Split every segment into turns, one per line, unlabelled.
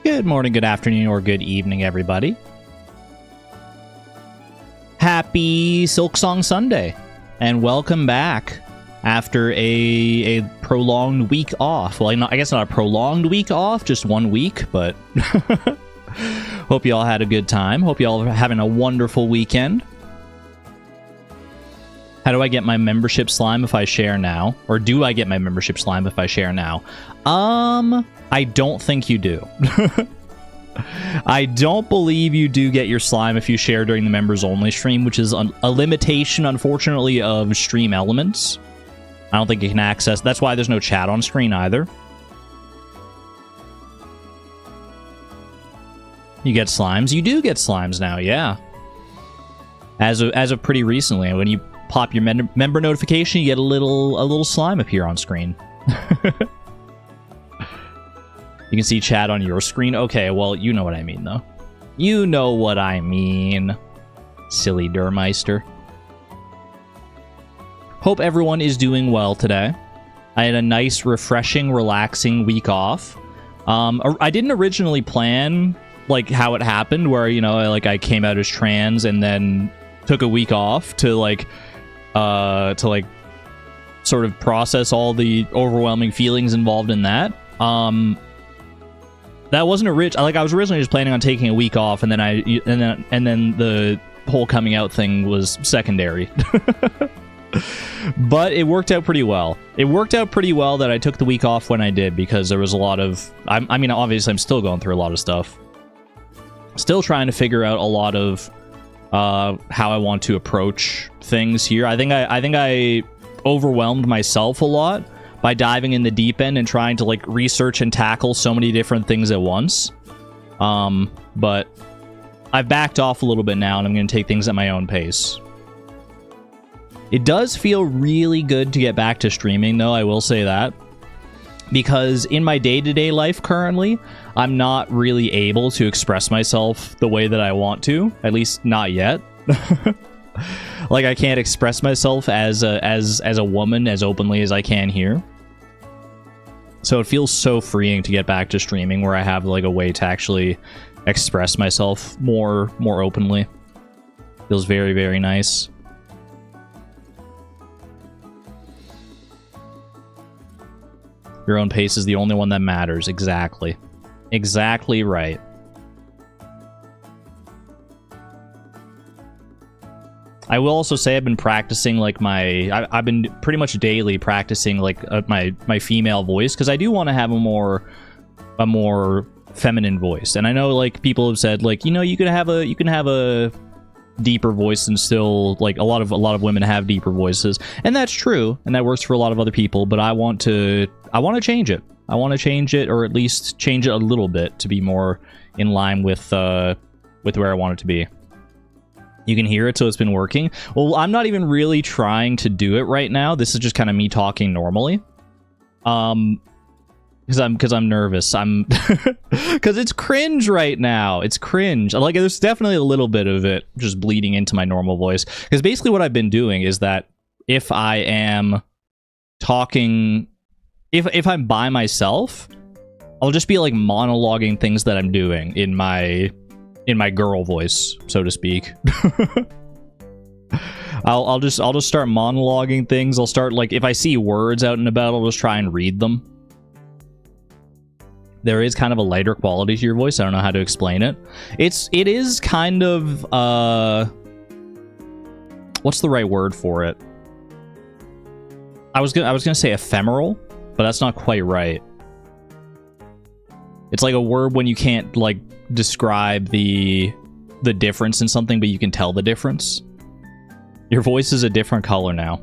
Good morning, good afternoon, or good evening, everybody. Happy Silksong Sunday, and welcome back after a prolonged week off. Well, I guess not a prolonged week off, just 1 week, but hope you all had a good time. Hope you all are having a wonderful weekend. How do I get my membership slime if I share now? Or do I get my membership slime if I share now? I don't think you do. I don't believe you do get your slime if you share during the members only stream, which is a limitation, unfortunately, of stream elements. I don't think you can access. That's why there's no chat on screen either. You get slimes. You do get slimes now, yeah. As of pretty recently, when you pop your member notification, you get a little slime appear on screen. You can see chat on your screen. Okay, well, you know what I mean, though. You know what I mean, silly Durmeister. Hope everyone is doing well today. I had a nice, refreshing, relaxing week off. I didn't originally plan, like, how it happened, where, you know, I came out as trans and then took a week off to sort of process all the overwhelming feelings involved in that. That wasn't I was originally just planning on taking a week off, and then the whole coming out thing was secondary. But it worked out pretty well. It worked out pretty well that I took the week off when I did, because there was a lot of... I mean, obviously, I'm still going through a lot of stuff. Still trying to figure out a lot of how I want to approach things here. I think I overwhelmed myself a lot by diving in the deep end and trying to, like, research and tackle so many different things at once. But I've backed off a little bit now, and I'm going to take things at my own pace. It does feel really good to get back to streaming, though, I will say that. Because in my day-to-day life currently, I'm not really able to express myself the way that I want to. At least not yet. Like, I can't express myself as a woman as openly as I can here. So it feels so freeing to get back to streaming, where I have, like, a way to actually express myself more openly. Feels very, very nice. Your own pace is the only one that matters. Exactly. Exactly right. I will also say I've been practicing, like, I've been pretty much daily practicing, like, my female voice, because I do want to have a more feminine voice. And I know, like, people have said, like, you know, you can have a deeper voice and still, like, a lot of women have deeper voices, and that's true, and that works for a lot of other people. But I want to change it. I want to change it, or at least change it a little bit to be more in line with where I want it to be. You can hear it, so it's been working. Well, I'm not even really trying to do it right now. This is just kind of me talking normally. Because I'm nervous. Because it's cringe right now. It's cringe. Like, there's definitely a little bit of it just bleeding into my normal voice. Because basically what I've been doing is that if I am talking, if I'm by myself, I'll just be, like, monologuing things that I'm doing in my girl voice, so to speak. I'll just start monologuing things. I'll start, like, if I see words out and about, I'll just try and read them. There is kind of a lighter quality to your voice. I don't know how to explain it. It is kind of what's the right word for it? I was gonna say ephemeral, but that's not quite right. It's like a word when you can't, like, describe the difference in something, but you can tell the difference. Your voice is a different color now.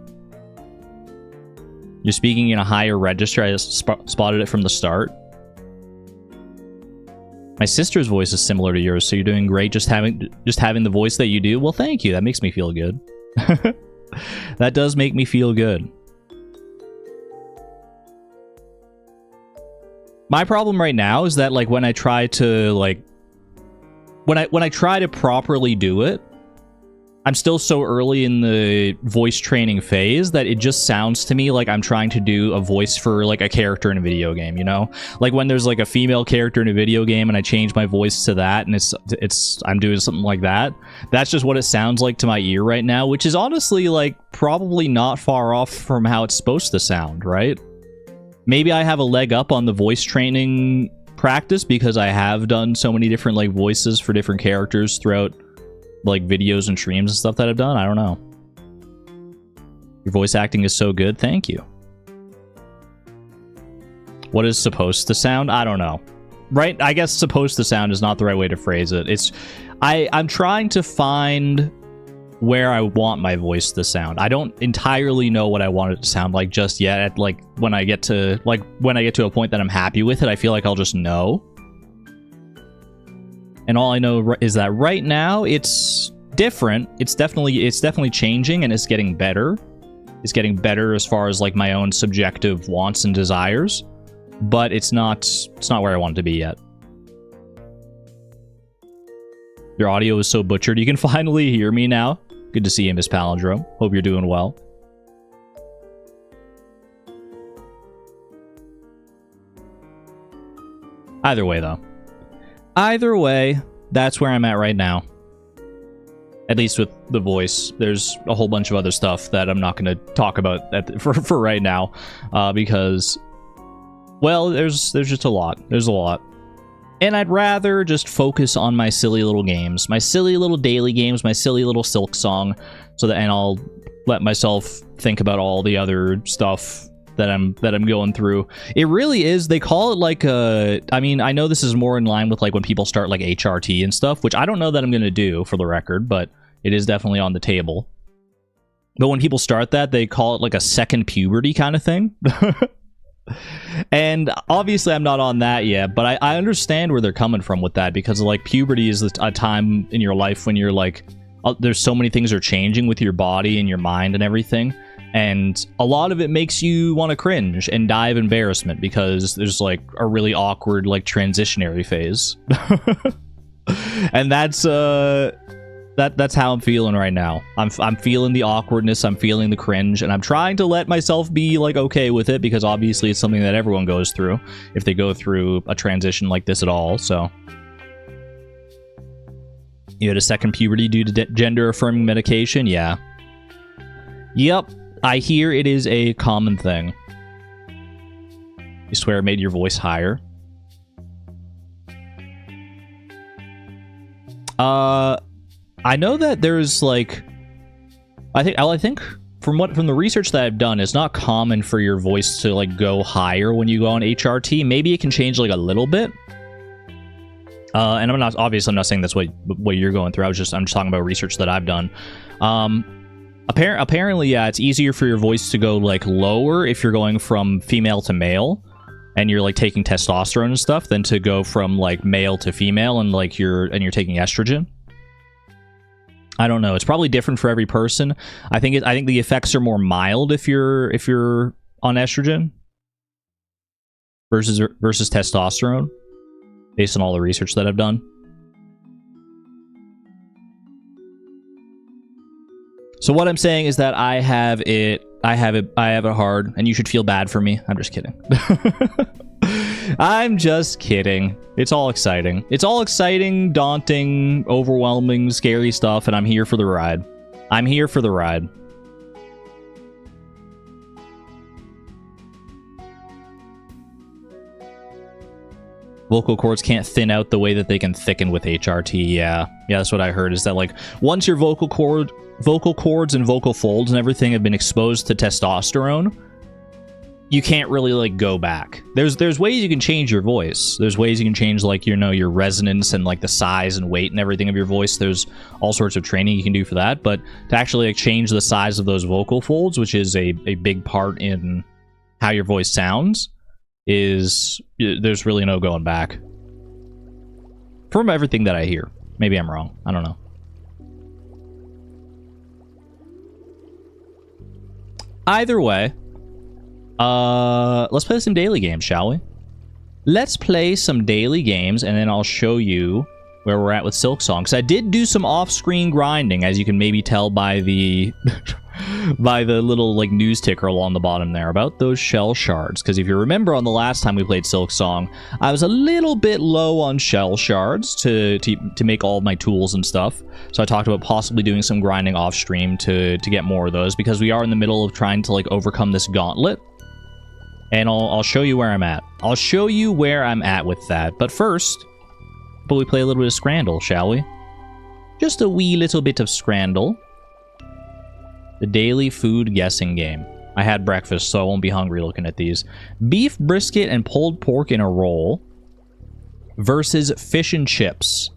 You're speaking in a higher register. I just spotted it from the start. My sister's voice is similar to yours, so you're doing great just having the voice that you do. Well, thank you. That makes me feel good. That does make me feel good. My problem right now is that, like, when I try to, like, when I try to properly do it, I'm still so early in the voice training phase that it just sounds to me like I'm trying to do a voice for like a character in a video game, you know? Like when there's like a female character in a video game and I change my voice to that and I'm doing something like that. That's just what it sounds like to my ear right now, which is honestly like probably not far off from how it's supposed to sound, right? Maybe I have a leg up on the voice training practice because I have done so many different like voices for different characters throughout like videos and streams and stuff that I've done. I don't know. Your voice acting is so good. Thank you. What is supposed to sound? I don't know. Right? I guess supposed to sound is not the right way to phrase it. It's I'm trying to find where I want my voice to sound. I don't entirely know what I want it to sound like just yet. Like when I get to a point that I'm happy with it, I feel like I'll just know. And all I know is that right now it's different. It's definitely changing and it's getting better. It's getting better as far as like my own subjective wants and desires, but it's not where I want it to be yet. Your audio is so butchered. You can finally hear me now. Good to see you, Miss Palindrome. Hope you're doing well. Either way, though. Either way, that's where I'm at right now. At least with the voice. There's a whole bunch of other stuff that I'm not going to talk about for right now. Because, well, there's just a lot. There's a lot. And I'd rather just focus on my silly little games. My silly little daily games. My silly little Silksong. And I'll let myself think about all the other stuff that I'm going through. It really is. They call it like a... I mean, I know this is more in line with like when people start like HRT and stuff, which I don't know that I'm going to do for the record, but it is definitely on the table. But when people start that, they call it like a second puberty kind of thing. And obviously I'm not on that yet, but I understand where they're coming from with that, because like puberty is a time in your life when you're like, there's so many things are changing with your body and your mind and everything. And a lot of it makes you want to cringe and die of embarrassment because there's like a really awkward like transitionary phase. And that's how I'm feeling right now. I'm feeling the awkwardness, I'm feeling the cringe, and I'm trying to let myself be like okay with it, because obviously it's something that everyone goes through if they go through a transition like this at all. So you had a second puberty due to gender affirming medication? Yeah. Yep. I hear it is a common thing. You swear it made your voice higher? I know that there's like... I think from the research that I've done, it's not common for your voice to like go higher when you go on HRT. Maybe it can change like a little bit. And I'm not saying that's what you're going through. I'm just talking about research that I've done. Apparently, yeah, it's easier for your voice to go like lower if you're going from female to male and you're like taking testosterone and stuff, than to go from like male to female and like you're taking estrogen. I don't know. It's probably different for every person. I think the effects are more mild if you're on estrogen versus testosterone, based on all the research that I've done. So what I'm saying is that I have it hard, and you should feel bad for me. I'm just kidding. I'm just kidding. It's all exciting. It's all exciting, daunting, overwhelming, scary stuff, and I'm here for the ride. I'm here for the ride. Vocal cords can't thin out the way that they can thicken with HRT. Yeah, that's what I heard, is that like once your vocal cords and vocal folds and everything have been exposed to testosterone, you can't really like go back. There's ways you can change your voice. There's ways you can change like your resonance and like the size and weight and everything of your voice. There's all sorts of training you can do for that, but to actually like change the size of those vocal folds, which is a big part in how your voice sounds, there's really no going back. From everything that I hear. Maybe I'm wrong. I don't know. Either way, let's play some daily games, shall we? Let's play some daily games, and then I'll show you where we're at with Silksong. So I did do some off-screen grinding, as you can maybe tell by the by the little like news ticker along the bottom there about those shell shards. Because if you remember on the last time we played Silksong, I was a little bit low on shell shards to make all of my tools and stuff. So I talked about possibly doing some grinding off-stream to get more of those, because we are in the middle of trying to like overcome this gauntlet. And I'll show you where I'm at. I'll show you where I'm at with that. But first, we play a little bit of Scrandle, shall we? Just a wee little bit of Scrandle. The daily food guessing game. I had breakfast, so I won't be hungry looking at these. Beef brisket and pulled pork in a roll versus fish and chips.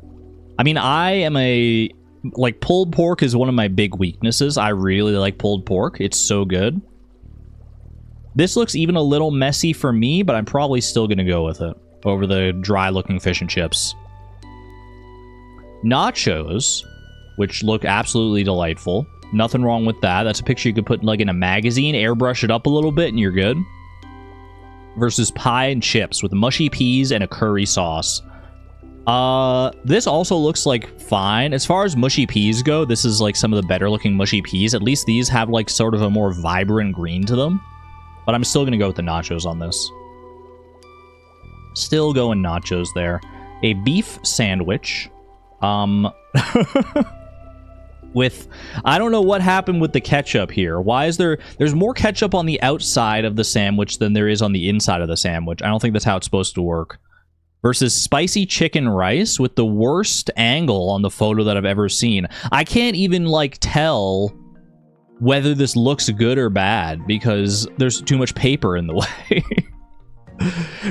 I mean, I am a... like, pulled pork is one of my big weaknesses. I really like pulled pork. It's so good. This looks even a little messy for me, but I'm probably still going to go with it over the dry-looking fish and chips. Nachos, which look absolutely delightful. Nothing wrong with that. That's a picture you could put like in a magazine, airbrush it up a little bit, and you're good. Versus pie and chips with mushy peas and a curry sauce. This also looks like fine. As far as mushy peas go, this is like some of the better looking mushy peas. At least these have like sort of a more vibrant green to them. But I'm still going to go with the nachos on this. Still going nachos there. A beef sandwich. With... I don't know what happened with the ketchup here. Why is there... There's more ketchup on the outside of the sandwich than there is on the inside of the sandwich. I don't think that's how it's supposed to work. Versus spicy chicken rice with the worst angle on the photo that I've ever seen. I can't even, like, tell... whether this looks good or bad, because there's too much paper in the way.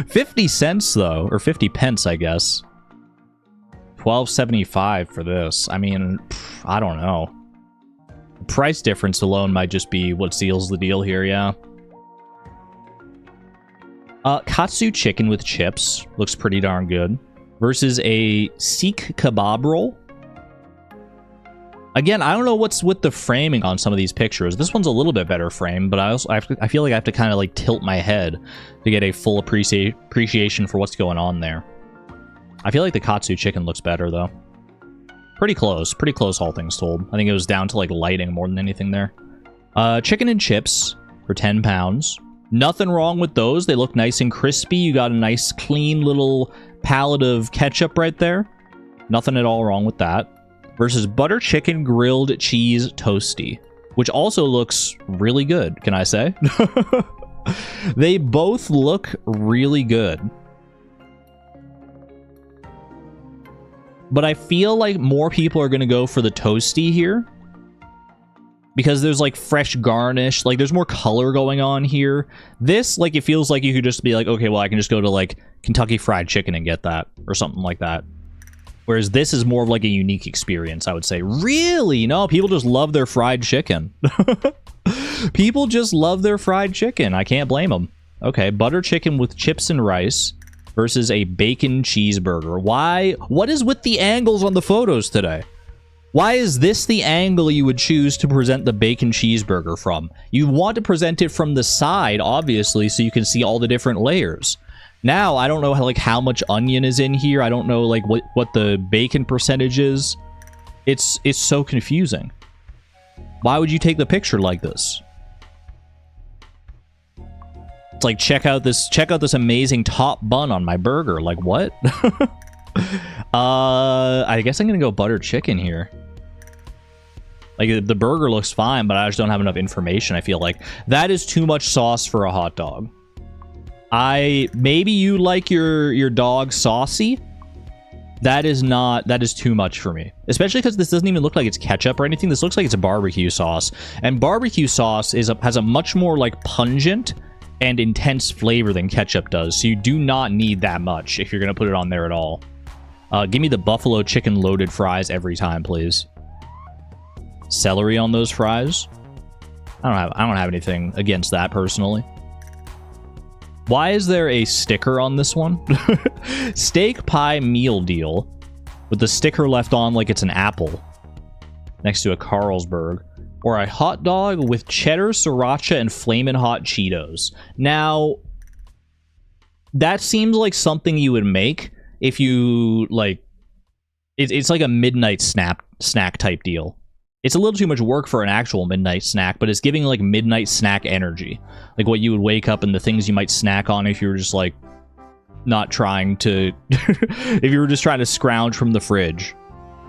50 cents, though. Or 50 pence, I guess. $12.75 for this. I mean, I don't know. The price difference alone might just be what seals the deal here, yeah. Katsu chicken with chips. Looks pretty darn good. Versus a Sikh kebab roll. Again, I don't know what's with the framing on some of these pictures. This one's a little bit better framed, but I feel like I have to kind of like tilt my head to get a full appreciation for what's going on there. I feel like the Katsu chicken looks better, though. Pretty close, all things told. I think it was down to like lighting more than anything there. Chicken and chips for 10 pounds. Nothing wrong with those. They look nice and crispy. You got a nice, clean little palette of ketchup right there. Nothing at all wrong with that. Versus butter chicken grilled cheese toasty, which also looks really good, can I say? They both look really good. But I feel like more people are going to go for the toasty here. Because there's like fresh garnish, like there's more color going on here. This, like, it feels like you could just be like, okay, well, I can just go to like Kentucky Fried Chicken and get that, or something like that. Whereas this is more of like a unique experience, I would say. Really? No, people just love their fried chicken. People just love their fried chicken. I can't blame them. Okay, butter chicken with chips and rice versus a bacon cheeseburger. Why? What is with the angles on the photos today? Why is this the angle you would choose to present the bacon cheeseburger from? You want to present it from the side, obviously, so you can see all the different layers. Now, I don't know how much onion is in here. I don't know like what the bacon percentage is. It's so confusing. Why would you take the picture like this? It's like check out this amazing top bun on my burger. Like what? I guess I'm gonna go butter chicken here. Like the burger looks fine, but I just don't have enough information. I feel like that is too much sauce for a hot dog. Maybe you like your dog saucy. That is too much for me. Especially because this doesn't even look like it's ketchup or anything. This looks like it's a barbecue sauce. And barbecue sauce has a much more like pungent and intense flavor than ketchup does. So you do not need that much if you're going to put it on there at all. Give me the buffalo chicken loaded fries every time, please. Celery on those fries. I don't have anything against that personally. Why is there a sticker on this one? Steak pie meal deal with the sticker left on like it's an apple next to a Carlsberg, or a hot dog with cheddar, sriracha, and flamin' hot Cheetos. Now, that seems like something you would make if you like It's like a midnight snack type deal. It's a little too much work for an actual midnight snack, but it's giving like midnight snack energy. Like what you would wake up and the things you might snack on if you were just like not trying to if you were just trying to scrounge from the fridge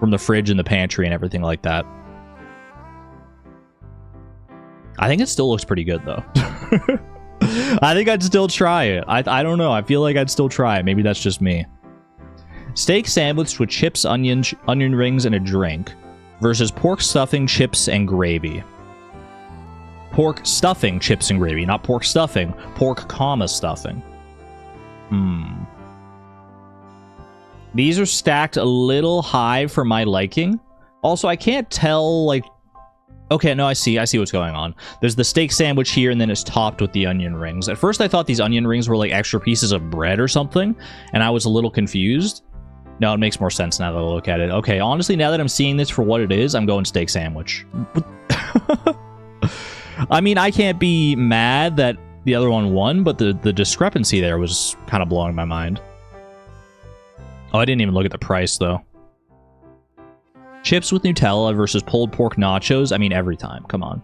and the pantry and everything like that. I think it still looks pretty good though. I think I'd still try it. I don't know. I feel like I'd still try it. Maybe that's just me. Steak sandwich with chips, onion rings, and a drink versus pork stuffing, chips, and gravy. Pork stuffing, chips, and gravy. Not pork stuffing. Pork, comma, stuffing. These are stacked a little high for my liking. Also, I can't tell, like... Okay, no, I see what's going on. There's the steak sandwich here, and then it's topped with the onion rings. At first, I thought these onion rings were, like, extra pieces of bread or something, and I was a little confused. No, it makes more sense now that I look at it. Okay, honestly, now that I'm seeing this for what it is, I'm going steak sandwich. I mean, I can't be mad that the other one won, but the discrepancy there was kind of blowing my mind. Oh, I didn't even look at the price, though. Chips with Nutella versus pulled pork nachos. I mean, every time. Come on.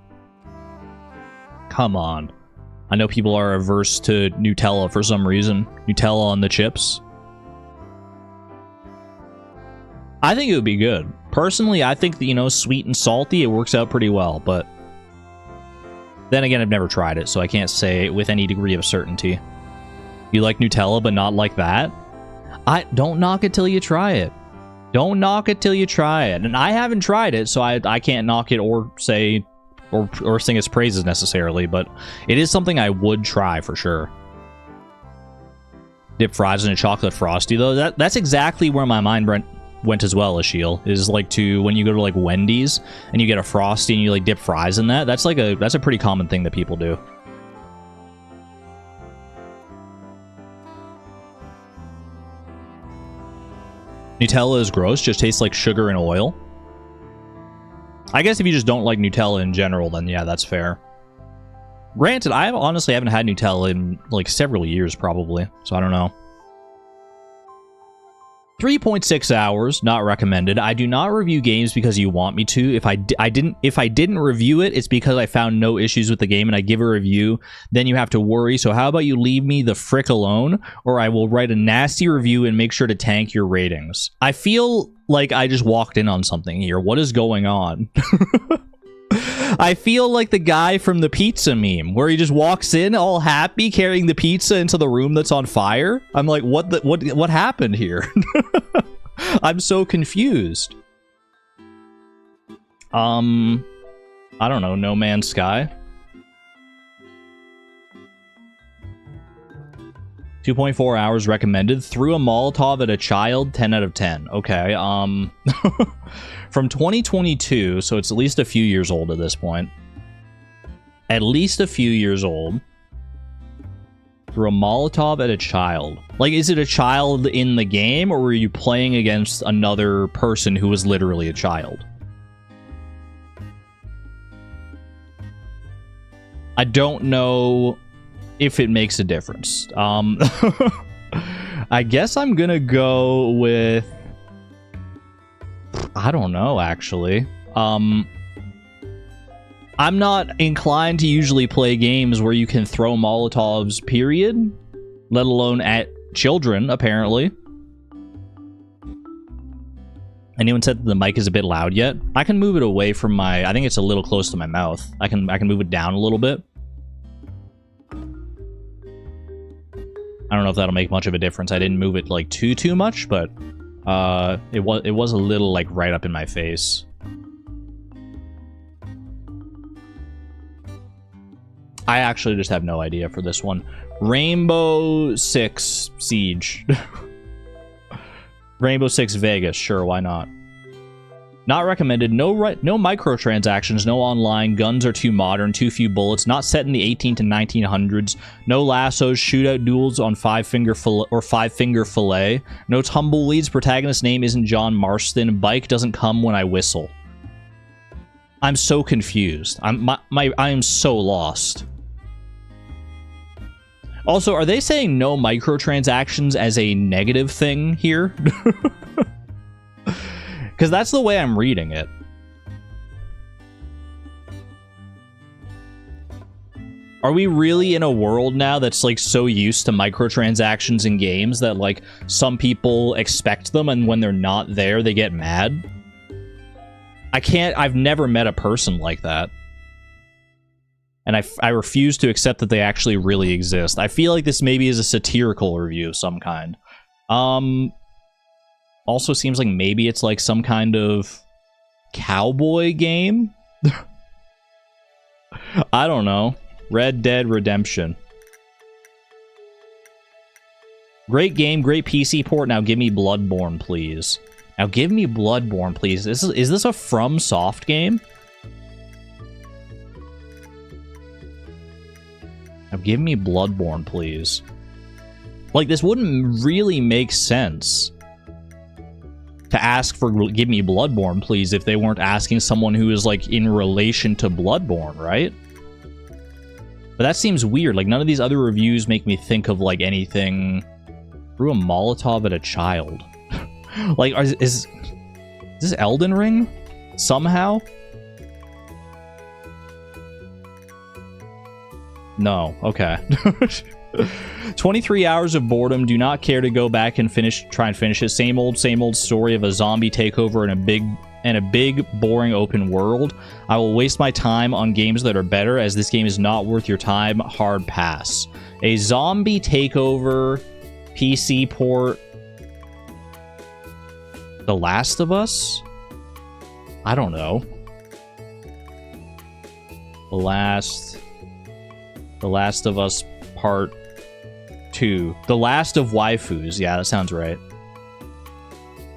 Come on. I know people are averse to Nutella for some reason. Nutella on the chips. I think it would be good. Personally, I think that, you know, sweet and salty, it works out pretty well, but then again, I've never tried it, so I can't say with any degree of certainty. You like Nutella, but not like that? Don't knock it till you try it. Don't knock it till you try it. And I haven't tried it, so I can't knock it or say or sing its praises necessarily, but it is something I would try for sure. Dip fries in a chocolate frosty, though. That's exactly where my mind went as well, Ashiel, is like to when you go to like Wendy's and you get a frosty and you like dip fries in that. That's a pretty common thing that people do. Nutella is gross, just tastes like sugar and oil. I guess if you just don't like Nutella in general, then yeah, that's fair. Granted, I honestly haven't had Nutella in like several years probably, so I don't know. 3.6 hours, not recommended. I do not review games because you want me to. If I didn't review it, it's because I found no issues with the game and I give a review, then you have to worry. So how about you leave me the frick alone, or I will write a nasty review and make sure to tank your ratings. I feel like I just walked in on something here. What is going on? I feel like the guy from the pizza meme where he just walks in all happy carrying the pizza into the room that's on fire. I'm like, what happened here? I'm so confused. I don't know, No Man's Sky. 2.4 hours recommended. Threw a Molotov at a child, 10 out of 10. Okay, from 2022, so it's at least a few years old at this point. At least a few years old. Threw a Molotov at a child. Like, is it a child in the game, or were you playing against another person who was literally a child? I don't know if it makes a difference. I guess I'm gonna go with... I don't know, actually. I'm not inclined to usually play games where you can throw Molotovs, period. Let alone at children, apparently. Anyone said that the mic is a bit loud yet? I can move it away from my... I think it's a little close to my mouth. I can move it down a little bit. I don't know if that'll make much of a difference. I didn't move it like too much, but it was a little like right up in my face. I actually just have no idea for this one. Rainbow Six Siege. Rainbow Six Vegas, sure, why not? Not recommended. No microtransactions, no online. Guns are too modern, too few bullets. Not set in the 18 to 1900s. No lassos. Shootout duels on five-finger fillet. No tumbleweeds. Protagonist's name isn't John Marston. Bike doesn't come when I whistle. I'm so confused. I am so lost. Also, are they saying no microtransactions as a negative thing here? Because that's the way I'm reading it. Are we really in a world now that's, like, so used to microtransactions in games that, like, some people expect them and when they're not there, they get mad? I've never met a person like that. And I refuse to accept that they actually really exist. I feel like this maybe is a satirical review of some kind. Also seems like maybe it's, like, some kind of cowboy game? I don't know. Red Dead Redemption. Great game, great PC port. Now give me Bloodborne, please. Now give me Bloodborne, please. Is this a FromSoft game? Now give me Bloodborne, please. Like, this wouldn't really make sense to ask for give me Bloodborne, please, if they weren't asking someone who is, like, in relation to Bloodborne, right? But that seems weird. Like, none of these other reviews make me think of, like, anything. Threw a Molotov at a child. Like, is this Elden Ring? Somehow? No. Okay. 23 hours of boredom. Do not care to go back and try and finish it. Same old story of a zombie takeover in a big, boring open world. I will waste my time on games that are better, as this game is not worth your time. Hard pass. A zombie takeover PC port. The Last of Us? I don't know. The Last of Us Part 2. The Last of Waifus. Yeah, that sounds right.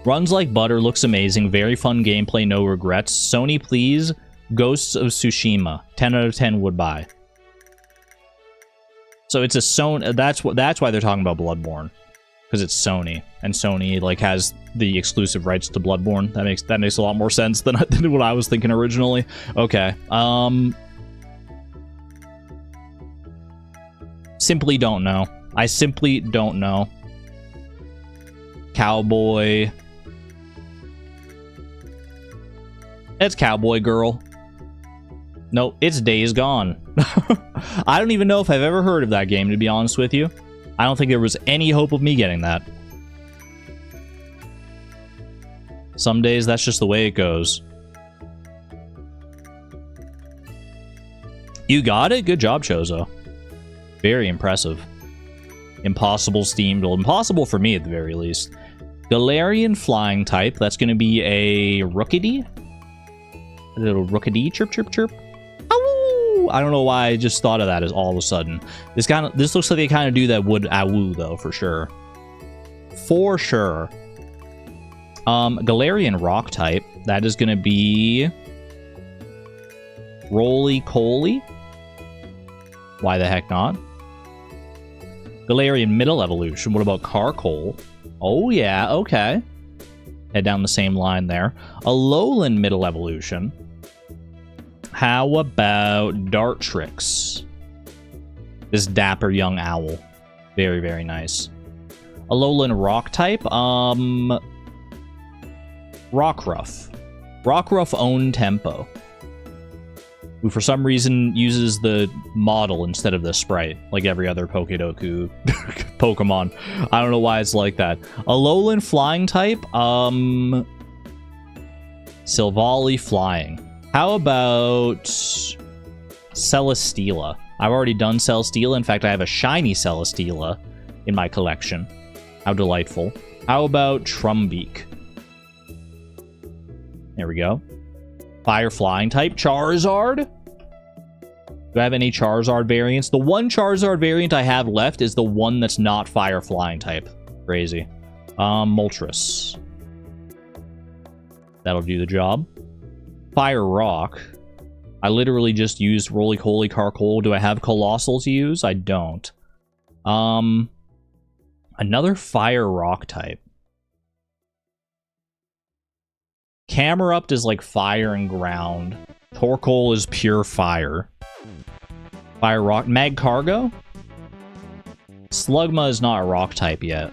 Runs like butter, looks amazing, very fun gameplay, no regrets. Sony, please. Ghosts of Tsushima. 10 out of 10 would buy. So it's a Sony. That's why they're talking about Bloodborne, because it's Sony, and Sony, like, has the exclusive rights to Bloodborne. That makes a lot more sense than what I was thinking originally. Okay. Simply don't know. I simply don't know. Cowboy. It's Cowboy Girl. Nope, it's Days Gone. I don't even know if I've ever heard of that game, to be honest with you. I don't think there was any hope of me getting that. Some days, that's just the way it goes. You got it? Good job, Chozo. Very impressive. Impossible Steam. Well, impossible for me, at the very least. Galarian Flying type. That's going to be a Rookidee. A little Rookidee. Chirp, chirp, chirp. Ow! I don't know why I just thought of that as all of a sudden. This looks like they kind of do that would awoo, though, for sure. For sure. Galarian Rock type. That is going to be Roly-Coly. Why the heck not? Galarian Middle Evolution. What about Carkol? Oh, yeah, okay. Head down the same line there. Alolan Middle Evolution. How about Dartrix? This dapper young owl. Very, very nice. Alolan Rock type. Rockruff. Rockruff own Tempo, who for some reason uses the model instead of the sprite, like every other Pokedoku Pokemon. I don't know why it's like that. Alolan Flying type, Silvally Flying. How about Celesteela? I've already done Celesteela. In fact, I have a shiny Celesteela in my collection. How delightful. How about Trumbeak? There we go. Fire Flying type, Charizard. Do I have any Charizard variants? The one Charizard variant I have left is the one that's not Fire Flying type. Crazy. Moltres. That'll do the job. Fire Rock. I literally just used Roly-Coly Carkol. Do I have Colossal to use? I don't. Another Fire Rock type. Camerupt is like fire and ground. Torkoal is pure fire. Fire Rock. Magcargo? Slugma is not a rock type yet.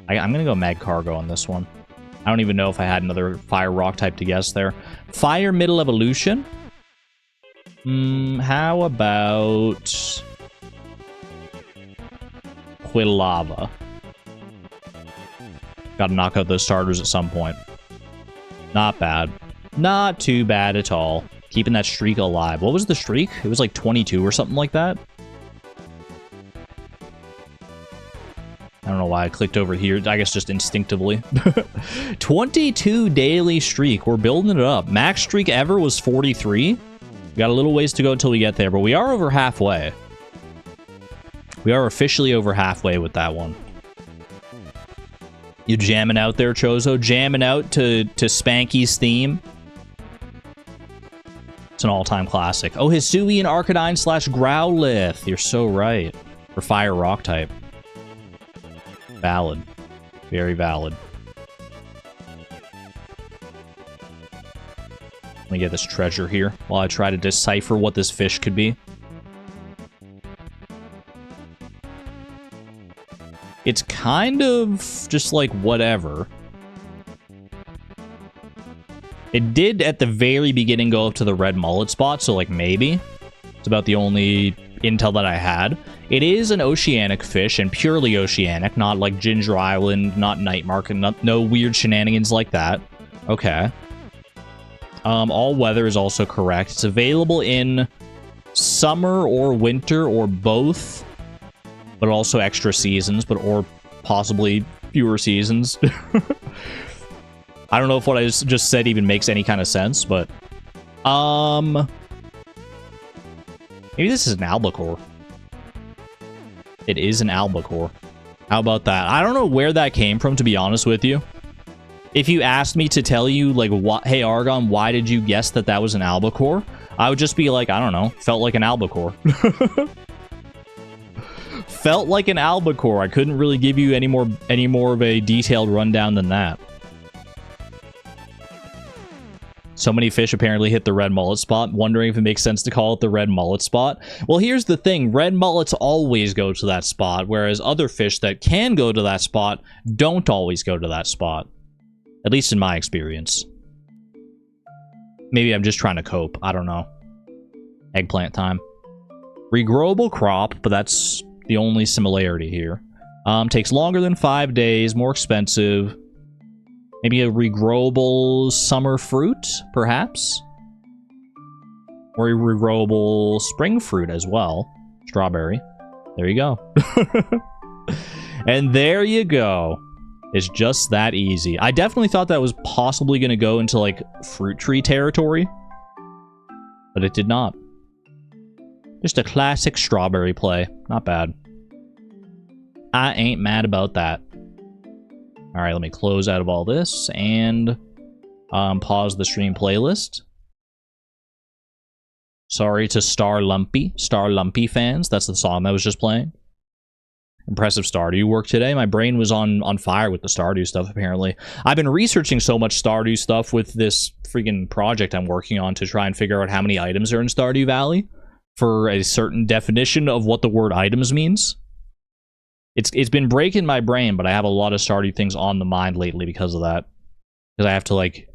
I'm going to go Magcargo on this one. I don't even know if I had another fire rock type to guess there. Fire middle evolution. How about Quilava? Gotta knock out those starters at some point. Not bad. Not too bad at all. Keeping that streak alive. What was the streak? It was like 22 or something like that. I don't know why I clicked over here. I guess just instinctively. 22 daily streak. We're building it up. Max streak ever was 43. We got a little ways to go until we get there, but we are over halfway. We are officially over halfway with that one. You jamming out there, Chozo? Jamming out to Spanky's theme? It's an all-time classic. Oh, Hisuian Arcanine / Growlithe. You're so right. For fire rock type. Valid. Very valid. Let me get this treasure here while I try to decipher what this fish could be. It's kind of just like whatever. It did at the very beginning go up to the red mullet spot, so like maybe. It's about the only intel that I had. It is an oceanic fish and purely oceanic, not like Ginger Island, not Night Market, no weird shenanigans like that. Okay. All weather is also correct. It's available in summer or winter or both, but also extra seasons, or possibly fewer seasons. I don't know if what I just said even makes any kind of sense, but maybe this is an albacore. It is an albacore. How about that? I don't know where that came from, to be honest with you. If you asked me to tell you, like, what, hey, Argon, why did you guess that that was an albacore? I would just be like, I don't know. Felt like an albacore. Felt like an albacore. I couldn't really give you any more of a detailed rundown than that. So many fish apparently hit the red mullet spot, wondering if it makes sense to call it the red mullet spot. Well, here's the thing. Red mullets always go to that spot, whereas other fish that can go to that spot don't always go to that spot. At least in my experience. Maybe I'm just trying to cope. I don't know. Eggplant time. Regrowable crop, but that's the only similarity here. Takes longer than 5 days, more expensive. Maybe a regrowable summer fruit, perhaps? Or a regrowable spring fruit as well. Strawberry. There you go. And there you go. It's just that easy. I definitely thought that was possibly going to go into, like, fruit tree territory. But it did not. Just a classic strawberry play. Not bad. I ain't mad about that. Alright, let me close out of all this and pause the stream playlist. Sorry to Star Lumpy fans. That's the song that was just playing. Impressive Stardew work today. My brain was on fire with the Stardew stuff, apparently. I've been researching so much Stardew stuff with this freaking project I'm working on to try and figure out how many items are in Stardew Valley for a certain definition of what the word items means. It's been breaking my brain, but I have a lot of Stardew things on the mind lately because of that. Because I have to, like,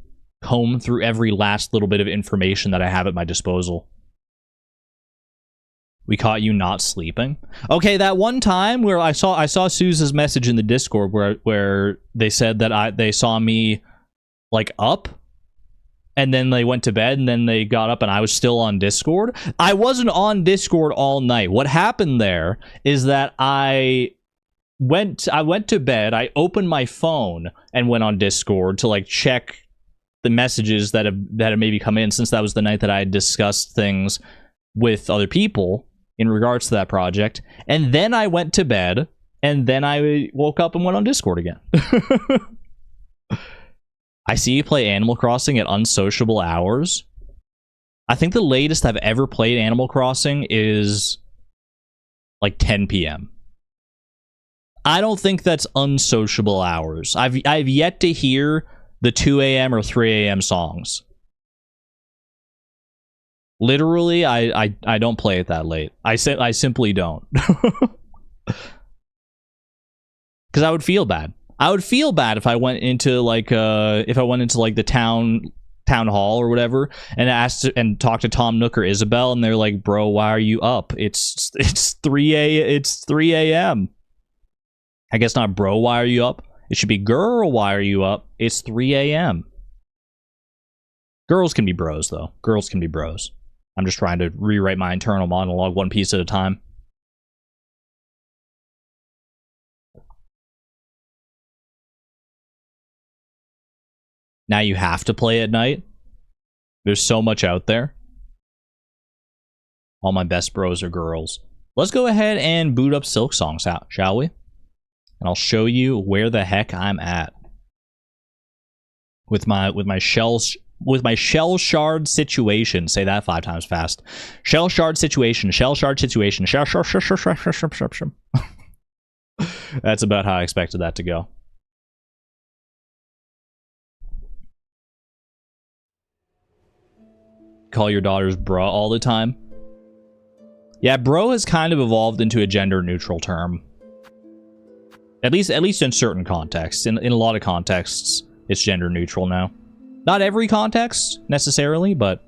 comb through every last little bit of information that I have at my disposal. We caught you not sleeping. Okay, that one time where I saw Suze's message in the Discord where they said that they saw me, like, up, and then they went to bed, and then they got up and I was still on Discord. I wasn't on Discord all night. What happened there is that I went to bed, I opened my phone and went on Discord to, like, check the messages that have maybe come in, since that was the night that I had discussed things with other people in regards to that project. And then I went to bed, and then I woke up and went on Discord again. I see you play Animal Crossing at unsociable hours. I think the latest I've ever played Animal Crossing is like 10 p.m. I don't think that's unsociable hours. I've yet to hear the 2 a.m. or 3 a.m. songs. Literally, I don't play it that late. I simply don't. Because I would feel bad. I would feel bad if I went into like the town hall or whatever and asked and talked to Tom Nook or Isabel, and they're like, bro, why are you up? It's 3 a.m. I guess not, bro, why are you up? It should be, girl, why are you up? It's 3 a.m. Girls can be bros, though. Girls can be bros. I'm just trying to rewrite my internal monologue one piece at a time. Now you have to play at night. There's so much out there. All my best bros are girls. Let's go ahead and boot up Silksong, shall we? And I'll show you where the heck I'm at with my shell shard situation. Say that 5 times fast. Shell shard situation. Shell shard situation. Shell shard. That's about how I expected that to go. Call your daughters bra all the time. Yeah, bro has kind of evolved into a gender neutral term. At least in certain contexts. In a lot of contexts, it's gender neutral now. Not every context, necessarily, but...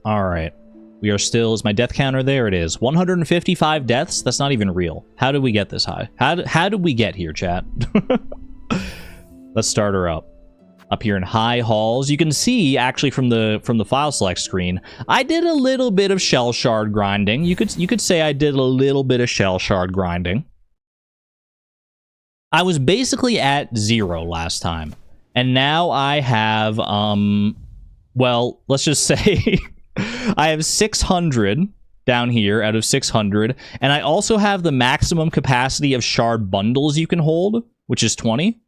Alright. We are still... Is my death counter there? It is. 155 deaths? That's not even real. How did we get this high? How did we get here, chat? Let's start her up. Up here in high halls, you can see actually from the file select screen, I did a little bit of shell shard grinding. You could say I did a little bit of shell shard grinding. I was basically at 0 last time, and now I have well, let's just say I have 600 down here out of 600, and I also have the maximum capacity of shard bundles you can hold, which is 20.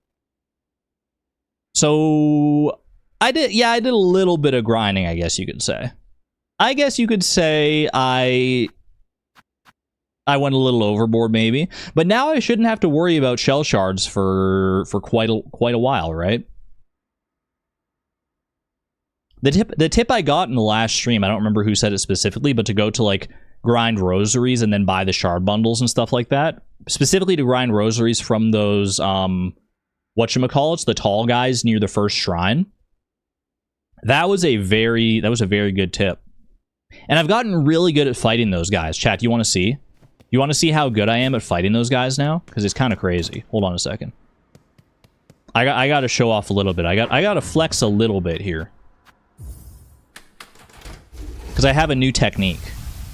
So I did a little bit of grinding, I guess you could say. I guess you could say I went a little overboard maybe, but now I shouldn't have to worry about shell shards for quite a while, right? The tip I got in the last stream, I don't remember who said it specifically, but to go to like grind rosaries and then buy the shard bundles and stuff like that, specifically to grind rosaries from those whatchamacallits, the tall guys near the first shrine. That was a very good tip. And I've gotten really good at fighting those guys. Chat, you want to see? You want to see how good I am at fighting those guys now? Because it's kind of crazy. Hold on a second. I got to show off a little bit. I got to flex a little bit here. Because I have a new technique.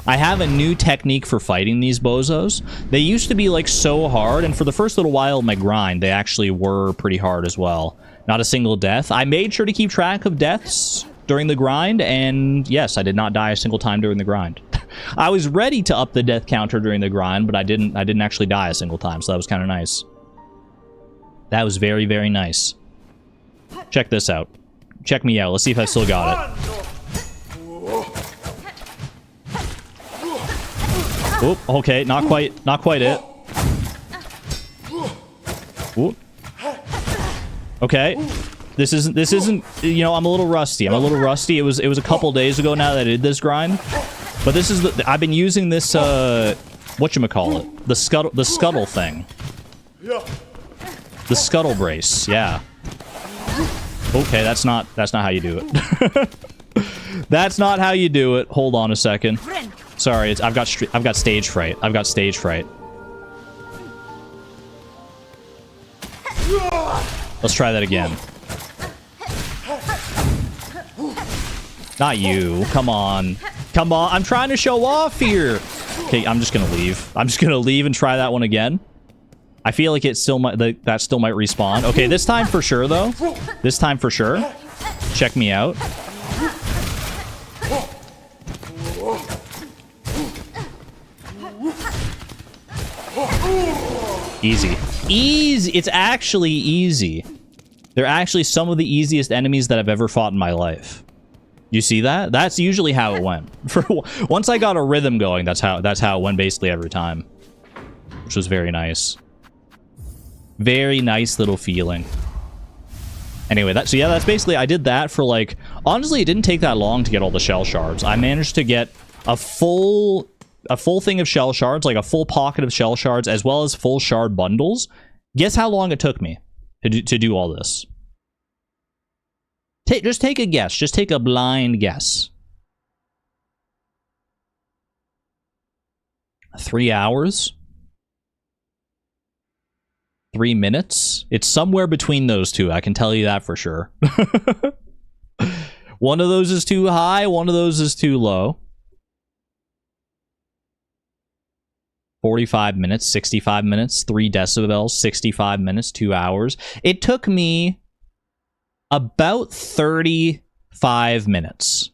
I have a new technique for fighting these bozos. They used to be like so hard, and for the first little while of my grind, they actually were pretty hard as well. Not a single death. I made sure to keep track of deaths during the grind, and yes, I did not die a single time during the grind. I was ready to up the death counter during the grind, but I didn't actually die a single time, so that was kind of nice. That was very, very nice. Check this out. Check me out. Let's see if I still got it. Oop, okay, not quite it. Oop. Okay. This isn't, you know, I'm a little rusty. It was a couple days ago now that I did this grind. But this is I've been using this whatchamacallit? The scuttle thing. The scuttle brace, yeah. Okay, that's not how you do it. That's not how you do it. Hold on a second. Sorry, I've got stage fright. Let's try that again. Not you. Come on. I'm trying to show off here. Okay, I'm just gonna leave. I'm just gonna leave and try that one again. I feel like it still might that still might respawn. Okay, this time for sure though. This time for sure. Check me out. Easy. Easy. It's actually easy. They're actually some of the easiest enemies that I've ever fought in my life. You see that? That's usually how it went. Once I got a rhythm going, that's how it went basically every time. Which was very nice. Very nice little feeling. Anyway, that's basically, I did that for like, honestly, it didn't take that long to get all the shell shards. I managed to get a full a full thing of shell shards, like a full pocket of shell shards, as well as full shard bundles. Guess how long it took me to do all this? Just take a guess. Just take a blind guess. 3 hours? 3 minutes? It's somewhere between those two, I can tell you that for sure. One of those is too high, one of those is too low. 45 minutes, 65 minutes, 3 decibels, 65 minutes, 2 hours. It took me about 35 minutes.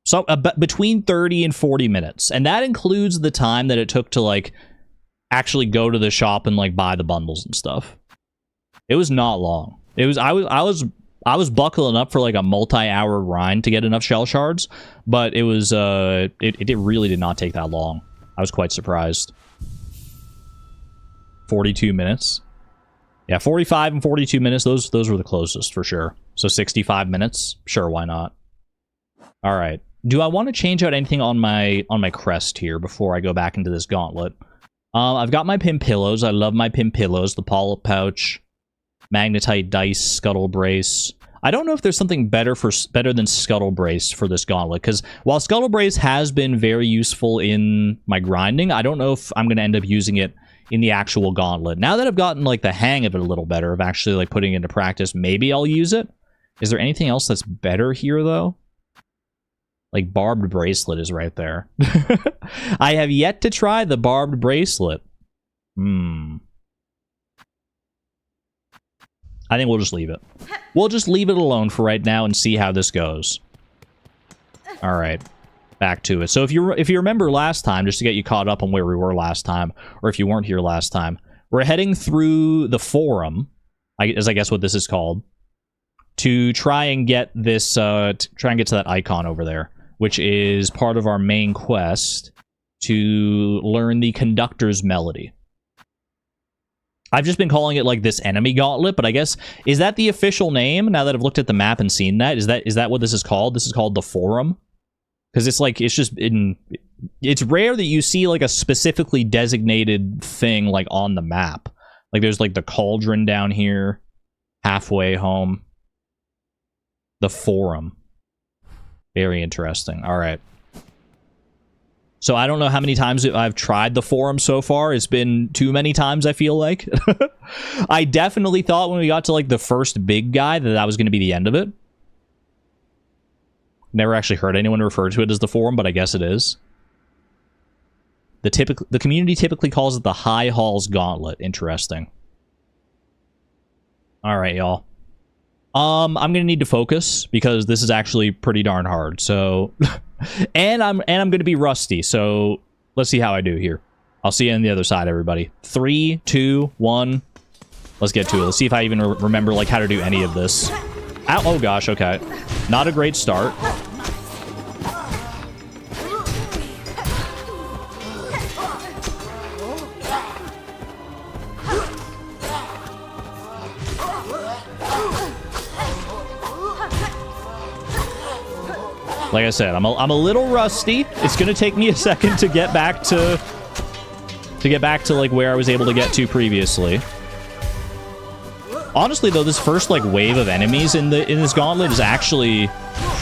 So between 30 and 40 minutes. And that includes the time that it took to, like, actually go to the shop and, like, buy the bundles and stuff. It was not long. It was I was buckling up for, like, a multi-hour grind to get enough shell shards, but it was it really did not take that long. I was quite surprised. 42 minutes. Yeah, 45 and 42 minutes, those were the closest for sure. So 65 minutes, sure, why not? All right. Do I want to change out anything on my crest here before I go back into this gauntlet? I've got my pin pillows. I love my pin pillows. The polyp pouch, magnetite dice, scuttle brace. I don't know if there's something better than scuttle brace for this gauntlet, because while scuttle brace has been very useful in my grinding, I don't know if I'm going to end up using it in the actual gauntlet. Now that I've gotten, like, the hang of it a little better, of actually, like, putting it into practice, maybe I'll use it. Is there anything else that's better here, though? Like, barbed bracelet is right there. I have yet to try the barbed bracelet. I think we'll just leave it. We'll just leave it alone for right now and see how this goes. All right, back to it. So if you remember last time, just to get you caught up on where we were last time, or if you weren't here last time, we're heading through the forum, as I guess what this is called, to try and get this, to that icon over there, which is part of our main quest to learn the conductor's melody. I've just been calling it, like, this enemy gauntlet, but I guess, is that the official name now that I've looked at the map and seen that? Is that what this is called? This is called the forum? Because it's like, it's rare that you see, like, a specifically designated thing, like, on the map. Like, there's, like, the cauldron down here, halfway home. The forum. Very interesting. All right. So I don't know how many times I've tried the forum so far. It's been too many times, I feel like. I definitely thought when we got to, like, the first big guy that was going to be the end of it. Never actually heard anyone refer to it as the forum, but I guess it is. The community typically calls it the High Halls Gauntlet. Interesting. All right, y'all. I'm gonna need to focus because this is actually pretty darn hard. So, and I'm gonna be rusty. So let's see how I do here. I'll see you on the other side, everybody. 3, 2, 1. Let's get to it. Let's see if I even remember, like, how to do any of this. Ow, oh gosh, okay. Not a great start. Like I said, I'm a little rusty. It's gonna take me a second to get back to like where I was able to get to previously. Honestly, though, this first, like, wave of enemies in this gauntlet is actually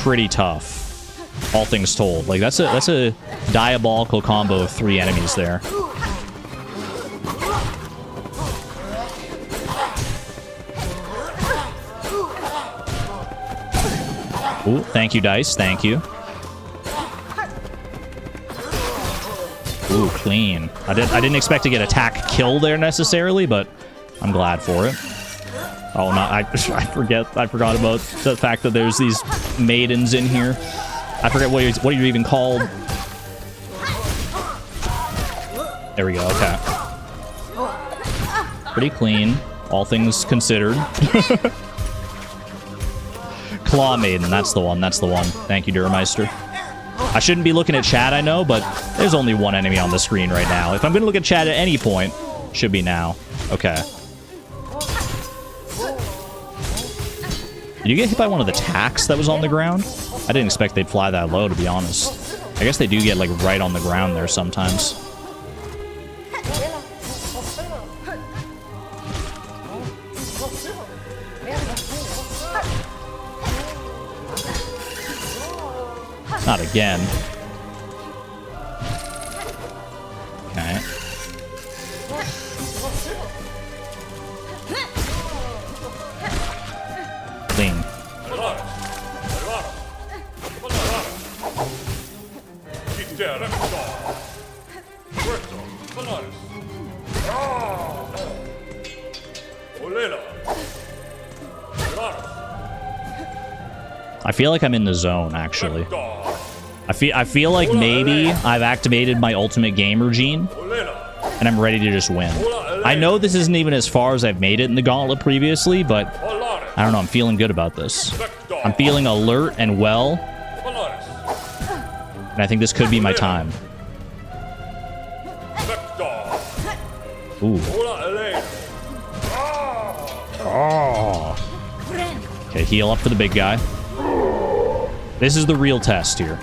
pretty tough, all things told. Like, that's a diabolical combo of 3 enemies there. Ooh, thank you, dice. Thank you. Ooh, clean. I didn't expect to get attack kill there necessarily, but I'm glad for it. Oh, no, I forgot about the fact that there's these maidens in here. I forget what you're even called. There we go, okay. Pretty clean, all things considered. Claw Maiden, that's the one. Thank you, Durmeister. I shouldn't be looking at chat, I know, but there's only one enemy on the screen right now. If I'm going to look at chat at any point, should be now. Okay. Did you get hit by one of the tacks that was on the ground? I didn't expect they'd fly that low, to be honest. I guess they do get, like, right on the ground there sometimes. Not again. Okay. Clean. I feel like I'm in the zone, actually. I feel like maybe I've activated my ultimate gamer gene, and I'm ready to just win. I know this isn't even as far as I've made it in the gauntlet previously, but I don't know, I'm feeling good about this. I'm feeling alert and well, and I think this could be my time. Ooh. Oh. Okay, heal up for the big guy. This is the real test here.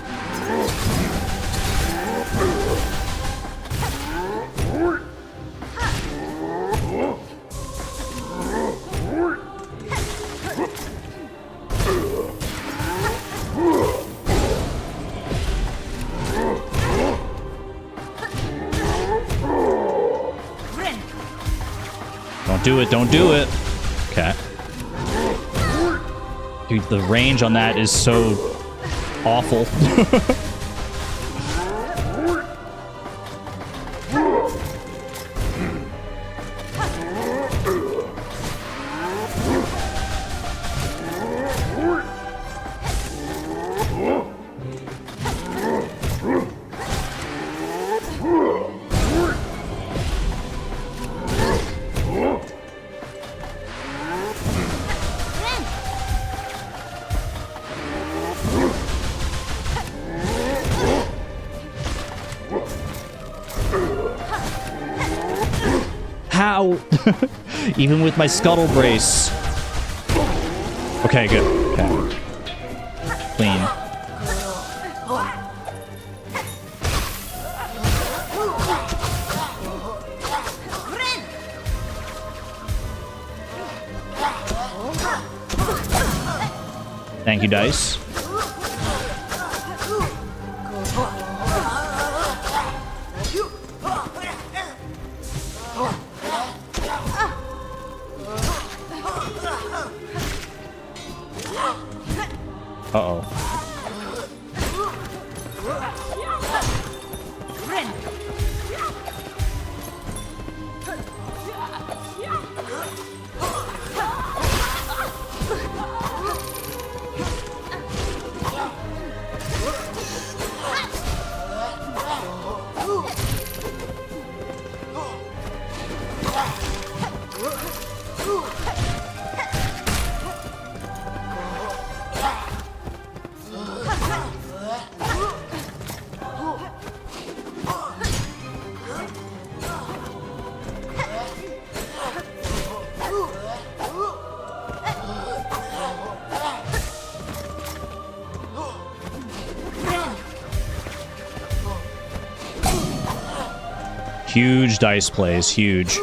Don't do it, don't do it. Okay. Dude, the range on that is so awful. How? Even with my scuttle brace. Okay, good. Okay. Clean. Thank you, dice. Uh-oh. Huge dice plays, huge.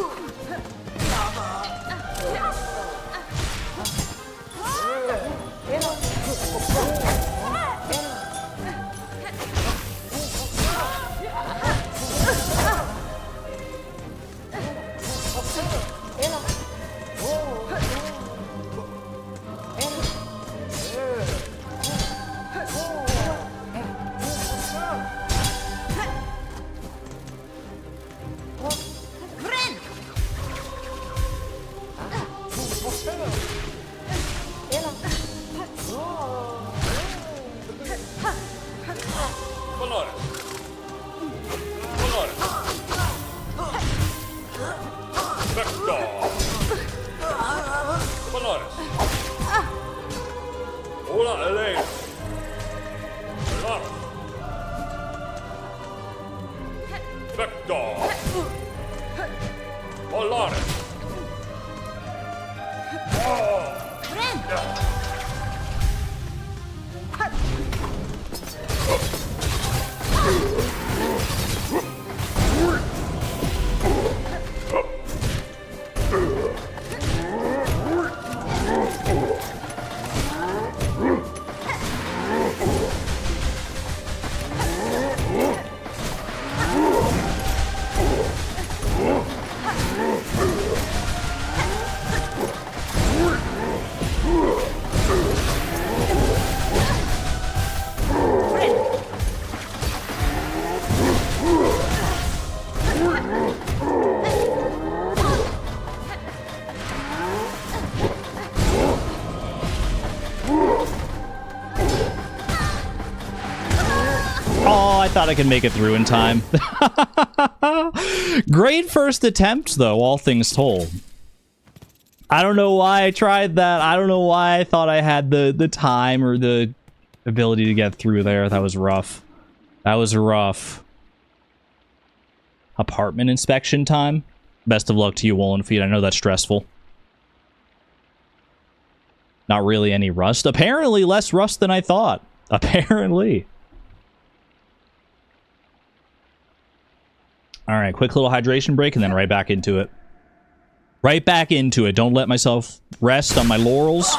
glad I can make it through in time. Great first attempt, though, all things told. I don't know why I tried that. I don't know why I thought I had the time or the ability to get through there. That was rough. That was rough. Apartment inspection time. Best of luck to you, Woolen Feet. I know that's stressful. Not really any rust. Apparently less rust than I thought. Apparently. Alright, quick little hydration break and then right back into it. Right back into it. Don't let myself rest on my laurels.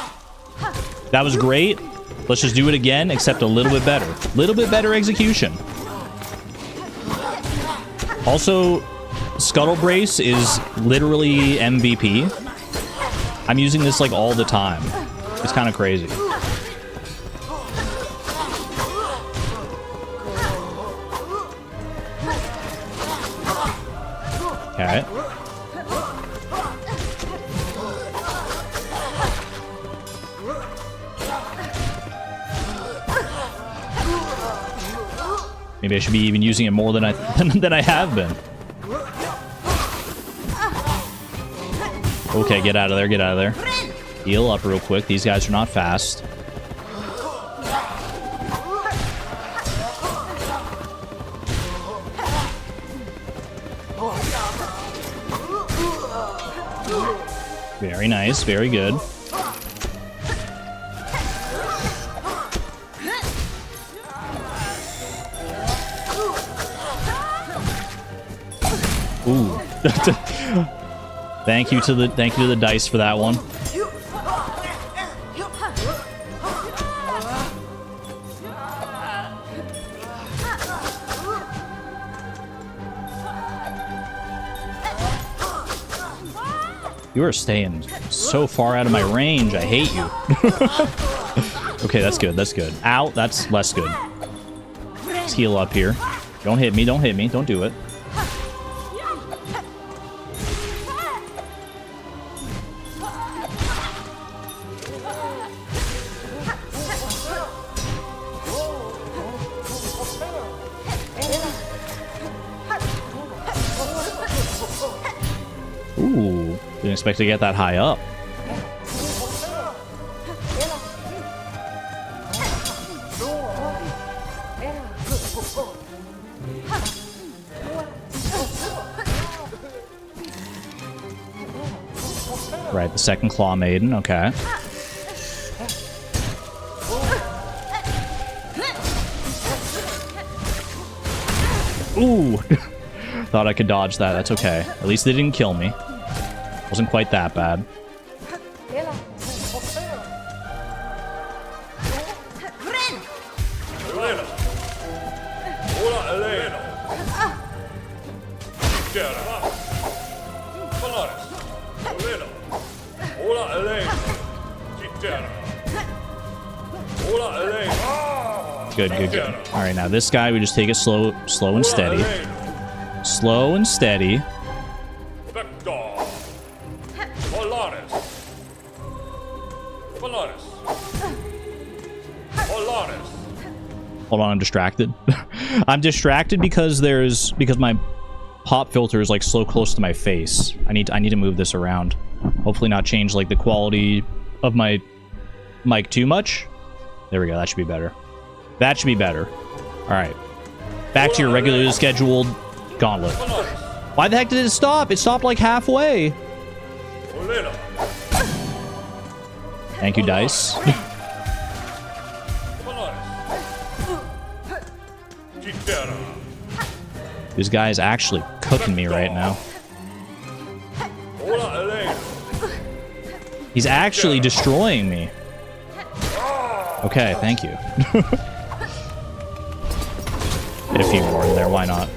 That was great. Let's just do it again, except a little bit better. Little bit better execution. Also, Scuttle Brace is literally MVP. I'm using this like all the time. It's kind of crazy. Okay. Maybe I should be even using it more than I have been. Okay, get out of there, get out of there. Heal up real quick. These guys are not fast. Very nice, very good. Ooh. Thank you to the dice for that one. You are staying so far out of my range. I hate you. Okay, that's good. That's good. Ow, that's less good. Let's heal up here. Don't hit me. Don't hit me. Don't do it. Ooh, didn't expect to get that high up. Right, the second Claw Maiden, okay. Ooh! Thought I could dodge that, that's okay. At least they didn't kill me. Wasn't quite that bad. Good, good, good. Alright, now this guy, we just take it slow and steady. Slow and steady. Hold on, I'm distracted. I'm distracted because my pop filter is like so close to my face. I need to move this around. Hopefully not change like the quality of my mic too much. There we go, that should be better. That should be better. Alright. Back to your regularly scheduled gauntlet. Why the heck did it stop? It stopped like halfway. Thank you, dice. This guy is actually cooking me right now. He's actually destroying me. Okay, thank you. Get a few more in there, why not?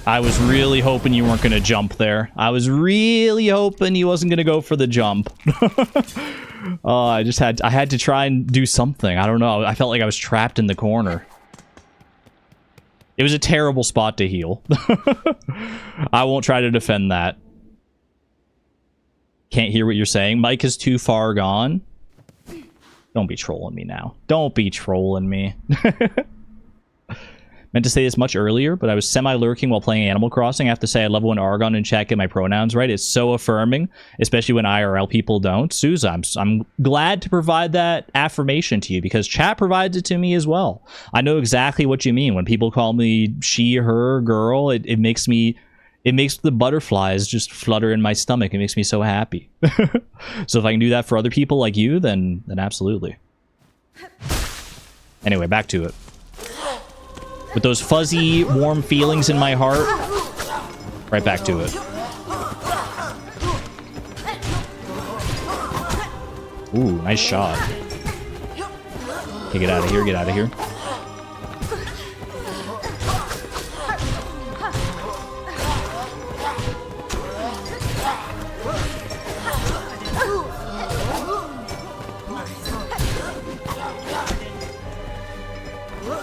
I was really hoping you weren't going to jump there. I was really hoping he wasn't going to go for the jump. Oh, I had to try and do something. I don't know. I felt like I was trapped in the corner. It was a terrible spot to heal. I won't try to defend that. Can't hear what you're saying. Mike is too far gone. Don't be trolling me now. Don't be trolling me. Meant to say this much earlier, but I was semi-lurking while playing Animal Crossing. I have to say I love when Argon and chat get my pronouns right. It's so affirming, especially when IRL people don't. Sousa, I'm glad to provide that affirmation to you because chat provides it to me as well. I know exactly what you mean. When people call me she, her, girl, it makes me... It makes the butterflies just flutter in my stomach. It makes me so happy. So if I can do that for other people like you, then absolutely. Anyway, back to it. With those fuzzy, warm feelings in my heart, right back to it. Ooh, nice shot. Okay, get out of here, get out of here.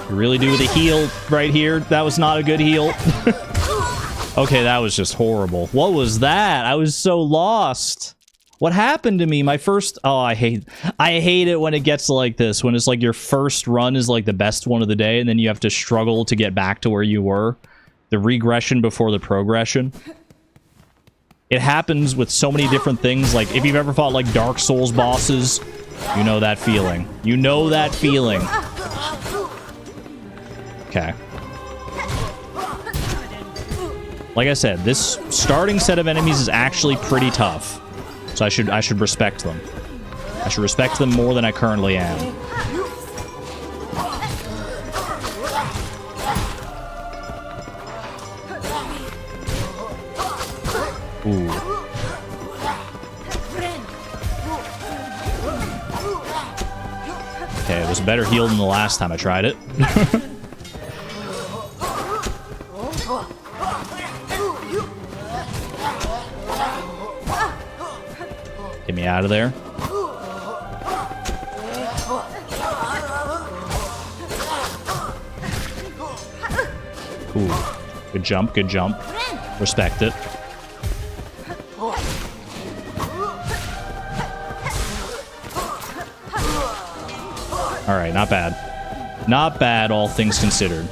You really do the heal right here. That was not a good heal. Okay, that was just horrible. What was that? I was so lost. What happened to me? My first... Oh, I hate it when it gets like this. When it's like your first run is like the best one of the day, and then you have to struggle to get back to where you were. The regression before the progression. It happens with so many different things. Like, if you've ever fought like Dark Souls bosses, you know that feeling. You know that feeling. Okay. Like I said, this starting set of enemies is actually pretty tough. So I should respect them. I should respect them more than I currently am. Ooh. Okay, it was a better heal than the last time I tried it. Get me out of there. Ooh. Good jump, good jump. Respect it. Alright, not bad. Not bad, all things considered.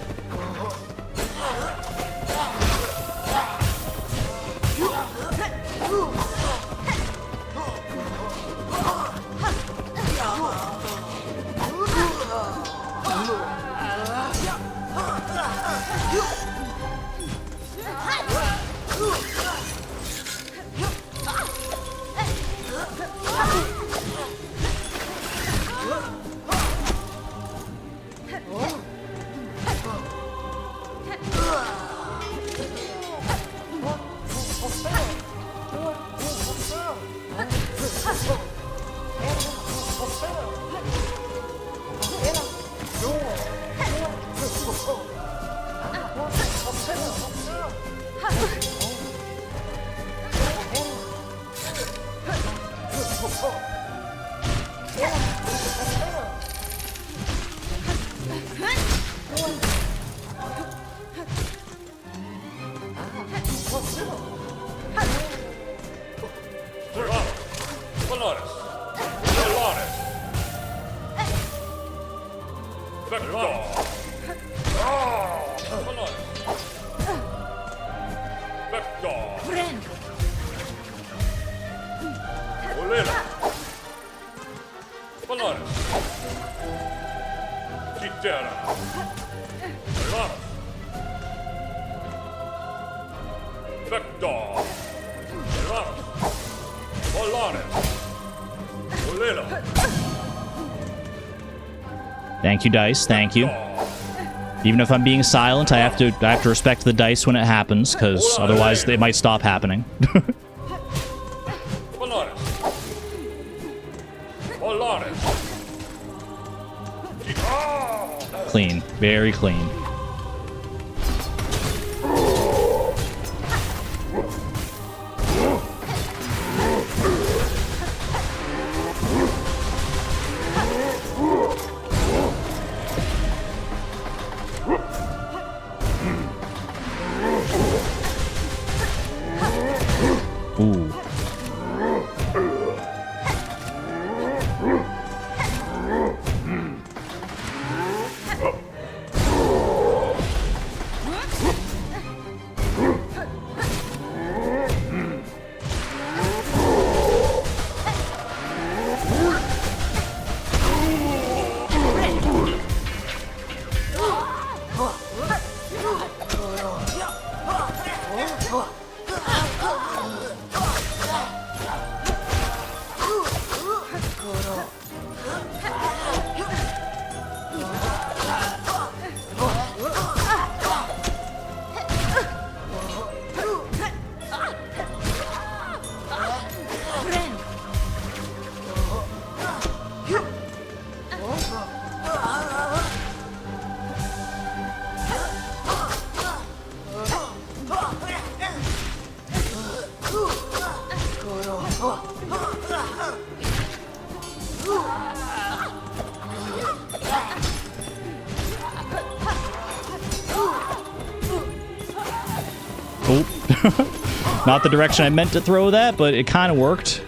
Thank you, dice. Thank you. Even if I'm being silent, I have to respect the dice when it happens, because otherwise they might stop happening. Clean. Very clean. Ooh. Oh. Not the direction I meant to throw that, but it kind of worked.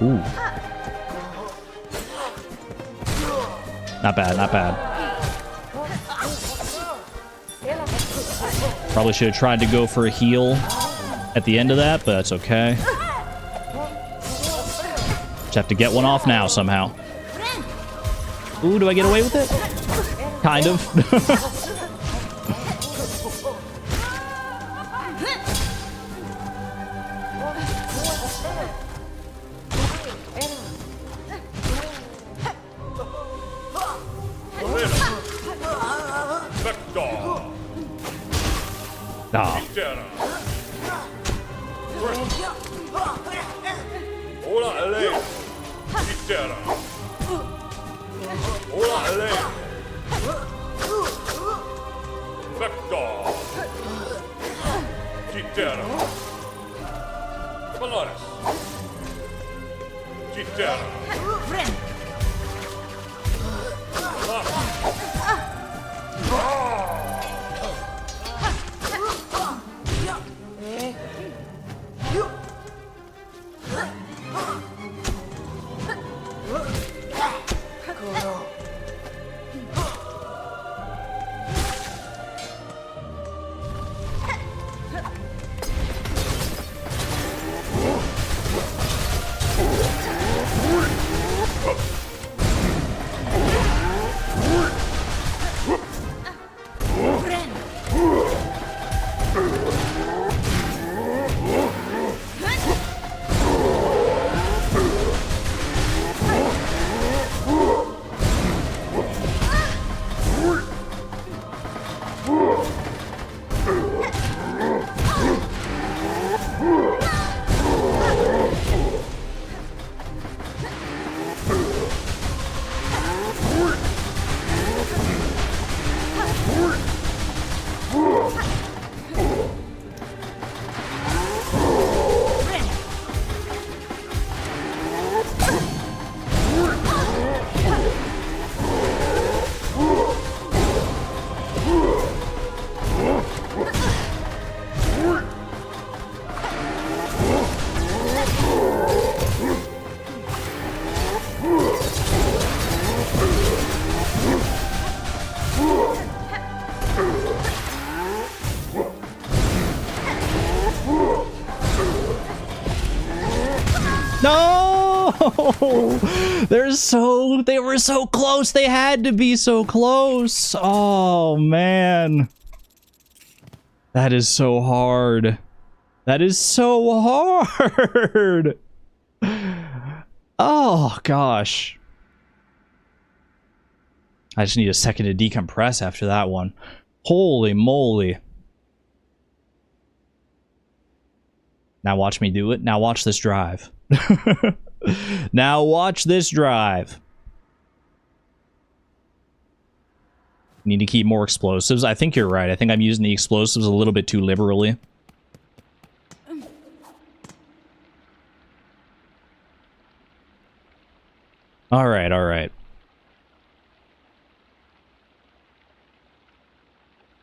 Ooh. Not bad, not bad. Probably should have tried to go for a heal at the end of that, but that's okay. Just have to get one off now somehow. Ooh, do I get away with it? Kind of. They were so close. They had to be so close. Oh, man. That is so hard. That is so hard. Oh, gosh. I just need a second to decompress after that one. Holy moly. Now watch me do it. Now watch this drive. Now watch this drive. Need to keep more explosives. I think you're right. I think I'm using the explosives a little bit too liberally. Alright, alright.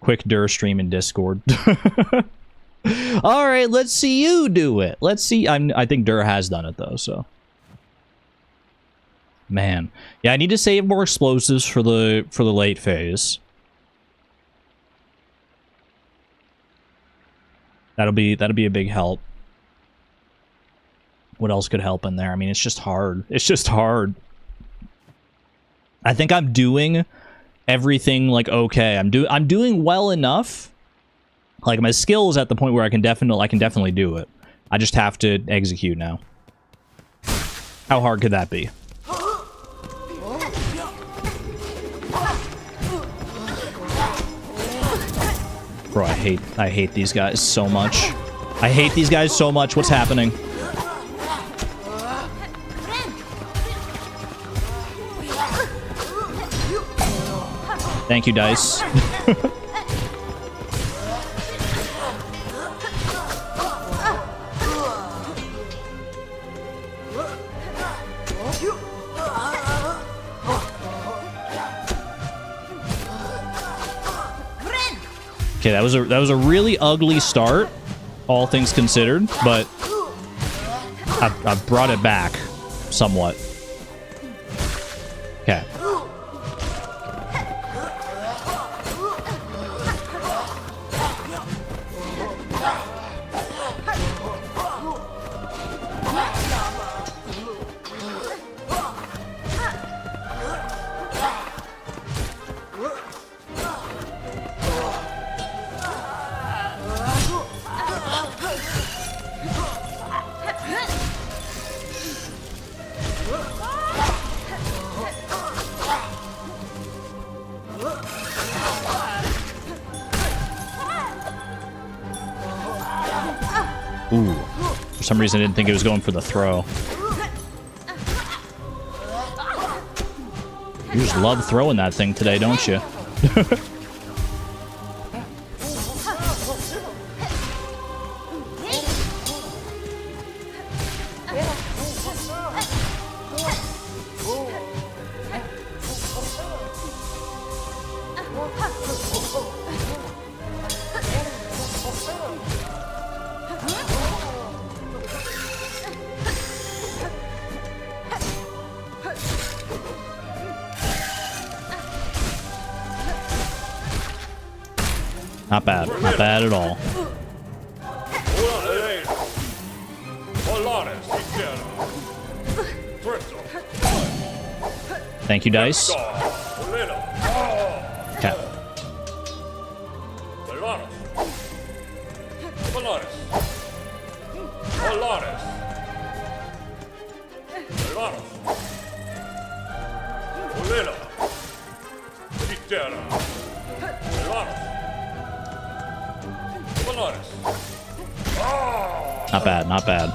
Quick Dur stream in Discord. Alright, let's see you do it. Let's see. I think Dur has done it though, so. Man. Yeah, I need to save more explosives for the late phase. That'll be a big help. What else could help in there? I mean, it's just hard. It's just hard. I think I'm doing everything like okay. I'm doing well enough. Like my skill is at the point where I can definitely do it. I just have to execute now. How hard could that be? Bro, I hate these guys so much. I hate these guys so much. What's happening? Thank you, Dice. Okay, that was a really ugly start, all things considered, but I've brought it back somewhat. Okay. Ooh. For some reason I didn't think it was going for the throw. You just love throwing that thing today, don't you? Not bad. Not bad at all. Thank you, Dice. Okay. Not bad, not bad.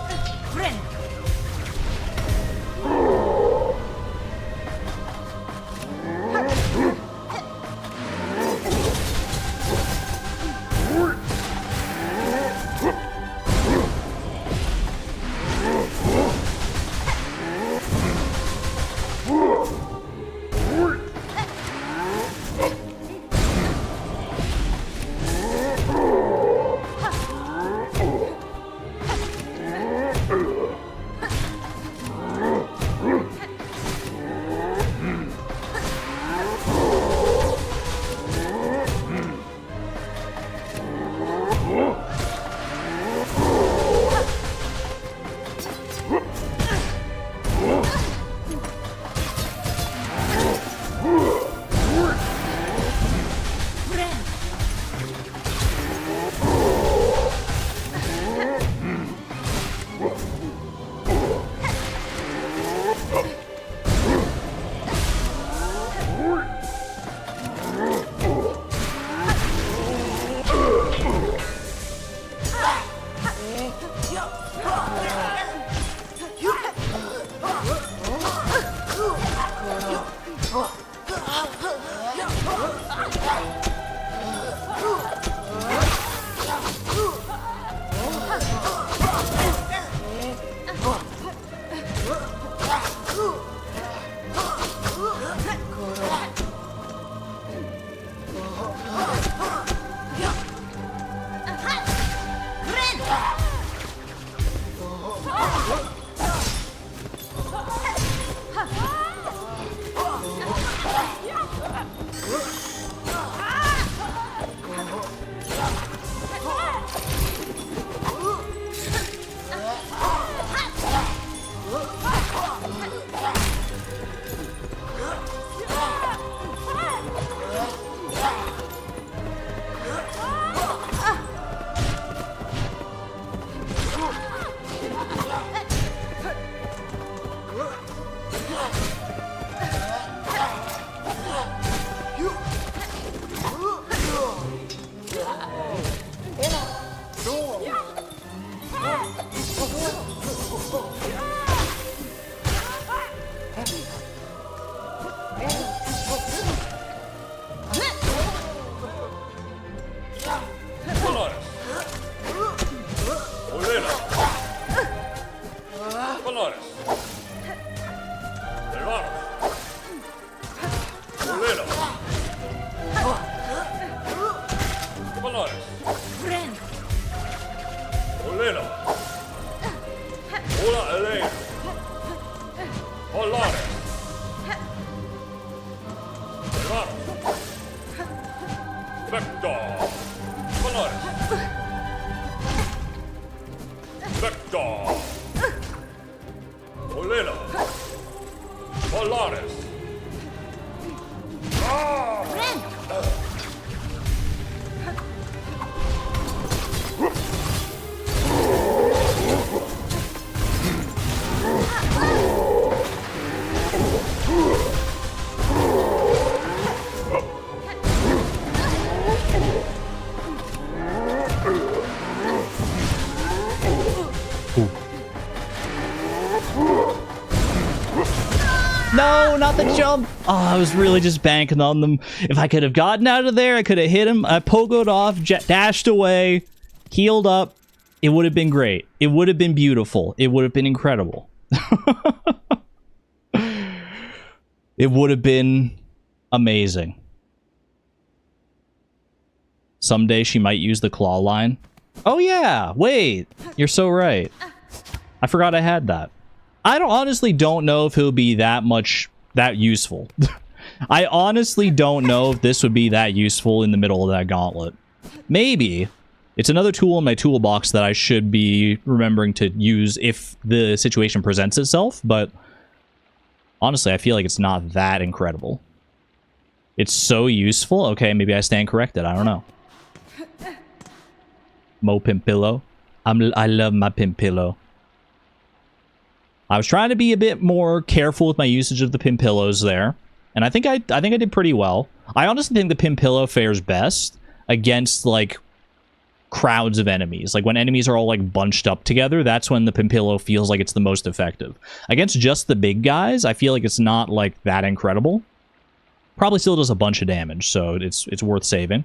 No, not the jump. Oh, I was really just banking on them. If I could have gotten out of there, I could have hit him. I pogoed off, dashed away, healed up. It would have been great. It would have been beautiful. It would have been incredible. It would have been amazing. Someday she might use the claw line. Oh yeah, wait. You're so right. I forgot I had that. I honestly don't know if it'll be that useful. I honestly don't know if this would be that useful in the middle of that gauntlet. Maybe. It's another tool in my toolbox that I should be remembering to use if the situation presents itself, but honestly, I feel like it's not that incredible. It's so useful. Okay, maybe I stand corrected. I don't know. Mo Pimpillo. I love my Pimpillo. I was trying to be a bit more careful with my usage of the Pimpillos there, and I think I did pretty well. I honestly think the Pimpillo fares best against like crowds of enemies. Like when enemies are all like bunched up together, that's when the Pimpillo feels like it's the most effective. Against just the big guys, I feel like it's not like that incredible. Probably still does a bunch of damage, so it's worth saving.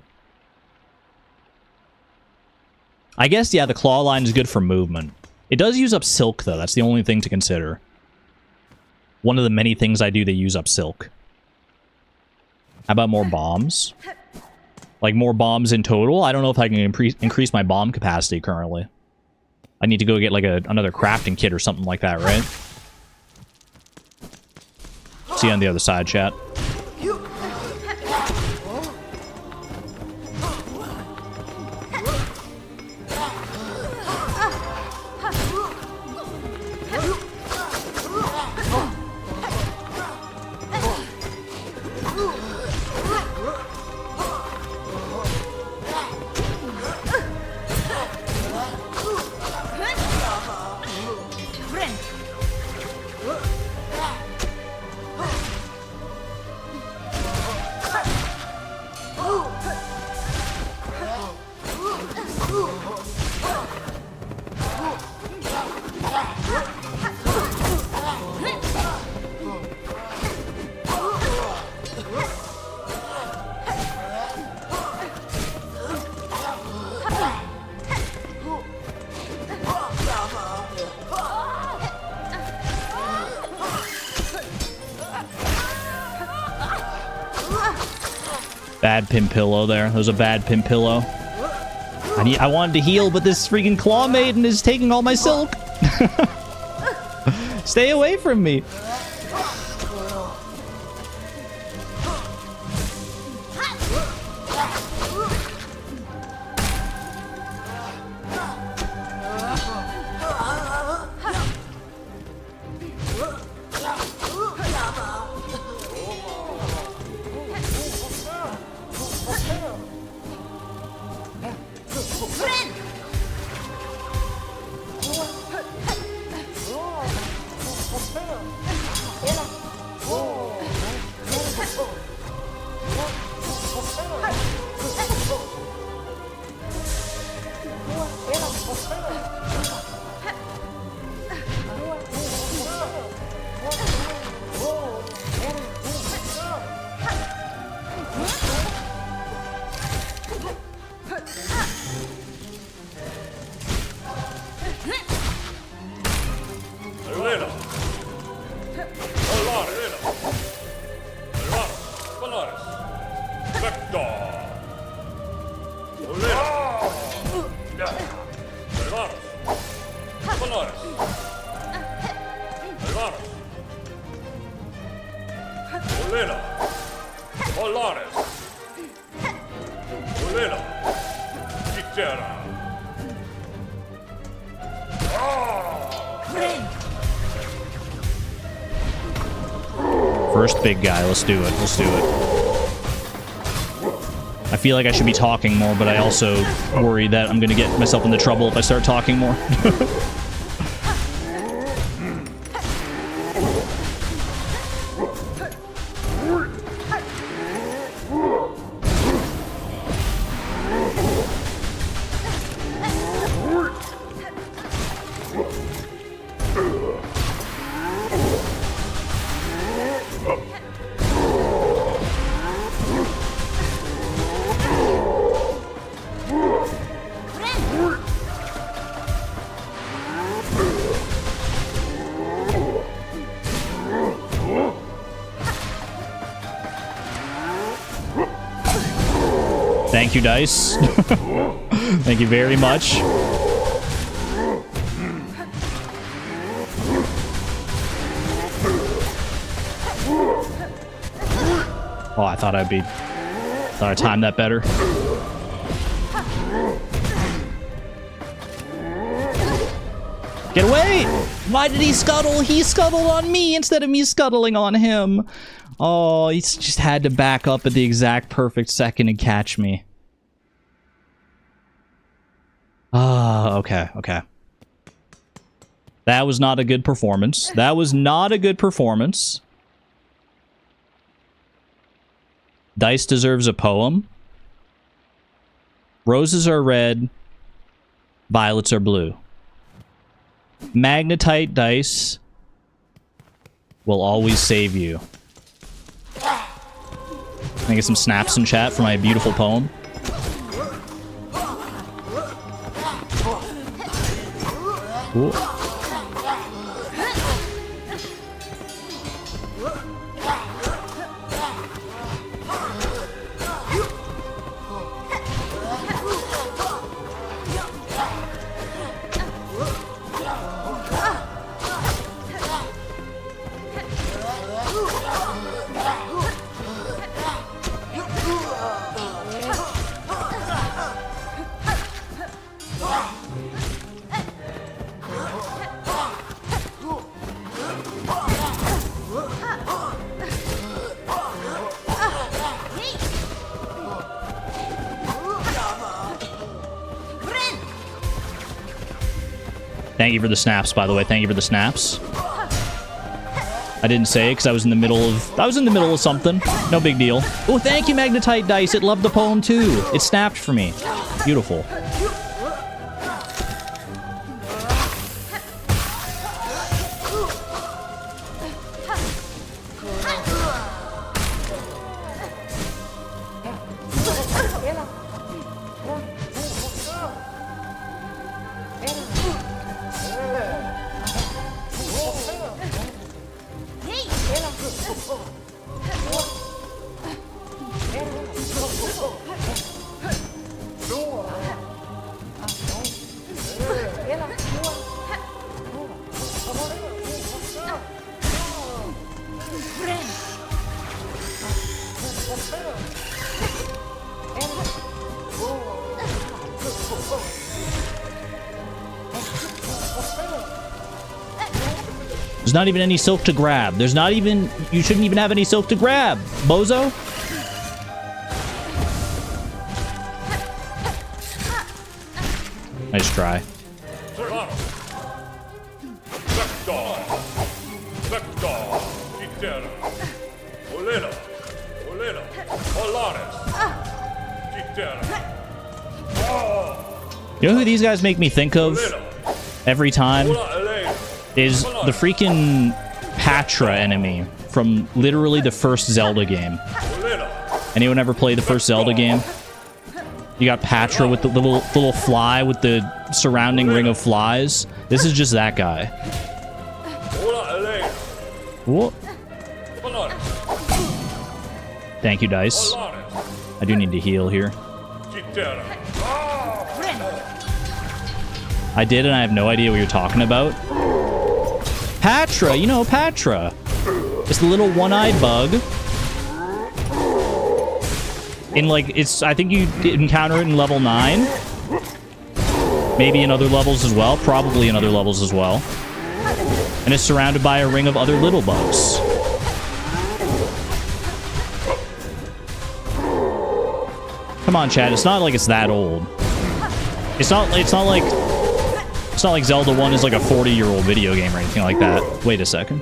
I guess, yeah, the claw line is good for movement. It does use up silk, though. That's the only thing to consider. One of the many things I do that use up silk. How about more bombs? Like, more bombs in total? I don't know if I can increase my bomb capacity currently. I need to go get, like, another crafting kit or something like that, right? See you on the other side, chat. Bad pin pillow there. That was a bad pin pillow. I wanted to heal, but this freaking claw maiden is taking all my silk. Stay away from me. First big guy. Let's do it. Let's do it. I feel like I should be talking more, but I also worry that I'm going to get myself into trouble if I start talking more. Thank you, Dice. Thank you very much. Oh, I thought I'd time that better. Get away! Why did he scuttle? He scuttled on me instead of me scuttling on him. Oh, he just had to back up at the exact perfect second and catch me. Ah, okay, okay. That was not a good performance. That was not a good performance. Dice deserves a poem. Roses are red. Violets are blue. Magnetite Dice will always save you. Can I get some snaps in chat for my beautiful poem? Cool. Thank you for the snaps, by the way. Thank you for the snaps. I didn't say it because I was in the middle of something. No big deal. Oh, thank you, Magnetite Dice. It loved the poem too. It snapped for me. Beautiful. There's not even any silk to grab. There's not even... You shouldn't even have any silk to grab, bozo. Nice try. You know who these guys make me think of every time? Is the freaking Patra enemy from literally the first Zelda game. Anyone ever play the first Zelda game? You got Patra with the little fly with the surrounding ring of flies. This is just that guy. Whoa. Thank you, Dice. I do need to heal here. I did, and I have no idea what you're talking about. Patra, you know Patra. It's the little one-eyed bug. In like, I think you encounter it in level 9. Maybe in other levels as well. Probably in other levels as well. And it's surrounded by a ring of other little bugs. Come on, Chad. It's not like it's that old. It's not like Zelda 1 is like a 40-year-old video game or anything like that. Wait a second.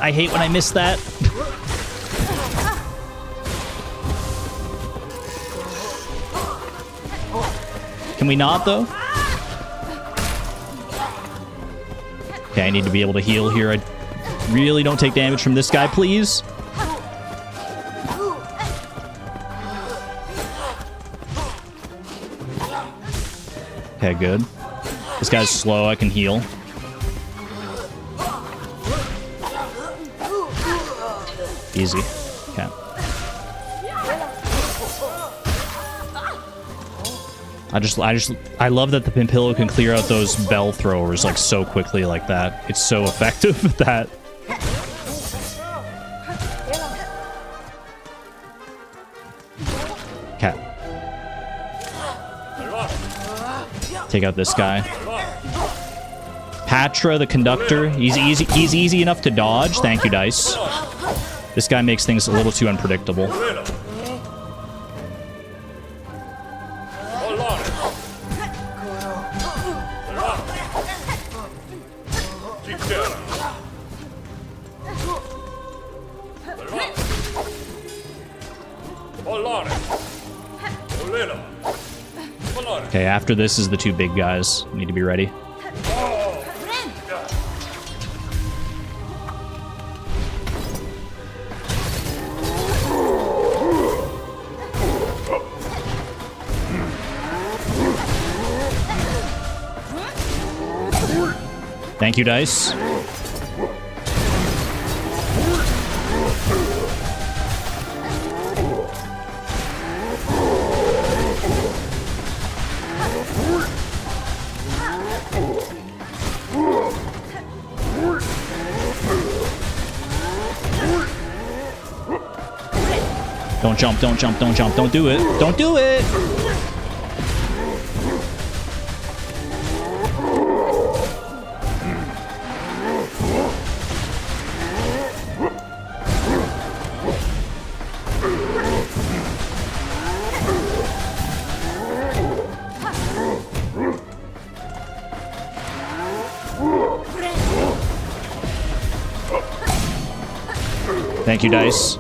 I hate when I miss that. Can we not, though? Okay, I need to be able to heal here. I really don't take damage from this guy, please. Okay, good. This guy's slow. I can heal. Easy. Okay. I love that the Pimpillo can clear out those bell throwers like so quickly like that. It's so effective at that. Okay. Take out this guy. Patra, the conductor. He's easy enough to dodge. Thank you, Dice. This guy makes things a little too unpredictable. Okay, after this is the two big guys. Need to be ready. Thank you, Dice. Don't jump, don't jump, don't jump. Don't do it. Don't do it! Thank you, dice.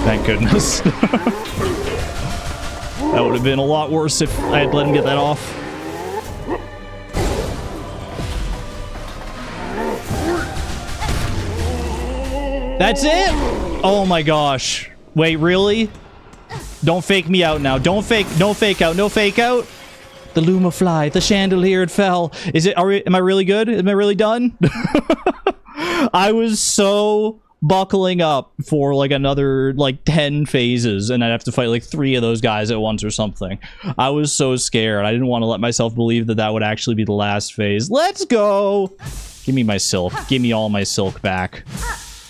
Thank goodness. That would have been a lot worse if I had let him get that off. That's it? Oh my gosh. Wait, really? Don't fake me out now. Don't fake, no fake out, no fake out. The Luma fly, the chandelier, it fell. Is it, am I really good? Am I really done? I was so buckling up for like another like 10 phases and I'd have to fight like 3 of those guys at once or something. I was so scared. I didn't want to let myself believe that that would actually be the last phase. Let's go. Give me my silk. Give me all my silk back.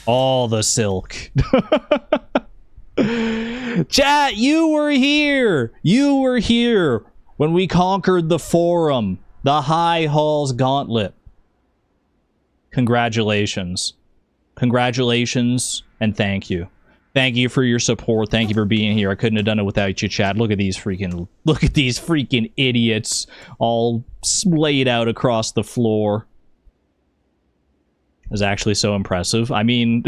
All the silk. Chat, you were here. You were here when we conquered the forum, the High Hall's gauntlet. Congratulations. Congratulations and thank you. Thank you for your support. Thank you for being here. I couldn't have done it without you, chat. Look at these freaking idiots all splayed out across the floor. It was actually so impressive. I mean,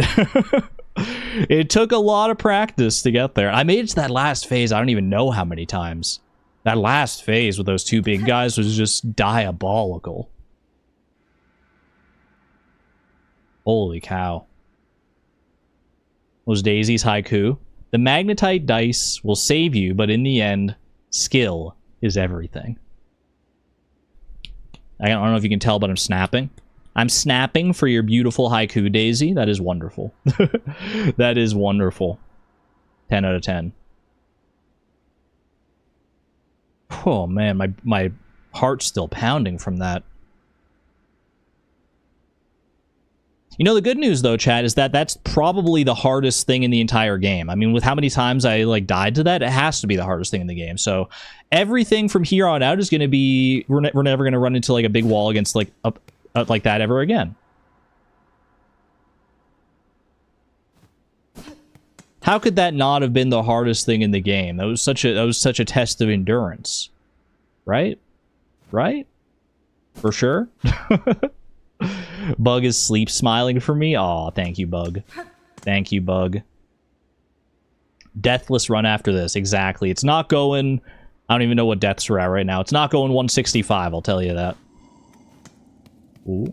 it took a lot of practice to get there. I made it to that last phase. I don't even know how many times. That last phase with those 2 big guys was just diabolical. Holy cow. Was Daisy's haiku? The magnetite dice will save you, but in the end, skill is everything. I don't know if you can tell, but I'm snapping. I'm snapping for your beautiful haiku, Daisy. That is wonderful. That is wonderful. 10 out of 10. Oh man, my heart's still pounding from that. You know, the good news, though, chat, is that that's probably the hardest thing in the entire game. I mean, with how many times I, like, died to that, it has to be the hardest thing in the game. So, everything from here on out is going to be... We're never going to run into, like, a big wall against, like, like that ever again. How could that not have been the hardest thing in the game? That was such a test of endurance. Right? Right? For sure? Bug is sleep smiling for me. Aw, thank you, Bug. Thank you, Bug. Deathless run after this. Exactly. It's not going... I don't even know what deaths are at right now. It's not going 165, I'll tell you that. Ooh.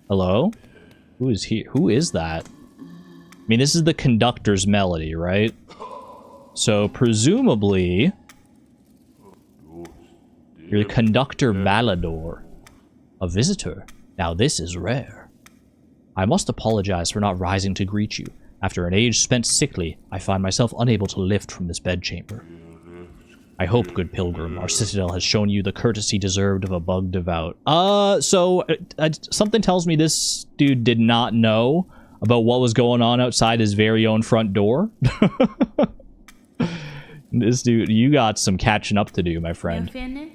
Hello? Who is here? Who is that? I mean, this is the conductor's melody, right? So, presumably... You're the conductor Balador. A visitor? Now this is rare. I must apologize for not rising to greet you. After an age spent sickly, I find myself unable to lift from this bedchamber. I hope, good pilgrim, our citadel has shown you the courtesy deserved of a bug devout. Something tells me this dude did not know about what was going on outside his very own front door. This dude, you got some catching up to do, my friend.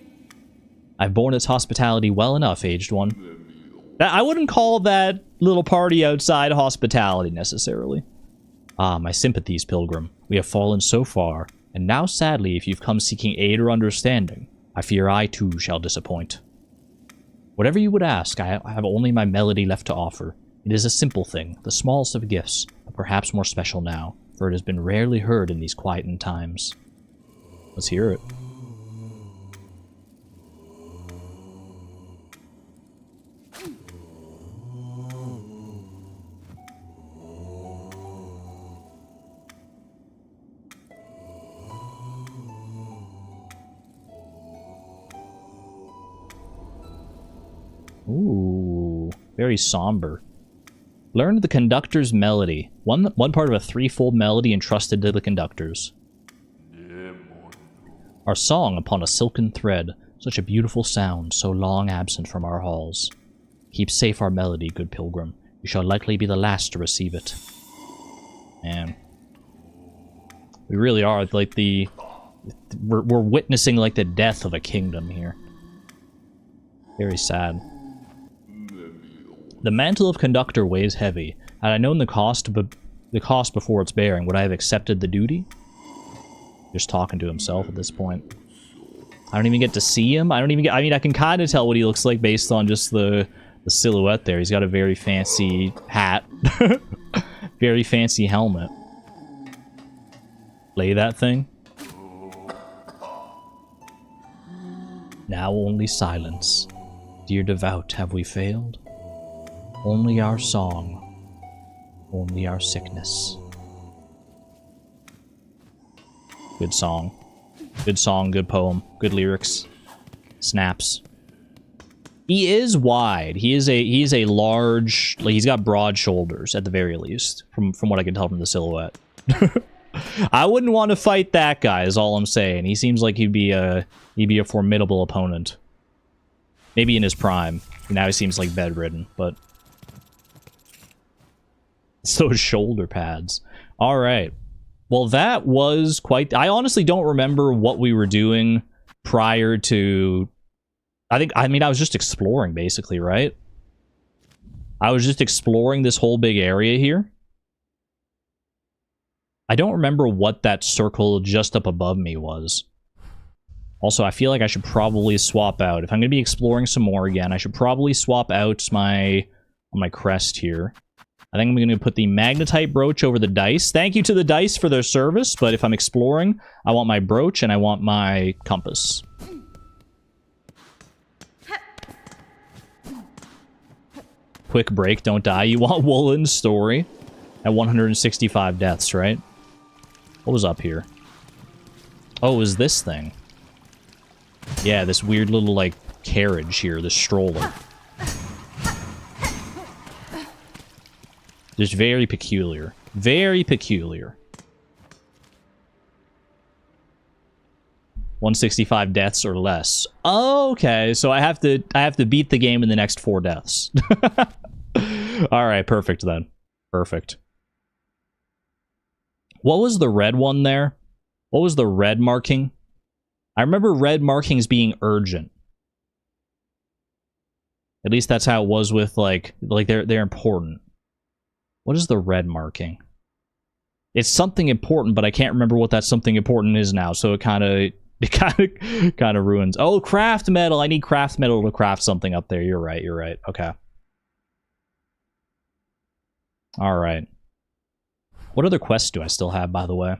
I've borne its hospitality well enough, aged one. I wouldn't call that little party outside hospitality, necessarily. Ah, my sympathies, pilgrim. We have fallen so far, and now, sadly, if you've come seeking aid or understanding, I fear I, too, shall disappoint. Whatever you would ask, I have only my melody left to offer. It is a simple thing, the smallest of gifts, but perhaps more special now, for it has been rarely heard in these quietened times. Let's hear it. Ooh, very somber. Learn the conductor's melody. One part of a threefold melody entrusted to the conductors. Our song upon a silken thread, Such a beautiful sound, so long absent from our halls. Keep safe our melody, good pilgrim. You shall likely be the last to receive it. Man. We really are, like, we're witnessing, like, the death of a kingdom here. Very sad. The mantle of conductor weighs heavy. Had I known the cost before its bearing, would I have accepted the duty? Just talking to himself at this point. I don't even get to see him. I mean, I can kind of tell what he looks like based on just the silhouette there. He's got a very fancy hat. Very fancy helmet. Play that thing. Now only silence. Dear devout, have we failed? Only our song. Only our sickness. Good song. Good song, good poem, good lyrics. Snaps. He is wide. He is a large, like, he's got broad shoulders at the very least, from what I can tell from the silhouette. I wouldn't want to fight that guy, is all I'm saying. He seems like he'd be a formidable opponent. Maybe in his prime. Now he seems like bedridden, but it's those shoulder pads. All right. Well, that was quite... I honestly don't remember what we were doing prior to... I mean, I was just exploring, basically, right? I was just exploring this whole big area here. I don't remember what that circle just up above me was. Also, I feel like I should probably swap out. If I'm going to be exploring some more again, I should probably swap out my crest here. I think I'm going to put the magnetite brooch over the dice. Thank you to the dice for their service, but if I'm exploring, I want my brooch and I want my compass. Quick break, don't die. You want Woolen's story at 165 deaths, right? What was up here? Oh, it was this thing. Yeah, this weird little, like, carriage here, this stroller. Just very peculiar. Very peculiar. 165 deaths or less. Okay, so I have to beat the game in the next 4 deaths. Alright, perfect then. Perfect. What was the red one there? What was the red marking? I remember red markings being urgent. At least that's how it was with, like they're important. What is the red marking? It's something important, but I can't remember what that something important is now, so it kind of ruins. Oh, craft metal. I need craft metal to craft something up there. You're right. Okay. All right. What other quests do I still have, by the way?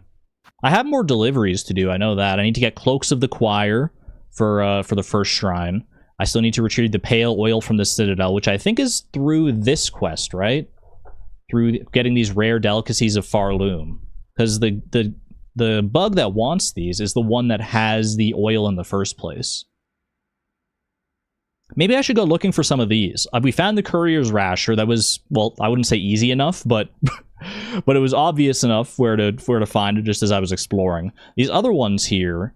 I have more deliveries to do, I know that. I need to get Cloaks of the Choir for the first shrine. I still need to retrieve the pale oil from the Citadel, which I think is through this quest, right? Through getting these rare delicacies of Farloom. Because the bug that wants these is the one that has the oil in the first place. Maybe I should go looking for some of these. We found the Courier's Rasher. That was, well, I wouldn't say easy enough, but but it was obvious enough where to find it just as I was exploring. These other ones here,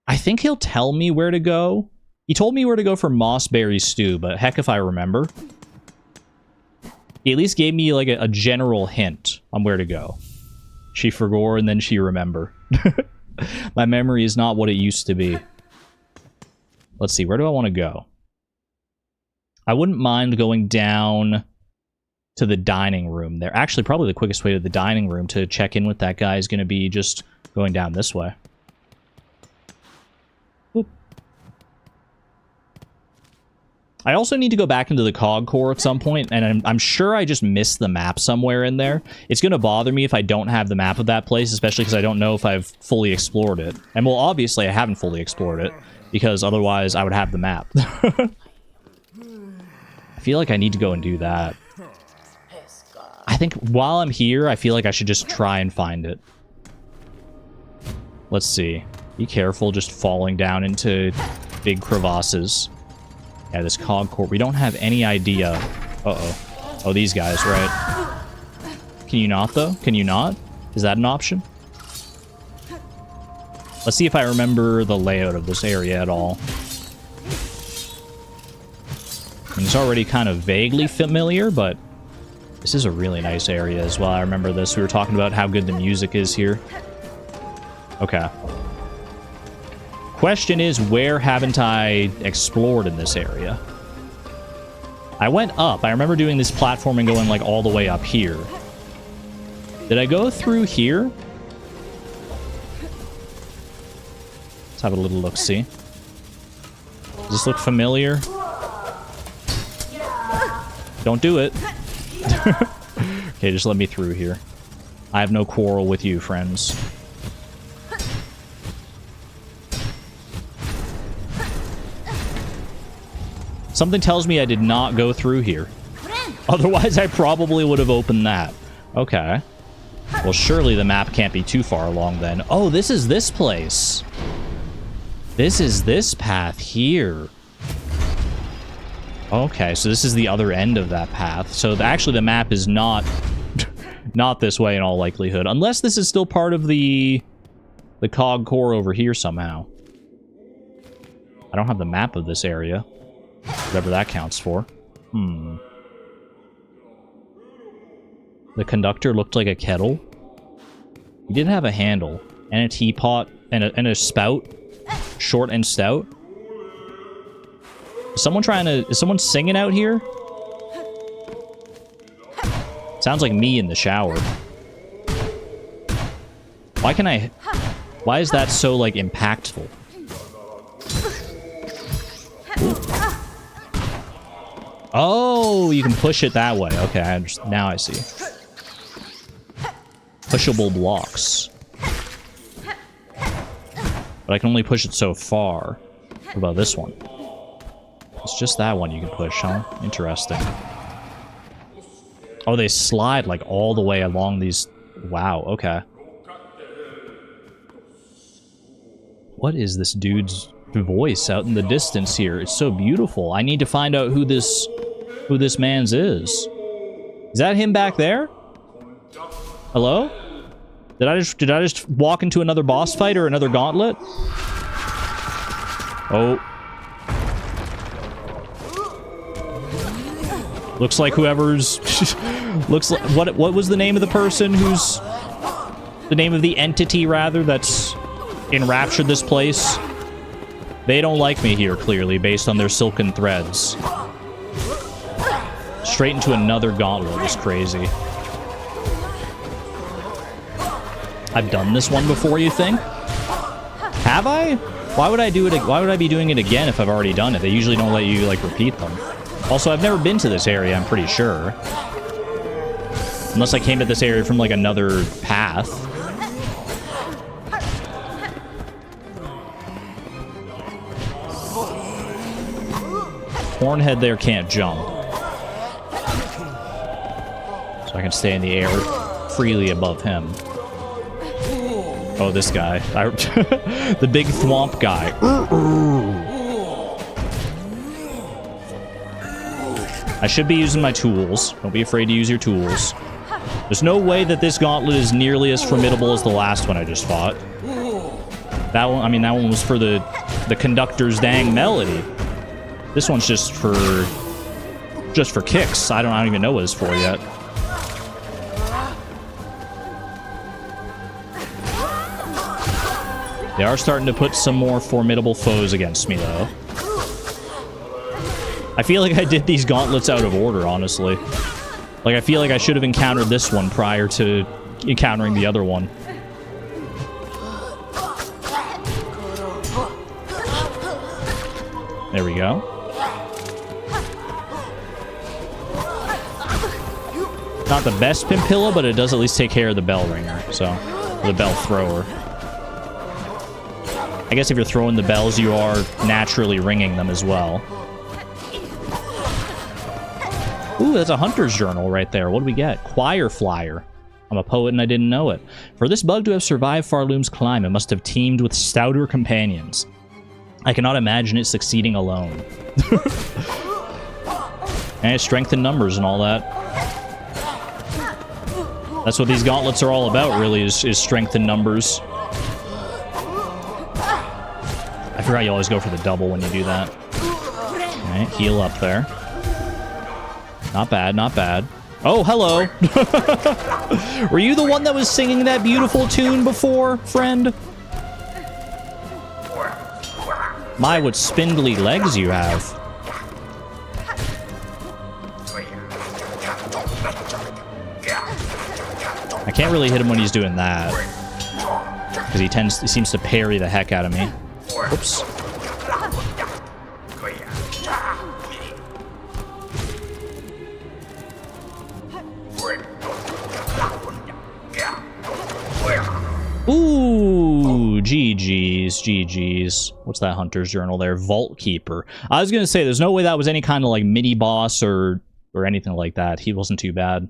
I think he'll tell me where to go. He told me where to go for Mossberry Stew, but heck if I remember. He at least gave me like a general hint on where to go. She forgot and then she remember. My memory is not what it used to be. Let's see, where do I want to go? I wouldn't mind going down to the dining room there. Actually, probably the quickest way to the dining room to check in with that guy is going to be just going down this way. Boop. I also need to go back into the Cog Core at some point, and I'm sure I just missed the map somewhere in there. It's going to bother me if I don't have the map of that place, especially because I don't know if I've fully explored it. And, well, obviously I haven't fully explored it, because otherwise I would have the map. I feel like I need to go and do that. I think while I'm here, I feel like I should just try and find it. Let's see. Be careful just falling down into big crevasses. Yeah, this Cog Core. We don't have any idea. Uh-oh. Oh, these guys, right? Can you not, though? Can you not? Is that an option? Let's see if I remember the layout of this area at all. And it's already kind of vaguely familiar, but this is a really nice area as well. I remember this. We were talking about how good the music is here. Okay. Question is, where haven't I explored in this area? I went up. I remember doing this platforming going like all the way up here. Did I go through here? Let's have a little look-see. Does this look familiar? Don't do it. Okay, just let me through here. I have no quarrel with you, friends. Something tells me I did not go through here. Otherwise, I probably would have opened that. Okay. Well, surely the map can't be too far along then. Oh, this is this place. This is this path here. Okay, so this is the other end of that path. So actually the map is not not this way in all likelihood. Unless this is still part of the cog core over here somehow. I don't have the map of this area. Whatever that counts for. The conductor looked like a kettle. He did have a handle. And a teapot. And a spout. Short and stout. Is someone singing out here? Sounds like me in the shower. Why is that so, like, impactful? Oh, you can push it that way. Okay, I understand. Now I see. Pushable blocks. But I can only push it so far. What about this one? It's just that one you can push, huh? Interesting. Oh, they slide, like, all the way along these... Wow, okay. What is this dude's voice out in the distance here? It's so beautiful. I need to find out who this man's is. Is that him back there? Hello? Did I just walk into another boss fight or another gauntlet? Oh. Looks like whoever's... looks like... What was the name of the person who's... The name of the entity, rather, that's enraptured this place? They don't like me here, clearly, based on their silken threads. Straight into another gauntlet is crazy. I've done this one before, you think? Have I? Why would I do it? Why would I be doing it again if I've already done it? They usually don't let you, like, repeat them. Also, I've never been to this area, I'm pretty sure. Unless I came to this area from, like, another path. Hornhead there can't jump. So I can stay in the air freely above him. Oh, this guy. The big thwomp guy. I should be using my tools. Don't be afraid to use your tools. There's no way that this gauntlet is nearly as formidable as the last one I just fought. That one, I mean, that one was for the conductor's dang melody. This one's just for kicks. I don't even know what it's for yet. They are starting to put some more formidable foes against me, though. I feel like I did these gauntlets out of order, honestly. Like, I feel like I should have encountered this one prior to encountering the other one. There we go. Not the best pimpilla, but it does at least take care of the bell ringer, so... the bell thrower. I guess if you're throwing the bells, you are naturally ringing them as well. Ooh, that's a hunter's journal right there. What do we get? Choir flyer. I'm a poet and I didn't know it. For this bug to have survived Farloom's climb, it must have teamed with stouter companions. I cannot imagine it succeeding alone. And strength in numbers and all that. That's what these gauntlets are all about, really, is strength in numbers. forgot you always go for the double when you do that. Alright, heal up there. Not bad, not bad. Oh, hello! Were you the one that was singing that beautiful tune before, friend? My, what spindly legs you have. I can't really hit him when he's doing that. Because he seems to parry the heck out of me. Oops. Ooh, GG's, GG's. What's that hunter's journal there? Vault Keeper. I was gonna say, there's no way that was any kind of like mini boss or anything like that. He wasn't too bad.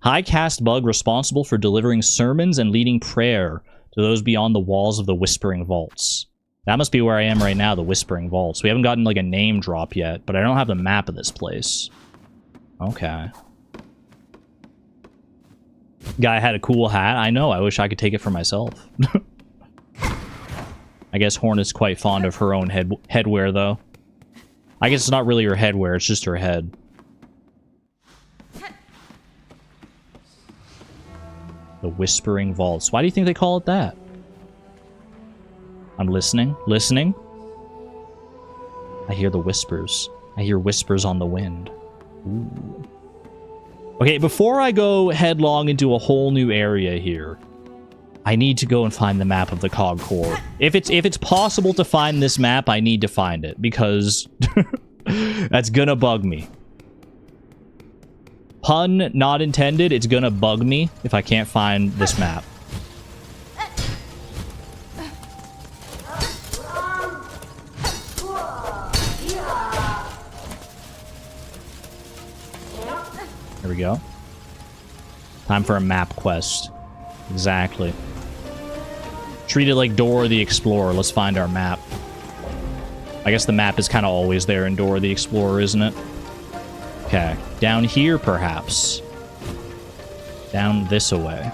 High caste bug responsible for delivering sermons and leading prayer to those beyond the walls of the Whispering Vaults. That must be where I am right now, the Whispering Vaults. We haven't gotten like a name drop yet, but I don't have the map of this place. Okay. Guy had a cool hat. I know. I wish I could take it for myself. I guess Hornet's quite fond of her own headwear, though. I guess it's not really her headwear. It's just her head. The Whispering Vaults. Why do you think they call it that? I'm listening. Listening. I hear the whispers. I hear whispers on the wind. Ooh. Okay, before I go headlong into a whole new area here, I need to go and find the map of the Cog Core. If it's possible to find this map, I need to find it, because that's gonna bug me. Pun not intended, it's gonna bug me if I can't find this map. There we go. Time for a map quest. Exactly. Treat it like Dora the Explorer. Let's find our map. I guess the map is kind of always there in Dora the Explorer, isn't it? Okay. Down here, perhaps. Down this way.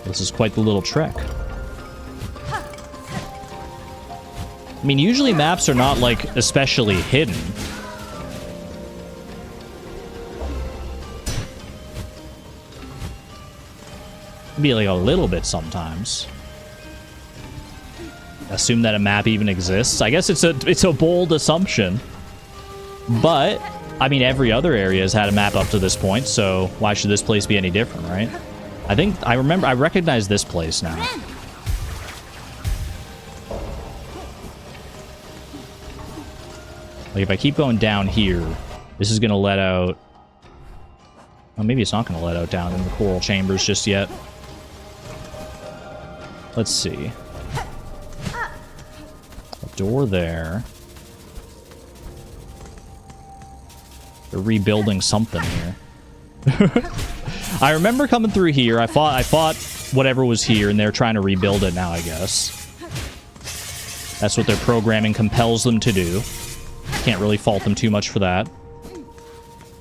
This is quite the little trek. I mean, usually maps are not, like, especially hidden. Be like a little bit sometimes. Assume that a map even exists. I guess it's a bold assumption. But I mean, every other area has had a map up to this point, so why should this place be any different, right? I think I recognize this place now. Like if I keep going down here, this is gonna let out. Well, maybe it's not gonna let out down in the coral chambers just yet. Let's see. A door there. They're rebuilding something here. I remember coming through here. I fought whatever was here, and they're trying to rebuild it now, I guess. That's what their programming compels them to do. Can't really fault them too much for that.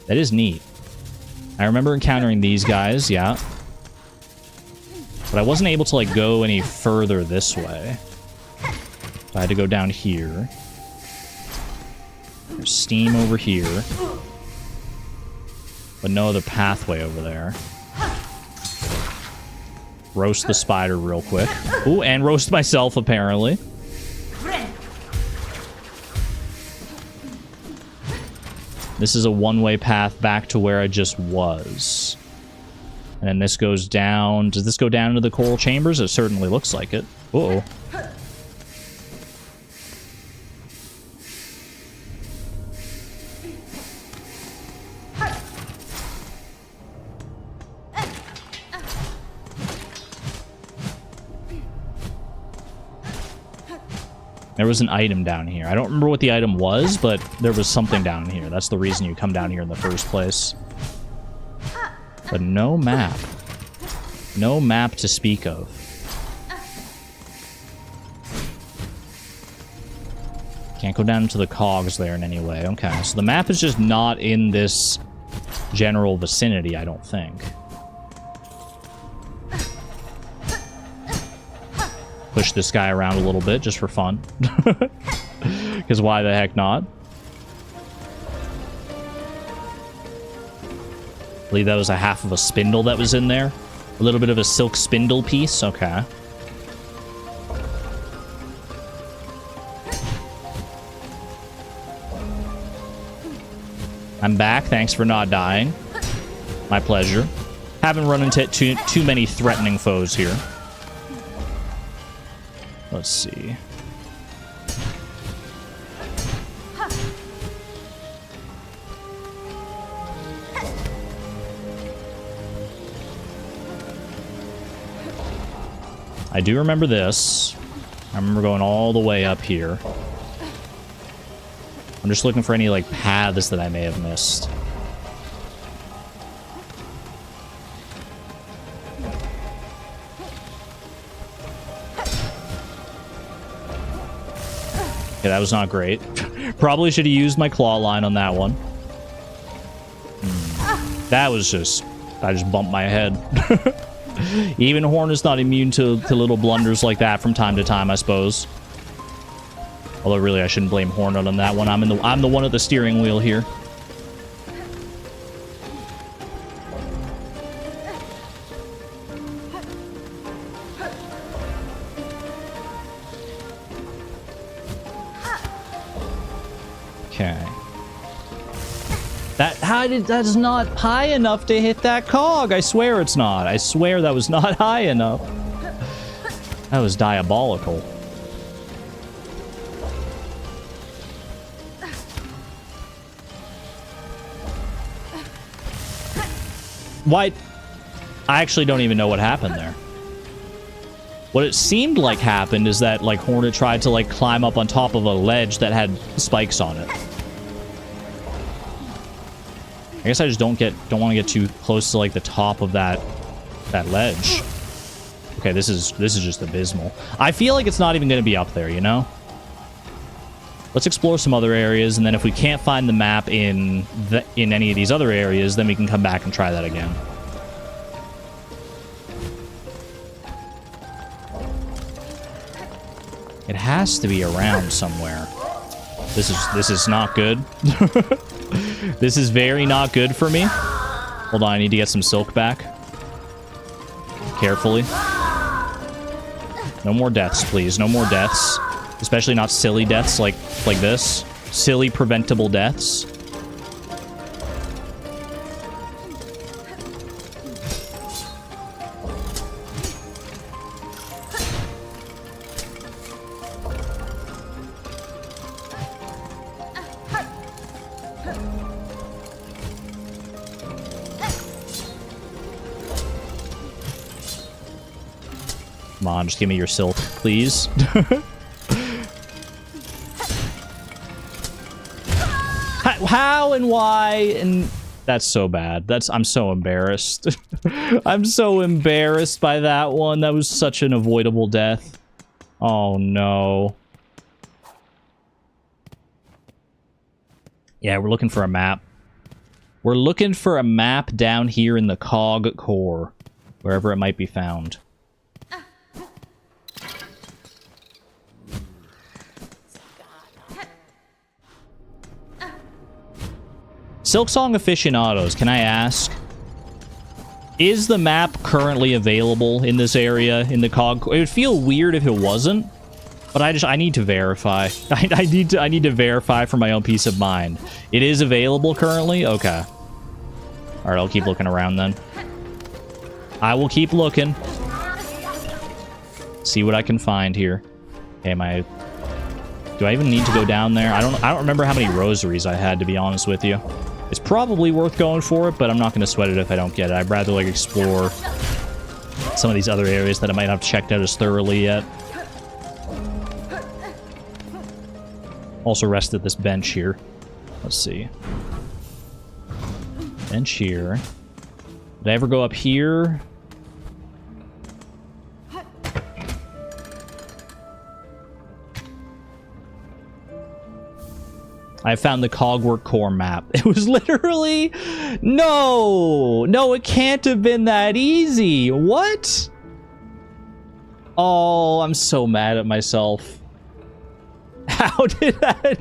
That is neat. I remember encountering these guys, yeah. But I wasn't able to, like, go any further this way. So I had to go down here. There's steam over here. But no other pathway over there. Roast the spider real quick. Ooh, and roast myself, apparently. This is a one-way path back to where I just was. And then this goes down. Does this go down into the coral chambers? It certainly looks like it. Uh-oh. There was an item down here. I don't remember what the item was, but there was something down here. That's the reason you come down here in the first place. But no map. No map to speak of. Can't go down into the cogs there in any way. Okay, so the map is just not in this general vicinity, I don't think. push this guy around a little bit just for fun. Because why the heck not? I believe that was a half of a spindle that was in there. A little bit of a silk spindle piece. Okay. I'm back. Thanks for not dying. My pleasure. Haven't run into too many threatening foes here. Let's see. I do remember this. I remember going all the way up here. I'm just looking for any, like, paths that I may have missed. Okay, that was not great. Probably should have used my claw line on that one. That was just... I just bumped my head. Even Horn is not immune to little blunders like that from time to time, I suppose. Although, really, I shouldn't blame Horn on that one. I'm the one at the steering wheel here. Okay. That is not high enough to hit that cog. I swear it's not. I swear that was not high enough. That was diabolical. Why? I actually don't even know what happened there. What it seemed like happened is that, like, Hornet tried to, like, climb up on top of a ledge that had spikes on it. I guess I just don't want to get too close to, like, the top of that ledge. Okay, this is just abysmal. I feel like it's not even going to be up there, you know? Let's explore some other areas, and then if we can't find the map in any of these other areas, then we can come back and try that again. It has to be around somewhere. This is not good. This is very not good for me. Hold on, I need to get some silk back. Carefully. No more deaths, please. No more deaths. Especially not silly deaths like this. Silly preventable deaths. Come on, just give me your silk, please. How and why? And that's so bad. I'm so embarrassed. I'm so embarrassed by that one. That was such an avoidable death. Oh no. Yeah, we're looking for a map. We're looking for a map down here in the cog core, wherever it might be found. Silksong aficionados, can I ask? Is the map currently available in this area, in the cog? It would feel weird if it wasn't, but I need to verify. I need to verify for my own peace of mind. It is available currently? Okay. Alright, I'll keep looking around then. I will keep looking. See what I can find here. Okay, do I even need to go down there? I don't remember how many rosaries I had, to be honest with you. It's probably worth going for it, but I'm not going to sweat it if I don't get it. I'd rather, like, explore some of these other areas that I might not have checked out as thoroughly yet. Also rest at this bench here. Let's see. Bench here. Did I ever go up here? I found the Cogwork core map. It was literally... No! No, it can't have been that easy. What? Oh, I'm so mad at myself. How did that...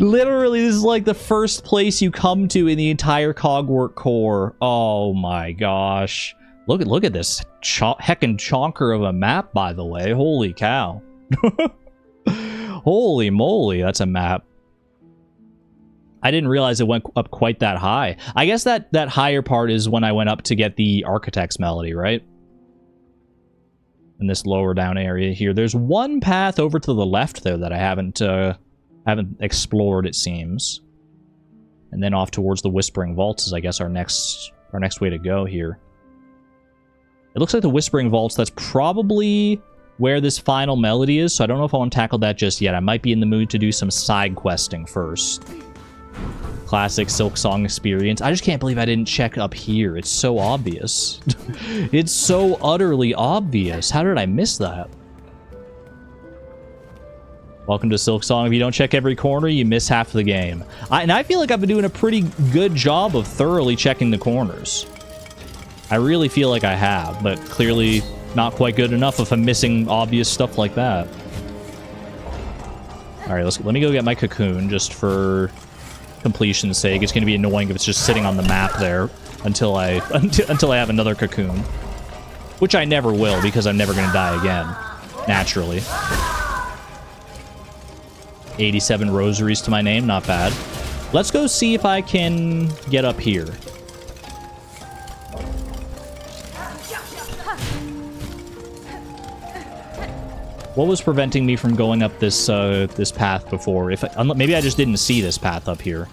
Literally, this is like the first place you come to in the entire Cogwork core. Oh my gosh. Look at this heckin' chonker of a map, by the way. Holy cow. Holy moly, that's a map. I didn't realize it went up quite that high. I guess that higher part is when I went up to get the Architect's Melody, right? In this lower down area here. There's one path over to the left there that I haven't explored, it seems. And then off towards the Whispering Vaults is, I guess, our next way to go here. It looks like the Whispering Vaults, that's probably where this final melody is, so I don't know if I want to tackle that just yet. I might be in the mood to do some side questing first. Classic Silksong experience. I just can't believe I didn't check up here. It's so obvious. It's so utterly obvious. How did I miss that? Welcome to Silksong. If you don't check every corner, you miss half the game. And I feel like I've been doing a pretty good job of thoroughly checking the corners. I really feel like I have, but clearly not quite good enough if I'm missing obvious stuff like that. Alright, let me go get my cocoon just for completion's sake. It's going to be annoying if it's just sitting on the map there until I have another cocoon. Which I never will, because I'm never going to die again. Naturally. 87 rosaries to my name, not bad. Let's go see if I can get up here. What was preventing me from going up this this path before? Maybe I just didn't see this path up here.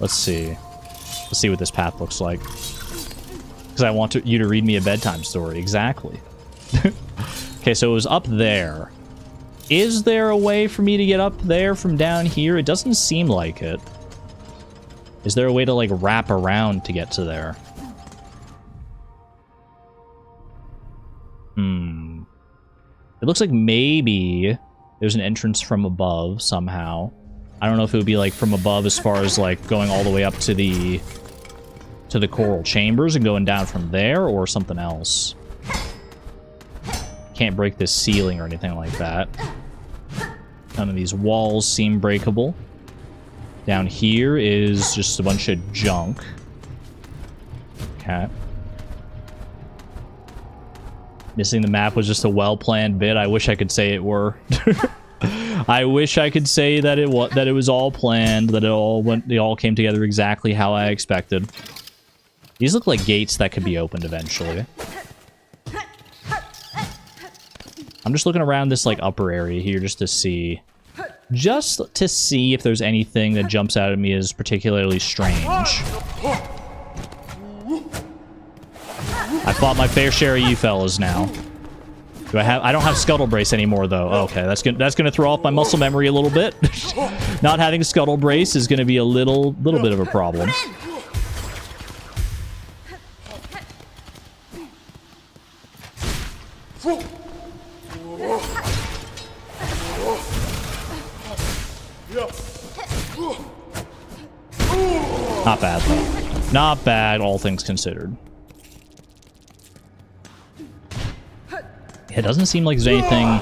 Let's see. Let's see what this path looks like. Because I want you to read me a bedtime story. Exactly. Okay, so it was up there. Is there a way for me to get up there from down here? It doesn't seem like it. Is there a way to, like, wrap around to get to there? It looks like maybe there's an entrance from above somehow. I don't know if it would be, like, from above as far as, like, going all the way up to the coral chambers and going down from there, or something else. Can't break this ceiling or anything like that. None of these walls seem breakable. Down here is just a bunch of junk. Okay. Missing the map was just a well-planned bit. I wish I could say it were. I wish I could say that it was all planned, that it all came together exactly how I expected. These look like gates that could be opened eventually. I'm just looking around this, like, upper area here just to see if there's anything that jumps out at me as particularly strange. I fought my fair share of you fellas now. I don't have Scuttle Brace anymore, though. Okay, that's gonna throw off my muscle memory a little bit. Not having Scuttle Brace is gonna be a little bit of a problem. Not bad, though. Not bad, all things considered. It doesn't seem like there's anything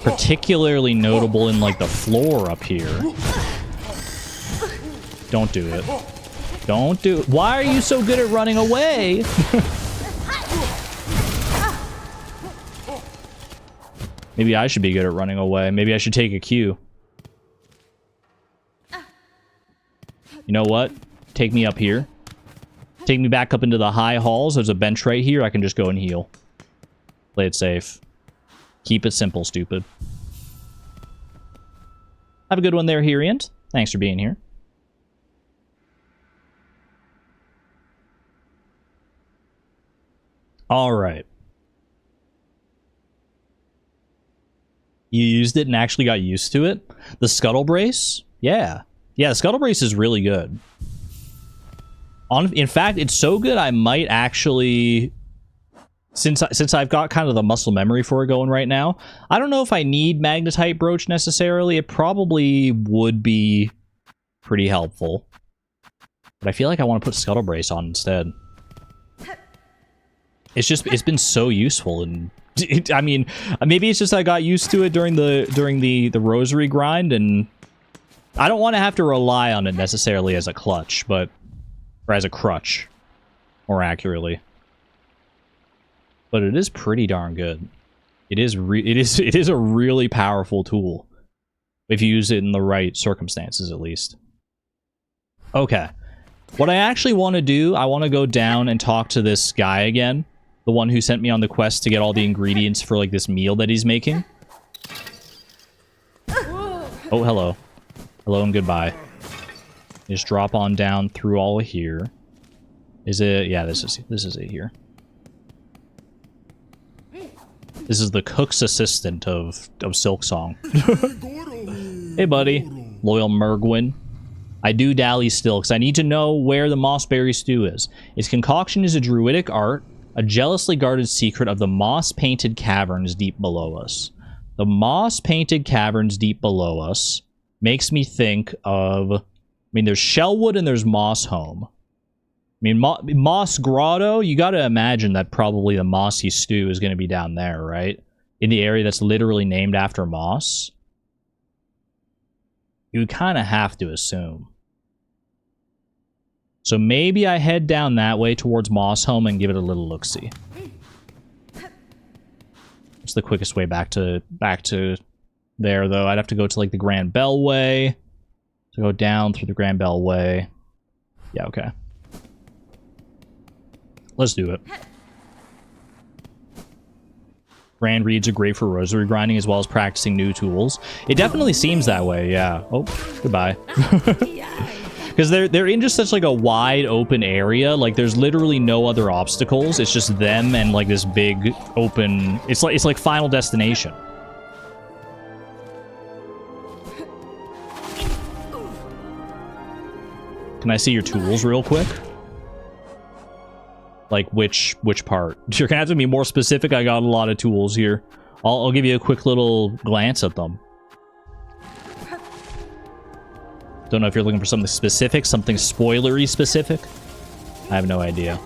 particularly notable in, like, the floor up here. Don't do it. Don't do it. Why are you so good at running away? Maybe I should be good at running away. Maybe I should take a cue. You know what? Take me up here. Take me back up into the high halls. There's a bench right here. I can just go and heal. Play it safe. Keep it simple, stupid. Have a good one there, Heriant. Thanks for being here. All right. You used it and actually got used to it? The Scuttle Brace? Yeah. Yeah, the Scuttle Brace is really good. In fact, it's so good I might actually... Since I've got kind of the muscle memory for it going right now, I don't know if I need Magnetite Brooch necessarily. It probably would be pretty helpful. But I feel like I want to put Scuttle Brace on instead. It's been so useful in I mean, maybe it's just I got used to it during the rosary grind, and I don't want to have to rely on it necessarily as a clutch, or as a crutch, more accurately. But it is pretty darn good. It is a really powerful tool if you use it in the right circumstances, at least. Okay. What I actually want to do, I want to go down and talk to this guy again. The one who sent me on the quest to get all the ingredients for, like, this meal that he's making. Oh, hello. Hello and goodbye. Just drop on down through all of here. Is it? Yeah, this is it here. This is the cook's assistant of Silksong. Hey, buddy. Loyal Mergwin. I do dally still, because I need to know where the mossberry stew is. Its concoction is a druidic art, a jealously guarded secret of the moss-painted caverns deep below us. The moss-painted caverns deep below us makes me think of... I mean, there's Shellwood and there's Moss Home. I mean, Moss Grotto, you gotta imagine that probably the mossy stew is gonna be down there, right? In the area that's literally named after moss. You kind of have to assume. So maybe I head down that way towards Moss Home and give it a little look-see. It's the quickest way back to there, though. I'd have to go to, like, the Grand Bellway. To go down through the Grand Bellway. Yeah, okay. Let's do it. Grand reads are great for rosary grinding as well as practicing new tools. It definitely seems that way, yeah. Oh, goodbye. Because they're in just such, like, a wide open area. Like, there's literally no other obstacles. It's just them and, like, this big open... It's like Final Destination. Can I see your tools real quick? Like, which part? You're gonna have to be more specific. I got a lot of tools here. I'll give you a quick little glance at them. Don't know if you're looking for something specific, something spoilery specific. I have no idea.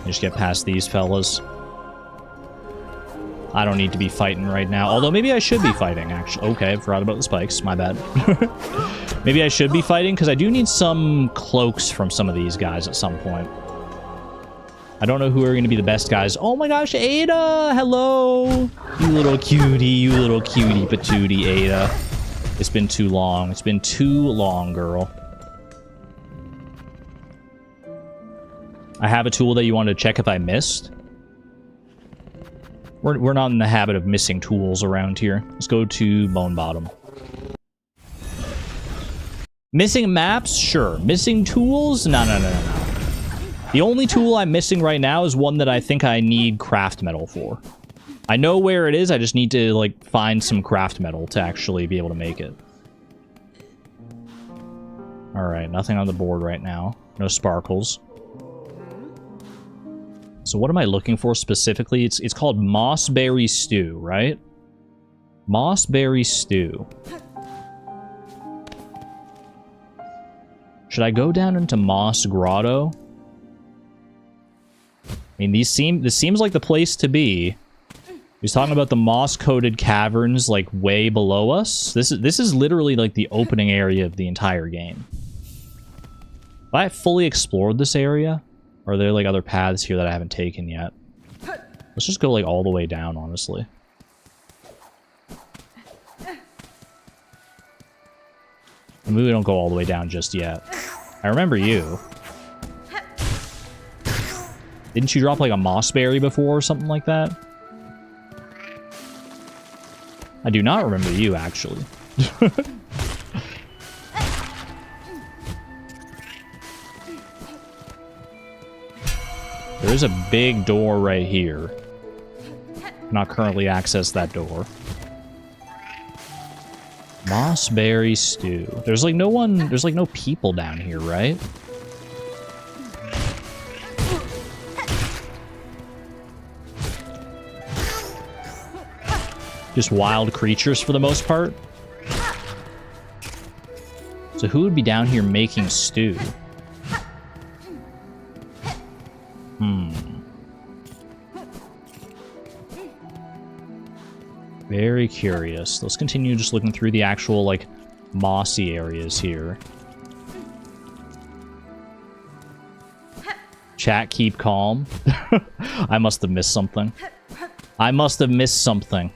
Just get past these fellas. I don't need to be fighting right now. Although maybe I should be fighting, actually. Okay, I forgot about the spikes. My bad. Maybe I should be fighting, because I do need some cloaks from some of these guys at some point. I don't know who are going to be the best guys. Oh my gosh, Ada! Hello! You little cutie patootie, Ada. It's been too long. It's been too long, girl. I have a tool that you wanted to check if I missed. We're not in the habit of missing tools around here. Let's go to Bone Bottom. Missing maps? Sure. Missing tools? No. The only tool I'm missing right now is one that I think I need craft metal for. I know where it is, I just need to, like, find some craft metal to actually be able to make it. Alright, nothing on the board right now. No sparkles. So what am I looking for specifically? It's called Mossberry Stew, right? Mossberry Stew. Should I go down into Moss Grotto? I mean, this seems like the place to be. He's talking about the moss-coated caverns, like, way below us. This is literally, like, the opening area of the entire game. Have I fully explored this area? Or are there, like, other paths here that I haven't taken yet? Let's just go, like, all the way down, honestly. Maybe we don't go all the way down just yet. I remember you. Didn't you drop, like, a mossberry before or something like that? I do not remember you, actually. There's a big door right here. Cannot currently access that door. Mossberry Stew. There's like no people down here, right? Just wild creatures for the most part. So who would be down here making stew? Very curious. Let's continue just looking through the actual, like, mossy areas here. Chat, keep calm. I must have missed something. I must have missed something.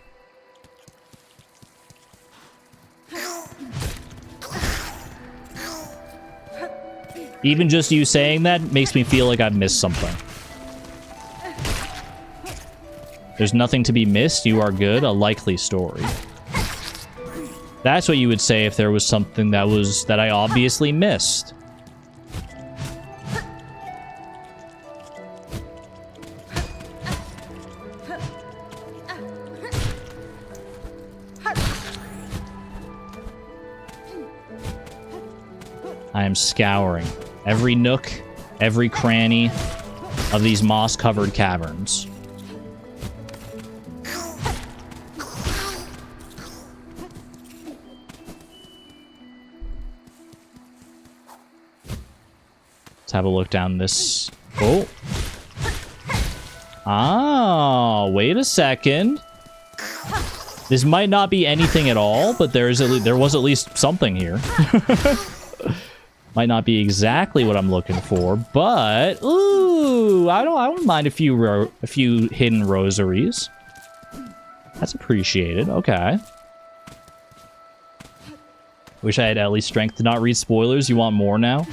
Even just you saying that makes me feel like I've missed something. There's nothing to be missed. You are good. A likely story. That's what you would say if there was something that I obviously missed. I am scouring every nook, every cranny of these moss-covered caverns. Let's have a look down this... Oh! Ah, wait a second. This might not be anything at all, but there was at least something here. Might not be exactly what I'm looking for, but ooh, I don't mind a few hidden rosaries. That's appreciated. Okay. Wish I had at least strength to not read spoilers. You want more now?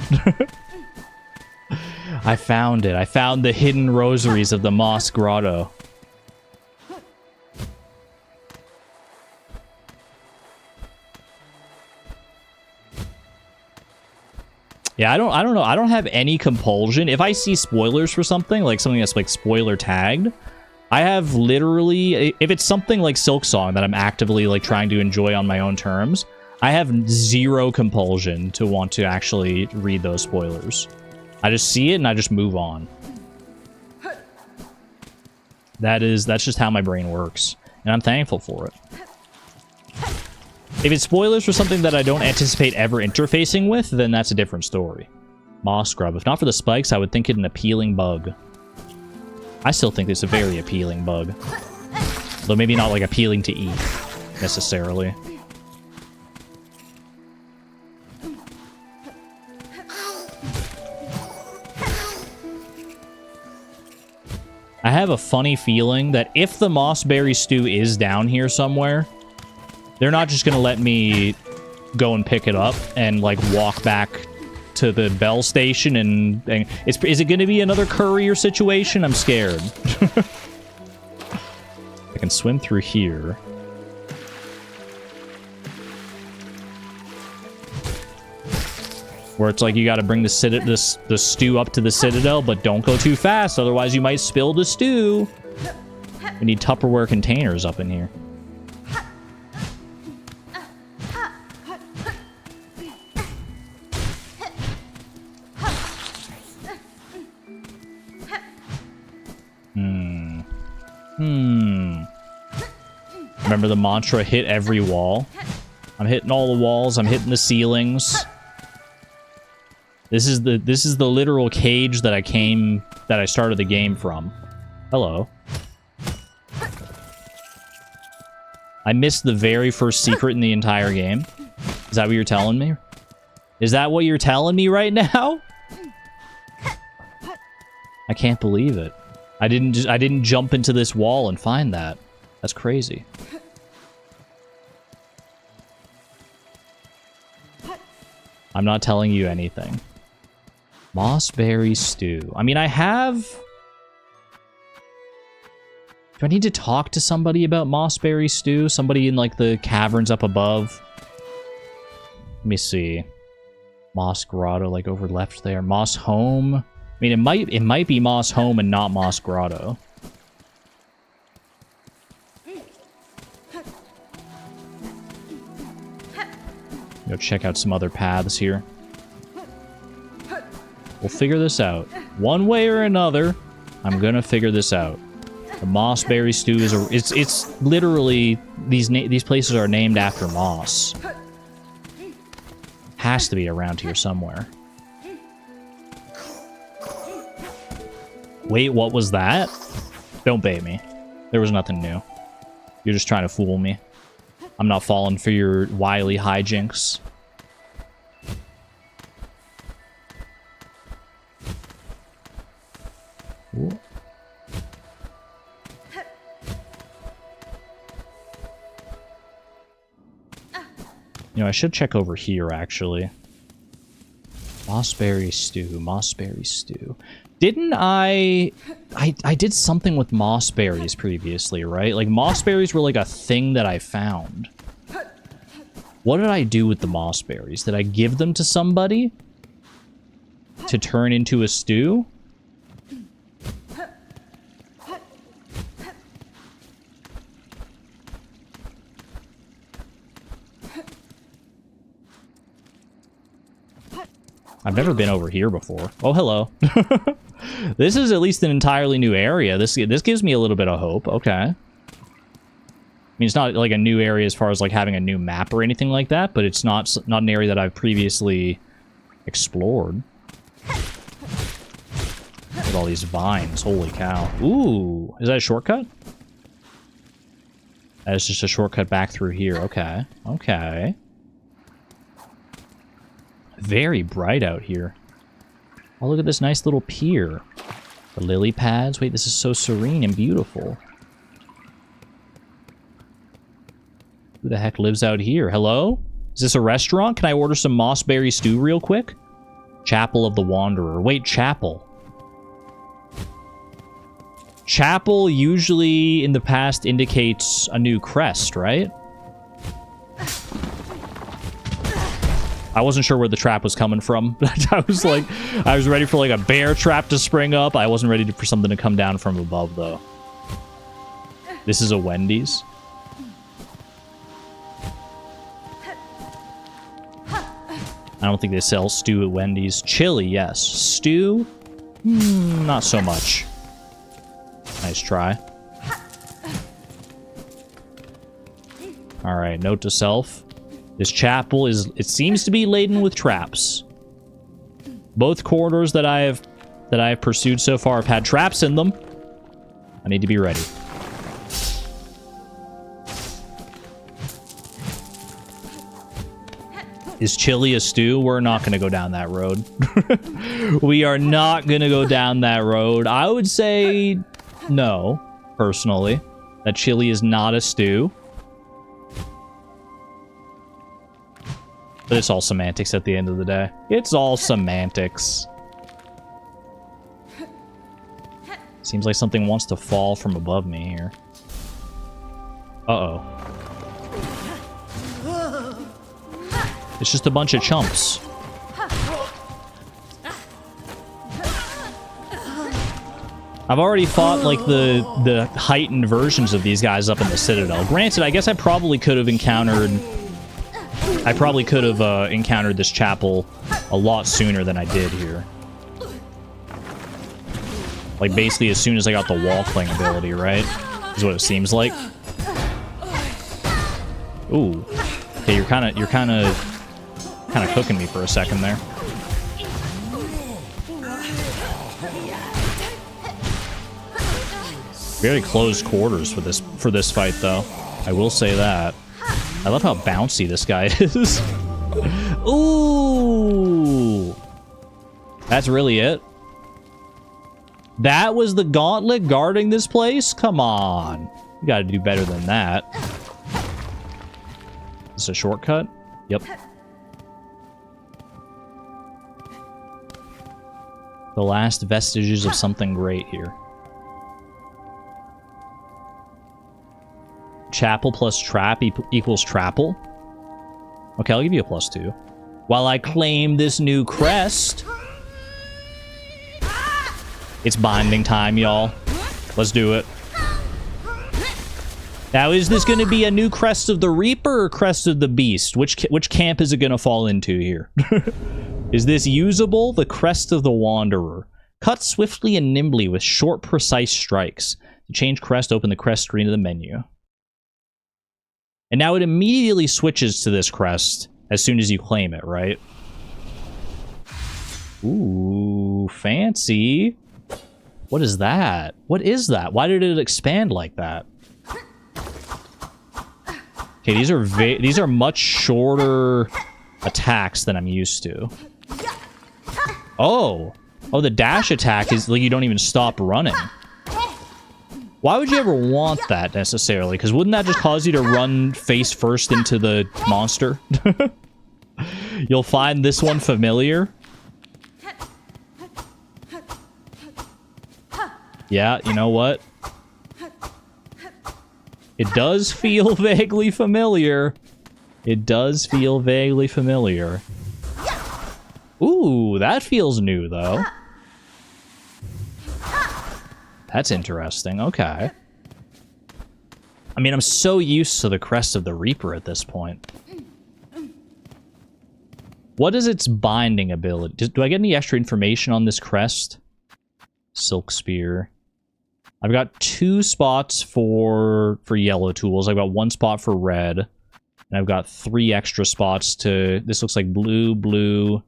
I found it. I found the hidden rosaries of the Moss Grotto. Yeah, I don't know. I don't have any compulsion. If I see spoilers for something, like something that's like spoiler tagged, I have literally, if it's something like Silksong that I'm actively like trying to enjoy on my own terms, I have zero compulsion to want to actually read those spoilers. I just see it and I just move on. That's just how my brain works, and I'm thankful for it. If it's spoilers for something that I don't anticipate ever interfacing with, then that's a different story. Moss grub. If not for the spikes, I would think it an appealing bug. I still think it's a very appealing bug. Though maybe not like appealing to eat, necessarily. I have a funny feeling that if the mossberry stew is down here somewhere, they're not just gonna let me go and pick it up and like walk back to the bell station and is it gonna be another courier situation? I'm scared. I can swim through here. Where it's like you gotta bring the stew up to the citadel, but don't go too fast, otherwise you might spill the stew. We need Tupperware containers up in here. Remember the mantra, hit every wall? I'm hitting all the walls, I'm hitting the ceilings. This is the literal cage that I started the game from. Hello. I missed the very first secret in the entire game. Is that what you're telling me? Is that what you're telling me right now? I can't believe it. I didn't jump into this wall and find that. That's crazy. I'm not telling you anything. Mossberry stew. I mean, I have... Do I need to talk to somebody about mossberry stew? Somebody in, like, the caverns up above? Let me see. Moss Grotto, like, over left there. Moss Home. I mean, it might be Moss Home and not Moss Grotto. Go check out some other paths here. We'll figure this out. One way or another, I'm gonna figure this out. The mossberry stew is it's literally these places are named after moss. Has to be around here somewhere. Wait, what was that? Don't bait me. There was nothing new. You're just trying to fool me. I'm not falling for your wily hijinks. Ooh. You know, I should check over here, actually. Mossberry stew, mossberry stew. Didn't I did something with mossberries previously, right? Like, mossberries were like a thing that I found. What did I do with the mossberries? Did I give them to somebody to turn into a stew? I've never been over here before. Oh, hello. This is at least an entirely new area. This gives me a little bit of hope. Okay. I mean, it's not like a new area as far as like having a new map or anything like that, but it's not an area that I've previously explored. With all these vines. Holy cow. Ooh. Is that a shortcut? That is just a shortcut back through here. Okay. Okay. Very bright out here. Oh, look at this nice little pier. The lily pads. Wait, this is so serene and beautiful. Who the heck lives out here? Hello? Is this a restaurant? Can I order some mossberry stew real quick? Chapel of the Wanderer. Wait, chapel. Chapel usually in the past indicates a new crest, right? I wasn't sure where the trap was coming from. I was ready for like a bear trap to spring up. I wasn't ready for something to come down from above, though. This is a Wendy's. I don't think they sell stew at Wendy's. Chili, yes. Stew? Not so much. Nice try. Alright, note to self. This chapel it seems to be laden with traps. Both corridors that I have pursued so far have had traps in them. I need to be ready. Is chili a stew? We're not going to go down that road. We are not going to go down that road. I would say no, personally, that chili is not a stew. But it's all semantics at the end of the day. It's all semantics. Seems like something wants to fall from above me here. Uh-oh. It's just a bunch of chumps. I've already fought, like, the heightened versions of these guys up in the Citadel. Granted, I guess I probably could have encountered this chapel a lot sooner than I did here. Like, basically as soon as I got the wall cling ability, right? Is what it seems like. Ooh. Okay, you're kind of cooking me for a second there. Very close quarters for this fight, though. I will say that. I love how bouncy this guy is. Ooh! That's really it? That was the gauntlet guarding this place? Come on. You gotta do better than that. Is this a shortcut? Yep. The last vestiges of something great here. Chapel plus trap equals trapple. Okay, I'll give you a +2. While I claim this new crest. It's binding time, y'all. Let's do it. Now, is this going to be a new crest of the Reaper or crest of the Beast? Which camp is it going to fall into here? Is this usable? The crest of the Wanderer. Cut swiftly and nimbly with short, precise strikes. To change crest, open the crest screen of the menu. And now it immediately switches to this crest as soon as you claim it, right? Ooh, fancy. What is that? What is that? Why did it expand like that? Okay, these are much shorter attacks than I'm used to. Oh, the dash attack is like you don't even stop running. Why would you ever want that necessarily? Because wouldn't that just cause you to run face first into the monster? You'll find this one familiar. Yeah, you know what? It does feel vaguely familiar. It does feel vaguely familiar. Ooh, that feels new, though. That's interesting. Okay. I mean, I'm so used to the crest of the Reaper at this point. What is its binding ability? Do I get any extra information on this crest? Silk Spear. I've got 2 spots for yellow tools. I've got 1 spot for red. And I've got 3 extra spots to... This looks like blue, blue,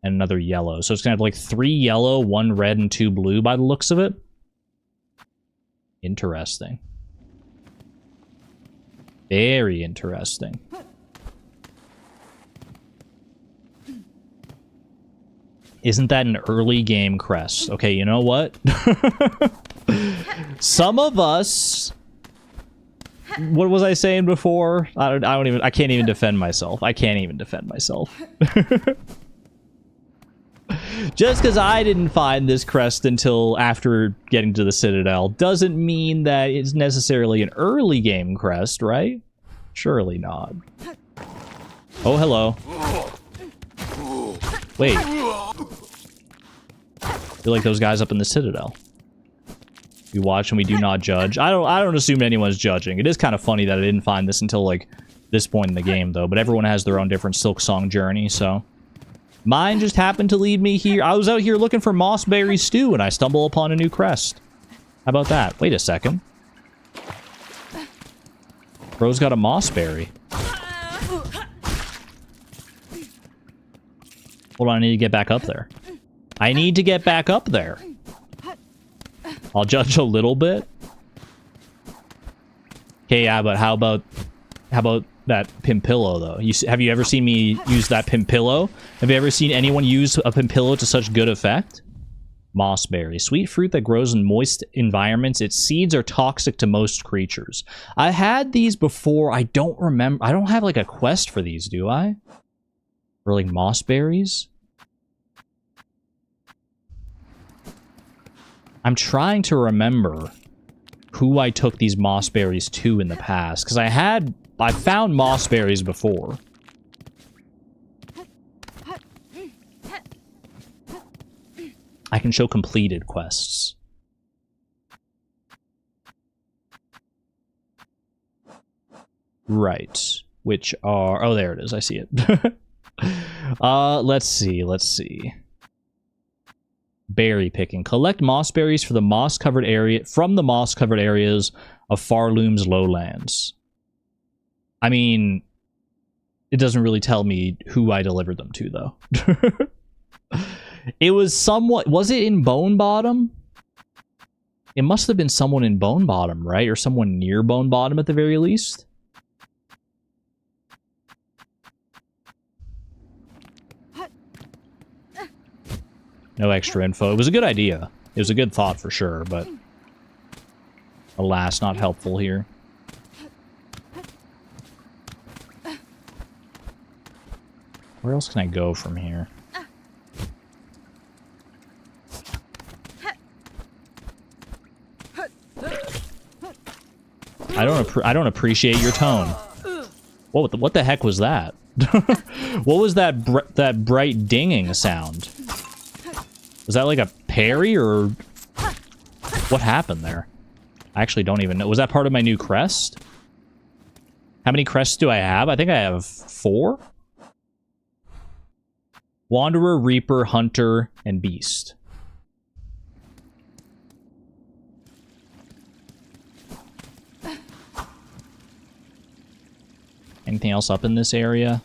and another yellow. So it's going to have like 3 yellow, 1 red, and 2 blue by the looks of it. Interesting. Very interesting. Isn't that an early game crest? Okay, you know what? Some of us... What was I saying before? I can't even defend myself. I can't even defend myself. Just because I didn't find this crest until after getting to the Citadel doesn't mean that it's necessarily an early game crest, right? Surely not. Oh, hello. Wait. You're like those guys up in the Citadel. We watch and we do not judge. I don't assume anyone's judging. It is kind of funny that I didn't find this until like this point in the game, though. But everyone has their own different Silksong journey, so mine just happened to lead me here. I was out here looking for mossberry stew, and I stumble upon a new crest. How about that? Wait a second. Bro's got a mossberry. Hold on, I need to get back up there. I need to get back up there. I'll judge a little bit. Okay, yeah, but how about that Pimpillo, though? Have you ever seen me use that Pimpillo? Have you ever seen anyone use a Pimpillo to such good effect? Mossberry. Sweet fruit that grows in moist environments. Its seeds are toxic to most creatures. I had these before. I don't remember. I don't have, like, a quest for these, do I? For, like, mossberries? I'm trying to remember who I took these mossberries to in the past, because I found mossberries before. I can show completed quests. Right. Which are... Oh, there it is. I see it. Let's see. Berry picking. Collect mossberries for the moss-covered area from the moss-covered areas of Farloom's lowlands. I mean, it doesn't really tell me who I delivered them to, though. It was somewhat... Was it in Bone Bottom? It must have been someone in Bone Bottom, right? Or someone near Bone Bottom at the very least. No extra info. It was a good idea. It was a good thought for sure, but alas, not helpful here. Where else can I go from here? I don't appreciate your tone. What the heck was that? What was that bright dinging sound? Was that like a parry, or what happened there? I actually don't even know. Was that part of my new crest? How many crests do I have? I think I have 4. Wanderer, Reaper, Hunter, and Beast. Anything else up in this area?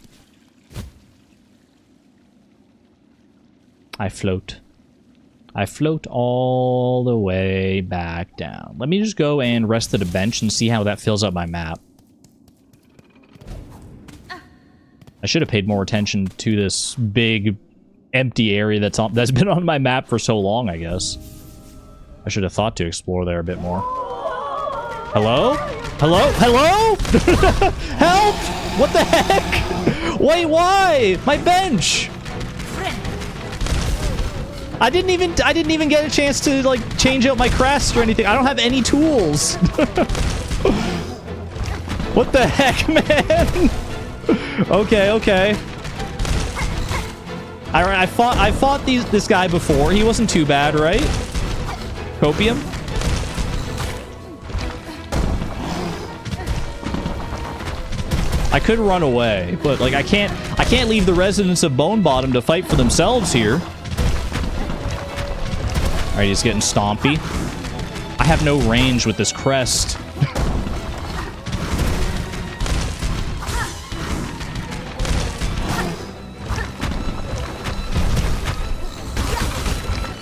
I float. I float all the way back down. Let me just go and rest at a bench and see how that fills up my map. I should have paid more attention to this big, empty area that's been on my map for so long, I guess. I should have thought to explore there a bit more. Hello? Hello? Hello? Help! What the heck? Wait, why? My bench! I didn't even get a chance to, like, change out my crest or anything. I don't have any tools. What the heck, man? Okay, okay. I fought this guy before. He wasn't too bad, right? Copium? I could run away, but like I can't leave the residents of Bone Bottom to fight for themselves here. Alright, he's getting stompy. I have no range with this crest.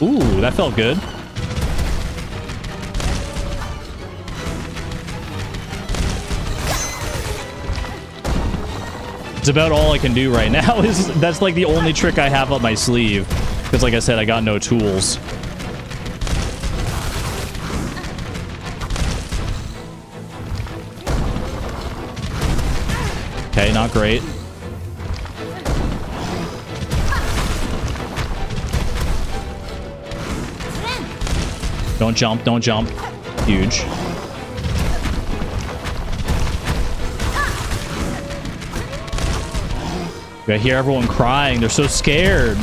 Ooh, that felt good. It's about all I can do right now. That's like the only trick I have up my sleeve. Because like I said, I got no tools. Okay, not great. Don't jump, don't jump. Huge. I hear everyone crying. They're so scared.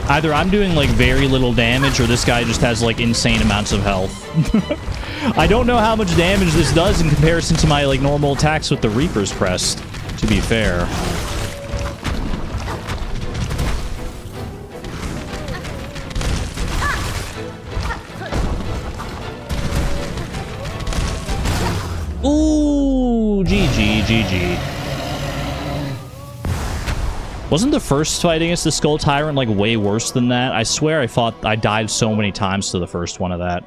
Either I'm doing like very little damage or this guy just has like insane amounts of health. I don't know how much damage this does in comparison to my like normal attacks with the Reaper's Crest, to be fair. Ooh, GG, GG. Wasn't the first fight against the Skull Tyrant like way worse than that? I swear I died so many times to the first one of that.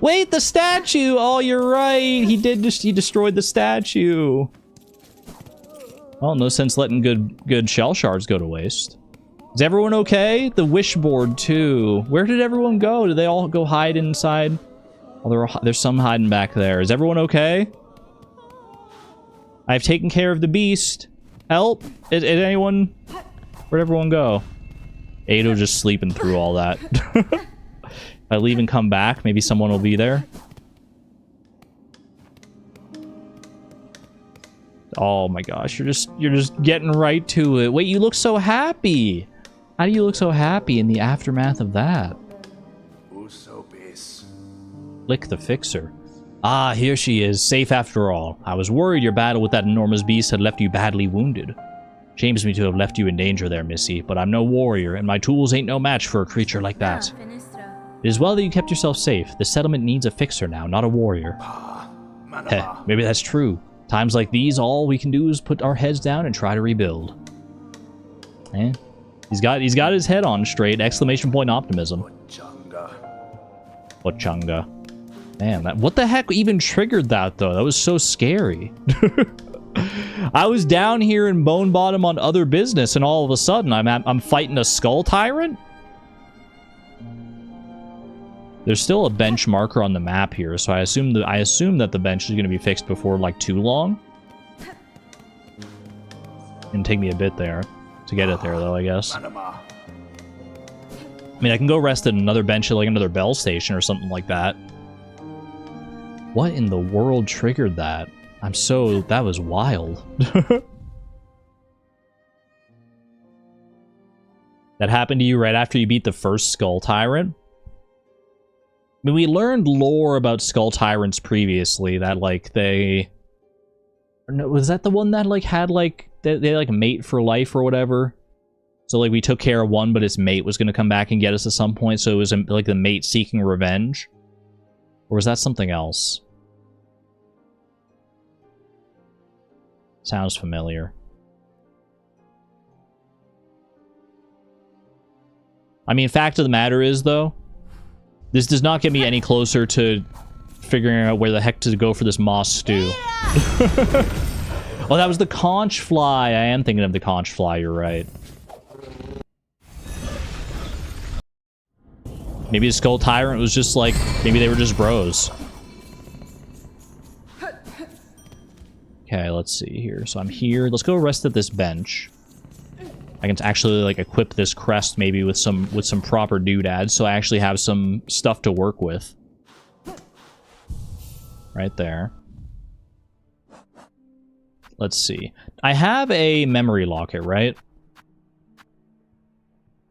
Wait, the statue! Oh, you're right. He destroyed the statue. Well, no sense letting good shell shards go to waste. Is everyone okay? The wishboard too. Where did everyone go? Did they all go hide inside? Oh, there's some hiding back there. Is everyone okay? I've taken care of the beast. Help! Is anyone... Where'd everyone go? Ado just sleeping through all that. If I leave and come back, maybe someone will be there. Oh my gosh, you're just getting right to it. Wait, you look so happy! How do you look so happy in the aftermath of that? Lick the fixer. Ah, here she is, safe after all. I was worried your battle with that enormous beast had left you badly wounded. Shames me to have left you in danger there, Missy, but I'm no warrior, and my tools ain't no match for a creature like that. It is well that you kept yourself safe. The settlement needs a fixer now, not a warrior. Heh, maybe that's true. Times like these, all we can do is put our heads down and try to rebuild. Eh? He's got his head on straight, exclamation point optimism. Ochanga. Man, what the heck even triggered that, though? That was so scary. I was down here in Bone Bottom on other business, and all of a sudden, I'm fighting a Skull Tyrant? There's still a bench marker on the map here, so I assume that the bench is going to be fixed before, like, too long. It'll take me a bit there to get it there, though, I guess. I mean, I can go rest at another bench at, like, another bell station or something like that. What in the world triggered that? That was wild. That happened to you right after you beat the first Skull Tyrant? I mean, we learned lore about Skull Tyrants previously, that, like, they... No, was that the one that, like, had, like, they like mate for life or whatever. So like we took care of one, but its mate was going to come back and get us at some point. So it was like the mate seeking revenge. Or was that something else? Sounds familiar. I mean, fact of the matter is, though, this does not get me any closer to figuring out where the heck to go for this moss stew. Oh, that was the conch fly. I am thinking of the conch fly, you're right. Maybe the Skull Tyrant was just like, maybe they were just bros. Okay, let's see here. So I'm here. Let's go rest at this bench. I can actually like equip this crest maybe with some proper doodads, so I actually have some stuff to work with. Right there. Let's see. I have a memory locket, right?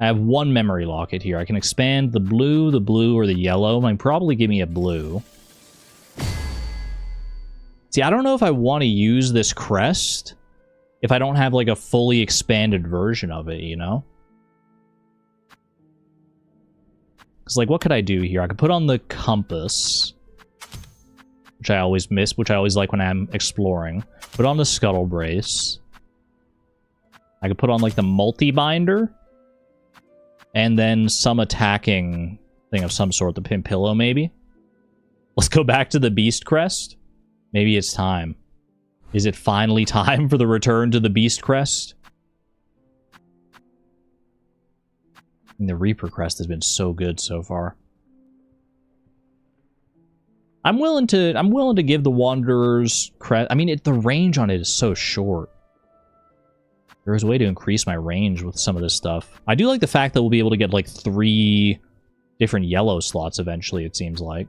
I have one memory locket here. I can expand the blue, or the yellow. Might probably give me a blue. See, I don't know if I want to use this crest if I don't have, like, a fully expanded version of it, you know? Because, like, what could I do here? I could put on the compass, which I always miss, which I always like when I'm exploring. Put on the scuttle brace. I could put on, like, the multi-binder. And then some attacking thing of some sort, the pin pillow, maybe? Let's go back to the beast crest. Maybe it's time. Is it finally time for the return to the beast crest? And the Reaper crest has been so good so far. I'm willing to give the Wanderer's crest. I mean, the range on it is so short. There is a way to increase my range with some of this stuff. I do like the fact that we'll be able to get like 3 different yellow slots eventually, it seems like.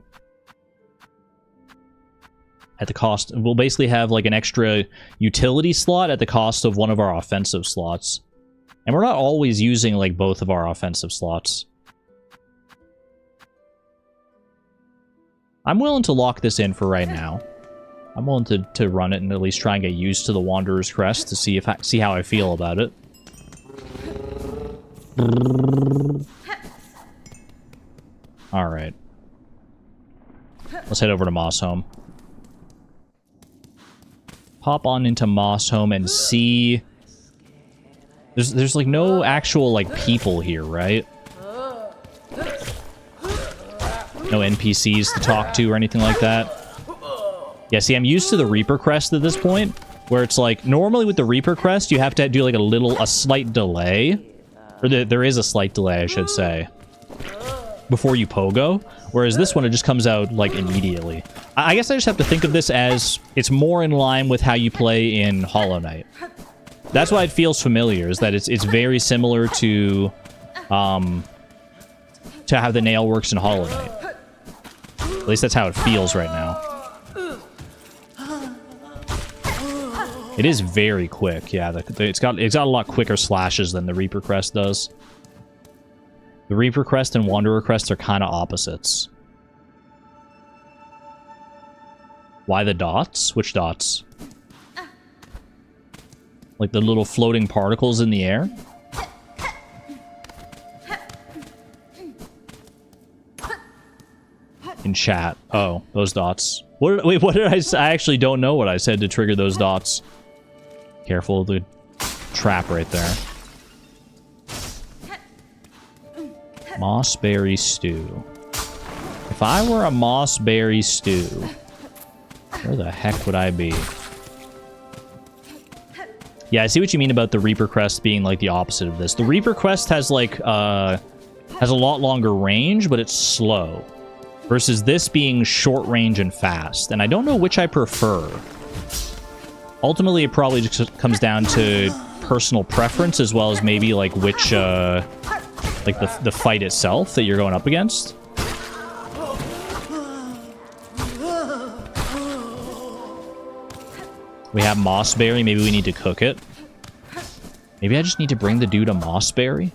At the cost, we'll basically have like an extra utility slot at the cost of one of our offensive slots. And we're not always using like both of our offensive slots. I'm willing to lock this in for right now. I'm willing to run it and at least try and get used to the Wanderer's Crest to see how I feel about it. Alright. Let's head over to Moss Home. Pop on into Moss Home and see... There's like no actual like people here, right? No NPCs to talk to or anything like that. Yeah, see, I'm used to the Reaper Crest at this point, where it's like, normally with the Reaper Crest, you have to do like a slight delay. Or there is a slight delay, I should say, before you pogo. Whereas this one, it just comes out like immediately. I guess I just have to think of this as, it's more in line with how you play in Hollow Knight. That's why it feels familiar, is that it's very similar to how the nail works in Hollow Knight. At least that's how it feels right now. It is very quick, yeah. It's got a lot quicker slashes than the Reaper Crest does. The Reaper Crest and Wanderer Crest are kind of opposites. Why the dots? Which dots? Like the little floating particles in the air? In chat. Oh, those dots. Wait, what did I say? I actually don't know what I said to trigger those dots. Careful of the trap right there. Mossberry stew. If I were a mossberry stew, where the heck would I be? Yeah, I see what you mean about the Reaper Crest being like the opposite of this. The Reaper Crest has like has a lot longer range, but it's slow. Versus this being short range and fast. And I don't know which I prefer. Ultimately, it probably just comes down to personal preference as well as maybe like which like the fight itself that you're going up against. We have Mossberry. Maybe we need to cook it. Maybe I just need to bring the dude a Mossberry.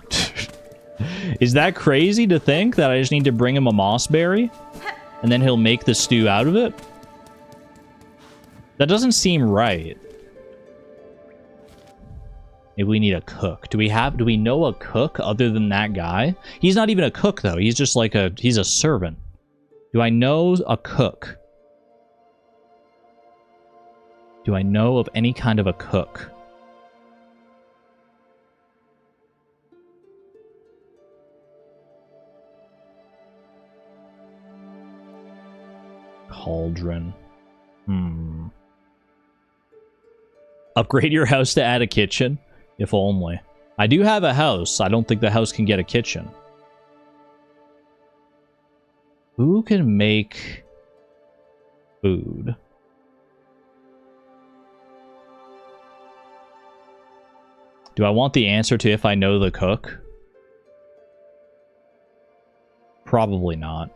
Is that crazy to think that I just need to bring him a Mossberry? And then he'll make the stew out of it? That doesn't seem right. Maybe we need a cook. Do we know a cook other than that guy? He's not even a cook, though. He's just like he's a servant. Do I know a cook? Do I know of any kind of a cook? Cauldron. Upgrade your house to add a kitchen? If only. I do have a house. I don't think the house can get a kitchen. Who can make food? Do I want the answer to if I know the cook? Probably not.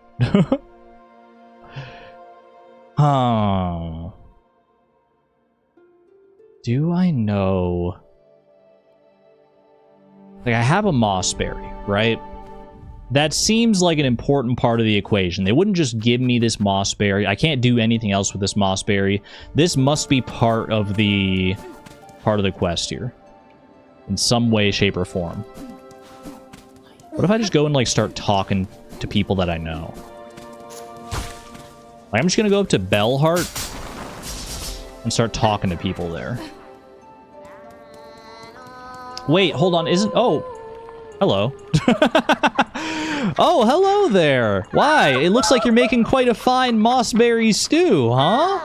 Huh. Do I know... Like, I have a mossberry, right? That seems like an important part of the equation. They wouldn't just give me this mossberry. I can't do anything else with this mossberry. This must be part of the quest here. In some way, shape, or form. What if I just go and, like, start talking to people that I know? Like, I'm just gonna go up to Bellheart and start talking to people there. Wait, hold on, isn't... Oh! Hello. Oh, hello there! Why? It looks like you're making quite a fine mossberry stew, huh?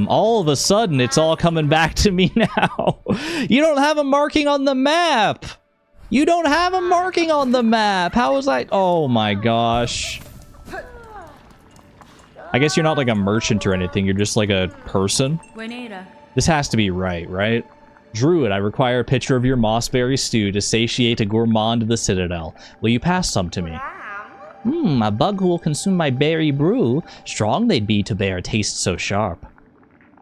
All of a sudden, it's all coming back to me now. You don't have a marking on the map! You don't have a marking on the map! How was I... Oh my gosh. I guess you're not like a merchant or anything, you're just like a person. This has to be right? Druid, I require a picture of your mossberry stew to satiate a gourmand of the Citadel. Will you pass some to me? A bug who will consume my berry brew. Strong they'd be to bear a taste so sharp.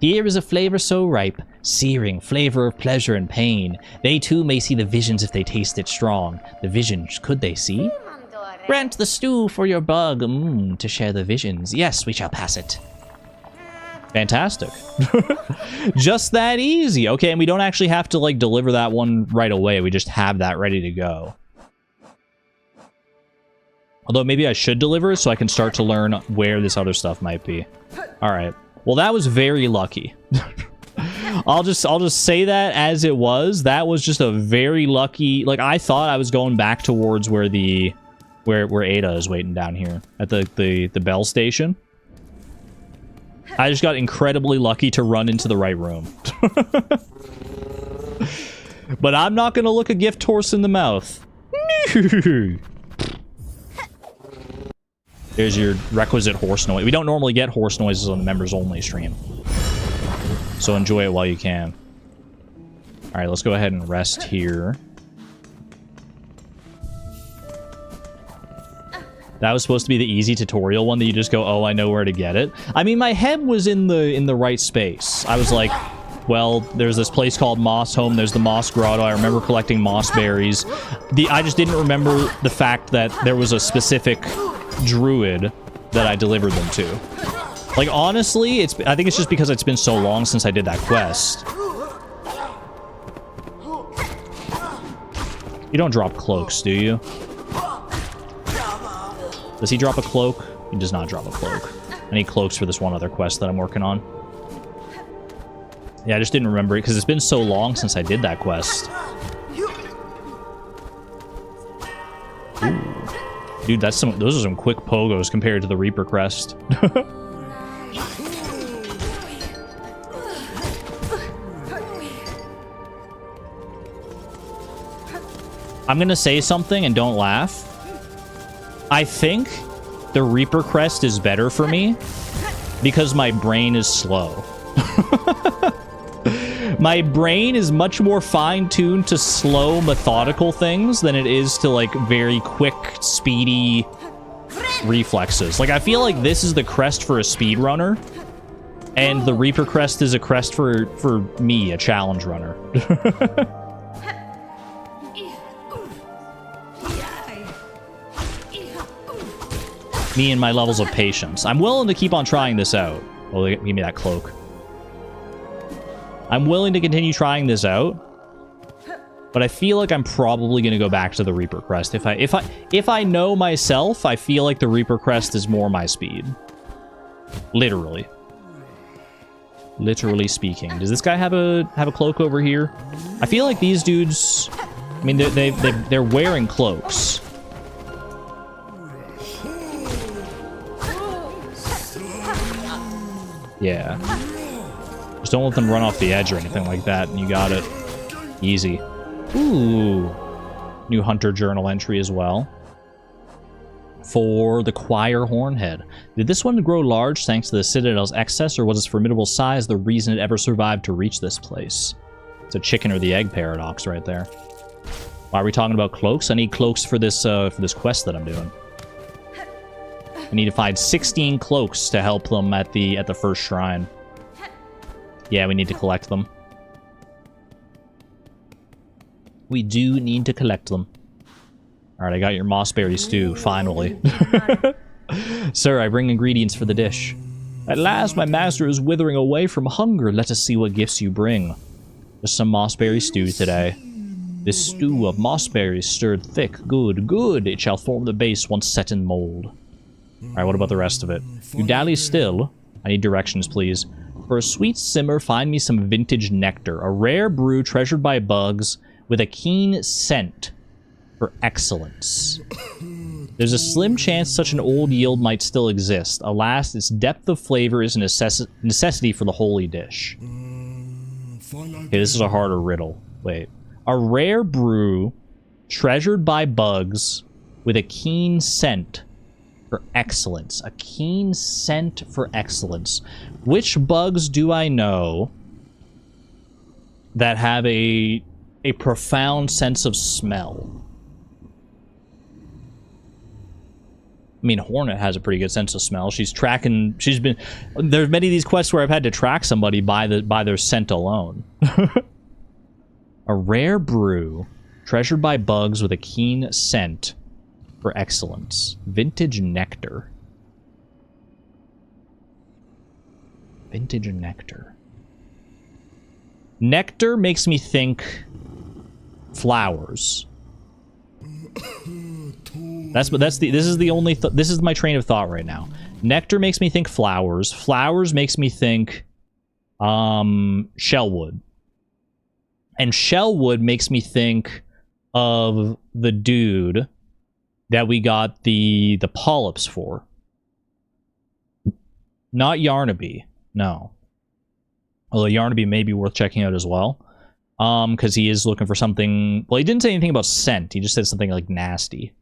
Here is a flavor so ripe, searing, flavor of pleasure and pain. They too may see the visions if they taste it strong. The visions, could they see? Grant the stew for your bug, to share the visions. Yes, we shall pass it. Fantastic. Just that easy. Okay, and we don't actually have to, like, deliver that one right away. We just have that ready to go. Although maybe I should deliver it so I can start to learn where this other stuff might be. Alright. Well, that was very lucky. I'll just say that as it was. That was just a very lucky... Like, I thought I was going back towards where the... Where Ada is waiting down here. At the bell station. I just got incredibly lucky to run into the right room. But I'm not going to look a gift horse in the mouth. There's your requisite horse noise. We don't normally get horse noises on the members only stream. So enjoy it while you can. Alright, let's go ahead and rest here. That was supposed to be the easy tutorial one that you just go, oh, I know where to get it. I mean, my head was in the right space. I was like, well, there's this place called Moss Home. There's the Moss Grotto. I remember collecting moss berries. I just didn't remember the fact that there was a specific druid that I delivered them to. Like, honestly, I think it's just because it's been so long since I did that quest. You don't drop cloaks, do you? Does he drop a cloak? He does not drop a cloak. I need cloaks for this one other quest that I'm working on. Yeah, I just didn't remember it because it's been so long since I did that quest. Ooh. Dude, those are some quick pogos compared to the Reaper Crest. I'm gonna say something and don't laugh. I think the Reaper Crest is better for me because my brain is slow. My brain is much more fine-tuned to slow, methodical things than it is to, like, very quick, speedy reflexes. Like, I feel like this is the crest for a speedrunner, and the Reaper Crest is a crest for me, a challenge runner. Me and my levels of patience. I'm willing to keep on trying this out. Oh, give me that cloak. I'm willing to continue trying this out. But I feel like I'm probably gonna go back to the Reaper Crest. If I know myself, I feel like the Reaper Crest is more my speed. Literally. Literally speaking. Does this guy have a cloak over here? I feel like these dudes, I mean, they're wearing cloaks. Yeah. Just don't let them run off the edge or anything like that, and you got it. Easy. Ooh. New Hunter Journal entry as well. For the Choir Hornhead. Did this one grow large thanks to the Citadel's excess, or was its formidable size the reason it ever survived to reach this place? It's a chicken or the egg paradox right there. Why are we talking about cloaks? I need cloaks for this quest that I'm doing. I need to find 16 cloaks to help them at the first shrine. Yeah, we need to collect them. We do need to collect them. Alright, I got your mossberry stew, finally. Sir, I bring ingredients for the dish. At last, my master is withering away from hunger. Let us see what gifts you bring. Just some mossberry stew today. This stew of mossberries stirred thick. Good, good. It shall form the base once set in mold. Alright, what about the rest of it? You dally still. I need directions, please. For a sweet simmer, find me some vintage nectar. A rare brew treasured by bugs with a keen scent for excellence. There's a slim chance such an old yield might still exist. Alas, its depth of flavor is a necessity for the holy dish. Okay, this is a harder riddle. Wait. A rare brew treasured by bugs with a keen scent for excellence. A keen scent for excellence. Which bugs do I know that have a profound sense of smell? I mean, Hornet has a pretty good sense of smell. She's tracking... There's many of these quests where I've had to track somebody by their scent alone. A rare brew treasured by bugs with a keen scent for excellence. Vintage nectar. Vintage nectar. Nectar makes me think flowers. This is my train of thought right now. Nectar makes me think flowers. Flowers makes me think shellwood. And shellwood makes me think of the dude that we got the polyps for. Not Yarnaby, no. Although Yarnaby may be worth checking out as well. Because he is looking for something... Well, he didn't say anything about scent. He just said something like nasty.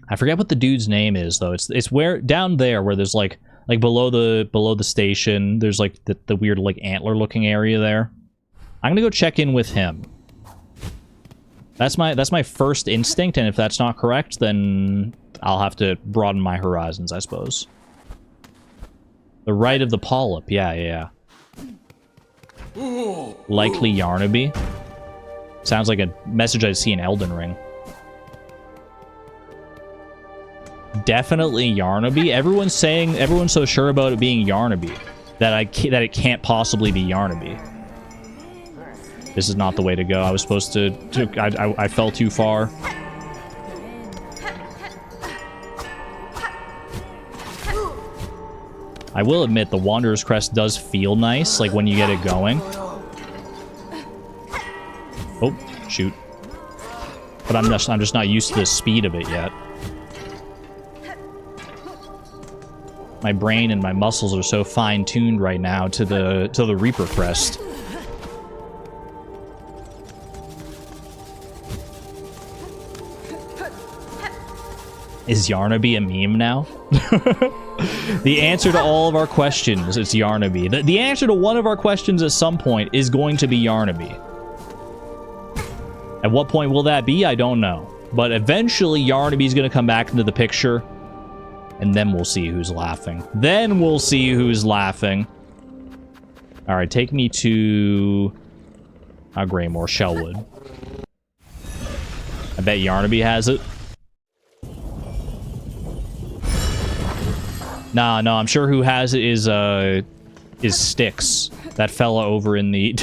I forget what the dude's name is, though. It's where... Down there, where there's, like below the station, there's, like, the weird, like, antler-looking area there. I'm gonna go check in with him. That's my first instinct, and if that's not correct, then I'll have to broaden my horizons, I suppose. The right of the polyp. Yeah. Likely Yarnaby. Sounds like a message I'd see in Elden Ring. Definitely Yarnaby. Everyone's so sure about it being Yarnaby that it can't possibly be Yarnaby. This is not the way to go. I was supposed to I fell too far. I will admit the Wanderer's Crest does feel nice, like when you get it going. Oh, shoot. But I'm just not used to the speed of it yet. My brain and my muscles are so fine-tuned right now to the Reaper Crest. Is Yarnaby a meme now? The answer to all of our questions is Yarnaby. The answer to one of our questions at some point is going to be Yarnaby. At what point will that be? I don't know. But eventually Yarnaby's going to come back into the picture. And then we'll see who's laughing. Then we'll see who's laughing. Alright, take me to... Greymore, Shellwood. I bet Yarnaby has it. No, I'm sure who has it is is Styx. That fella over in the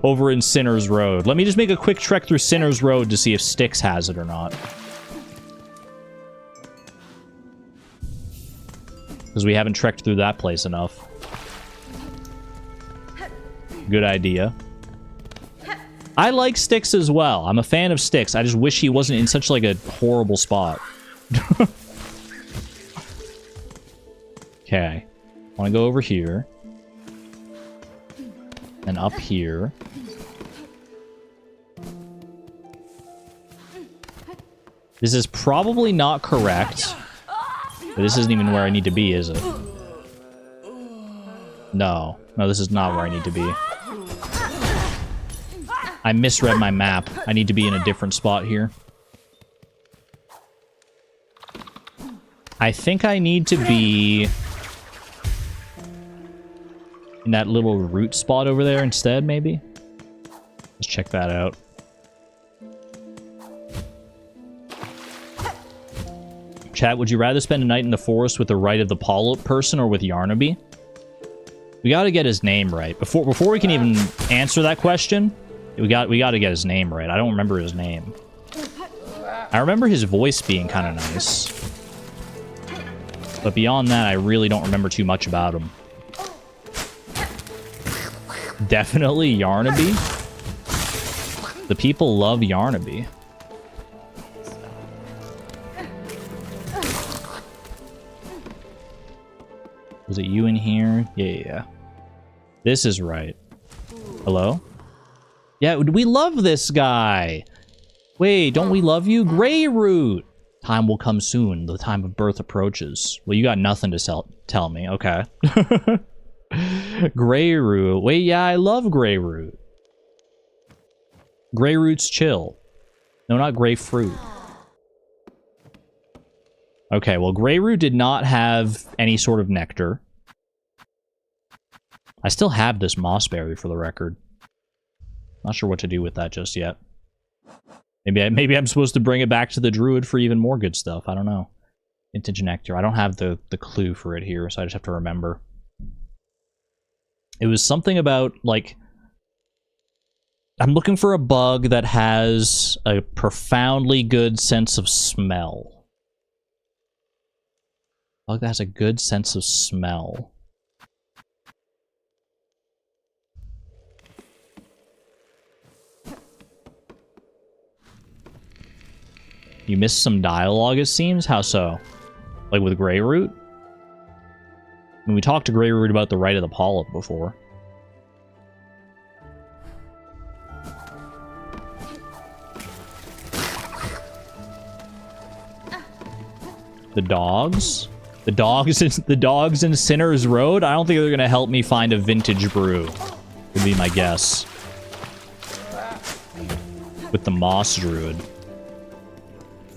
over in Sinner's Road. Let me just make a quick trek through Sinner's Road to see if Styx has it or not. Because we haven't trekked through that place enough. Good idea. I like Styx as well. I'm a fan of Styx. I just wish he wasn't in such like a horrible spot. Okay. I want to go over here. And up here. This is probably not correct. But this isn't even where I need to be, is it? No. No, this is not where I need to be. I misread my map. I need to be in a different spot here. I think I need to be in that little root spot over there instead, maybe? Let's check that out. Chat, would you rather spend a night in the forest with the Rite of the Polyp person or with Yarnaby? We gotta get his name right. Before we can even answer that question, we gotta get his name right. I don't remember his name. I remember his voice being kind of nice. But beyond that, I really don't remember too much about him. Definitely Yarnaby. The people love Yarnaby. Was it you in here? Yeah. This is right. Hello? Yeah, we love this guy. Wait, don't we love you? Greyroot! Time will come soon. The time of birth approaches. Well, you got nothing to tell me. Okay. Greyroot. Wait, yeah, I love Greyroot. Greyroot's chill. No, not Greyfruit. Okay, well, Greyroot did not have any sort of nectar. I still have this mossberry for the record. Not sure what to do with that just yet. Maybe I'm supposed to bring it back to the druid for even more good stuff. I don't know. Vintage nectar. I don't have the clue for it here, so I just have to remember. It was something about, like... I'm looking for a bug that has a profoundly good sense of smell. Bug that has a good sense of smell. You missed some dialogue, it seems? How so? Like with Greyroot? I mean, we talked to Greyroot about the Rite of the Polyp before. The dogs? The dogs in Sinner's Road? I don't think they're gonna help me find a vintage brew. Would be my guess. With the Moss Druid.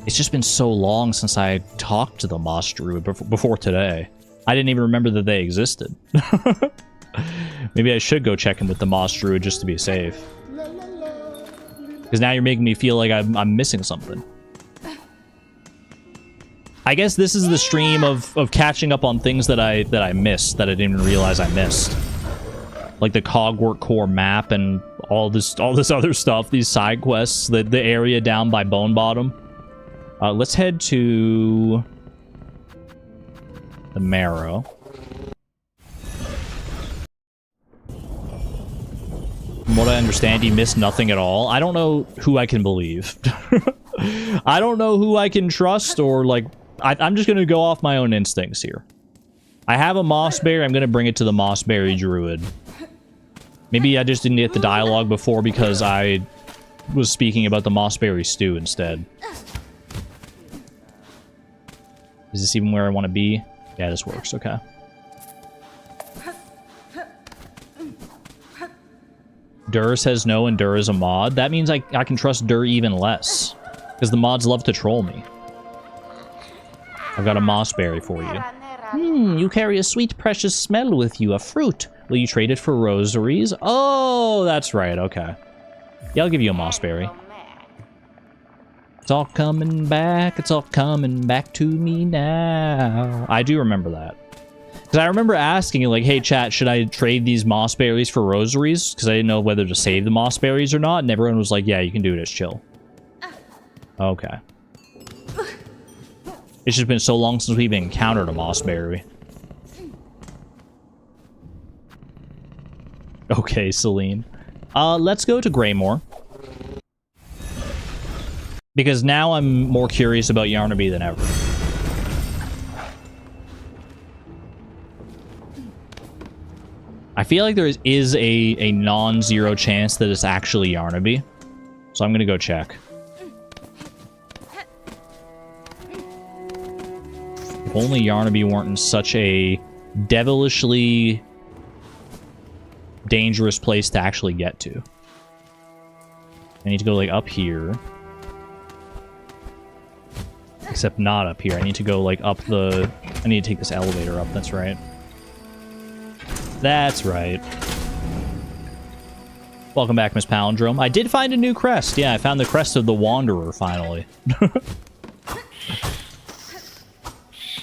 It's just been so long since I talked to the Moss Druid before today. I didn't even remember that they existed. Maybe I should go check in with the Moss Druid just to be safe. Because now you're making me feel like I'm missing something. I guess this is the stream of catching up on things that I missed, that I didn't even realize I missed. Like the Cogwort Core map and all this other stuff, these side quests, the area down by Bone Bottom. Let's head to the Marrow. From what I understand, he missed nothing at all. I don't know who I can believe. I don't know who I can trust, or like... I'm just going to go off my own instincts here. I have a Mossberry. I'm going to bring it to the Mossberry Druid. Maybe I just didn't get the dialogue before because I was speaking about the Mossberry stew instead. Is this even where I want to be? Yeah, this works. Okay. Dur says no and Dur is a mod. That means I can trust Dur even less. Because the mods love to troll me. I've got a mossberry for you. You carry a sweet, precious smell with you, a fruit. Will you trade it for rosaries? Oh, that's right, okay. Yeah, I'll give you a mossberry. It's all coming back to me now. I do remember that. Because I remember asking, like, hey, chat, should I trade these moss berries for rosaries? Because I didn't know whether to save the moss berries or not. And everyone was like, yeah, you can do it. It's chill. Okay. It's just been so long since we've encountered a moss berry. Okay, Celine. Let's go to Greymoor. Because now I'm more curious about Yarnaby than ever. I feel like there is a non-zero chance that it's actually Yarnaby. So I'm gonna go check. If only Yarnaby weren't in such a devilishly dangerous place to actually get to. I need to go, like, up here. Except not up here. I need to go, like, up the... I need to take this elevator up, that's right. That's right. Welcome back, Miss Palindrome. I did find a new crest. Yeah, I found the crest of the Wanderer, finally.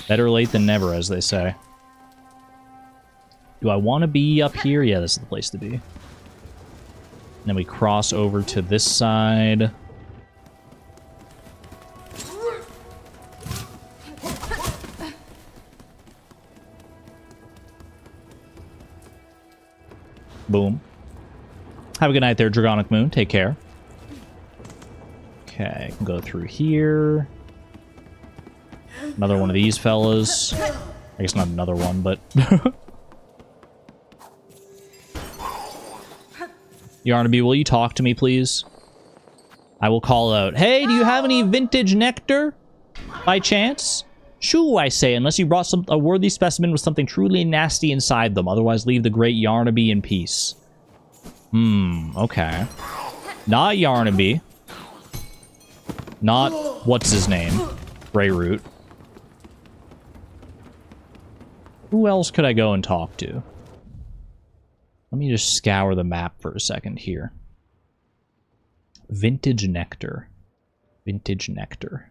Better late than never, as they say. Do I want to be up here? Yeah, this is the place to be. And then we cross over to this side. Boom. Have a good night there, Dragonic Moon. Take care. Okay, I can go through here. Another one of these fellas. I guess not another one, but... Yarnaby, will you talk to me, please? I will call out, hey, do you have any vintage nectar? By chance? Shoo, I say, unless you brought a worthy specimen with something truly nasty inside them. Otherwise, leave the great Yarnaby in peace. Okay. Not Yarnaby. Not, what's his name? Greyroot. Who else could I go and talk to? Let me just scour the map for a second here. Vintage nectar. Vintage nectar.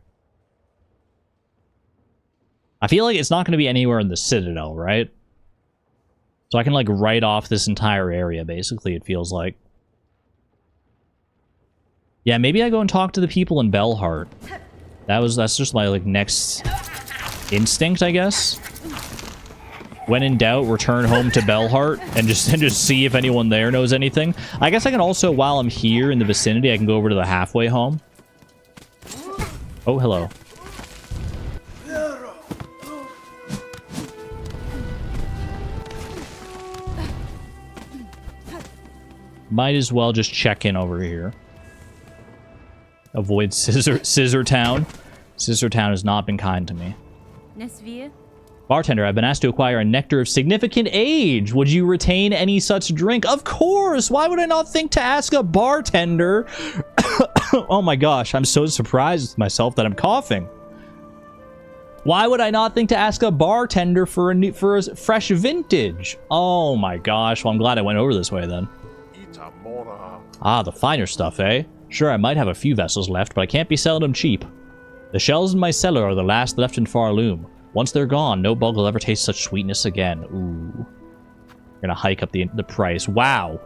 I feel like it's not going to be anywhere in the Citadel, right? So I can, like, write off this entire area, basically, it feels like. Yeah, maybe I go and talk to the people in Bellheart. That's just my, like, next instinct, I guess. When in doubt, return home to Bellheart and just see if anyone there knows anything. I guess I can also, while I'm here in the vicinity, I can go over to the halfway home. Oh, hello. Might as well just check in over here. Avoid Scissor Town. Scissor Town has not been kind to me. Bartender, I've been asked to acquire a nectar of significant age. Would you retain any such drink? Of course! Why would I not think to ask a bartender? Oh my gosh, I'm so surprised with myself that I'm coughing. Why would I not think to ask a bartender for a fresh vintage? Oh my gosh, well I'm glad I went over this way then. Ah, the finer stuff, eh? Sure, I might have a few vessels left, but I can't be selling them cheap. The shells in my cellar are the last left in Farloom. Once they're gone, no bug will ever taste such sweetness again. Ooh. We're gonna hike up the price. Wow.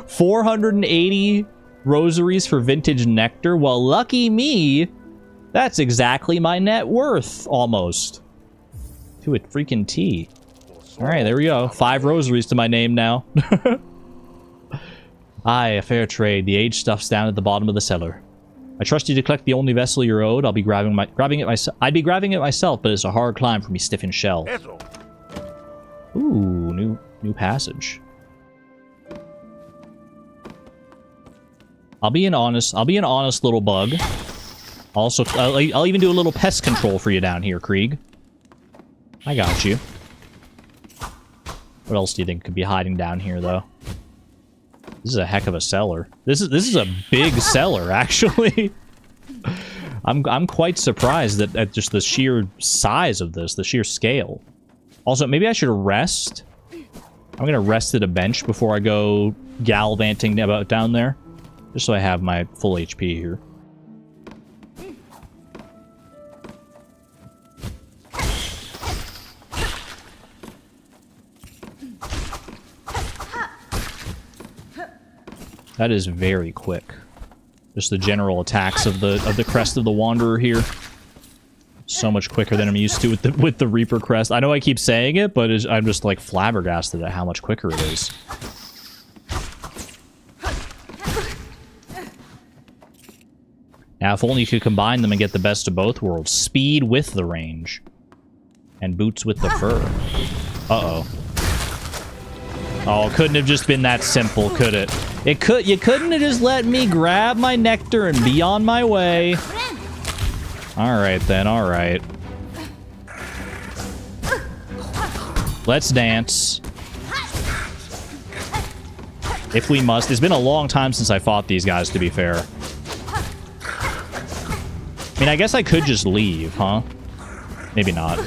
480 rosaries for vintage nectar? Well, lucky me. That's exactly my net worth, almost. To a freaking T. Alright, there we go. 5 rosaries to my name now. Aye, a fair trade. The aged stuff's down at the bottom of the cellar. I trust you to collect the only vessel you're owed. I'll be grabbing it myself. I'd be grabbing it myself, but it's a hard climb for me stiff and shell. Ooh, new passage. I'll be an honest little bug. Also, I'll even do a little pest control for you down here, Krieg. I got you. What else do you think could be hiding down here, though? This is a heck of a cellar. This is a big cellar, actually. I'm quite surprised at just the sheer size of this, the sheer scale. Also, maybe I should rest. I'm gonna rest at a bench before I go gallivanting about down there, just so I have my full HP here. That is very quick. Just the general attacks of the Crest of the Wanderer here. So much quicker than I'm used to with the Reaper Crest. I know I keep saying it, but I'm just like flabbergasted at how much quicker it is. Now, if only you could combine them and get the best of both worlds. Speed with the range. And boots with the fur. Uh-oh. Oh, it couldn't have just been that simple, could it? You couldn't have just let me grab my nectar and be on my way. Alright then, alright. Let's dance. If we must. It's been a long time since I fought these guys, to be fair. I mean, I guess I could just leave, huh? Maybe not.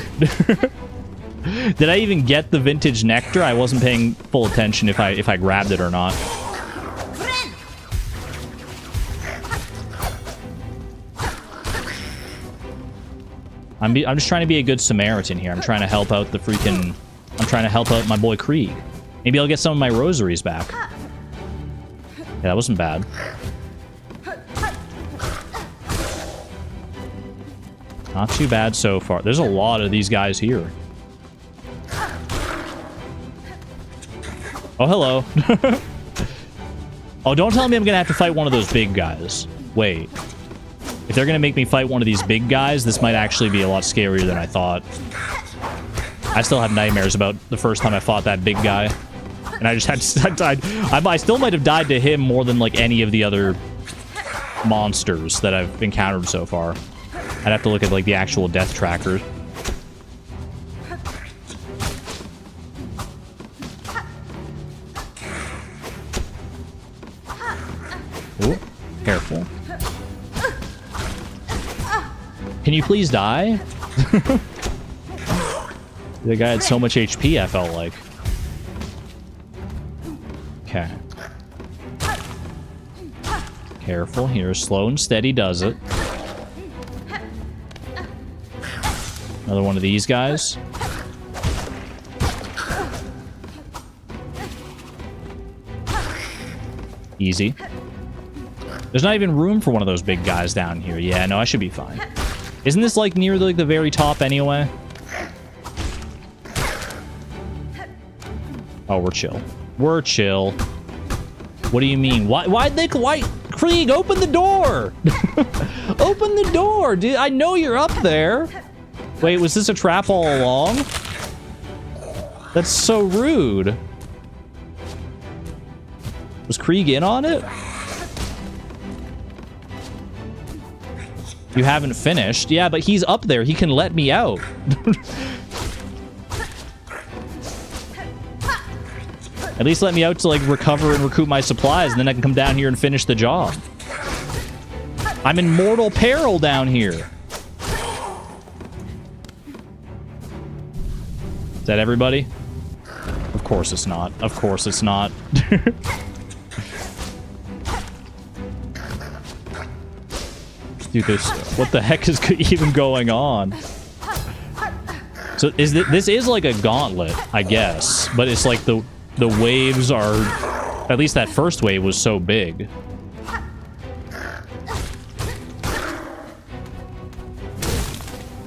Did I even get the vintage nectar? I wasn't paying full attention if I grabbed it or not. I'm just trying to be a good Samaritan here. I'm trying to help out the freaking... I'm trying to help out my boy Krieg. Maybe I'll get some of my rosaries back. Yeah, that wasn't bad. Not too bad so far. There's a lot of these guys here. Oh, hello. Oh, don't tell me I'm gonna have to fight one of those big guys. Wait. If they're gonna make me fight one of these big guys, this might actually be a lot scarier than I thought. I still have nightmares about the first time I fought that big guy. And I just had died. I still might have died to him more than, like, any of the other monsters that I've encountered so far. I'd have to look at, like, the actual death tracker. Ooh, careful. Can you please die? The guy had so much HP, I felt like. Okay. Careful here. Slow and steady does it. Another one of these guys. Easy. There's not even room for one of those big guys down here. Yeah, no, I should be fine. Isn't this, like, near, like, the very top anyway? Oh, we're chill. We're chill. What do you mean? Why Krieg, open the door! Open the door, dude! I know you're up there! Wait, was this a trap all along? That's so rude. Was Krieg in on it? You haven't finished. Yeah, but he's up there. He can let me out. At least let me out to, like, recover and recoup my supplies, and then I can come down here and finish the job. I'm in mortal peril down here. Is that everybody? Of course it's not. Of course it's not. Dude, what the heck is even going on? So this is like a gauntlet, I guess, but it's like the waves are, at least that first wave was so big.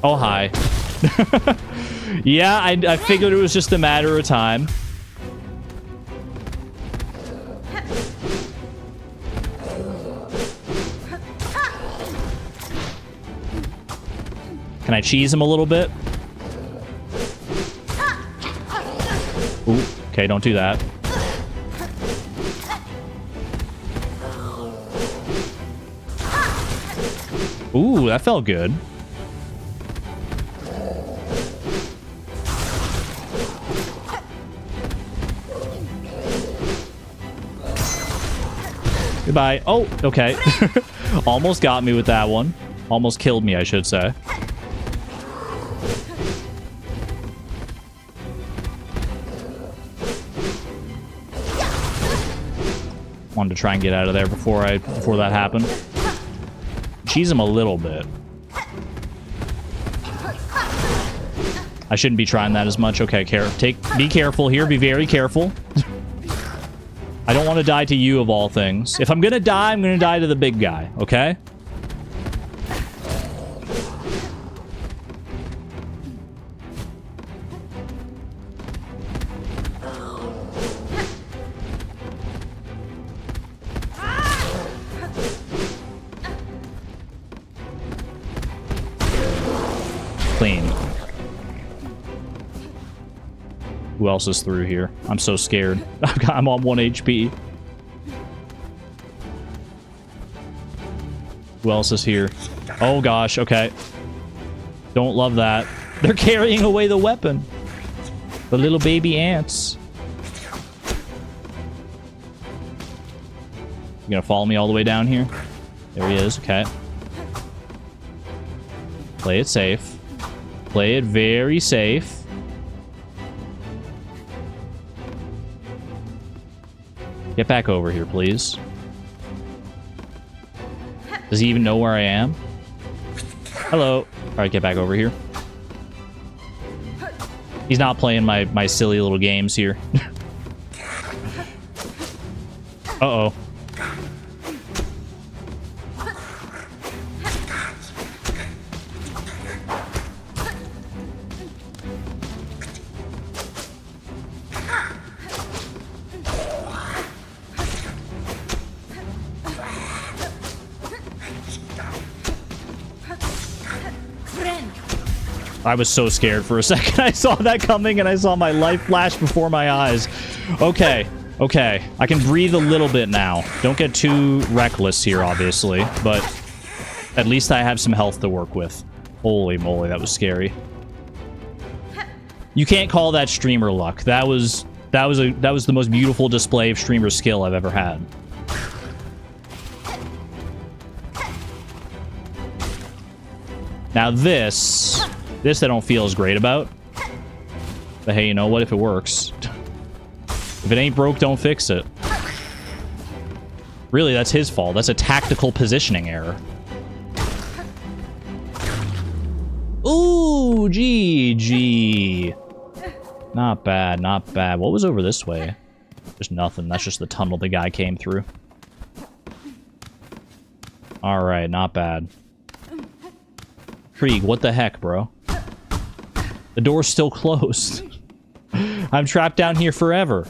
Oh, hi. Yeah, I figured it was just a matter of time. Can I cheese him a little bit? Ooh, okay, don't do that. Ooh, that felt good. Goodbye. Oh, okay. Almost got me with that one. Almost killed me, I should say. Wanted to try and get out of there before that happened. Cheese him a little bit. I shouldn't be trying that as much. Okay, be careful here. Be very careful. I don't want to die to you of all things. If I'm gonna die, I'm gonna die to the big guy, okay? Clean. Who else is through here? I'm so scared. I'm on 1 HP. Who else is here? Oh gosh, okay. Don't love that. They're carrying away the weapon. The little baby ants. You gonna follow me all the way down here? There he is, okay. Play it safe. Play it very safe. Get back over here, please. Does he even know where I am? Hello. Alright, get back over here. He's not playing my silly little games here. Uh-oh. I was so scared for a second. I saw that coming and I saw my life flash before my eyes. Okay. Okay. I can breathe a little bit now. Don't get too reckless here, obviously. But at least I have some health to work with. Holy moly, that was scary. You can't call that streamer luck. That was the most beautiful display of streamer skill I've ever had. Now this I don't feel as great about. But hey, you know what? If it works. If it ain't broke, don't fix it. Really, that's his fault. That's a tactical positioning error. Ooh, GG. Not bad, not bad. What was over this way? Just nothing. That's just the tunnel the guy came through. Alright, not bad. Krieg, what the heck, bro? The door's still closed. I'm trapped down here forever.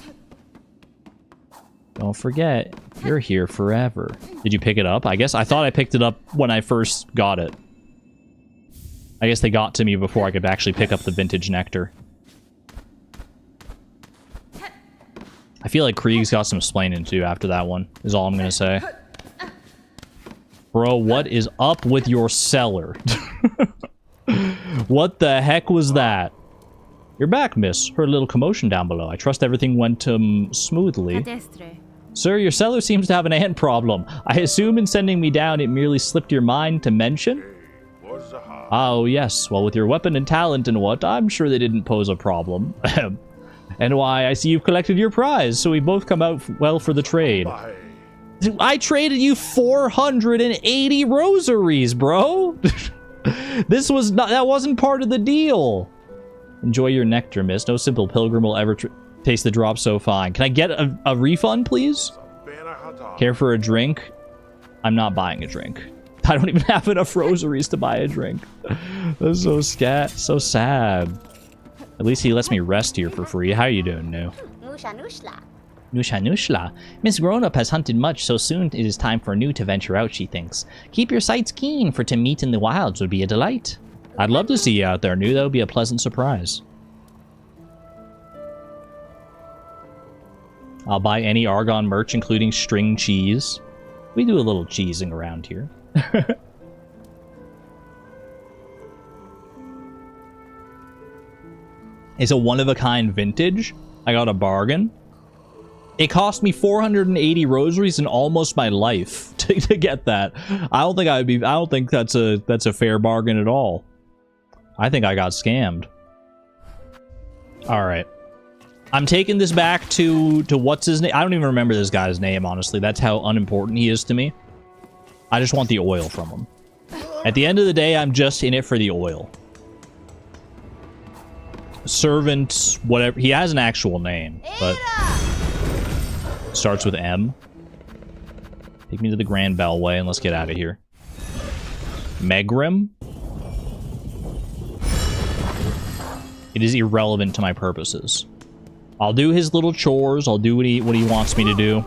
Don't forget, you're here forever. Did you pick it up? I thought I picked it up when I first got it. I guess they got to me before I could actually pick up the vintage nectar. I feel like Krieg's got some explaining to do after that one, is all I'm gonna say. Bro, what is up with your cellar? What the heck was that? You're back, miss. Heard a little commotion down below. I trust everything went smoothly. Sir, your cellar seems to have an ant problem. I assume in sending me down, it merely slipped your mind to mention? Oh, yes. Well, with your weapon and talent and what, I'm sure they didn't pose a problem. And why, I see you've collected your prize, so we both come out well for the trade. I traded you 480 rosaries, bro. That wasn't part of the deal. Enjoy your nectar, miss. No simple pilgrim will ever taste the drop so fine. Can I get a refund, please? Care for a drink? I'm not buying a drink. I don't even have enough rosaries to buy a drink. That's so so sad. At least he lets me rest here for free. How are you doing, Nu? Nushla. Miss Grownup has hunted much, so soon it is time for Nu to venture out, she thinks. Keep your sights keen, for to meet in the wilds would be a delight. I'd love to see you out there, Nu. That would be a pleasant surprise. I'll buy any Argon merch, including string cheese. We do a little cheesing around here. It's a one-of-a-kind vintage. I got a bargain. It cost me 480 rosaries and almost my life to get that. I don't think that's a fair bargain at all. I think I got scammed. All right. I'm taking this back to what's his name? I don't even remember this guy's name, honestly. That's how unimportant he is to me. I just want the oil from him. At the end of the day, I'm just in it for the oil. Servant, whatever. He has an actual name, but... Starts with M. Take me to the Grand Bellway and let's get out of here. Megrim? It is irrelevant to my purposes. I'll do his little chores. I'll do what he wants me to do.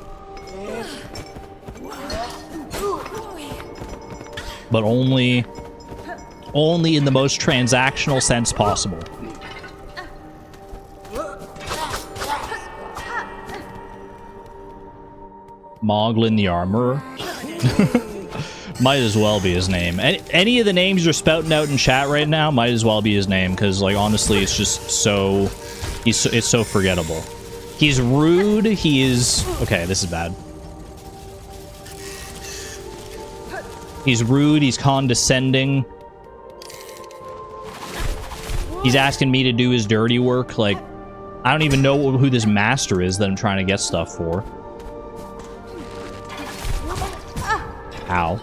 But only in the most transactional sense possible. Moglin the Armorer. Might as well be his name. Any of the names you're spouting out in chat right now might as well be his name, because, like, honestly, it's just so... it's so forgettable. He's rude, he is... Okay, this is bad. He's rude, he's condescending. He's asking me to do his dirty work, like... I don't even know who this master is that I'm trying to get stuff for. Ow.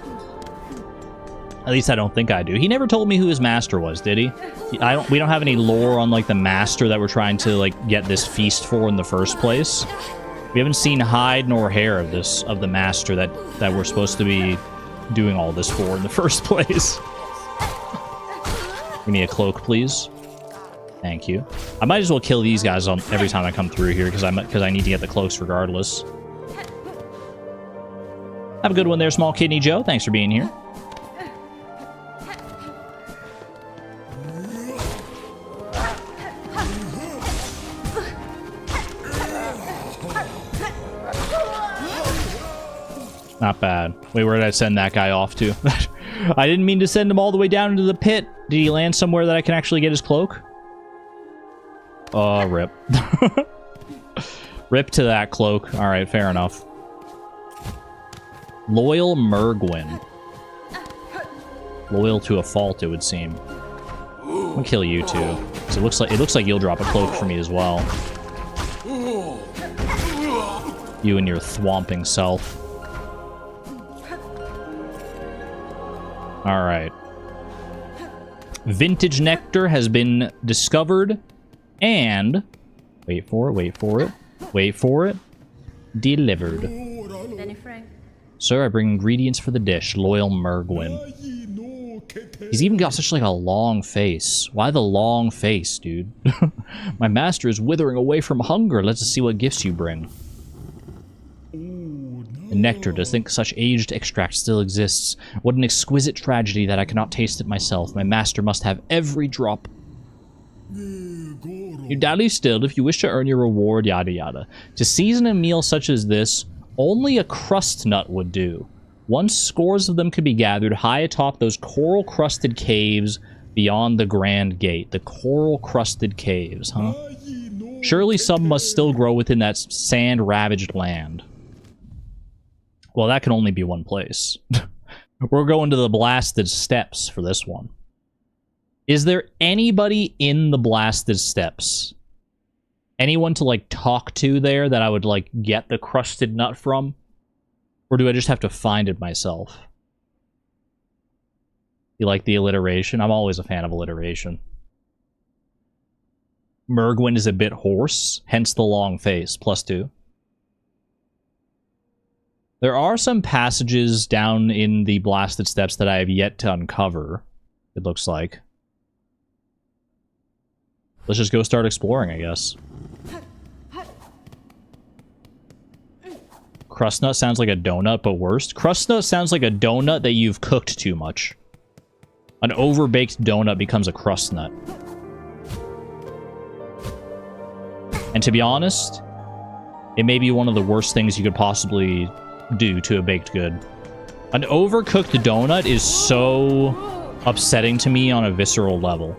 At least I don't think I do. He never told me who his master was, did he? We don't have any lore on, like, the master that we're trying to, like, get this feast for in the first place. We haven't seen hide nor hair of the master that we're supposed to be doing all this for in the first place. Give me a cloak, please. Thank you. I might as well kill these guys every time I come through here, because I need to get the cloaks regardless. Have a good one there, Small Kidney Joe. Thanks for being here. Not bad. Wait, where did I send that guy off to? I didn't mean to send him all the way down into the pit. Did he land somewhere that I can actually get his cloak? Oh, rip. Rip to that cloak. Alright, fair enough. Loyal Mergwyn. Loyal to a fault, it would seem. I'm gonna kill you too. Because it looks like you'll drop a cloak for me as well. You and your thwomping self. Alright. Vintage Nectar has been discovered and... Wait for it, wait for it, wait for it. Delivered. Sir, I bring ingredients for the dish. Loyal Mergwyn. He's even got such, like, a long face. Why the long face, dude? My master is withering away from hunger. Let's see what gifts you bring. The nectar, to think such aged extract still exists. What an exquisite tragedy that I cannot taste it myself. My master must have every drop. You dally still if you wish to earn your reward, yada yada. To season a meal such as this, only a crust nut would do. Once scores of them could be gathered high atop those coral-crusted caves beyond the Grand Gate. The coral-crusted caves, huh? Surely some must still grow within that sand-ravaged land. Well, that can only be one place. We're going to the Blasted Steppes for this one. Is there anybody in the Blasted Steppes? Anyone to, like, talk to there that I would, like, get the crusted nut from? Or do I just have to find it myself? You like the alliteration? I'm always a fan of alliteration. Mergwyn is a bit hoarse, hence the long face, +2. There are some passages down in the Blasted Steppes that I have yet to uncover, it looks like. Let's just go start exploring, I guess. Crust nut sounds like a donut, but worse. Crust nut sounds like a donut that you've cooked too much. An overbaked donut becomes a crust nut. And to be honest, it may be one of the worst things you could possibly do to a baked good. An overcooked donut is so upsetting to me on a visceral level.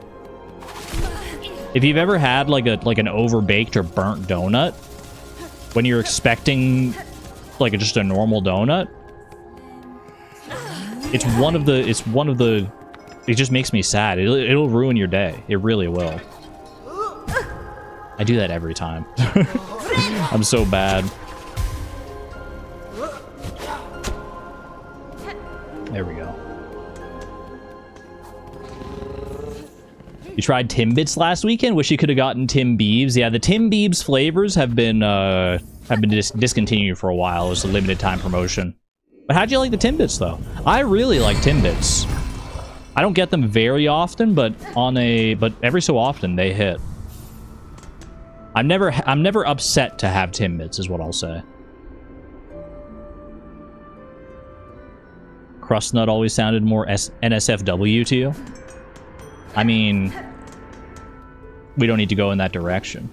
If you've ever had like an overbaked or burnt donut, when you're expecting like just a normal donut, it just makes me sad. It'll ruin your day. It really will. I do that every time. I'm so bad. There we go. You tried Timbits last weekend? Wish you could have gotten Tim Biebs. Yeah, the Tim Biebs flavors have been have been discontinued for a while. It was a limited time promotion. But how'd you like the Timbits, though? I really like Timbits. I don't get them very often, but every so often they hit. I'm never upset to have Timbits, is what I'll say. Crustnut always sounded more NSFW to you. I mean, we don't need to go in that direction.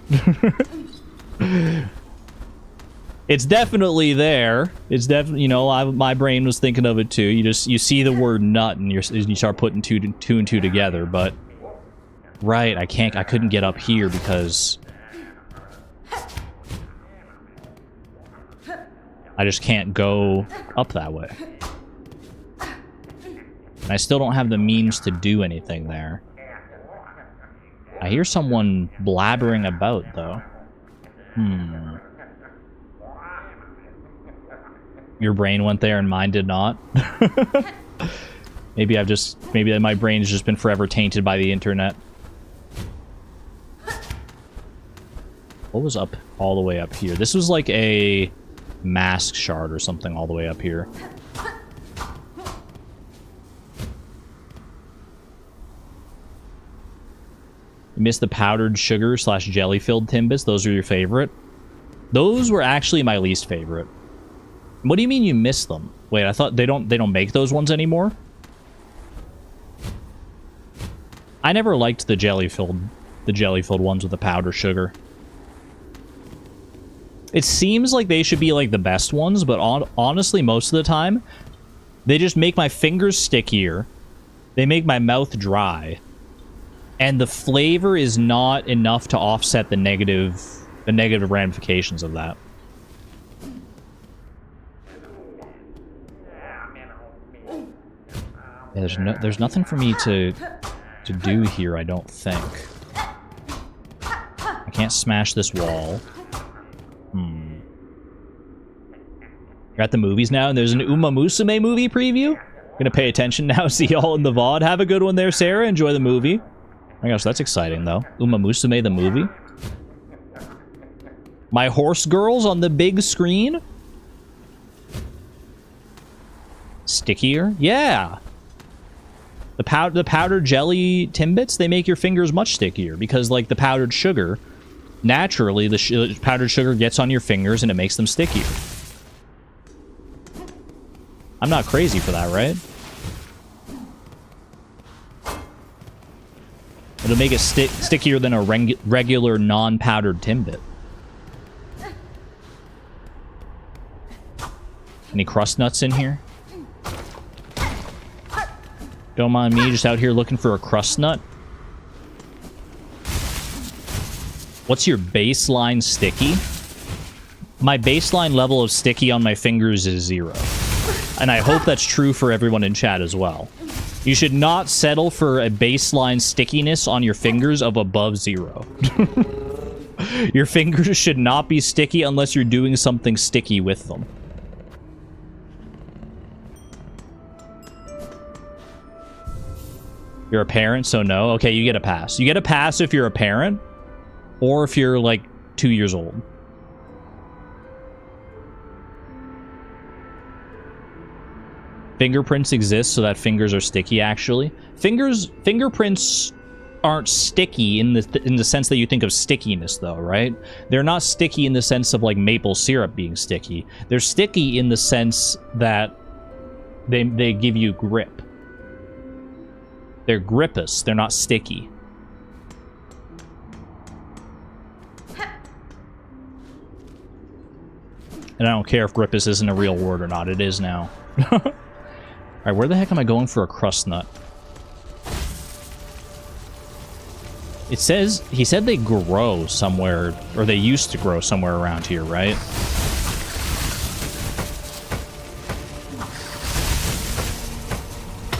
It's definitely there. It's definitely, you know, my brain was thinking of it too. You see the word nut and you start putting two and two together. But right, I couldn't get up here because I just can't go up that way. And I still don't have the means to do anything there. I hear someone blabbering about, though. Your brain went there and mine did not? Maybe my brain's just been forever tainted by the internet. What was up all the way up here? This was like a mask shard or something all the way up here. You missed the powdered sugar / jelly-filled Timbits. Those are your favorite? Those were actually my least favorite. What do you mean you missed them? Wait, I thought they don't make those ones anymore? I never liked the jelly-filled ones with the powdered sugar. It seems like they should be like the best ones, but honestly, most of the time, they just make my fingers stickier. They make my mouth dry. And the flavor is not enough to offset the negative ramifications of that. Yeah, there's nothing for me to do here, I don't think. I can't smash this wall. You're at the movies now, and there's an Uma Musume movie preview? Gonna pay attention now, see y'all in the VOD. Have a good one there, Sarah. Enjoy the movie. Oh my gosh, that's exciting, though. Uma Musume, the movie. My horse girls on the big screen? Stickier? Yeah! The powdered jelly Timbits, they make your fingers much stickier because, like, the powdered sugar, naturally, the powdered sugar gets on your fingers and it makes them stickier. I'm not crazy for that, right? It'll make it stickier than a regular non-powdered Timbit. Any crust nuts in here? Don't mind me, just out here looking for a crust nut. What's your baseline sticky? My baseline level of sticky on my fingers is 0. And I hope that's true for everyone in chat as well. You should not settle for a baseline stickiness on your fingers of above 0. Your fingers should not be sticky unless you're doing something sticky with them. You're a parent, so no? Okay, you get a pass. You get a pass if you're a parent, or if you're, like, 2 years old. Fingerprints exist so that fingers are sticky, actually. Fingerprints aren't sticky in the sense that you think of stickiness, though, right? They're not sticky in the sense of, like, maple syrup being sticky. They're sticky in the sense that they give you grip. They're grippous. They're not sticky. And I don't care if grippous isn't a real word or not. It is now. Alright, where the heck am I going for a crust nut? It says... He said they grow somewhere... Or they used to grow somewhere around here, right?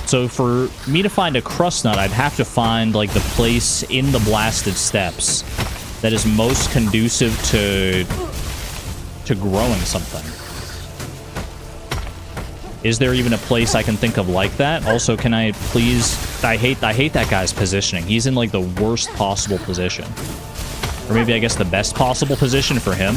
So for me to find a crust nut, I'd have to find, like, the place in the blasted steppes that is most conducive to growing something. Is there even a place I can think of like that? Also, can I please... I hate that guy's positioning. He's in, like, the worst possible position. Or maybe, I guess, the best possible position for him.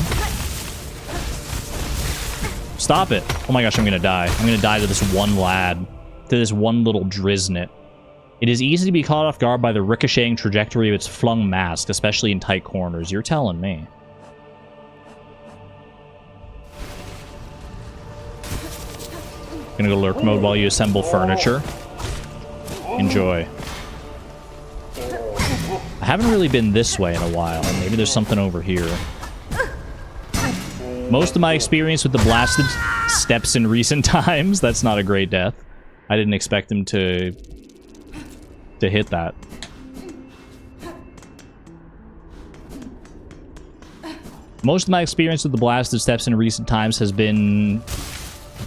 Stop it. Oh my gosh, I'm gonna die. I'm gonna die to this one lad. To this one little driznit. It is easy to be caught off guard by the ricocheting trajectory of its flung mask, especially in tight corners. You're telling me. Gonna go lurk mode while you assemble furniture. Enjoy. I haven't really been this way in a while. Maybe there's something over here. Most of my experience with the blasted steps in recent times. That's not a great death. I didn't expect him to hit that. Most of my experience with the blasted steps in recent times has been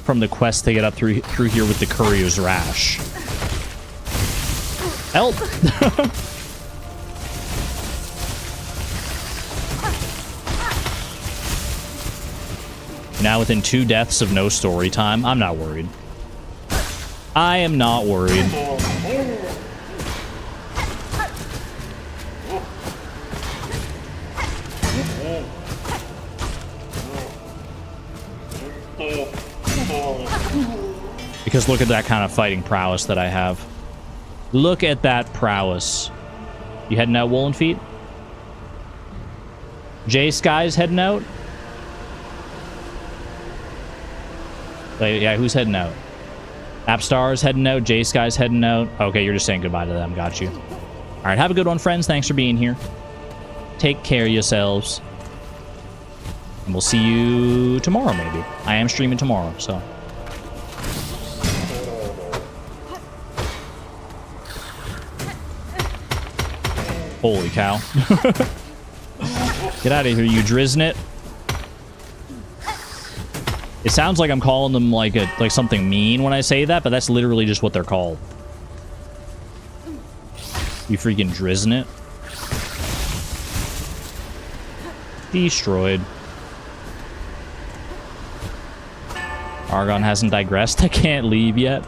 from the quest to get up through here with the courier's rash. Help! Now within 2 deaths of no story time, I'm not worried. I am not worried. Because look at that kind of fighting prowess that I have. Look at that prowess. You heading out, Woolen Feet? J Sky's heading out? Yeah, who's heading out? Appstar's heading out, J Sky's heading out. Okay, you're just saying goodbye to them. Got you. Alright, have a good one, friends. Thanks for being here. Take care of yourselves. And we'll see you tomorrow, maybe. I am streaming tomorrow, so. Holy cow. Get out of here, you driznit. It sounds like I'm calling them like something mean when I say that, but that's literally just what they're called. You freaking driznit. Destroyed. Argon hasn't digressed. I can't leave yet.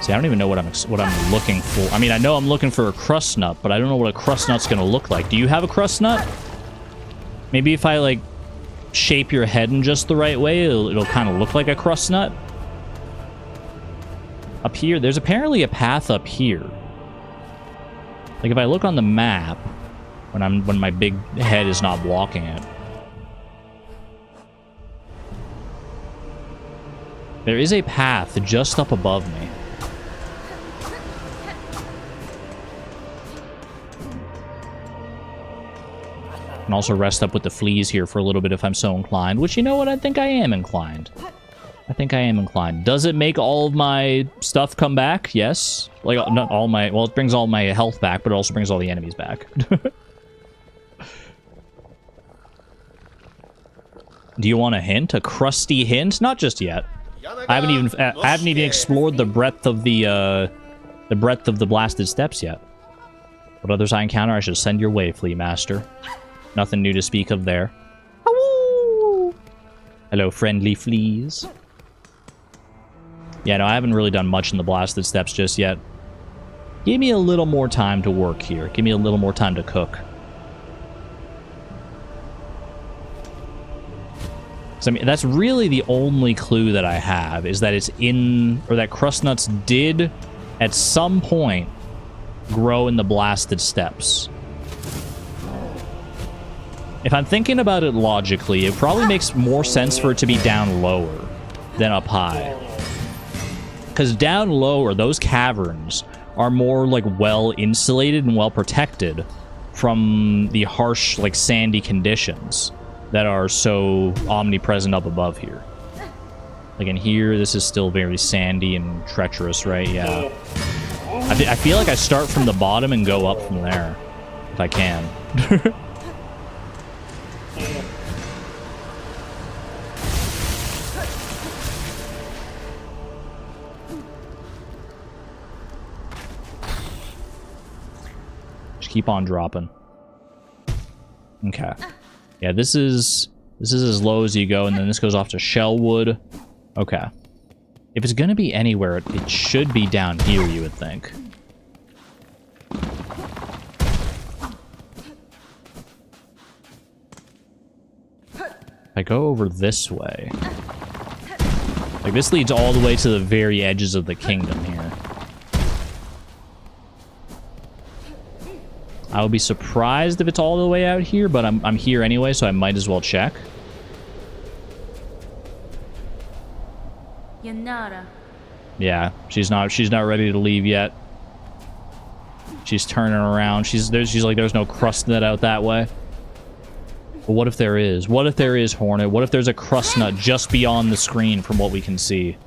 See, I don't even know what I'm looking for. I mean, I know I'm looking for a crust nut, but I don't know what a crust nut's gonna look like. Do you have a crust nut? Maybe if I like shape your head in just the right way, it'll kind of look like a crust nut. Up here, there's apparently a path up here. Like if I look on the map, when my big head is not blocking it. There is a path just up above me. And also rest up with the fleas here for a little bit if I'm so inclined. Which, you know what? I think I am inclined. I think I am inclined. Does it make all of my stuff come back? Yes. Like, not all my... Well, it brings all my health back, but it also brings all the enemies back. Do you want a hint? A crusty hint? Not just yet. I haven't even explored the breadth of the blasted steps yet. What others I encounter, I should send your way, Flea Master. Nothing new to speak of there. Hello, friendly fleas. Yeah, no, I haven't really done much in the blasted steps just yet. Give me a little more time to work here. Give me a little more time to cook. I mean, that's really the only clue that I have, is that it's in, or that crust nuts did, at some point, grow in the blasted steps. If I'm thinking about it logically, it probably makes more sense for it to be down lower than up high. Because down lower, those caverns are more, like, well-insulated and well-protected from the harsh, like, sandy conditions that are so omnipresent up above here. Like in here, this is still very sandy and treacherous, right? Yeah. I feel like I start from the bottom and go up from there, if I can. Just keep on dropping. Okay. Yeah, this is as low as you go, and then this goes off to Shellwood. Okay. If it's gonna be anywhere, it should be down here, you would think. I go over this way. Like, this leads all the way to the very edges of the kingdom here. I would be surprised if it's all the way out here, but I'm here anyway, so I might as well check. Yeah, she's not ready to leave yet. She's turning around. She's like, there's no crust nut out that way. But what if there is? What if there is, Hornet? What if there's a crust nut just beyond the screen from what we can see?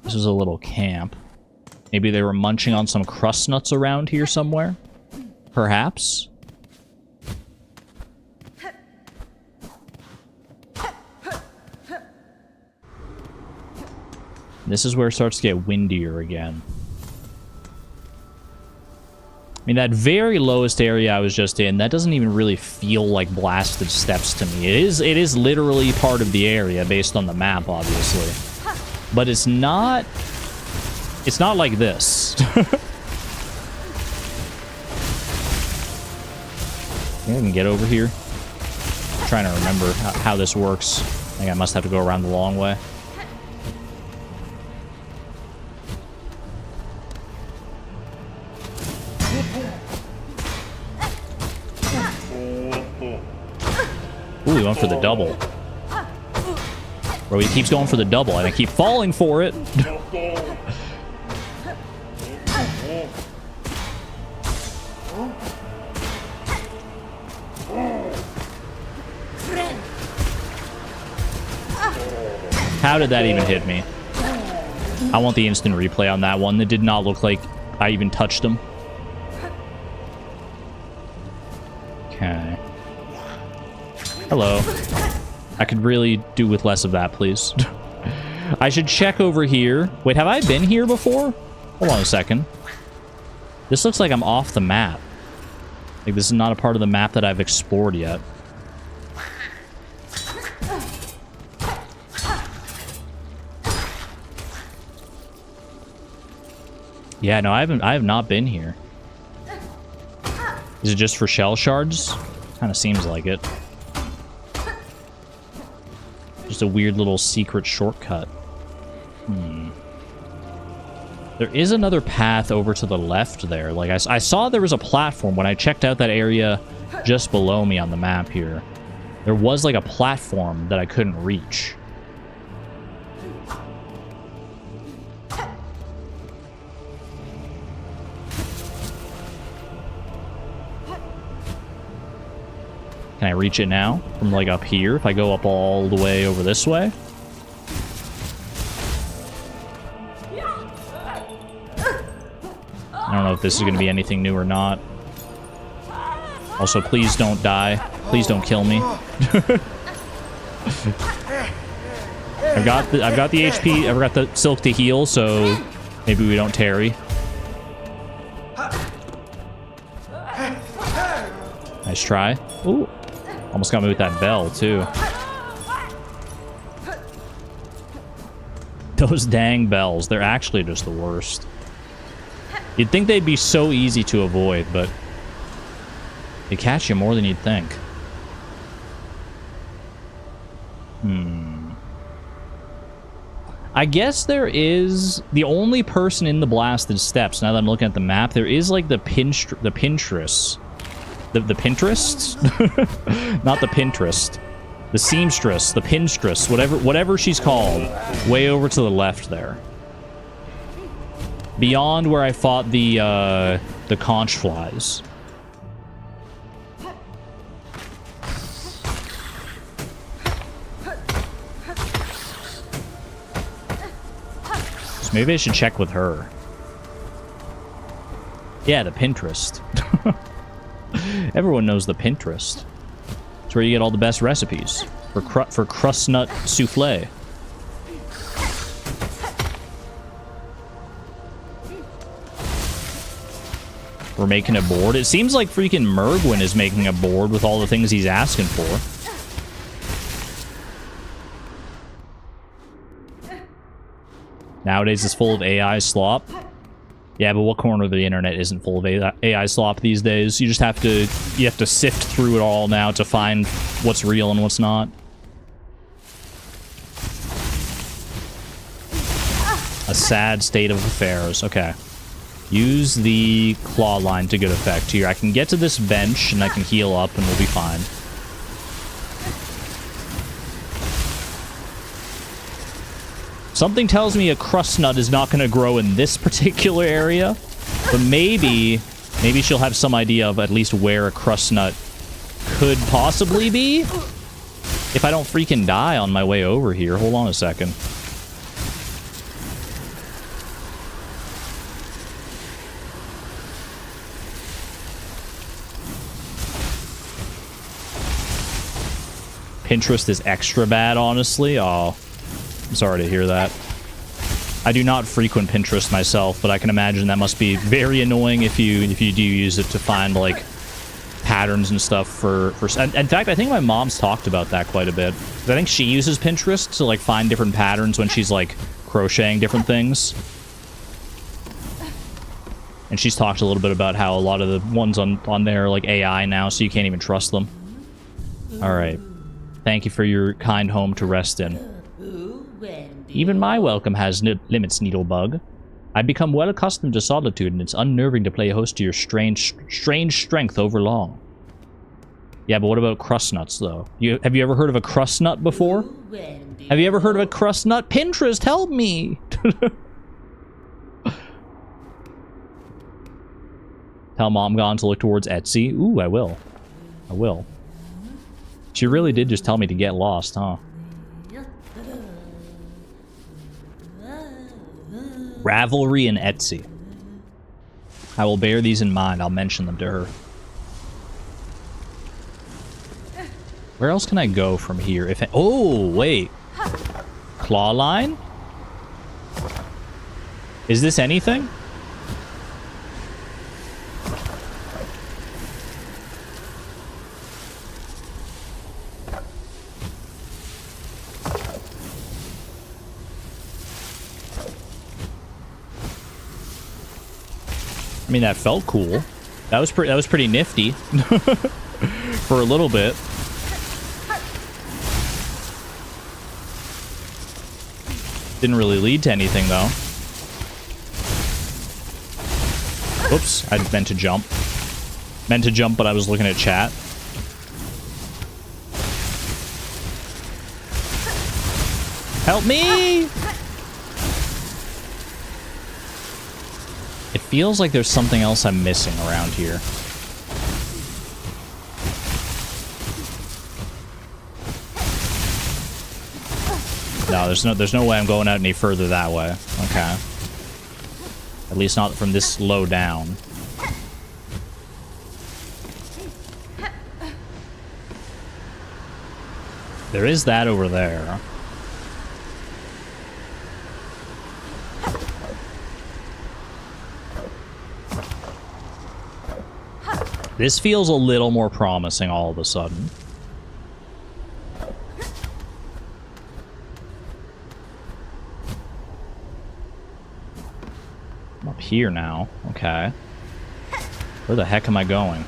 This is a little camp. Maybe they were munching on some crust nuts around here somewhere? Perhaps? This is where it starts to get windier again. I mean, that very lowest area I was just in, that doesn't even really feel like blasted steps to me. It is literally part of the area based on the map, obviously. But it's not like this. I can get over here. I'm trying to remember how this works. I think I must have to go around the long way. Ooh, he went for the double. Bro, he keeps going for the double, and I keep falling for it. How did that even hit me? I want the instant replay on that one. It did not look like I even touched him. Okay. Hello. I could really do with less of that, please. I should check over here. Wait, have I been here before? Hold on a second. This looks like I'm off the map. Like, this is not a part of the map that I've explored yet. Yeah, no, I have not been here. Is it just for shell shards? Kind of seems like it. Just a weird little secret shortcut. There is another path over to the left there. Like, I saw there was a platform when I checked out that area just below me on the map here. There was, like, a platform that I couldn't reach. Can I reach it now? From, like, up here? If I go up all the way over this way? I don't know if this is going to be anything new or not. Also, please don't die. Please don't kill me. I've got the HP. I've got the silk to heal, so maybe we don't tarry. Nice try. Ooh. Almost got me with that bell, too. Those dang bells. They're actually just the worst. You'd think they'd be so easy to avoid, but they catch you more than you'd think. I guess there is the only person in the blasted steps, now that I'm looking at the map, there is like the Pinterest. The Pinterest? Not the Pinterest. The seamstress, the pinstress, whatever she's called, way over to the left there. Beyond where I fought the conch flies. So maybe I should check with her. Yeah, the Pinterest. Everyone knows the Pinterest. It's where you get all the best recipes for crust nut souffle. We're making a board. It seems like freaking Mergwin is making a board with all the things he's asking for. Nowadays, it's full of AI slop. Yeah, but what corner of the internet isn't full of AI slop these days? You just have to, sift through it all now to find what's real and what's not. A sad state of affairs. Okay. Use the claw line to good effect here. I can get to this bench and I can heal up and we'll be fine. Something tells me a crust nut is not going to grow in this particular area, but maybe she'll have some idea of at least where a crust nut could possibly be. If I don't freaking die on my way over here. Hold on a second. Pinterest is extra bad, honestly. Oh. I'm sorry to hear that. I do not frequent Pinterest myself, but I can imagine that must be very annoying if you do use it to find like patterns and stuff for in fact, I think my mom's talked about that quite a bit. I think she uses Pinterest to like find different patterns when she's like crocheting different things. And she's talked a little bit about how a lot of the ones on there are like AI now, so you can't even trust them. All right. Thank you for your kind home to rest in. Even my welcome has limits, Needlebug. I've become well accustomed to solitude, and it's unnerving to play host to your strange strength over long. Yeah, but what about crust nuts, though? Have you ever heard of a crust nut before? Have you ever heard of a crust nut? Pinterest, help me! Tell Mom Gone to look towards Etsy. Ooh, I will. I will. She really did just tell me to get lost, huh? Ravelry and Etsy. I will bear these in mind. I'll mention them to her. Where else can I go from here? Oh, wait. Claw line? Is this anything? I mean, that felt cool. That was pretty nifty for a little bit. Didn't really lead to anything though. Oops, I meant to jump. Meant to jump, but I was looking at chat. Help me! It feels like there's something else I'm missing around here. No, there's no way I'm going out any further that way. Okay. At least not from this low down. There is that over there. This feels a little more promising all of a sudden. I'm up here now. Okay. Where the heck am I going?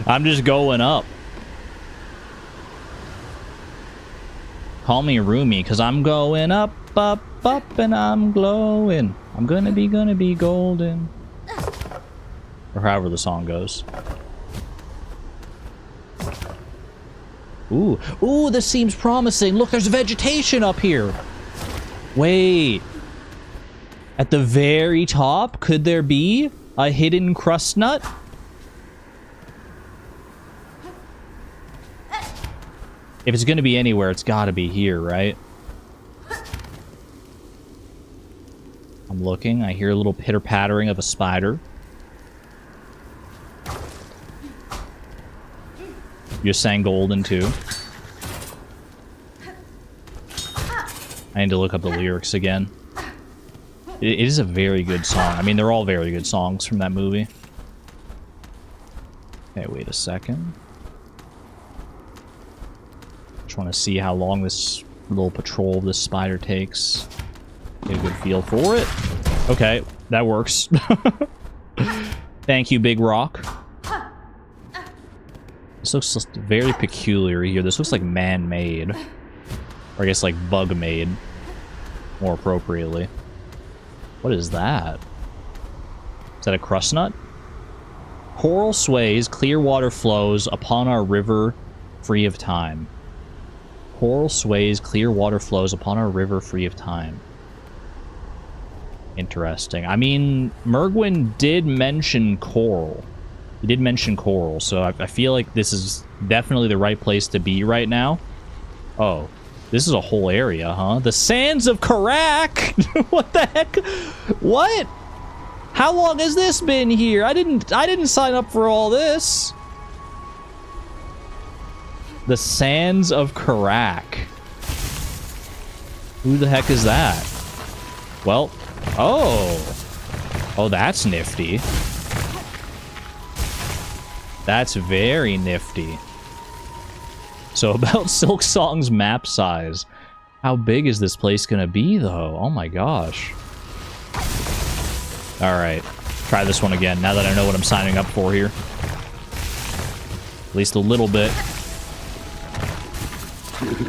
I'm just going up. Call me Roomy, because I'm going up, up, up, and I'm glowing. I'm gonna be golden. Or however the song goes. Ooh. Ooh, this seems promising. Look, there's vegetation up here. Wait. At the very top, could there be a hidden crust nut? If it's going to be anywhere, it's got to be here, right? I'm looking. I hear a little pitter-pattering of a spider. You're saying golden, too? I need to look up the lyrics again. It is a very good song. I mean, they're all very good songs from that movie. Okay, wait a second. Just want to see how long this little patrol of this spider takes. Get a good feel for it. Okay, that works. Thank you, Big Rock. This looks very peculiar here. This looks like man-made. Or I guess like bug-made. More appropriately. What is that? Is that a crust nut? Coral sways, clear water flows upon our river free of time. Coral sways, clear water flows upon our river free of time. Interesting. I mean, Mergwin did mention coral. He did mention coral, so I feel like this is definitely the right place to be right now. Oh, this is a whole area, huh? The Sands of Karak! What the heck? What? How long has this been here? I didn't sign up for all this. The Sands of Karak. Who the heck is that? Well, oh, that's nifty. That's very nifty. So about Silksong's map size. How big is this place gonna be, though? Oh my gosh. Alright. Try this one again, now that I know what I'm signing up for here. At least a little bit.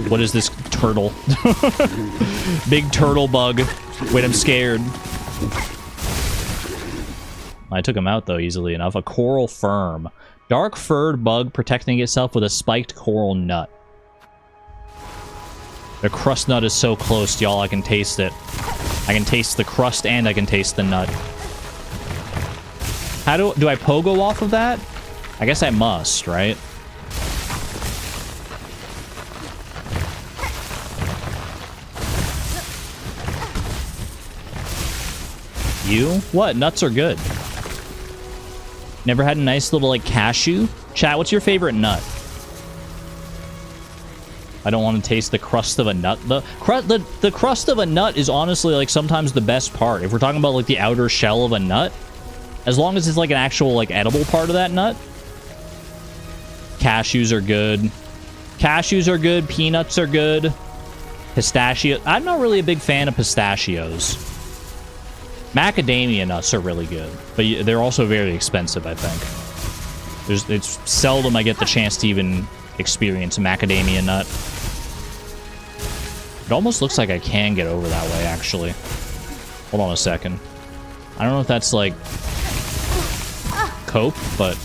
What is this turtle? Big turtle bug. Wait, I'm scared. I took him out, though, easily enough. A coral firm. Dark furred bug protecting itself with a spiked coral nut. The crust nut is so close, y'all, I can taste it. I can taste the crust and I can taste the nut. How do I pogo off of that? I guess I must, right? You? What? Nuts are good. Never had a nice little, like, cashew? Chat, what's your favorite nut? I don't want to taste the crust of a nut. The crust of a nut is honestly, like, sometimes the best part. If we're talking about, like, the outer shell of a nut, as long as it's, like, an actual, like, edible part of that nut. Cashews are good. Cashews are good. Peanuts are good. Pistachio. I'm not really a big fan of pistachios. Macadamia nuts are really good, but they're also very expensive, I think. It's seldom I get the chance to even experience a macadamia nut. It almost looks like I can get over that way, actually. Hold on a second. I don't know if that's, like, cope, but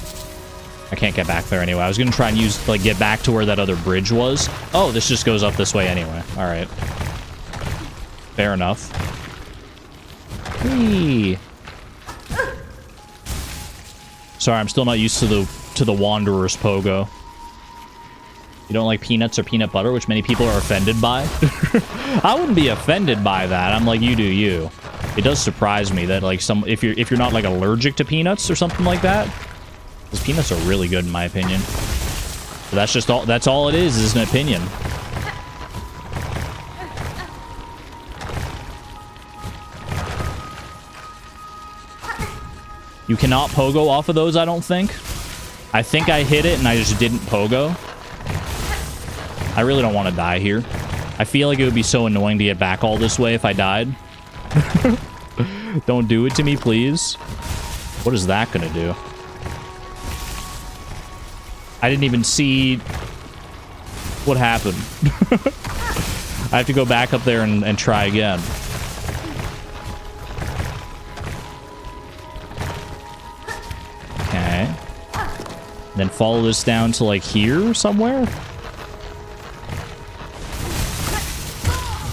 I can't get back there anyway. I was going to try and get back to where that other bridge was. Oh, this just goes up this way anyway. All right. Fair enough. Hey. Sorry, I'm still not used to the Wanderer's pogo. You don't like peanuts or peanut butter, which many people are offended by? I wouldn't be offended by that. I'm like, you do you. It does surprise me that, like, if you're not, like, allergic to peanuts or something like that, because peanuts are really good in my opinion. But that's all it is an opinion. You cannot pogo off of those, I don't think. I think I hit it and I just didn't pogo. I really don't want to die here. I feel like it would be so annoying to get back all this way if I died. Don't do it to me, please. What is that gonna do? I didn't even see what happened. I have to go back up there and try again. Okay. Then follow this down to, like, here somewhere?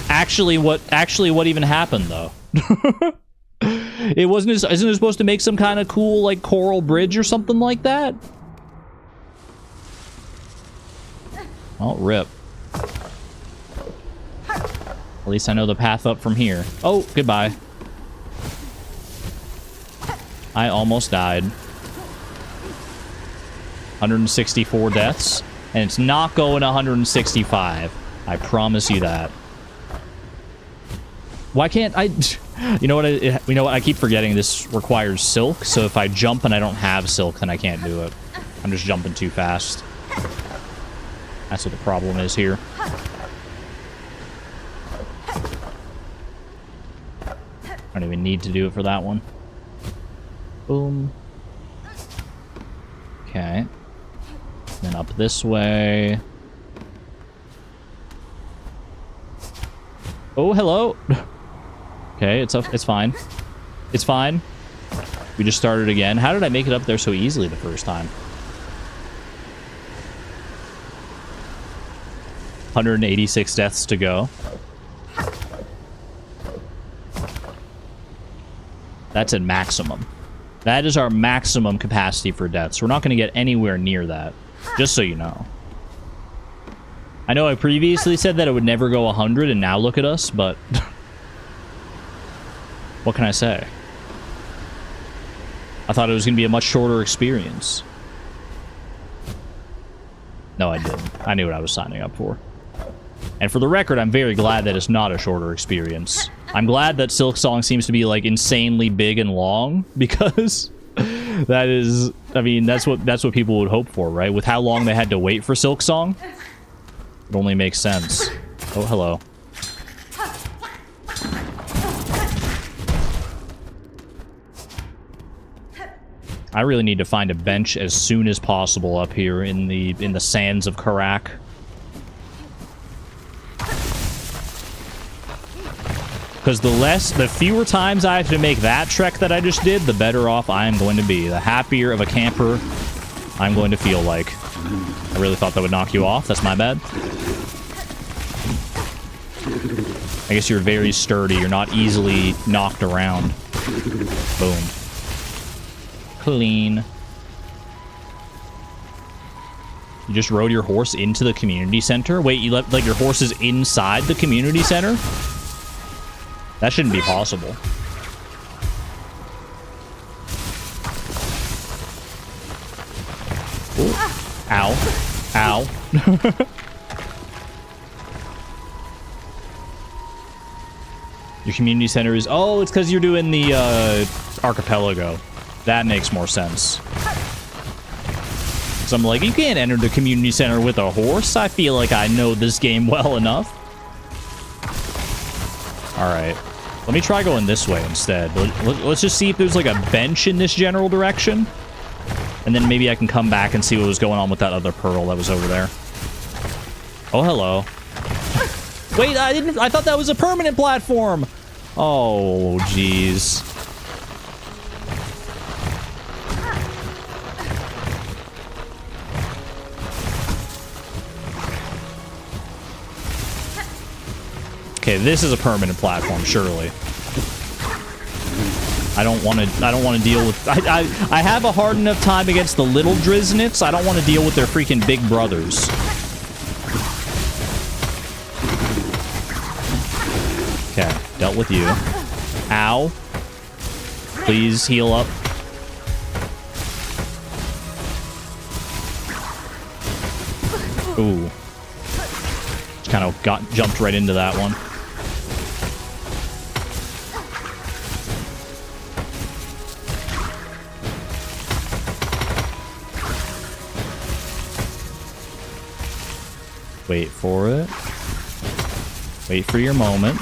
Actually, what even happened, though? Isn't it supposed to make some kind of cool, like, coral bridge or something like that? Oh, rip. At least I know the path up from here. Oh, goodbye. I almost died. 164 deaths. And it's not going 165. I promise you that. Why can't I... You know what? You know what? I keep forgetting this requires silk. So if I jump and I don't have silk, then I can't do it. I'm just jumping too fast. That's what the problem is here. I don't even need to do it for that one. Boom. Okay. Then up this way. Oh, hello. Okay, it's up. It's fine. It's fine. We just started again. How did I make it up there so easily the first time? 186 deaths to go. That's at maximum. That is our maximum capacity for deaths. We're not going to get anywhere near that. Just so you know. I know I previously said that it would never go 100, and now look at us, but... what can I say? I thought it was going to be a much shorter experience. No, I didn't. I knew what I was signing up for. And for the record, I'm very glad that it's not a shorter experience. I'm glad that Silksong seems to be, like, insanely big and long, because that is... I mean, that's what people would hope for, right? With how long they had to wait for Silksong. It only makes sense. Oh, hello. I really need to find a bench as soon as possible up here in the sands of Karak. Because the fewer times I have to make that trek that I just did, the better off I am going to be. The happier of a camper I'm going to feel like. I really thought that would knock you off. That's my bad. I guess you're very sturdy. You're not easily knocked around. Boom. Clean. You just rode your horse into the community center? Wait, you let, like, your horse is inside the community center? That shouldn't be possible. Ooh. Ow. Ow. Your community center is... Oh, it's because you're doing the archipelago. That makes more sense. So I'm like, you can't enter the community center with a horse. I feel like I know this game well enough. Alright. Let me try going this way instead. Let's just see if there's like a bench in this general direction. And then maybe I can come back and see what was going on with that other pearl that was over there. Oh, hello. Wait, I thought that was a permanent platform. Oh, jeez. Okay, this is a permanent platform, surely. I don't want to deal with... I have a hard enough time against the little Driznits. I don't want to deal with their freaking big brothers. Okay, dealt with you. Ow. Please heal up. Ooh. Just kind of jumped right into that one. Wait for it. Wait for your moment.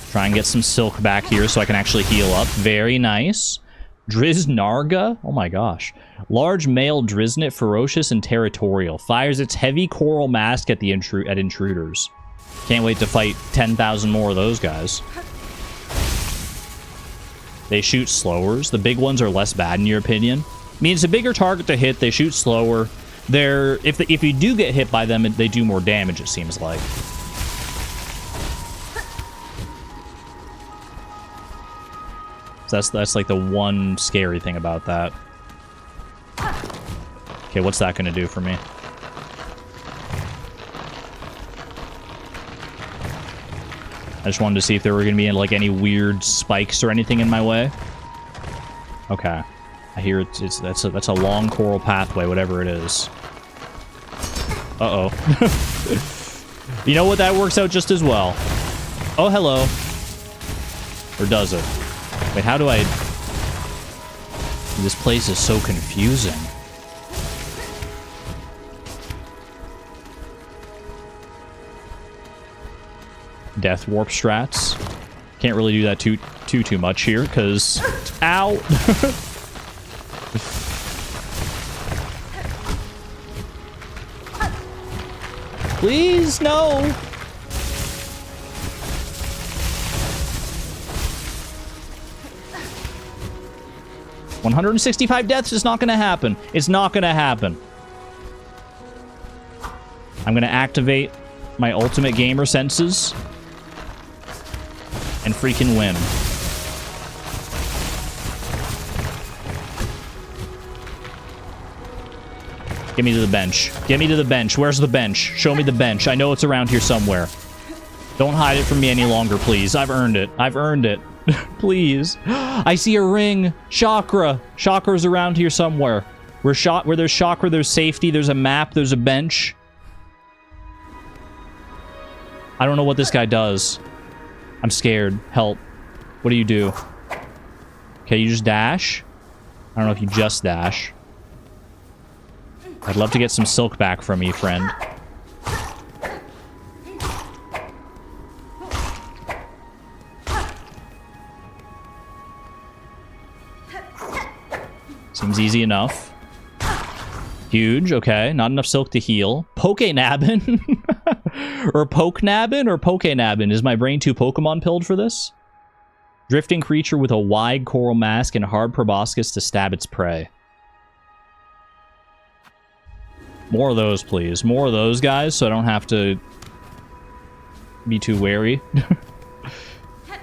Try and get some silk back here so I can actually heal up. Very nice. Driznarga? Oh my gosh. Large male Driznit, ferocious and territorial. Fires its heavy coral mask at the intruders. Can't wait to fight 10,000 more of those guys. They shoot slowers. The big ones are less bad in your opinion. I mean, it's a bigger target to hit. They shoot slower. They're if you do get hit by them, they do more damage, it seems like. So that's like the one scary thing about that. Okay, what's that gonna do for me? I just wanted to see if there were gonna be like any weird spikes or anything in my way. Okay. I hear that's a long coral pathway, whatever it is. Uh-oh. You know what? That works out just as well. Oh, hello. Or does it? Wait, how do I... This place is so confusing. Death warp strats. Can't really do that too much here, because... Ow! Please, no! $165 deaths is not gonna happen. It's not gonna happen. I'm gonna activate my ultimate gamer senses and freaking win. Get me to the bench. Get me to the bench. Where's the bench? Show me the bench. I know it's around here somewhere. Don't hide it from me any longer, please. I've earned it. I've earned it. Please. I see a ring. Chakra. Chakra's around here somewhere. Where there's chakra, there's safety, there's a map, there's a bench. I don't know what this guy does. I'm scared. Help. What do you do? Okay, you just dash? I don't know if you just dash. I'd love to get some silk back from you, friend. Seems easy enough. Huge, okay. Not enough silk to heal. Poke-nabbin? Or poke-nabbin? Or poke-nabbin? Is my brain too Pokemon pilled for this? Drifting creature with a wide coral mask and hard proboscis to stab its prey. More of those, please. More of those guys, so I don't have to be too wary.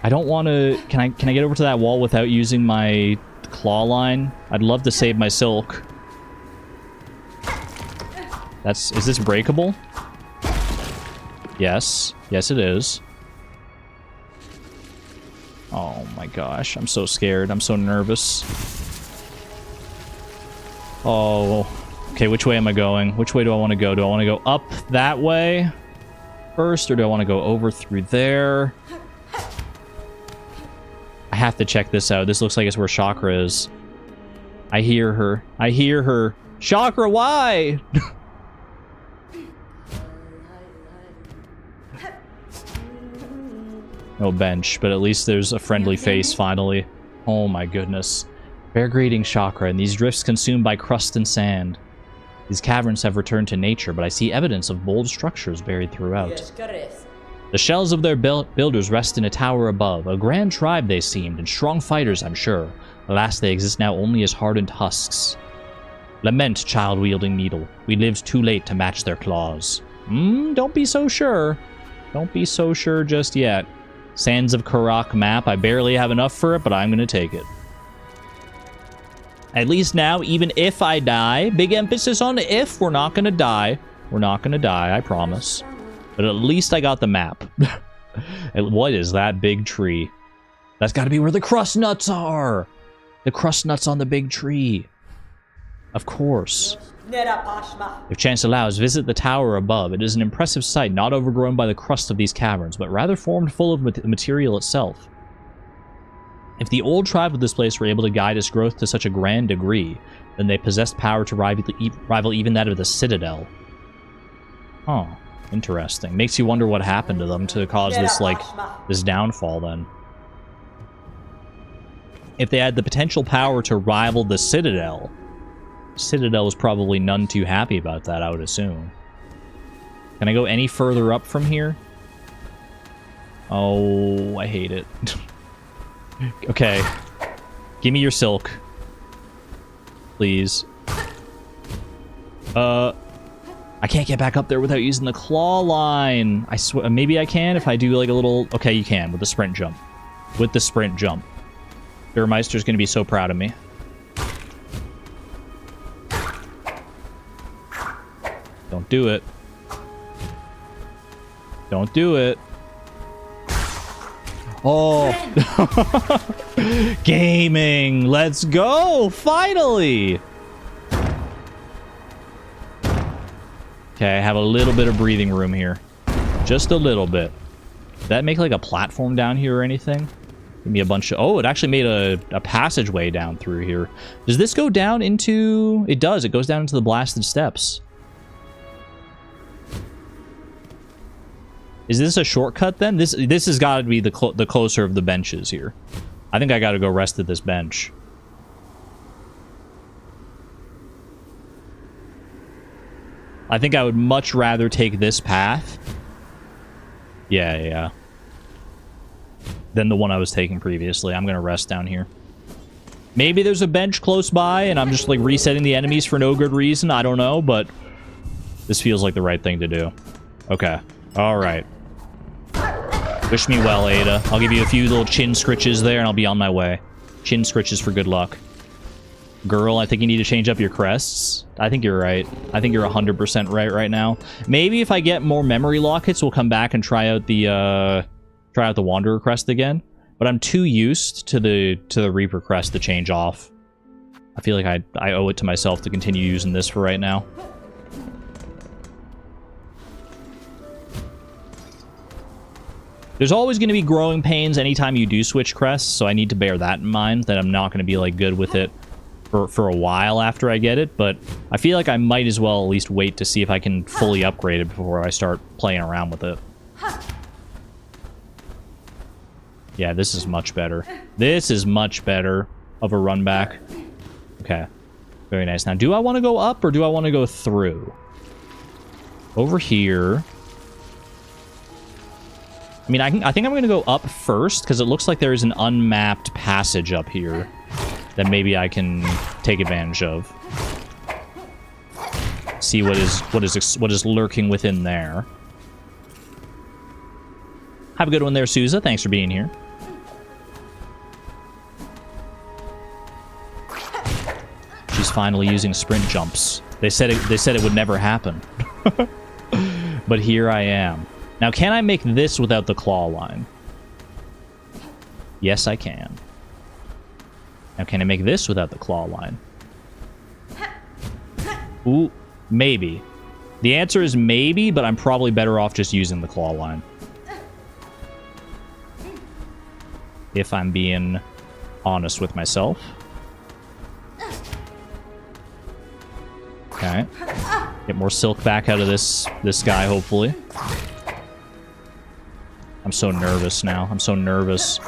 I don't want to... Can I get over to that wall without using my claw line? I'd love to save my silk. Is this breakable? Yes. Yes, it is. Oh my gosh, I'm so scared. I'm so nervous. Oh... Okay, which way am I going? Which way do I want to go? Do I want to go up that way first, or do I want to go over through there? I have to check this out. This looks like it's where Chakra is. I hear her. I hear her. Chakra, why? No bench, but at least there's a friendly face, finally. Oh my goodness. Fair greeting, Chakra, and these drifts consumed by crust and sand. These caverns have returned to nature, but I see evidence of bold structures buried throughout. The shells of their builders rest in a tower above. A grand tribe they seemed, and strong fighters, I'm sure. Alas, they exist now only as hardened husks. Lament, child-wielding needle. We lived too late to match their claws. Don't be so sure. Don't be so sure just yet. Sands of Karak map. I barely have enough for it, but I'm going to take it. At least now, even if I die, big emphasis on if, we're not going to die. We're not going to die, I promise. But at least I got the map. And what is that big tree? That's got to be where the crust nuts are. The crust nuts on the big tree. Of course. If chance allows, visit the tower above. It is an impressive sight, not overgrown by the crust of these caverns, but rather formed full of the material itself. If the old tribe of this place were able to guide its growth to such a grand degree, then they possessed power to rival even that of the Citadel. Oh, interesting. Makes you wonder what happened to them to cause this, like, this downfall, then. If they had the potential power to rival the Citadel was probably none too happy about that, I would assume. Can I go any further up from here? Oh, I hate it. Okay. Give me your silk. Please. I can't get back up there without using the claw line. I swear, maybe I can if I do like a little... Okay, you can with the sprint jump. With the sprint jump. Durmeister's gonna be so proud of me. Don't do it. Don't do it. Oh. Gaming. Let's go. Finally. Okay, I have a little bit of breathing room here. Just a little bit. Did that make like a platform down here or anything? Give me a bunch of... Oh, it actually made a passageway down through here. Does this go down into... It does. It goes down into the blasted steps. Is this a shortcut then? This has got to be the closer of the benches here. I think I got to go rest at this bench. I think I would much rather take this path. Yeah. Than the one I was taking previously. I'm going to rest down here. Maybe there's a bench close by and I'm just like resetting the enemies for no good reason. I don't know, but this feels like the right thing to do. Okay. All right. Wish me well, Ada. I'll give you a few little chin scritches there and I'll be on my way. Chin scritches for good luck. Girl, I think you need to change up your crests. I think you're right. I think you're 100% right now. Maybe if I get more memory lockets, we'll come back and try out the Wanderer crest again. But I'm too used to the Reaper crest to change off. I feel like I owe it to myself to continue using this for right now. There's always going to be growing pains anytime you do switch crests, so I need to bear that in mind, that I'm not going to be like good with it for a while after I get it, but I feel like I might as well at least wait to see if I can fully upgrade it before I start playing around with it. Yeah, this is much better. This is much better of a run back. Okay. Very nice. Now, do I want to go up or do I want to go through? Over here. I mean, I think I'm going to go up first because it looks like there is an unmapped passage up here that maybe I can take advantage of. See what is lurking within there. Have a good one there, Souza. Thanks for being here. She's finally using sprint jumps. They said it would never happen. But here I am. Now, can I make this without the claw line? Yes, I can. Now, can I make this without the claw line? Ooh, maybe. The answer is maybe, but I'm probably better off just using the claw line. If I'm being honest with myself. Okay. Get more silk back out of this guy, hopefully. I'm so nervous now. I'm so nervous.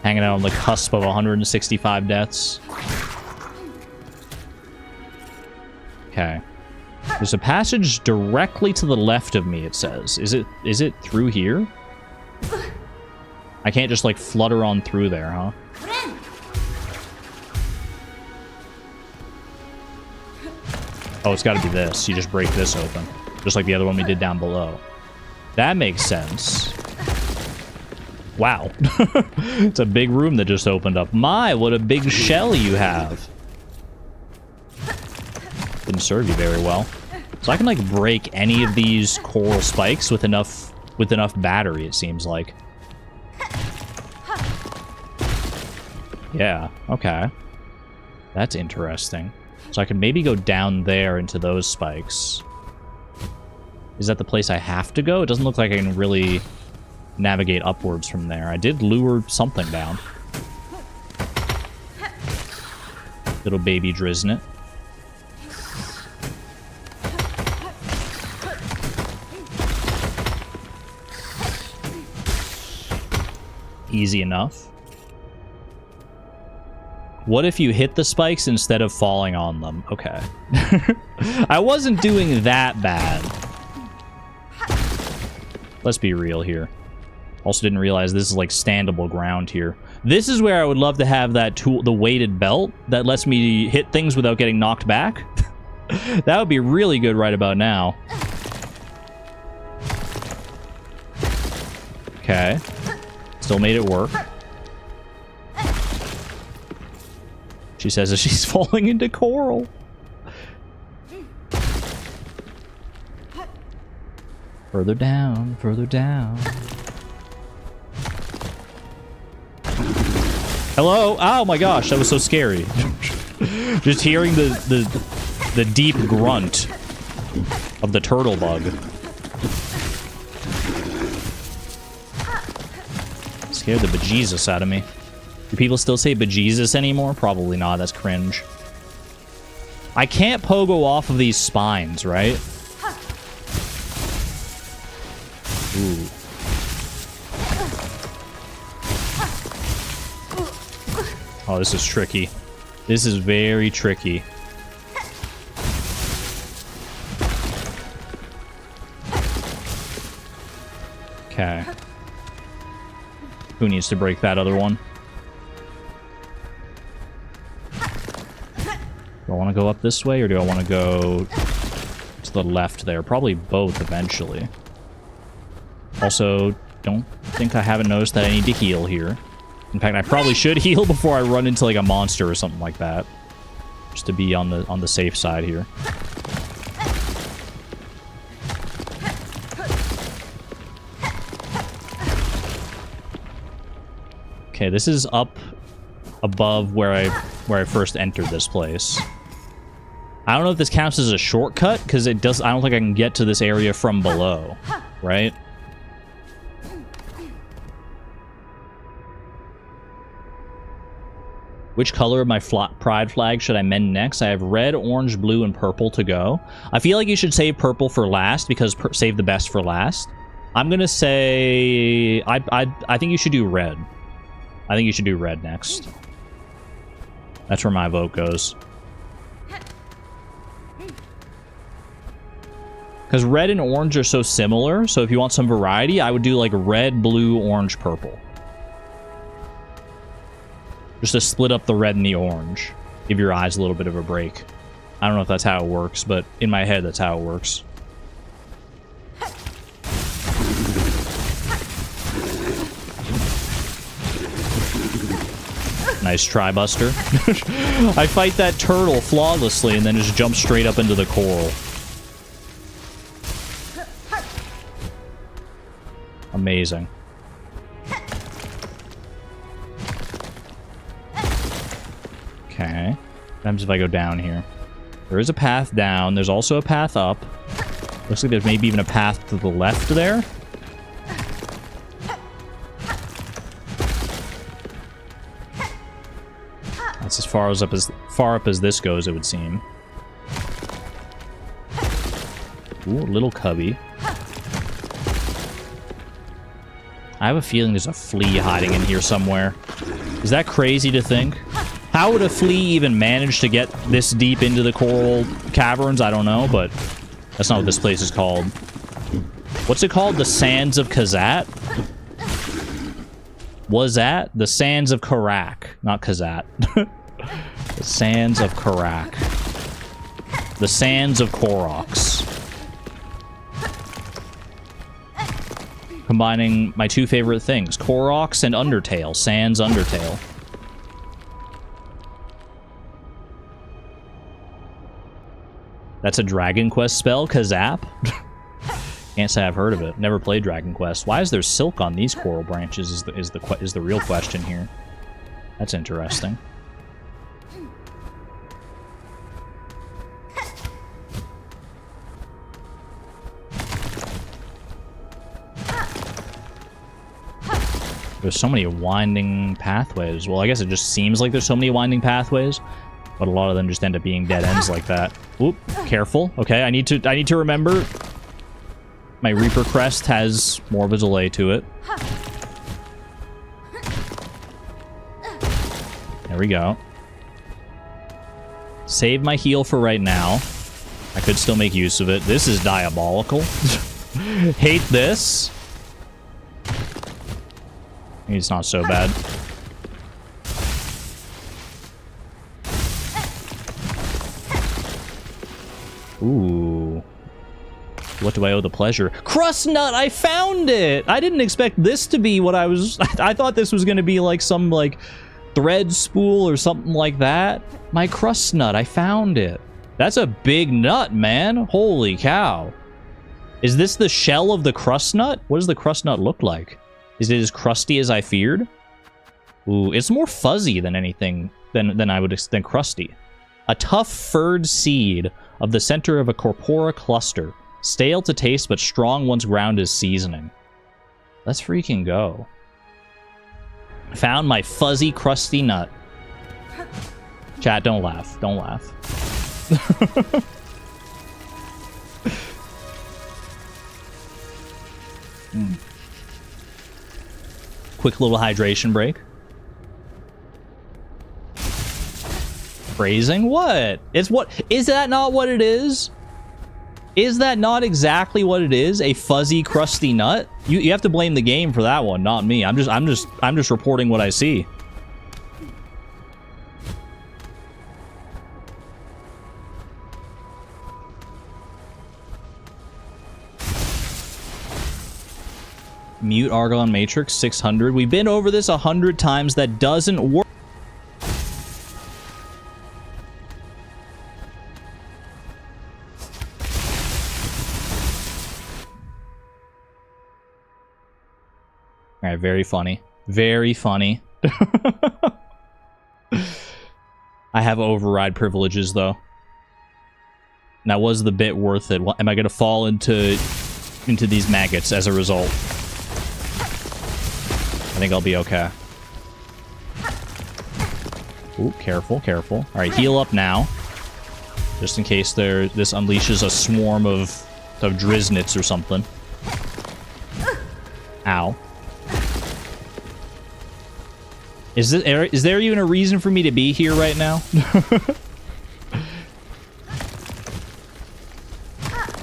Hanging out on the cusp of 165 deaths. Okay. There's a passage directly to the left of me, it says. Is it through here? I can't just, like, flutter on through there, huh? Oh, it's gotta be this. You just break this open. Just like the other one we did down below. That makes sense. Wow. It's a big room that just opened up. My, what a big shell you have. Didn't serve you very well. So I can, like, break any of these coral spikes with enough battery, it seems like. Yeah, okay. That's interesting. So I can maybe go down there into those spikes. Is that the place I have to go? It doesn't look like I can really navigate upwards from there. I did lure something down. Little baby Driznet. Easy enough. What if you hit the spikes instead of falling on them? Okay. I wasn't doing that bad. Let's be real here. Also didn't realize this is like standable ground here. This is where I would love to have that tool, the weighted belt that lets me hit things without getting knocked back. That would be really good right about now. Okay. Still made it work. She says that she's falling into coral. Further down, further down. Hello? Oh my gosh, that was so scary. Just hearing the deep grunt of the turtle bug. Scared the bejesus out of me. Do people still say bejesus anymore? Probably not. That's cringe. I can't pogo off of these spines, right? Ooh. Oh, this is tricky. This is very tricky. Okay. Who needs to break that other one? Do I want to go up this way, or do I want to go to the left there? Probably both eventually. Also, don't think I haven't noticed that I need to heal here. In fact, I probably should heal before I run into like a monster or something like that, just to be on the safe side here. Okay, this is up above where I first entered this place. I don't know if this counts as a shortcut, because it does. I don't think I can get to this area from below, right? Which color of my pride flag should I mend next? I have red, orange, blue, and purple to go. I feel like you should save purple for last, because save the best for last. I'm gonna say I think you should do red. I think you should do red next. That's where my vote goes. Because red and orange are so similar, so if you want some variety, I would do like red, blue, orange, purple. Just to split up the red and the orange. Give your eyes a little bit of a break. I don't know if that's how it works, but in my head, that's how it works. Nice try, Buster. I fight that turtle flawlessly and then just jump straight up into the coral. Amazing. Okay. What happens if I go down here? There is a path down. There's also a path up. Looks like there's maybe even a path to the left there. That's as far up as this goes, it would seem. Ooh, a little cubby. I have a feeling there's a flea hiding in here somewhere. Is that crazy to think? How would a flea even manage to get this deep into the coral caverns? I don't know, but that's not what this place is called. What's it called? The Sands of Kazat? Was that? The Sands of Karak. Not Kazat. The Sands of Karak. The Sands of Koroks. Combining my two favorite things. Koroks and Undertale. Sans Undertale. That's a Dragon Quest spell? Kazap? Can't say I've heard of it. Never played Dragon Quest. Why is there silk on these coral branches is the real question here. That's interesting. There's so many winding pathways. Well, I guess it just seems like there's so many winding pathways, but a lot of them just end up being dead ends like that. Oop, careful. Okay, I need to remember my Reaper Crest has more of a delay to it. There we go. Save my heal for right now. I could still make use of it. This is diabolical. Hate this. It's not so bad. Ooh. What do I owe the pleasure? Crust nut! I found it! I didn't expect this to be what I was... I thought this was going to be like some, like, thread spool or something like that. My crust nut, I found it. That's a big nut, man. Holy cow. Is this the shell of the crust nut? What does the crust nut look like? Is it as crusty as I feared? Ooh, it's more fuzzy than anything than crusty. A tough furred seed of the center of a corpora cluster. Stale to taste, but strong once ground as seasoning. Let's freaking go. Found my fuzzy, crusty nut. Chat, don't laugh. Don't laugh. Quick little hydration break. Phrasing? What? It's what? Is that not what it is? Is that not exactly what it is? A fuzzy, crusty nut? You have to blame the game for that one, not me. I'm just reporting what I see. Mute Argon Matrix 600. We've been over this 100 times. That doesn't work. All right, very funny. Very funny. I have override privileges, though. Now, was the bit worth it? Am I going to fall into these maggots as a result? I think I'll be okay. Ooh, careful, careful. All right, heal up now. Just in case this unleashes a swarm of Driznits or something. Ow. Is there even a reason for me to be here right now?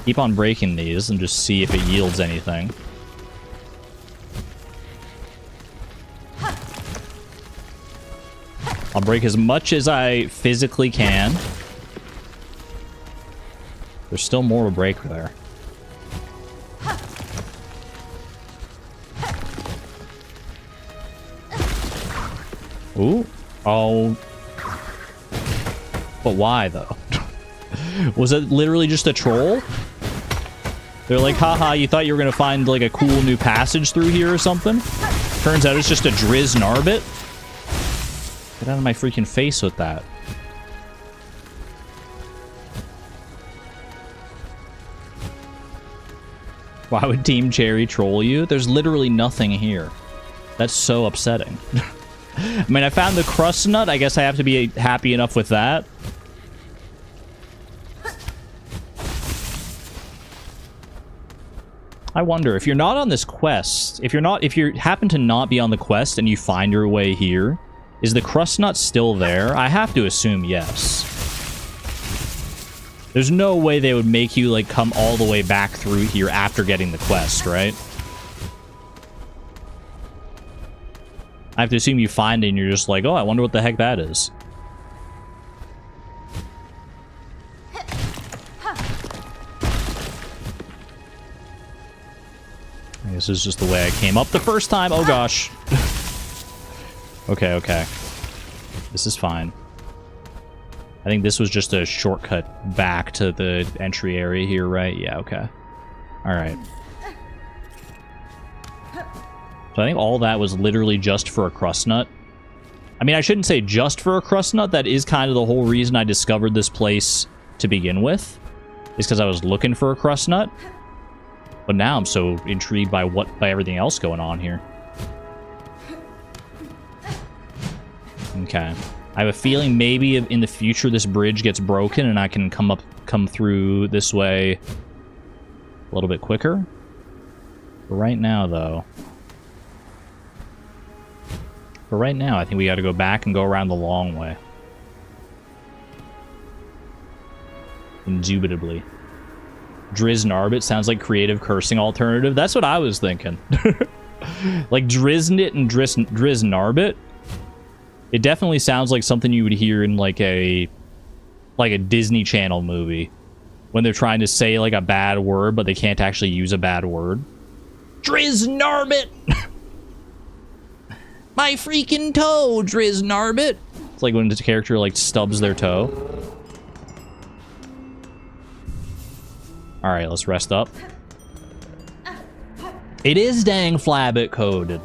Keep on breaking these and just see if it yields anything. I'll break as much as I physically can. There's still more to break there. Ooh. Oh. But why, though? Was it literally just a troll? They're like, haha, you thought you were going to find, like, a cool new passage through here or something? Turns out it's just a Drizzt Narbit? Get out of my freaking face with that. Why would Team Cherry troll you? There's literally nothing here. That's so upsetting. I mean, I found the crust nut. I guess I have to be happy enough with that. I wonder, if you're not on this quest, if you happen to not be on the quest and you find your way here, is the crust nut still there? I have to assume yes. There's no way they would make you, like, come all the way back through here after getting the quest, right? I have to assume you find it and you're just like, oh, I wonder what the heck that is. This is just the way I came up the first time. Oh, gosh. Okay, okay. This is fine. I think this was just a shortcut back to the entry area here, right? Yeah, okay. Alright. So I think all that was literally just for a crust nut. I mean, I shouldn't say just for a crust nut. That is kind of the whole reason I discovered this place to begin with. Is because I was looking for a crust nut. But now I'm so intrigued by everything else going on here. Okay. I have a feeling maybe in the future this bridge gets broken and I can come through this way a little bit quicker. But right now, though... For right now, I think we got to go back and go around the long way. Indubitably. Drizzt Narbit sounds like creative cursing alternative. That's what I was thinking. Like Driznit and Drizzt Narbit. It definitely sounds like something you would hear in like a Disney Channel movie when they're trying to say like a bad word, but they can't actually use a bad word. Drizzt Narbit. My freaking toe, Drizzt Narbit. It's like when the character like stubs their toe. Alright, let's rest up. It is dang flabbit coded.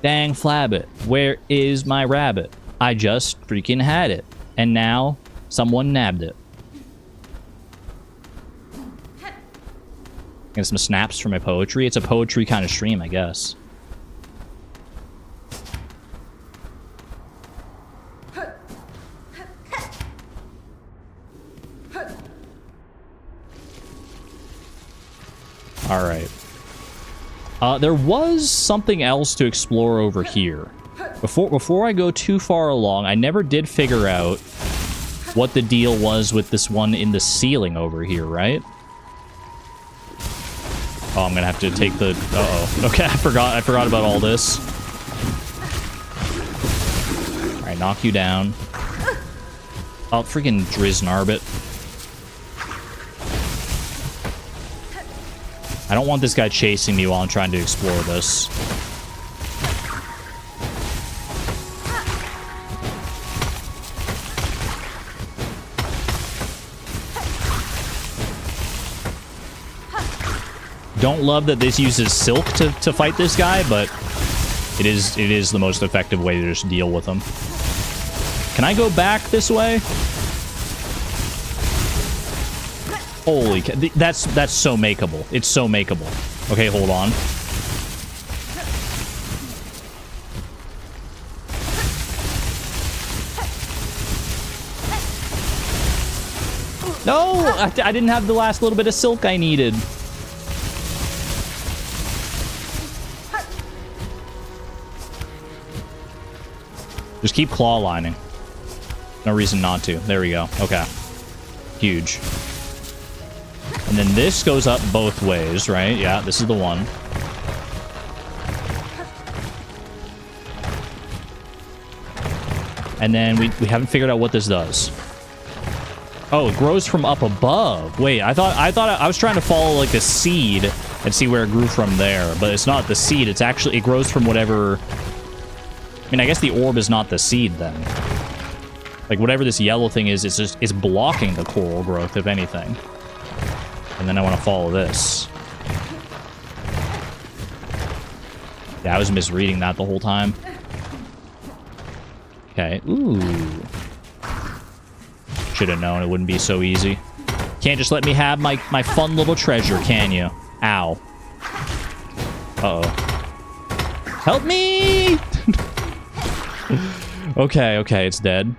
Dang flabbit. Where is my rabbit? I just freaking had it. And now, someone nabbed it. Get some snaps for my poetry. It's a poetry kind of stream, I guess. All right. There was something else to explore over here. Before I go too far along, I never did figure out what the deal was with this one in the ceiling over here, right? Oh, I'm gonna have to take the... Uh-oh. Okay, I forgot about all this. Alright, knock you down. Oh, freaking Driznarbit. I don't want this guy chasing me while I'm trying to explore this. Don't love that this uses silk to fight this guy, but it is the most effective way to just deal with him. Can I go back this way? Holy cow. That's so makeable. It's so makeable. Okay, hold on. No! I didn't have the last little bit of silk I needed. Just keep claw lining. No reason not to. There we go. Okay. Huge. And then this goes up both ways, right? Yeah, this is the one. And then we haven't figured out what this does. Oh, it grows from up above. Wait, I thought I was trying to follow like the seed and see where it grew from there, but it's not the seed. It's actually, it grows from whatever... I mean, I guess the orb is not the seed then. Like whatever this yellow thing is, it's blocking the coral growth, if anything. And then I want to follow this. Yeah, I was misreading that the whole time. Okay. Ooh. Should have known it wouldn't be so easy. Can't just let me have my fun little treasure, can you? Ow. Uh-oh. Help me! Okay, it's dead.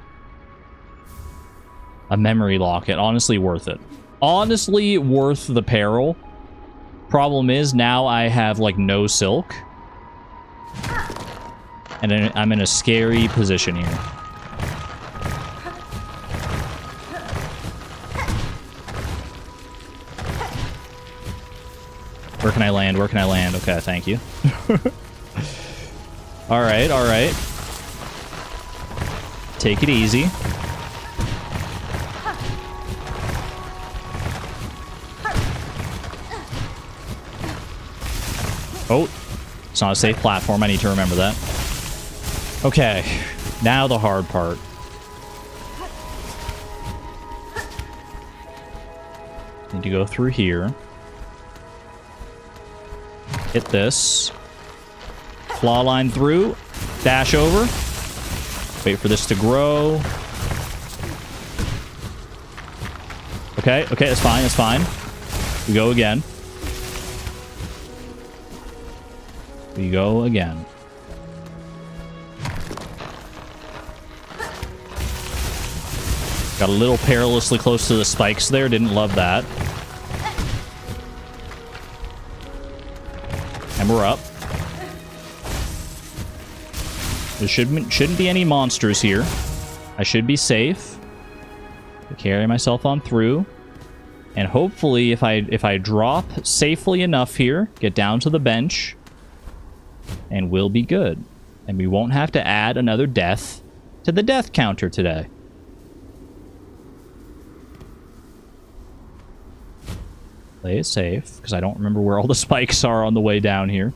A memory locket. Honestly worth it. Honestly worth the peril. Problem is, now I have, like, no silk. And I'm in a scary position here. Where can I land? Where can I land? Okay, thank you. Alright, alright. Take it easy. Oh, it's not a safe platform. I need to remember that. Okay, now the hard part. Need to go through here. Hit this. Claw line through. Dash over. Wait for this to grow. Okay, that's fine, that's fine. We go again. We go again. Got a little perilously close to the spikes there. Didn't love that. And we're up. There shouldn't be any monsters here. I should be safe. To carry myself on through. And hopefully, if I drop safely enough here, get down to the bench, and we'll be good. And we won't have to add another death to the death counter today. Play it safe, because I don't remember where all the spikes are on the way down here.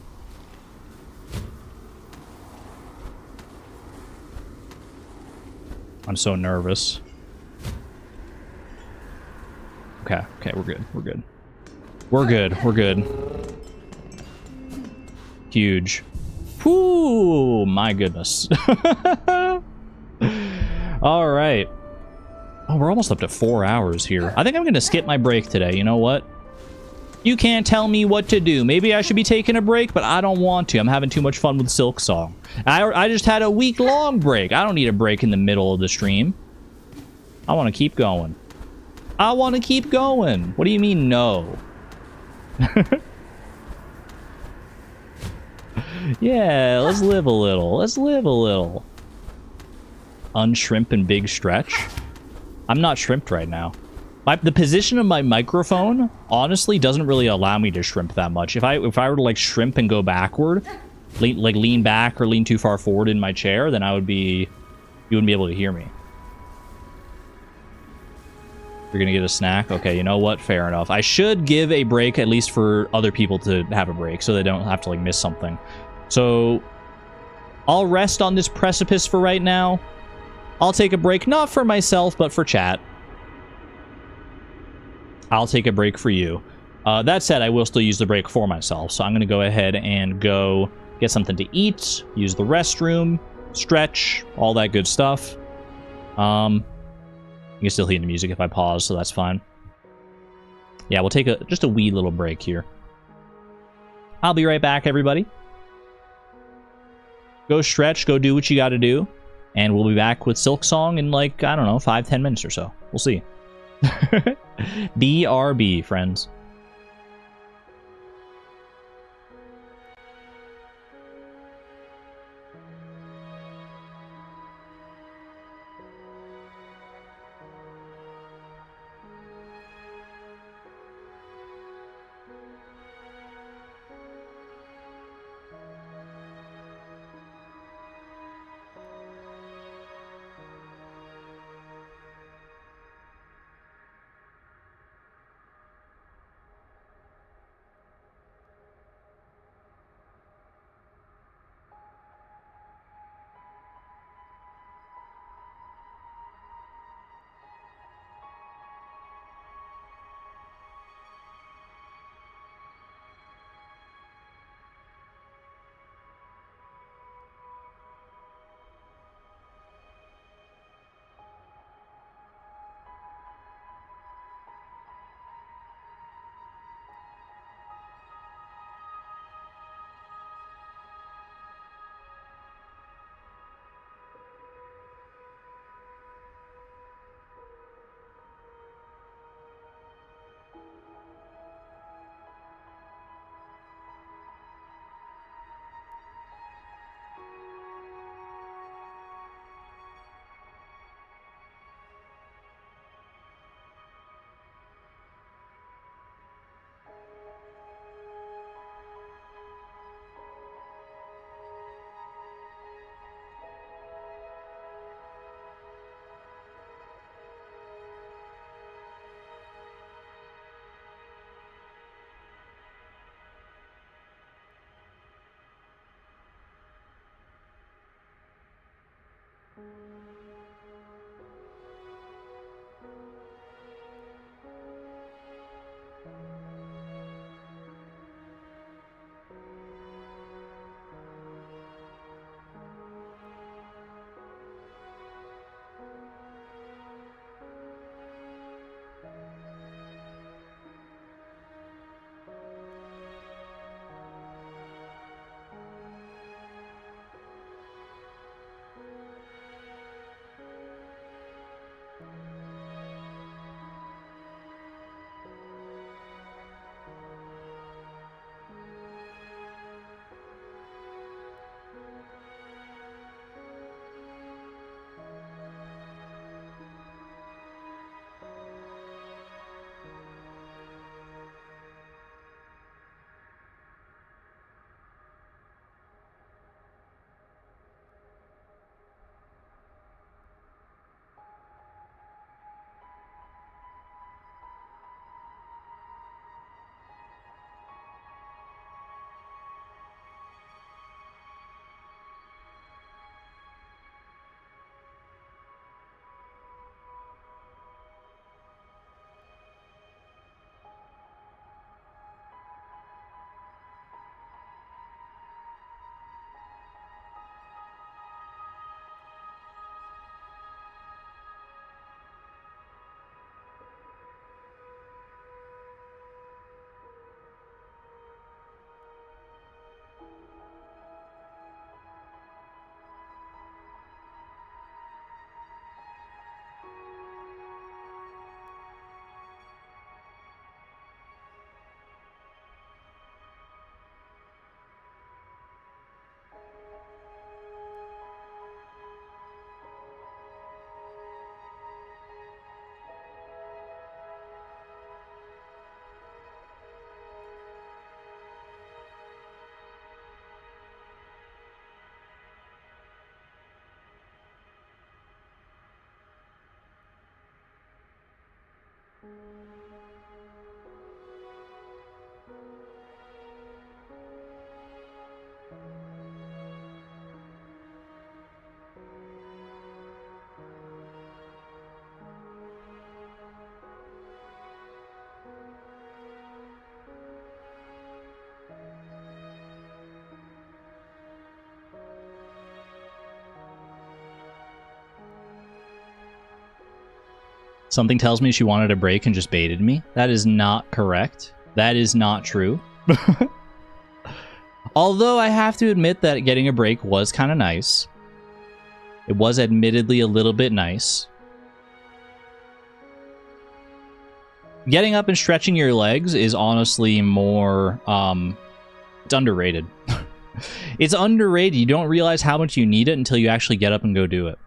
I'm so nervous. Okay, we're good. We're good. Huge. Whoo, my goodness. All right. Oh, we're almost up to 4 hours here. I think I'm going to skip my break today. You know what? You can't tell me what to do. Maybe I should be taking a break, but I don't want to. I'm having too much fun with Silksong. I just had a week-long break. I don't need a break in the middle of the stream. I want to keep going. I want to keep going. What do you mean, no? Yeah, let's live a little. Let's live a little. Unshrimp and big stretch. I'm not shrimped right now. The position of my microphone honestly doesn't really allow me to shrimp that much. If I were to like shrimp and go backward, lean back or lean too far forward in my chair, then you wouldn't be able to hear me. You're gonna get a snack? Okay, you know what? Fair enough. I should give a break at least for other people to have a break so they don't have to like miss something. So I'll rest on this precipice for right now. I'll take a break, not for myself, but for chat. I'll take a break for you. That said, I will still use the break for myself. So I'm going to go ahead and go get something to eat, use the restroom, stretch, all that good stuff. You can still hear the music if I pause, so that's fine. Yeah, we'll take just a wee little break here. I'll be right back, everybody. Go stretch, go do what you got to do. And we'll be back with Silksong in like, I don't know, 5-10 minutes or so. We'll see. BRB, friends. Something tells me she wanted a break and just baited me. That is not correct. That is not true. Although I have to admit that getting a break was kind of nice. It was admittedly a little bit nice. Getting up and stretching your legs is honestly more, it's underrated. It's underrated. You don't realize how much you need it until you actually get up and go do it.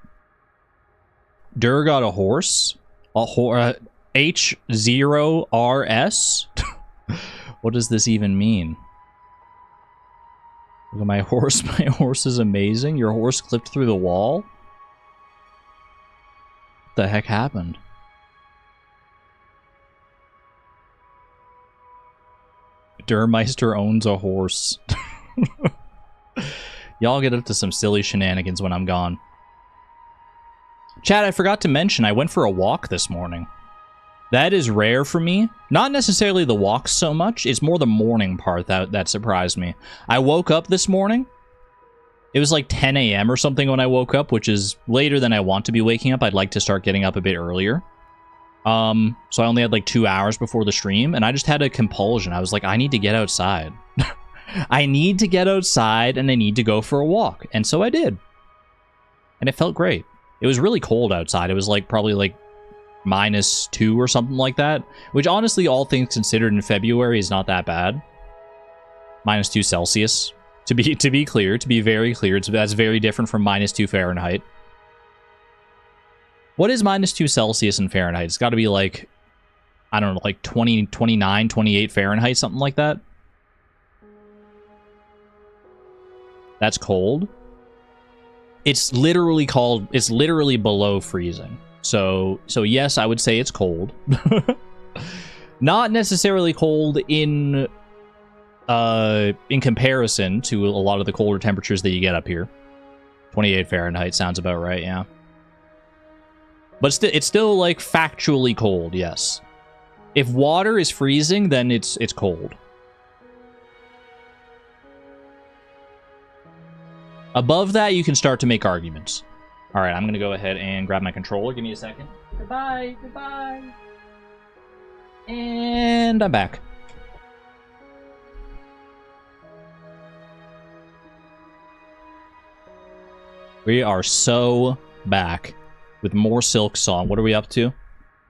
Dur got a horse. H0RS? What does this even mean? Look at my horse. My horse is amazing. Your horse clipped through the wall? What the heck happened? Durmeister owns a horse. Y'all get up to some silly shenanigans when I'm gone. Chat, I forgot to mention, I went for a walk this morning. That is rare for me. Not necessarily the walk so much, it's more the morning part that surprised me. I woke up this morning. It was like 10 a.m. or something when I woke up, which is later than I want to be waking up. I'd like to start getting up a bit earlier. So I only had like 2 hours before the stream, and I just had a compulsion. I was like, I need to get outside. I need to get outside, and I need to go for a walk. And so I did. And it felt great. It was really cold outside. It was like probably like -2 or something like that, which honestly, all things considered in February is not that bad. -2 Celsius. To be clear, to be very clear, that's very different from -2 Fahrenheit. What is -2 Celsius in Fahrenheit? It's got to be like, I don't know, like 20, 29, 28 Fahrenheit, something like that. That's cold. It's literally below freezing. So yes, I would say it's cold. Not necessarily cold in comparison to a lot of the colder temperatures that you get up here. 28 Fahrenheit sounds about right, yeah. But it's still like factually cold, yes. If water is freezing, then it's cold. Above that, you can start to make arguments. All right, I'm going to go ahead and grab my controller. Give me a second. Goodbye. Goodbye. And I'm back. We are so back with more Silksong. What are we up to?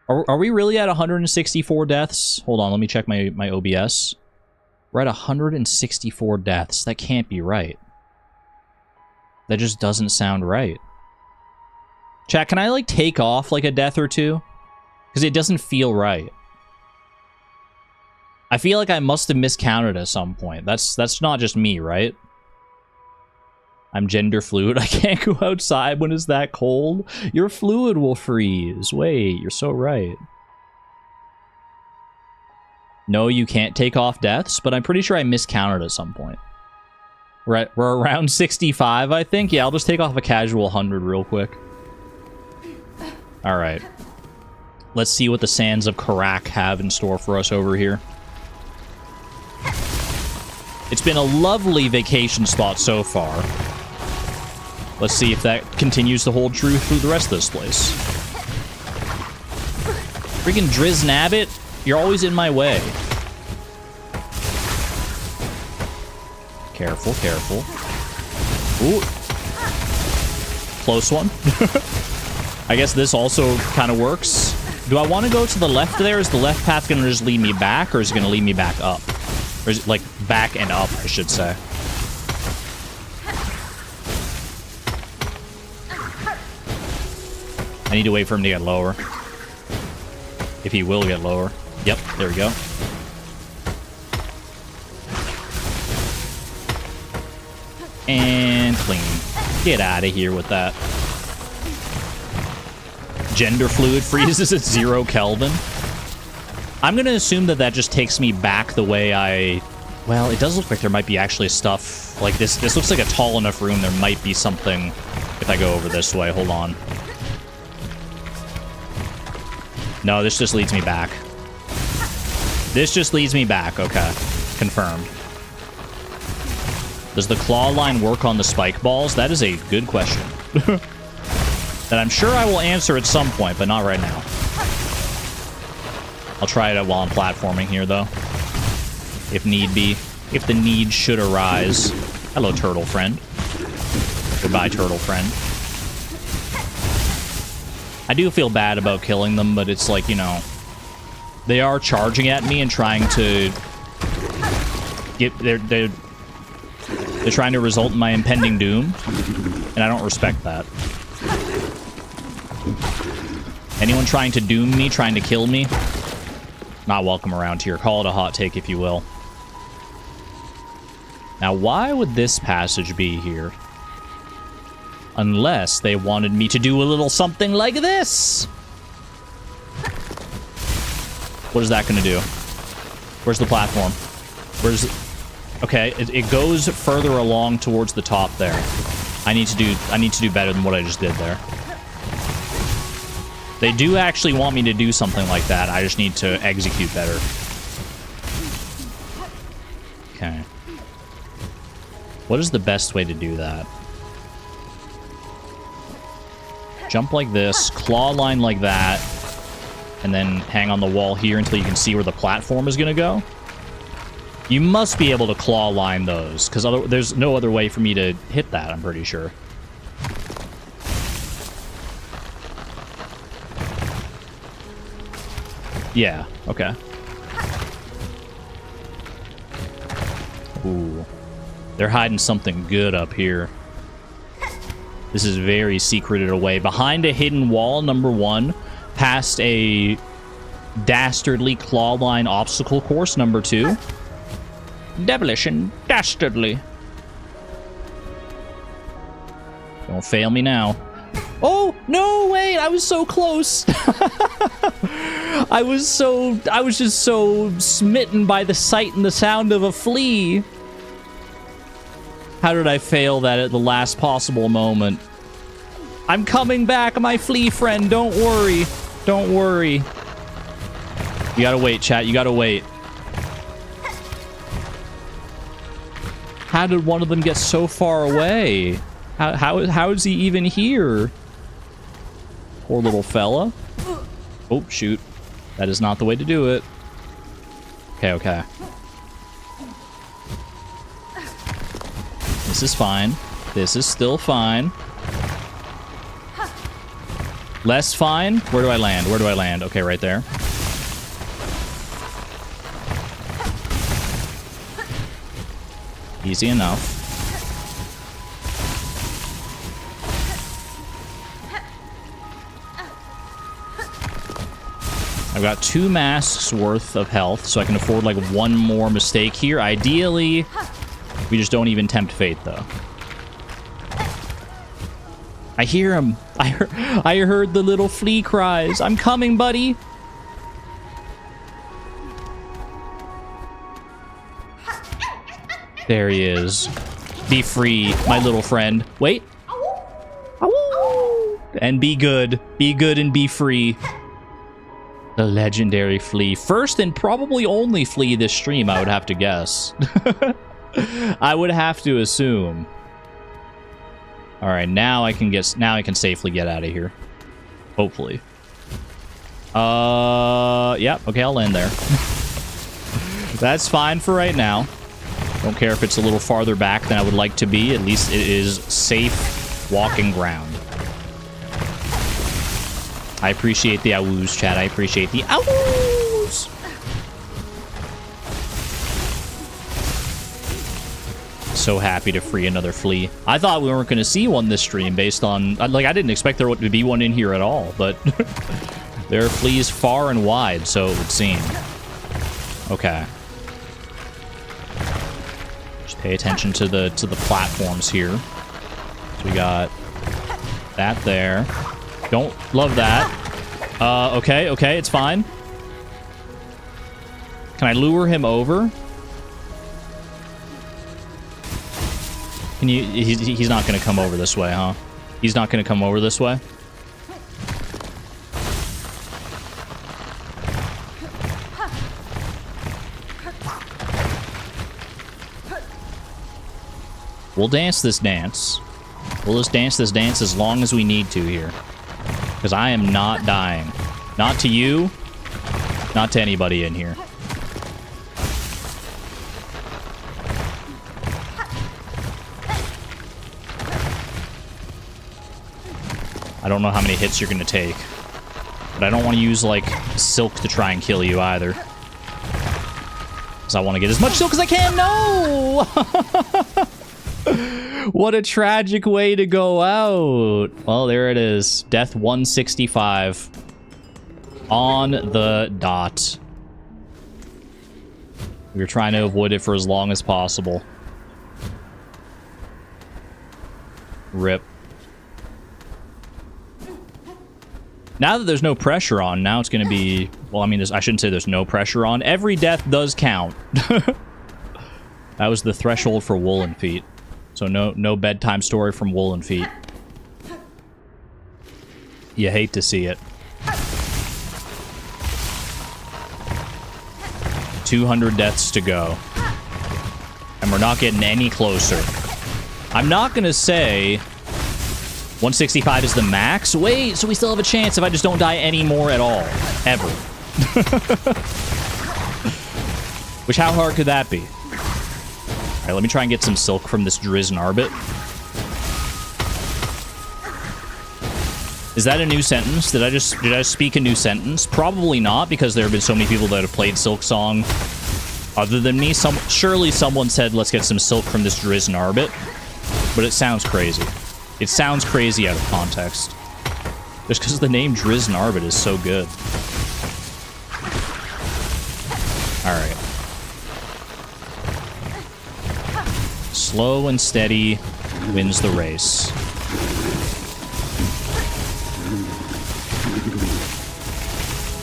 Are we really at 164 deaths? Hold on, let me check my OBS. We're at 164 deaths. That can't be right. That just doesn't sound right. Chat, can I, like, take off, like, a death or two? Because it doesn't feel right. I feel like I must have miscounted at some point. That's not just me, right? I'm gender fluid. I can't go outside when it's that cold. Your fluid will freeze. Wait, you're so right. No, you can't take off deaths, but I'm pretty sure I miscounted at some point. We're around 65, I think. Yeah, I'll just take off a casual 100 real quick. Alright. Let's see what the sands of Karak have in store for us over here. It's been a lovely vacation spot so far. Let's see if that continues to hold true through the rest of this place. Freaking Driz Nabbit, you're always in my way. Careful, careful. Ooh. Close one. I guess this also kind of works. Do I want to go to the left there? Is the left path going to just lead me back, or is it going to lead me back up? Or is it, like, back and up, I should say. I need to wait for him to get lower. If he will get lower. Yep, there we go. And clean. Get out of here with that. Gender fluid freezes at 0 Kelvin. I'm going to assume that that just takes me back the way I... Well, it does look like there might be actually stuff like this. This looks like a tall enough room. There might be something if I go over this way. Hold on. No, this just leads me back. This just leads me back. Okay. Confirmed. Does the claw line work on the spike balls? That is a good question. That I'm sure I will answer at some point, but not right now. I'll try it while I'm platforming here, though. If need be. If the need should arise. Hello, turtle friend. Goodbye, turtle friend. I do feel bad about killing them, but it's like, you know... They are charging at me and trying to... They're trying to result in my impending doom. And I don't respect that. Anyone trying to doom me, trying to kill me... Not welcome around here. Call it a hot take, if you will. Now, why would this passage be here? Unless they wanted me to do a little something like this. What is that going to do? Where's the platform? Where's... Okay, it goes further along towards the top there. I need to do better than what I just did there. They do actually want me to do something like that. I just need to execute better. Okay. What is the best way to do that? Jump like this, claw line like that, and then hang on the wall here until you can see where the platform is going to go. You must be able to claw line those, because there's no other way for me to hit that, I'm pretty sure. Yeah, okay. Ooh. They're hiding something good up here. This is very secreted away. Behind a hidden wall, number 1. Past a dastardly claw line obstacle course, number 2. Devilish and dastardly. Don't fail me now. Oh, no, wait, I was so close. I was just so smitten by the sight and the sound of a flea. How did I fail that at the last possible moment? I'm coming back, my flea friend, don't worry. Don't worry. You gotta wait, chat, you gotta wait. How did one of them get so far away? How is he even here? Poor little fella. Oh, shoot. That is not the way to do it. Okay, okay. This is fine. This is still fine. Less fine? Where do I land? Where do I land? Okay, right there. Easy enough. I've got 2 masks worth of health, so I can afford like 1 more mistake here. Ideally, we just don't even tempt fate, though. I hear him. I heard the little flea cries. I'm coming, buddy. There he is. Be free, my little friend. Wait. And be good. Be good and be free. The legendary flea. First and probably only flea this stream, I would have to guess. I would have to assume. All right, now I can safely get out of here. Hopefully. Yeah, okay, I'll land there. That's fine for right now. Don't care if it's a little farther back than I would like to be. At least it is safe walking ground. I appreciate the awoos, chat. I appreciate the awoos. So happy to free another flea. I thought we weren't going to see one this stream based on... Like, I didn't expect there to be one in here at all, but... there are fleas far and wide, so it would seem. Okay. Just pay attention to the platforms here. So we got that there. Don't love that. Okay, it's fine. Can I lure him over? Can you... He's not going to come over this way, huh? He's not going to come over this way? We'll dance this dance. We'll just dance this dance as long as we need to here. Because I am not dying. Not to you. Not to anybody in here. I don't know how many hits you're going to take. But I don't want to use, like, silk to try and kill you either. Because I want to get as much silk as I can. No! What a tragic way to go out. Well, there it is. Death 165. On the dot. We were trying to avoid it for as long as possible. Rip. Now that there's no pressure on, now it's going to be... Well, I mean, I shouldn't say there's no pressure on. Every death does count. That was the threshold for Woolen Feet. So no bedtime story from Woolen Feet. You hate to see it. 200 deaths to go. And we're not getting any closer. I'm not going to say 165 is the max. Wait, so we still have a chance if I just don't die anymore at all. Ever. Which, how hard could that be? Alright, let me try and get some silk from this Drizzt Narbit. Is that a new sentence? Did I just speak a new sentence? Probably not, because there have been so many people that have played Silksong other than me. Surely someone said, let's get some silk from this Drizzt Narbit. But it sounds crazy. It sounds crazy out of context. Just because the name Drizzt Narbit is so good. Alright. Slow and steady wins the race.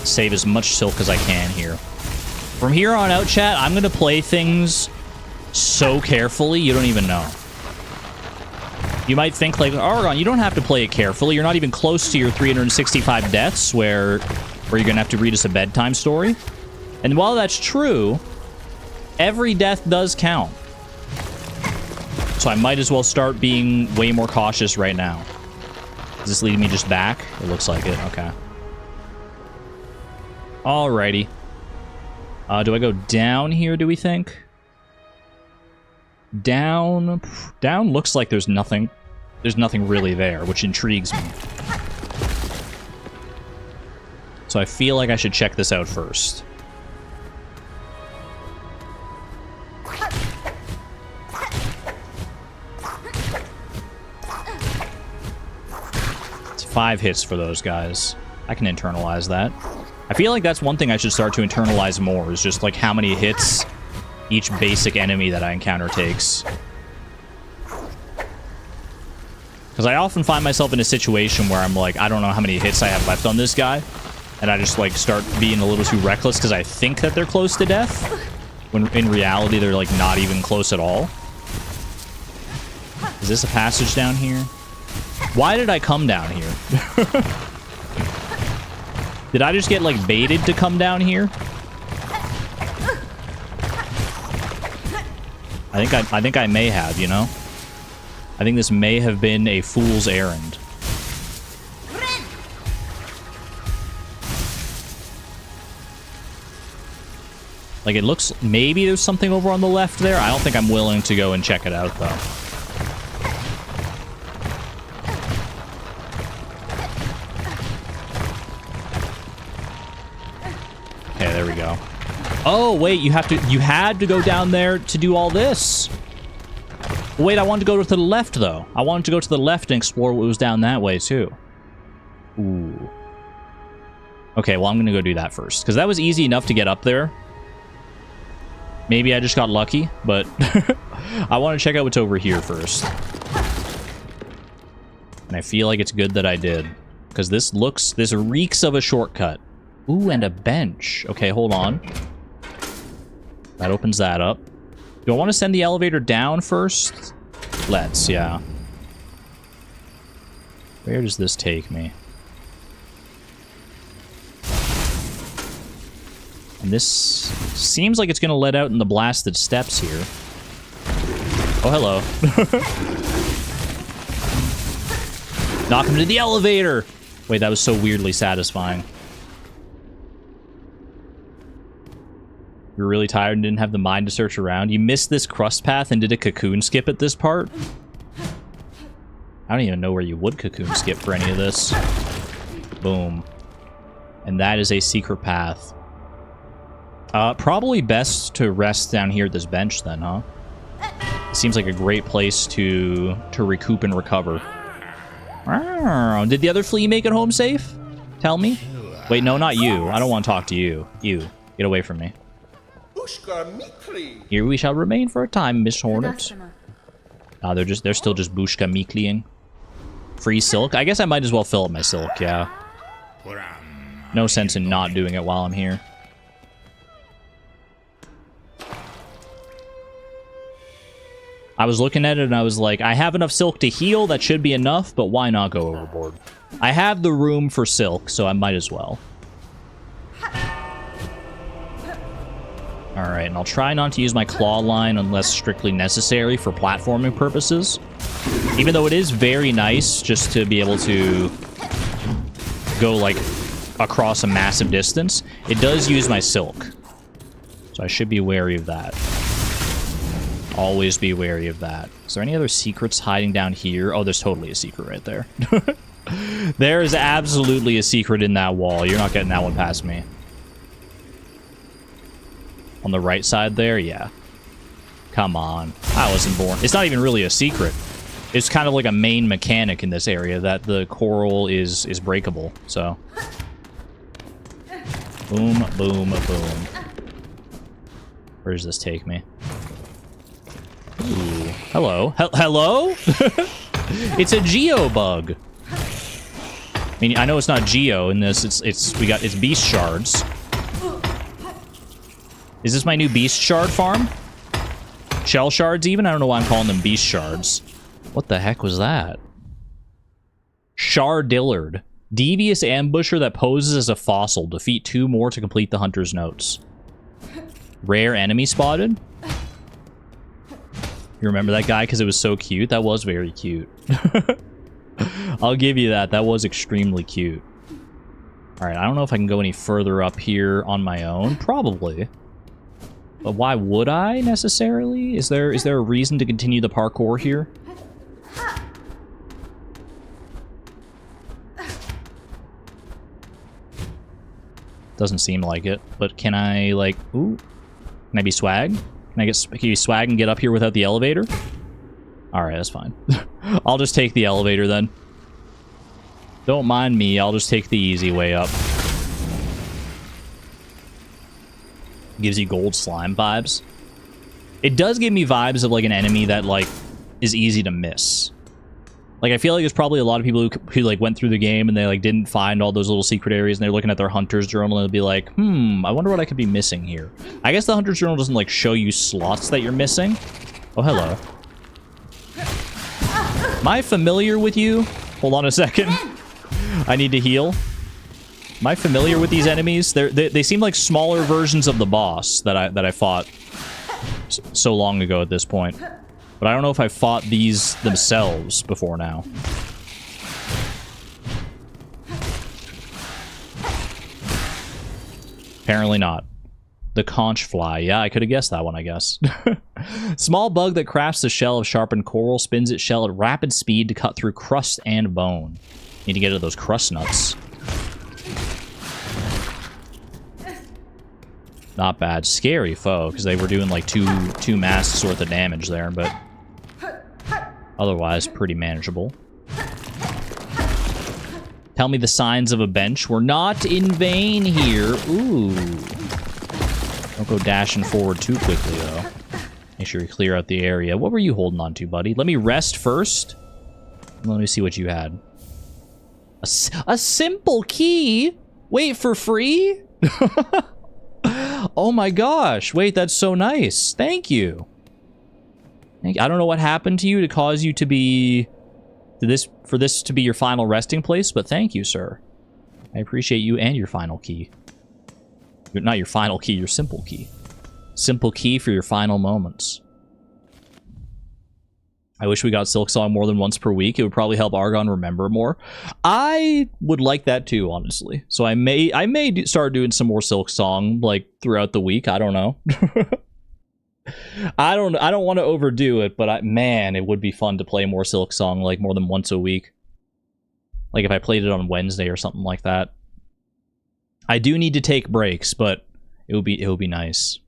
Save as much silk as I can here. From here on out, chat, I'm going to play things so carefully you don't even know. You might think, like, Oregon, you don't have to play it carefully. You're not even close to your 365 deaths where you're going to have to read us a bedtime story. And while that's true, every death does count. So I might as well start being way more cautious right now. Is this leading me just back? It looks like it. Okay. Alrighty. Do I go down here, do we think? Down looks like there's nothing really there, which intrigues me. So I feel like I should check this out first. It's 5 hits for those guys. I can internalize that. I feel like that's one thing I should start to internalize more, is just like how many hits each basic enemy that I encounter takes. Because I often find myself in a situation where I'm like, I don't know how many hits I have left on this guy. And I just like start being a little too reckless because I think that they're close to death. When in reality, they're like not even close at all. Is this a passage down here? Why did I come down here? Did I just get like baited to come down here? I think I may have, you know? I think this may have been a fool's errand. Like, it looks... Maybe there's something over on the left there. I don't think I'm willing to go and check it out, though. Okay, there we go. Oh, wait, you had to go down there to do all this. Wait, I wanted to go to the left, though. I wanted to go to the left and explore what was down that way, too. Ooh. Okay, well, I'm going to go do that first, because that was easy enough to get up there. Maybe I just got lucky, but I want to check out what's over here first. And I feel like it's good that I did, because this reeks of a shortcut. Ooh, and a bench. Okay, hold on. That opens that up. Do I want to send the elevator down first? Let's, yeah. Where does this take me? And this seems like it's going to let out in the blasted steps here. Oh, hello. Knock him to the elevator! Wait, that was so weirdly satisfying. You were really tired and didn't have the mind to search around. You missed this crust path and did a cocoon skip at this part? I don't even know where you would cocoon skip for any of this. Boom. And that is a secret path. Probably best to rest down here at this bench then, huh? It seems like a great place to recoup and recover. Did the other flea make it home safe? Tell me. Wait, no, not you. I don't want to talk to you. You. Get away from me. Here we shall remain for a time, Miss Hornet. They're still just Bushka Mikliing. Free silk? I guess I might as well fill up my silk, yeah. No sense in not doing it while I'm here. I was looking at it and I was like, I have enough silk to heal, that should be enough, but why not go overboard? I have the room for silk, so I might as well. Alright, and I'll try not to use my claw line unless strictly necessary for platforming purposes. Even though it is very nice just to be able to go, like, across a massive distance, it does use my silk. So I should be wary of that. Always be wary of that. Is there any other secrets hiding down here? Oh, there's totally a secret right there. There is absolutely a secret in that wall. You're not getting that one past me. On the right side there? Yeah. Come on. I wasn't born. It's not even really a secret. It's kind of like a main mechanic in this area that the coral is breakable. So. Boom, boom, boom. Where does this take me? Ooh. Hello. Hello? It's a geo bug. I mean, I know it's not geo in this. It's beast shards. Is this my new beast shard farm? Shell shards even? I don't know why I'm calling them beast shards. What the heck was that? Shardillard. Devious ambusher that poses as a fossil. Defeat 2 more to complete the hunter's notes. Rare enemy spotted? You remember that guy because it was so cute? That was very cute. I'll give you that. That was extremely cute. Alright, I don't know if I can go any further up here on my own. Probably. But why would I, necessarily? Is there a reason to continue the parkour here? Doesn't seem like it. But can I, like... Ooh. Can I be swag? Can you swag and get up here without the elevator? Alright, that's fine. I'll just take the elevator then. Don't mind me, I'll just take the easy way up. Gives you gold slime vibes. It does give me vibes of like an enemy that like is easy to miss. Like I feel like there's probably a lot of people who like went through the game and they like didn't find all those little secret areas and they're looking at their hunter's journal and they'll be like, I wonder what I could be missing here. I guess the hunter's journal doesn't like show you slots that you're missing. Oh, hello. Am I familiar with you? Hold on a second. I need to heal. Am I familiar with these enemies? They seem like smaller versions of the boss that I fought so long ago at this point. But I don't know if I fought these themselves before now. Apparently not. The conch fly. Yeah, I could have guessed that one, I guess. Small bug that crafts the shell of sharpened coral, spins its shell at rapid speed to cut through crust and bone. Need to get to those crust nuts. Not bad. Scary foe, because they were doing like two masks worth of damage there, but otherwise pretty manageable. Tell me the signs of a bench were not in vain here. Ooh. Don't go dashing forward too quickly, though. Make sure you clear out the area. What were you holding on to, buddy? Let me rest first. Let me see what you had. A simple key? Wait, for free? Oh my gosh. Wait, that's so nice. Thank you. I don't know what happened to you to cause you to be... for this to be your final resting place, but thank you, sir. I appreciate you and your final key. Not your final key, your simple key. Simple key for your final moments. I wish we got Silksong more than once per week. It would probably help Argon remember more. I would like that too, honestly. So I may start doing some more Silksong like throughout the week. I don't know. I don't want to overdo it, but man, it would be fun to play more Silksong like more than once a week. Like if I played it on Wednesday or something like that. I do need to take breaks, but it would be nice.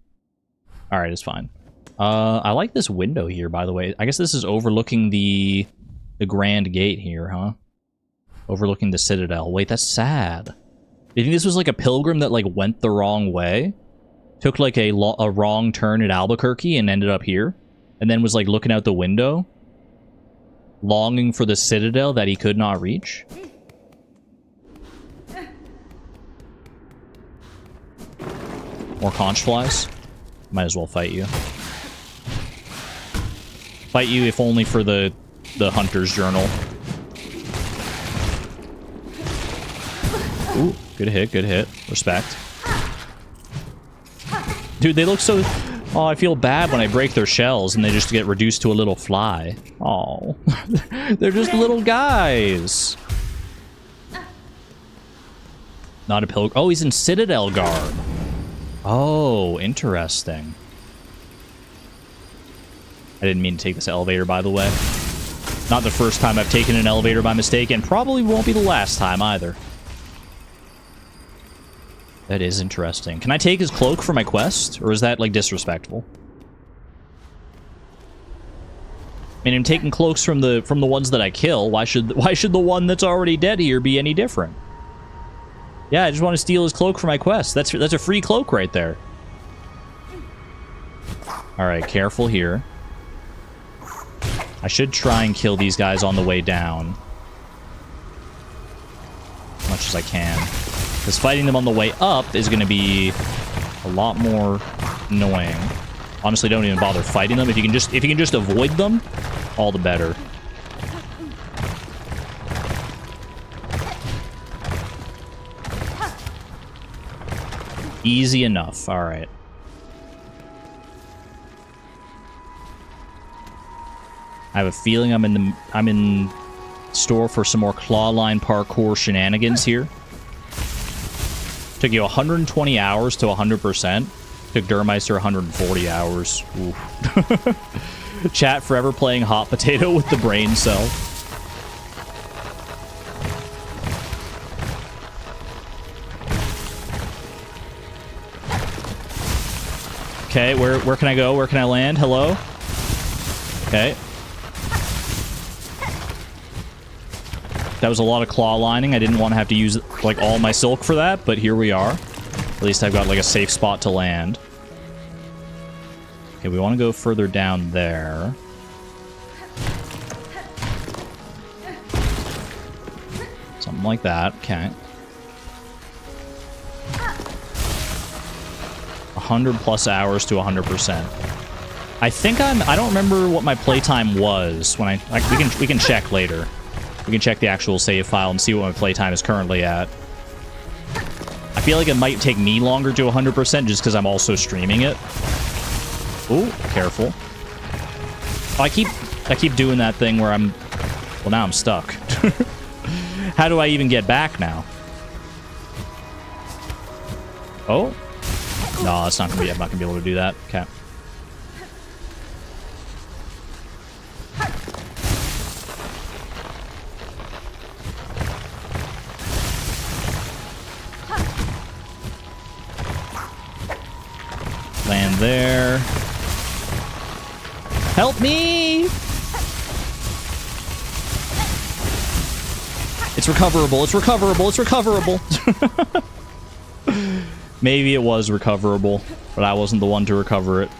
All right, it's fine. I like this window here, by the way. I guess this is overlooking the Grand Gate here, huh? Overlooking the Citadel. Wait, that's sad. Do you think this was like a pilgrim that like went the wrong way? Took like a wrong turn at Albuquerque and ended up here? And then was like looking out the window? Longing for the Citadel that he could not reach? More conch flies? Might as well fight you. Fight you if only for the Hunter's Journal. Ooh, good hit. Respect. Dude, they look so... Oh, I feel bad when I break their shells and they just get reduced to a little fly. Oh, they're just little guys. Not a pilgrim. Oh, he's in Citadel garb. Oh, interesting. I didn't mean to take this elevator, by the way. Not the first time I've taken an elevator by mistake, and probably won't be the last time either. That is interesting. Can I take his cloak for my quest? Or is that, like, disrespectful? I mean, I'm taking cloaks from the ones that I kill. Why should the one that's already dead here be any different? Yeah, I just want to steal his cloak for my quest. That's a free cloak right there. Alright, careful here. I should try and kill these guys on the way down. As much as I can. Because fighting them on the way up is going to be a lot more annoying. Honestly, don't even bother fighting them. If you can just avoid them, all the better. Easy enough. All right. I have a feeling I'm in store for some more clawline parkour shenanigans here. Took you 120 hours to 100%. Took Durmeister 140 hours. Oof. Chat forever playing hot potato with the brain cell. Okay, where can I go? Where can I land? Hello? Okay. That was a lot of claw lining. I didn't want to have to use, like, all my silk for that, but here we are. At least I've got, like, a safe spot to land. Okay, we want to go further down there. Something like that. Okay. 100 plus hours to 100%. I think I don't remember what my playtime was when we can check later. We can check the actual save file and see what my playtime is currently at. I feel like it might take me longer to 100% just because I'm also streaming it. Ooh, careful. Oh, I keep doing that thing where I'm... Well, now I'm stuck. How do I even get back now? Oh? No, it's not gonna be... I'm not gonna be able to do that. Okay. Land there. Help me! It's recoverable. It's recoverable. It's recoverable. Maybe it was recoverable, but I wasn't the one to recover it.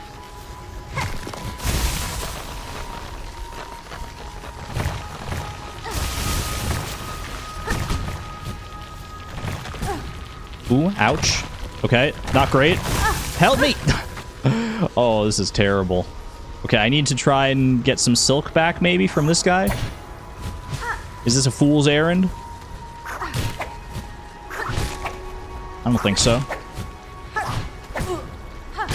Ooh, ouch. Okay, not great. Help me! Oh, this is terrible. Okay, I need to try and get some silk back, maybe, from this guy. Is this a fool's errand? I don't think so.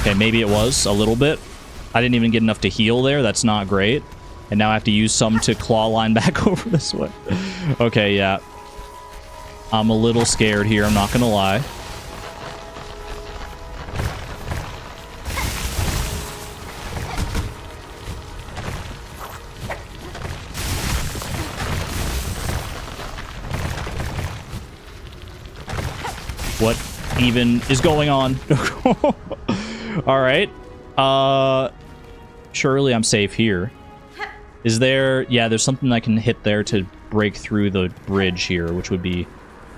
Okay, maybe it was a little bit. I didn't even get enough to heal there. That's not great. And now I have to use some to claw line back over this way. Okay, yeah. I'm a little scared here, I'm not gonna lie. What even is going on? Alright. Surely I'm safe here. Is there... Yeah, there's something I can hit there to break through the bridge here, which would be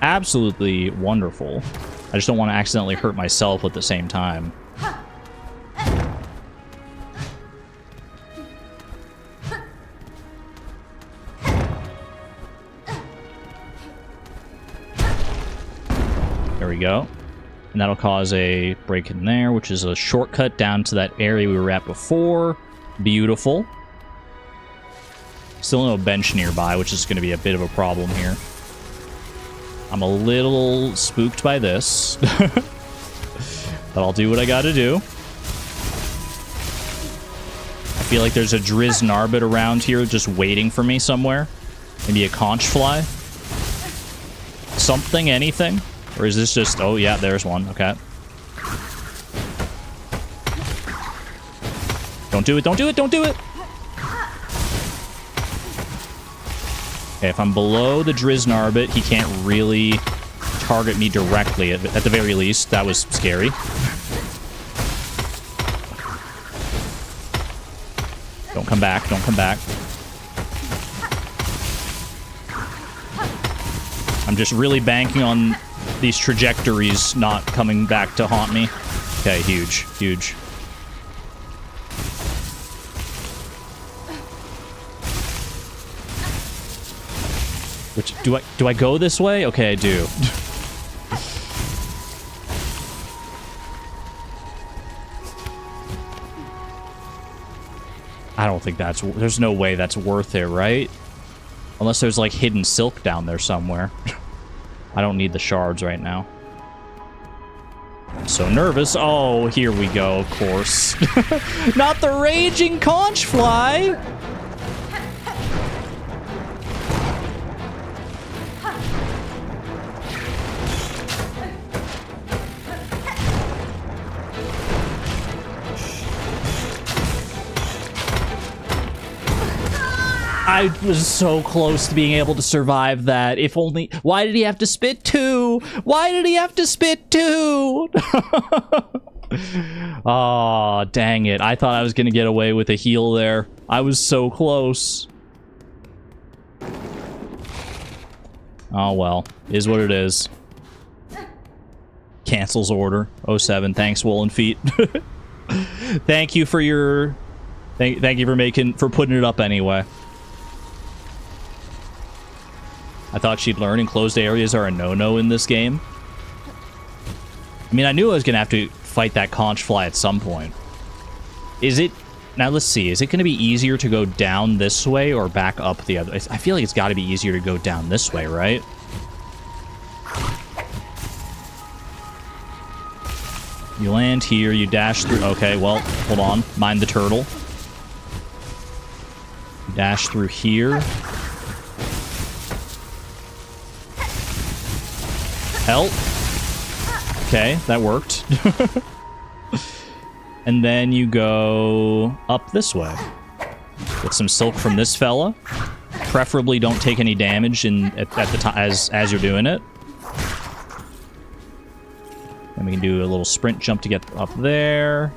absolutely wonderful. I just don't want to accidentally hurt myself at the same time. There we go. And that'll cause a break in there, which is a shortcut down to that area we were at before. Beautiful. Still no bench nearby, which is going to be a bit of a problem here. I'm a little spooked by this. But I'll do what I gotta do. I feel like there's a Driz Narbit around here just waiting for me somewhere. Maybe a conch fly. Something, anything. Or is this just... Oh, yeah, there's one. Okay. Don't do it, don't do it, don't do it! Okay, if I'm below the Driz Narbit, he can't really target me directly, at the very least. That was scary. Don't come back, don't come back. I'm just really banking on these trajectories not coming back to haunt me. Okay, huge, huge. Which, do I go this way? Okay, I do. I don't think that's... There's no way that's worth it, right? Unless there's, like, hidden silk down there somewhere. I don't need the shards right now. I'm so nervous. Oh, here we go, of course. Not the raging conch fly! I was so close to being able to survive that. If only... Why did he have to spit two? Why did he have to spit two? Oh, dang it. I thought I was going to get away with a heal there. I was so close. Oh, well. Is what it is. Cancels order. 07. Thanks, Swollen Feet. Thank you for your... Thank you for putting it up anyway. I thought she'd learn enclosed areas are a no-no in this game. I mean, I knew I was going to have to fight that conch fly at some point. Is it... Now, let's see. Is it going to be easier to go down this way or back up the other... I feel like it's got to be easier to go down this way, right? You land here, you dash through... Okay, well, hold on. Mind the turtle. Dash through here. Help. Okay, that worked. And then you go up this way. Get some silk from this fella. Preferably don't take any damage at the time as you're doing it. Then we can do a little sprint jump to get up there.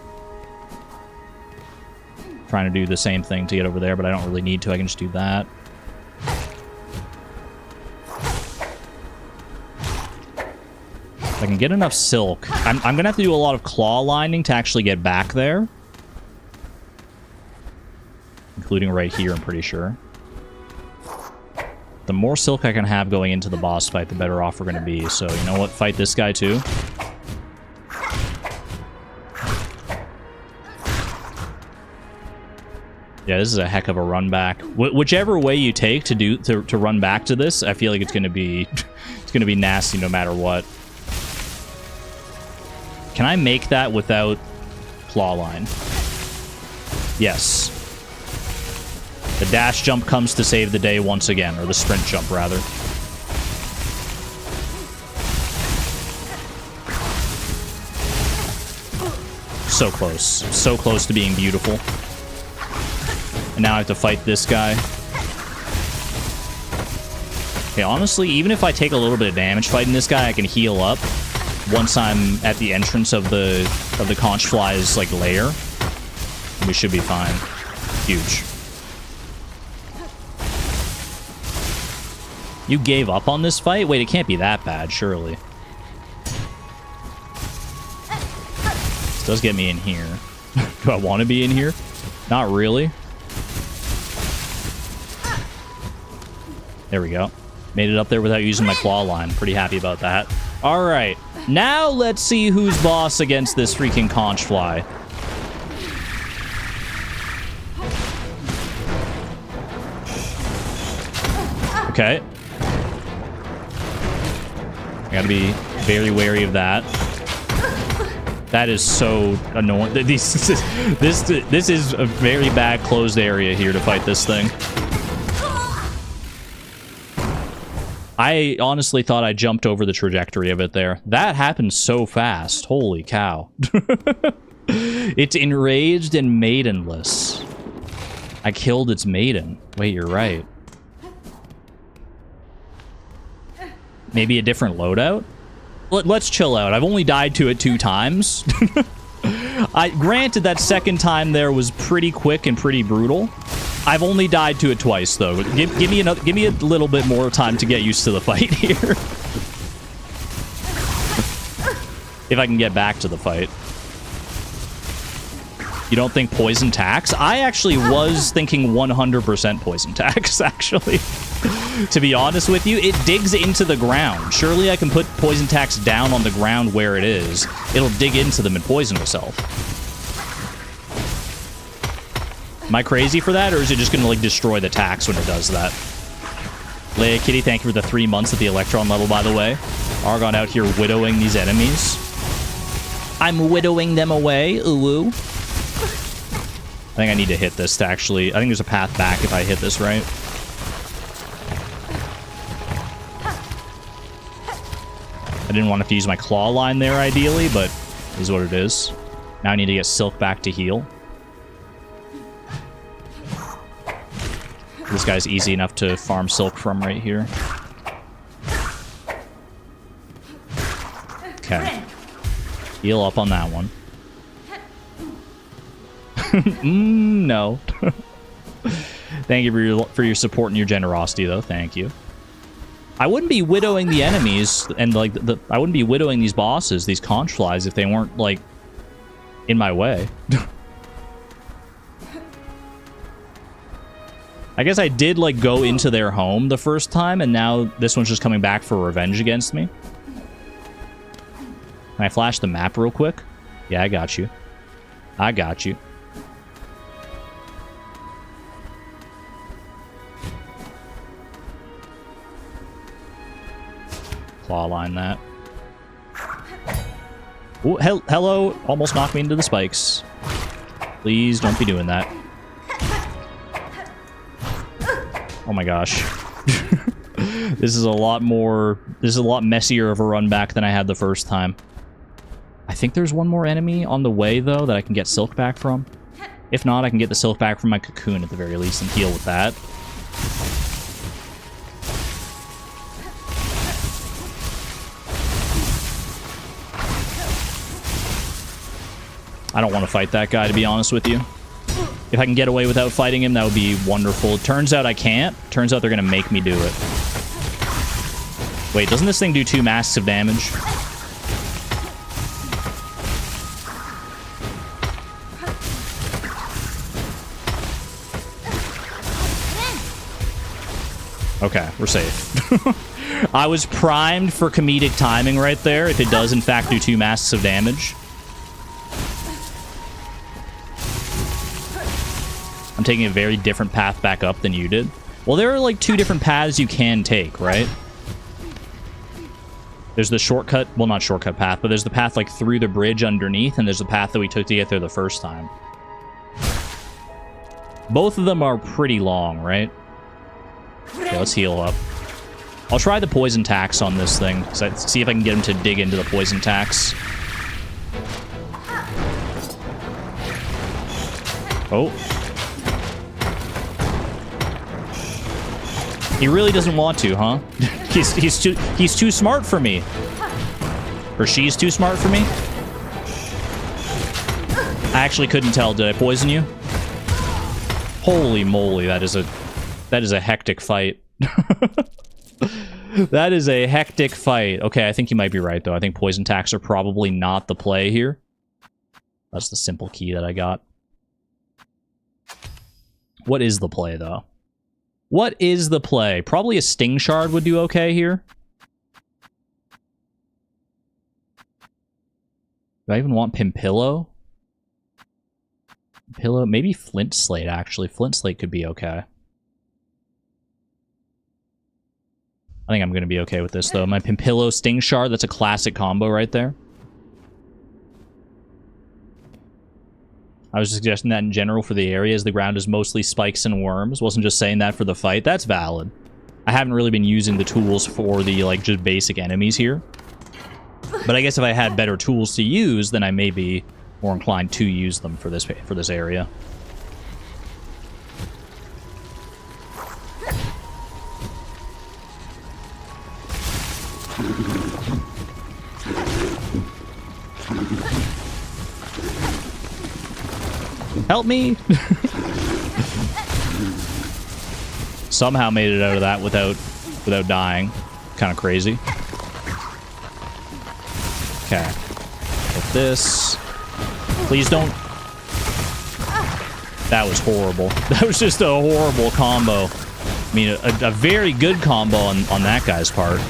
Trying to do the same thing to get over there, but I don't really need to. I can just do that. If I can get enough silk. I'm going to have to do a lot of claw lining to actually get back there. Including right here, I'm pretty sure. The more silk I can have going into the boss fight, the better off we're going to be. So, you know what? Fight this guy, too. Yeah, this is a heck of a run back. Whichever way you take to run back to this, I feel like it's gonna be it's gonna be nasty no matter what. Can I make that without claw line? Yes. The dash jump comes to save the day once again, or the sprint jump rather. So close. So close to being beautiful. And now I have to fight this guy. Okay, honestly, even if I take a little bit of damage fighting this guy, I can heal up once I'm at the entrance of the conch fly's like lair. We should be fine. Huge. You gave up on this fight? Wait, it can't be that bad, surely. This does get me in here. Do I want to be in here? Not really. There we go. Made it up there without using my claw line. Pretty happy about that. All right. Now let's see who's boss against this freaking conch fly. Okay. I gotta be very wary of that. That is so annoying. This is a very bad closed area here to fight this thing. I honestly thought I jumped over the trajectory of it there. That happened so fast. Holy cow. It's enraged and maidenless. I killed its maiden. Wait, you're right. Maybe a different loadout? Let's chill out. I've only died to it 2 times. Granted, that second time there was pretty quick and pretty brutal. I've only died to it twice, though. Give me a little bit more time to get used to the fight here. If I can get back to the fight. You don't think poison tax? I actually was thinking 100% poison tax, actually. To be honest with you, it digs into the ground. Surely I can put poison tax down on the ground where it is. It'll dig into them and poison itself. Am I crazy for that, or is it just going to, like, destroy the tax when it does that? Leia Kitty, thank you for the 3 months at the Electron level, by the way. Argon out here widowing these enemies. I'm widowing them away. Ooh. I think I need to hit this to actually... I think there's a path back if I hit this right. I didn't want to use my claw line there, ideally, but it is what it is. Now I need to get Silk back to heal. This guy's easy enough to farm Silk from right here. Okay. Heal up on that one. No. Thank you for your support and your generosity, though. Thank you. I wouldn't be widowing the enemies and, like, I wouldn't be widowing these bosses, these conch flies, if they weren't, like, in my way. I guess I did, like, go into their home the first time, and now this one's just coming back for revenge against me. Can I flash the map real quick? Yeah, I got you. I got you. Claw line that. Ooh, hello! Almost knocked me into the spikes. Please don't be doing that. Oh my gosh. This is a lot messier of a run back than I had the first time. I think there's one more enemy on the way, though, that I can get Silk back from. If not, I can get the Silk back from my cocoon at the very least and heal with that. I don't want to fight that guy, to be honest with you. If I can get away without fighting him, that would be wonderful. Turns out I can't. Turns out they're going to make me do it. Wait, doesn't this thing do 2 masks of damage? Okay, we're safe. I was primed for comedic timing right there, if it does in fact do 2 masks of damage. I'm taking a very different path back up than you did. Well, there are like 2 different paths you can take, right? There's the shortcut, well, not shortcut path, but there's the path like through the bridge underneath, and there's the path that we took to get there the first time. Both of them are pretty long, right? Okay, let's heal up. I'll try the poison tax on this thing, see if I can get him to dig into the poison tax. Oh. He really doesn't want to, huh? He's too smart for me. Or she's too smart for me? I actually couldn't tell. Did I poison you? Holy moly, that is a hectic fight. That is a hectic fight. Okay, I think you might be right, though. I think poison tax are probably not the play here. That's the simple key that I got. What is the play, though? What is the play? Probably a sting shard would do okay here. Do I even want Pimpillo? Pillow, maybe Flint Slate, actually. Flint Slate could be okay. I think I'm going to be okay with this, though. My Pimpillo Sting Shard, that's a classic combo right there. I was suggesting that in general for the area, as the ground is mostly spikes and worms. Wasn't just saying that for the fight. That's valid. I haven't really been using the tools for the, like, just basic enemies here. But I guess if I had better tools to use, then I may be more inclined to use them for this area. Help me! Somehow made it out of that without dying. Kind of crazy. Okay. With this. Please don't. That was horrible. That was just a horrible combo. I mean, a very good combo on that guy's part.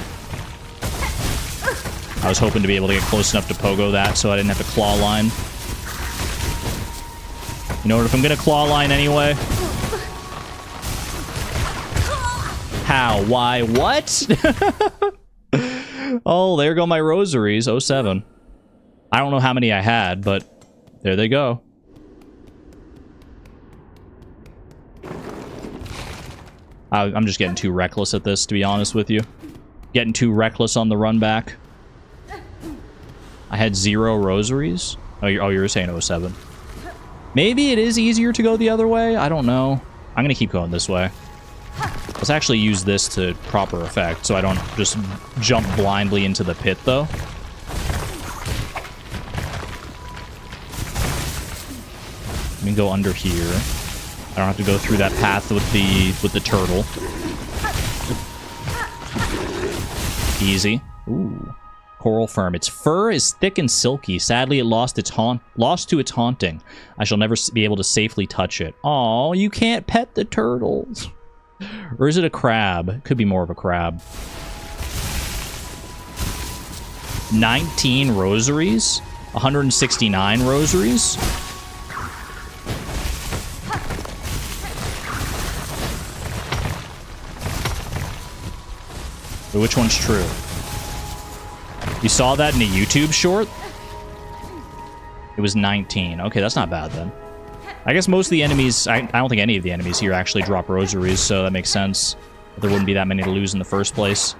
I was hoping to be able to get close enough to pogo that so I didn't have to claw line. You know what, if I'm gonna claw line anyway... How? Why? What? Oh, there go my rosaries. 07. I don't know how many I had, but there they go. I'm just getting too reckless at this, to be honest with you. Getting too reckless on the run back. I had 0 rosaries? Oh, you were saying 07. Maybe it is easier to go the other way? I don't know. I'm gonna keep going this way. Let's actually use this to proper effect, so I don't just jump blindly into the pit, though. Let me go under here. I don't have to go through that path with the turtle. Easy. Ooh. Coral Firm. Its fur is thick and silky. Sadly, it lost to its haunting. I shall never be able to safely touch it. Aw, you can't pet the turtles. Or is it a crab? It could be more of a crab. 19 rosaries? 169 rosaries? But which one's true? You saw that in a YouTube short? It was 19. Okay, that's not bad then. I guess most of the enemies... I don't think any of the enemies here actually drop rosaries, so that makes sense. But there wouldn't be that many to lose in the first place.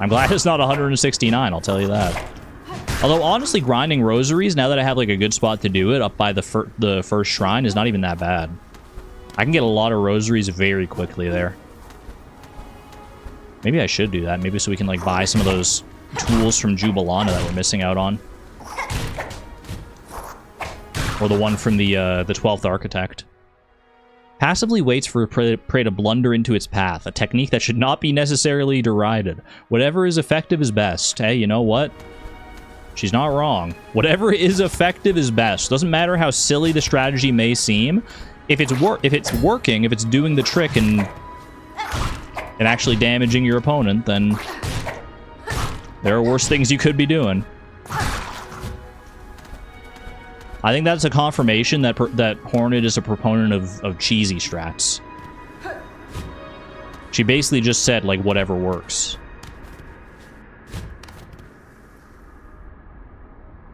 I'm glad it's not 169, I'll tell you that. Although, honestly, grinding rosaries, now that I have like a good spot to do it, up by the first shrine, is not even that bad. I can get a lot of rosaries very quickly there. Maybe I should do that. Maybe so we can like buy some of those tools from Jubilana that we're missing out on. Or the one from the 12th Architect. Passively waits for a prey to blunder into its path, a technique that should not be necessarily derided. Whatever is effective is best. Hey, you know what? She's not wrong. Whatever is effective is best. Doesn't matter how silly the strategy may seem. If it's working, if it's doing the trick and actually damaging your opponent, then there are worse things you could be doing. I think that's a confirmation that that Hornet is a proponent of cheesy strats. She basically just said, like, whatever works.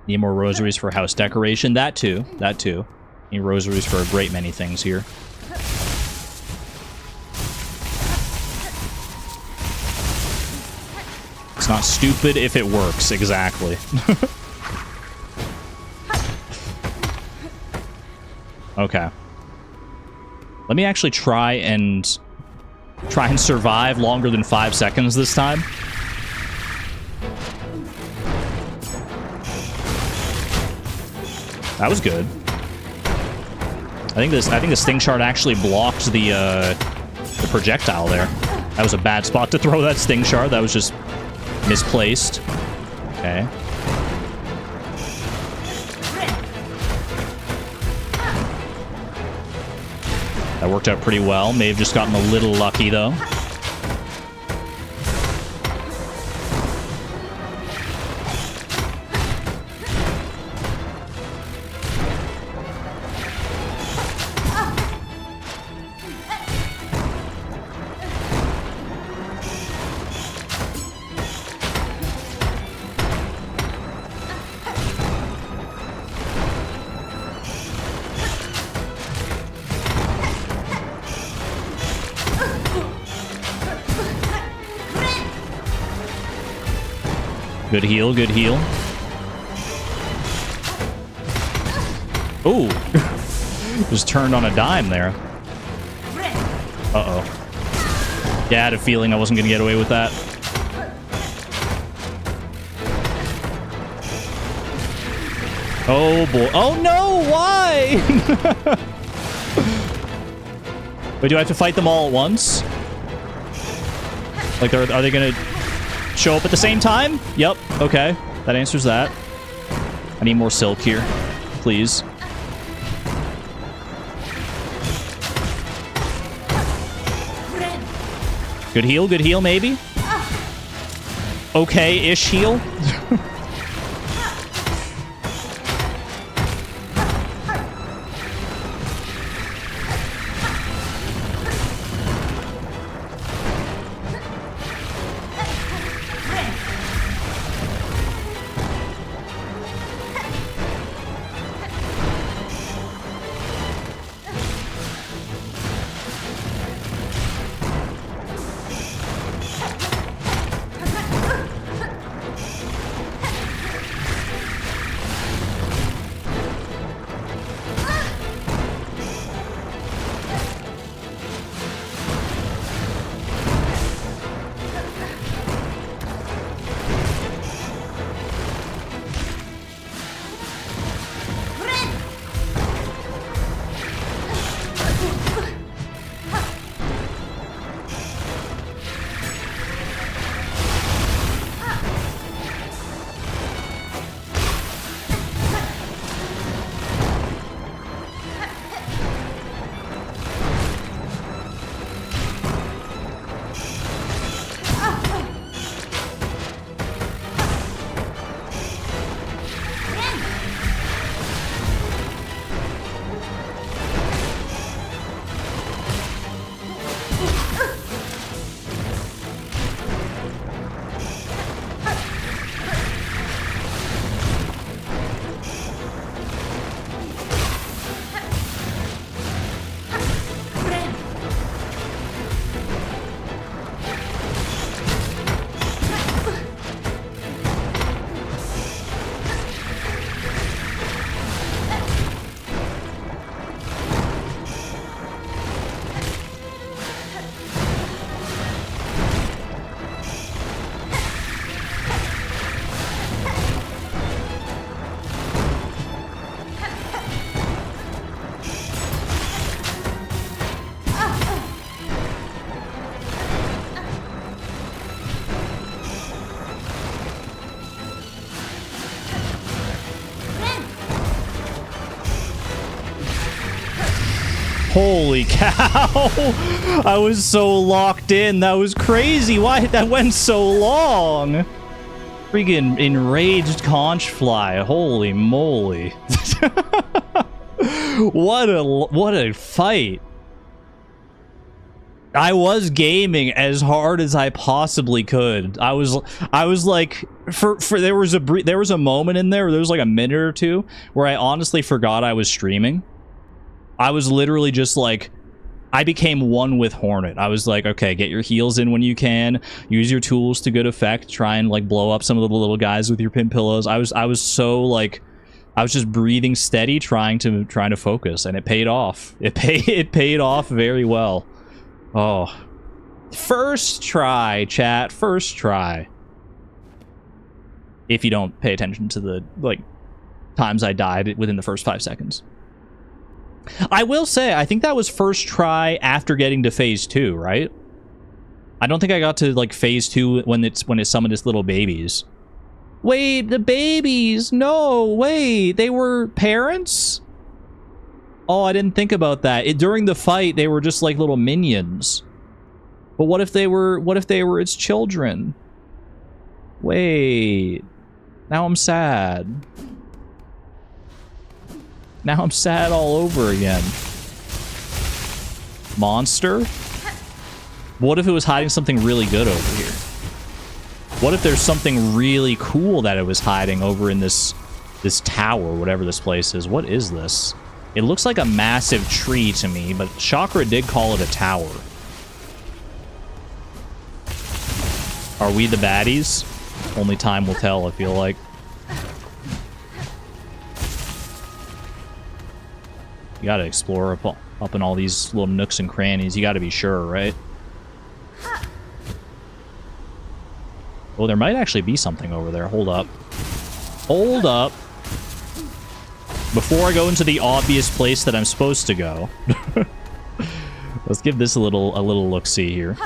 Need more rosaries for house decoration. That too. That too. Need rosaries for a great many things here. It's not stupid if it works. Exactly. Okay. Let me actually try and survive longer than 5 seconds this time. That was good. I think the sting shard actually blocked the projectile there. That was a bad spot to throw that sting shard. That was just misplaced. Okay. That worked out pretty well. May have just gotten a little lucky, though. Good heal, good heal. Ooh. Just turned on a dime there. Uh-oh. Yeah, I had a feeling I wasn't going to get away with that. Oh, boy. Oh, no! Why? Wait, do I have to fight them all at once? Like, are they going to show up at the same time? Yep. Okay. That answers that. I need more silk here. Please. Good heal, maybe? Okay-ish heal? Holy cow! I was so locked in. That was crazy. Why that went so long? Freaking enraged conch fly. Holy moly. What a fight. I was gaming as hard as I possibly could. I was like, there was a moment in there was like a minute or two where I honestly forgot I was streaming. I was literally just like, I became one with Hornet. I was like, okay, get your heals in when you can, use your tools to good effect, try and like blow up some of the little guys with your pin pillows. I was so like, I was just breathing steady, trying to focus, and it paid off. It paid off very well. Oh, first try, chat. First try. If you don't pay attention to the like times I died within the first 5 seconds. I will say, I think that was first try after getting to phase 2, right? I don't think I got to like phase 2 when it summoned its little babies. Wait, the babies! No, wait, they were parents? Oh, I didn't think about that. During the fight, they were just like little minions. But what if they were its children? Wait. Now I'm sad. Now I'm sad all over again. Monster? What if it was hiding something really good over here? What if there's something really cool that it was hiding over in this tower, whatever this place is? What is this? It looks like a massive tree to me, but Chakra did call it a tower. Are we the baddies? Only time will tell, I feel like. You gotta explore up in all these little nooks and crannies. You gotta be sure, right? Oh, there might actually be something over there. Hold up. Hold up. Before I go into the obvious place that I'm supposed to go, let's give this a little look-see here.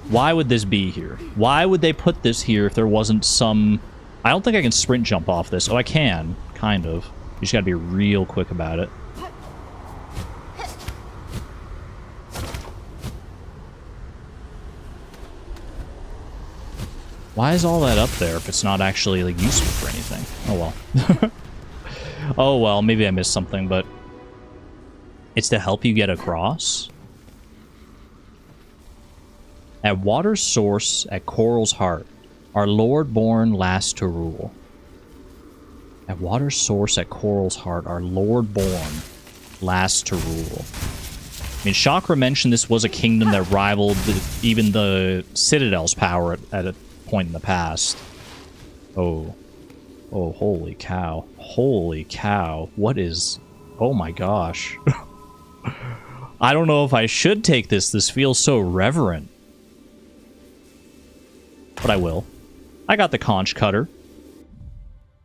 Why would this be here? Why would they put this here if there wasn't some... I don't think I can sprint jump off this. Oh, I can. Kind of. You just gotta be real quick about it. Why is all that up there if it's not actually like useful for anything? Oh well. Oh well, maybe I missed something, but it's to help you get across. At water's source at Coral's heart, our Lord born last to rule. At water's source at Coral's heart, our Lord born last to rule. I mean, Chakra mentioned this was a kingdom that rivaled even the Citadel's power at a point in the past. Oh. Oh, holy cow. Holy cow. What is... Oh my gosh. I don't know if I should take this. This feels so reverent. But I will. I got the conch cutter.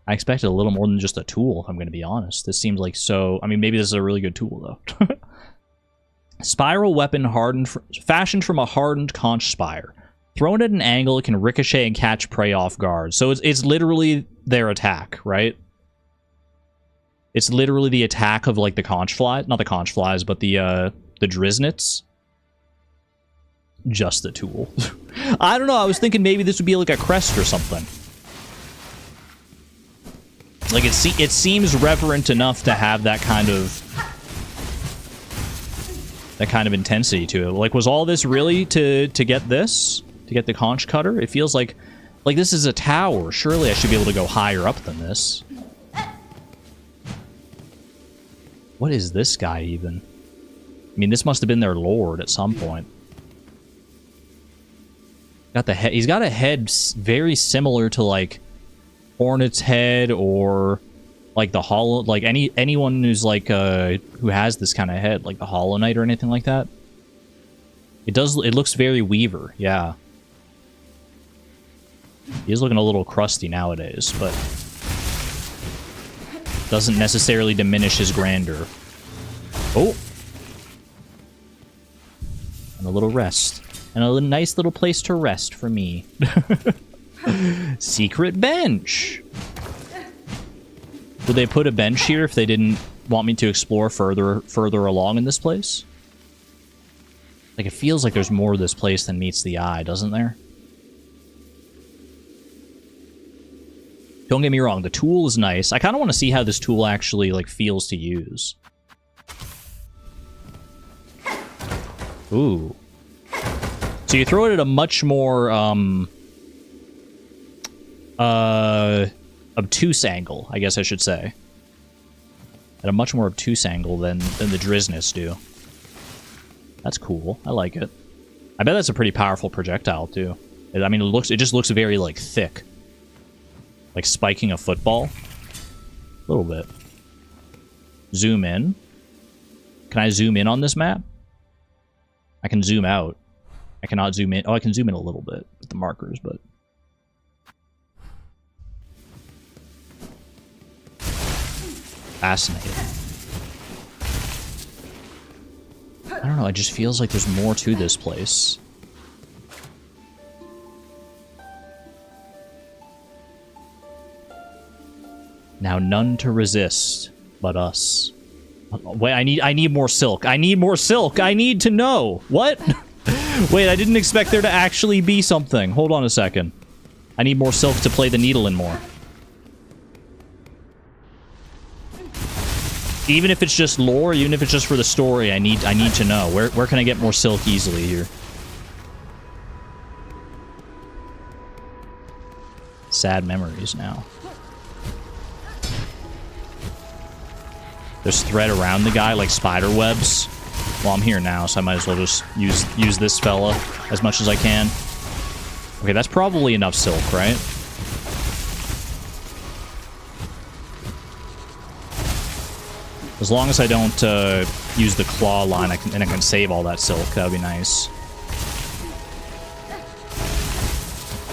I expected a little more than just a tool, if I'm going to be honest. This seems like so... I mean, maybe this is a really good tool, though. Spiral weapon fashioned from a hardened conch spire. Thrown at an angle, it can ricochet and catch prey off guard. So it's literally their attack, right? It's literally the attack of, like, the conch flies. Not the conch flies, but the Driznits. Just a tool. I don't know, I was thinking maybe this would be like a crest or something. Like, it seems reverent enough to have that kind of intensity to it. Like, was all this really to get this? To get the conch cutter? It feels like this is a tower. Surely I should be able to go higher up than this. What is this guy even? I mean, this must have been their lord at some point. Got the head. He's got a head very similar to like Hornet's head, or like the Hollow, like anyone who's like who has this kind of head, like the Hollow Knight or anything like that. It looks very Weaver, yeah. He is looking a little crusty nowadays, but doesn't necessarily diminish his grandeur. Oh, and a little rest. And a nice little place to rest for me. Secret bench. Would they put a bench here if they didn't want me to explore further along in this place? Like, it feels like there's more to this place than meets the eye, doesn't there? Don't get me wrong, the tool is nice. I kind of want to see how this tool actually, like, feels to use. Ooh. So you throw it at a much more, obtuse angle, I guess I should say. At a much more obtuse angle than the Drizzness do. That's cool. I like it. I bet that's a pretty powerful projectile, too. I mean, it just looks very, like, thick. Like spiking a football. A little bit. Zoom in. Can I zoom in on this map? I can zoom out. I cannot zoom in. Oh, I can zoom in a little bit with the markers, but... Fascinating. I don't know, it just feels like there's more to this place. Now none to resist but us. Wait, I need more silk. I need more silk. I need to know. What? Wait, I didn't expect there to actually be something. Hold on a second. I need more silk to play the needle in more. Even if it's just lore, even if it's just for the story, I need to know. Where can I get more silk easily here? Sad memories now. There's thread around the guy, like spider webs. Well, I'm here now, so I might as well just use this fella as much as I can. Okay, that's probably enough silk, right? As long as I don't use the claw line, I can save all that silk. That would be nice.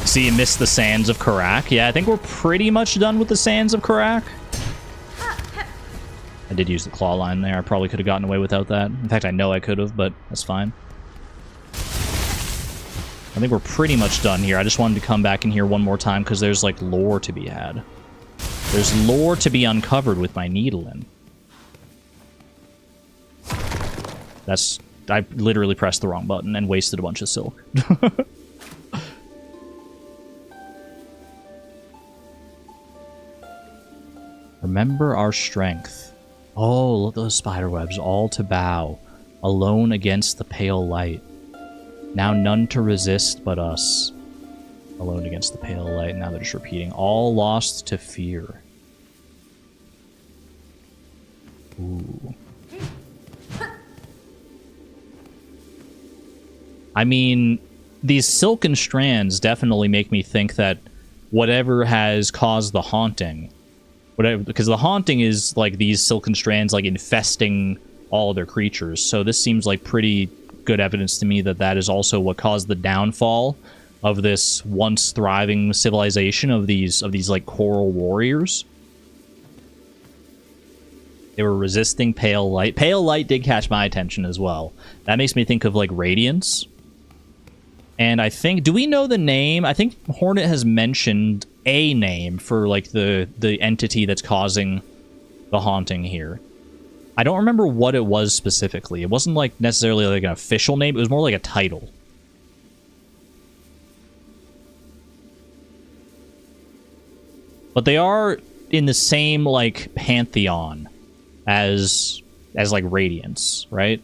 See, you missed the Sands of Karak. Yeah, I think we're pretty much done with the Sands of Karak. I did use the claw line there. I probably could have gotten away without that. In fact, I know I could have, but that's fine. I think we're pretty much done here. I just wanted to come back in here one more time because there's, like, lore to be had. There's lore to be uncovered with my needle in. That's... I literally pressed the wrong button and wasted a bunch of silk. Remember our strength. Oh, look at those spider webs, all to bow, alone against the pale light. Now none to resist but us. Alone against the pale light, now they're just repeating. All lost to fear. Ooh. I mean, these silken strands definitely make me think that whatever has caused the haunting... Whatever, because the haunting is like these silken strands like infesting all their creatures. So this seems like pretty good evidence to me that that is also what caused the downfall of this once thriving civilization of these like coral warriors. They were resisting pale light. Pale light did catch my attention as well. That makes me think of like radiance. And I think, do we know the name? I think Hornet has mentioned a name for like the entity that's causing the haunting here. I don't remember what it was specifically. It wasn't like necessarily like an official name. It was more like a title. But they are in the same like pantheon as like Radiance, right?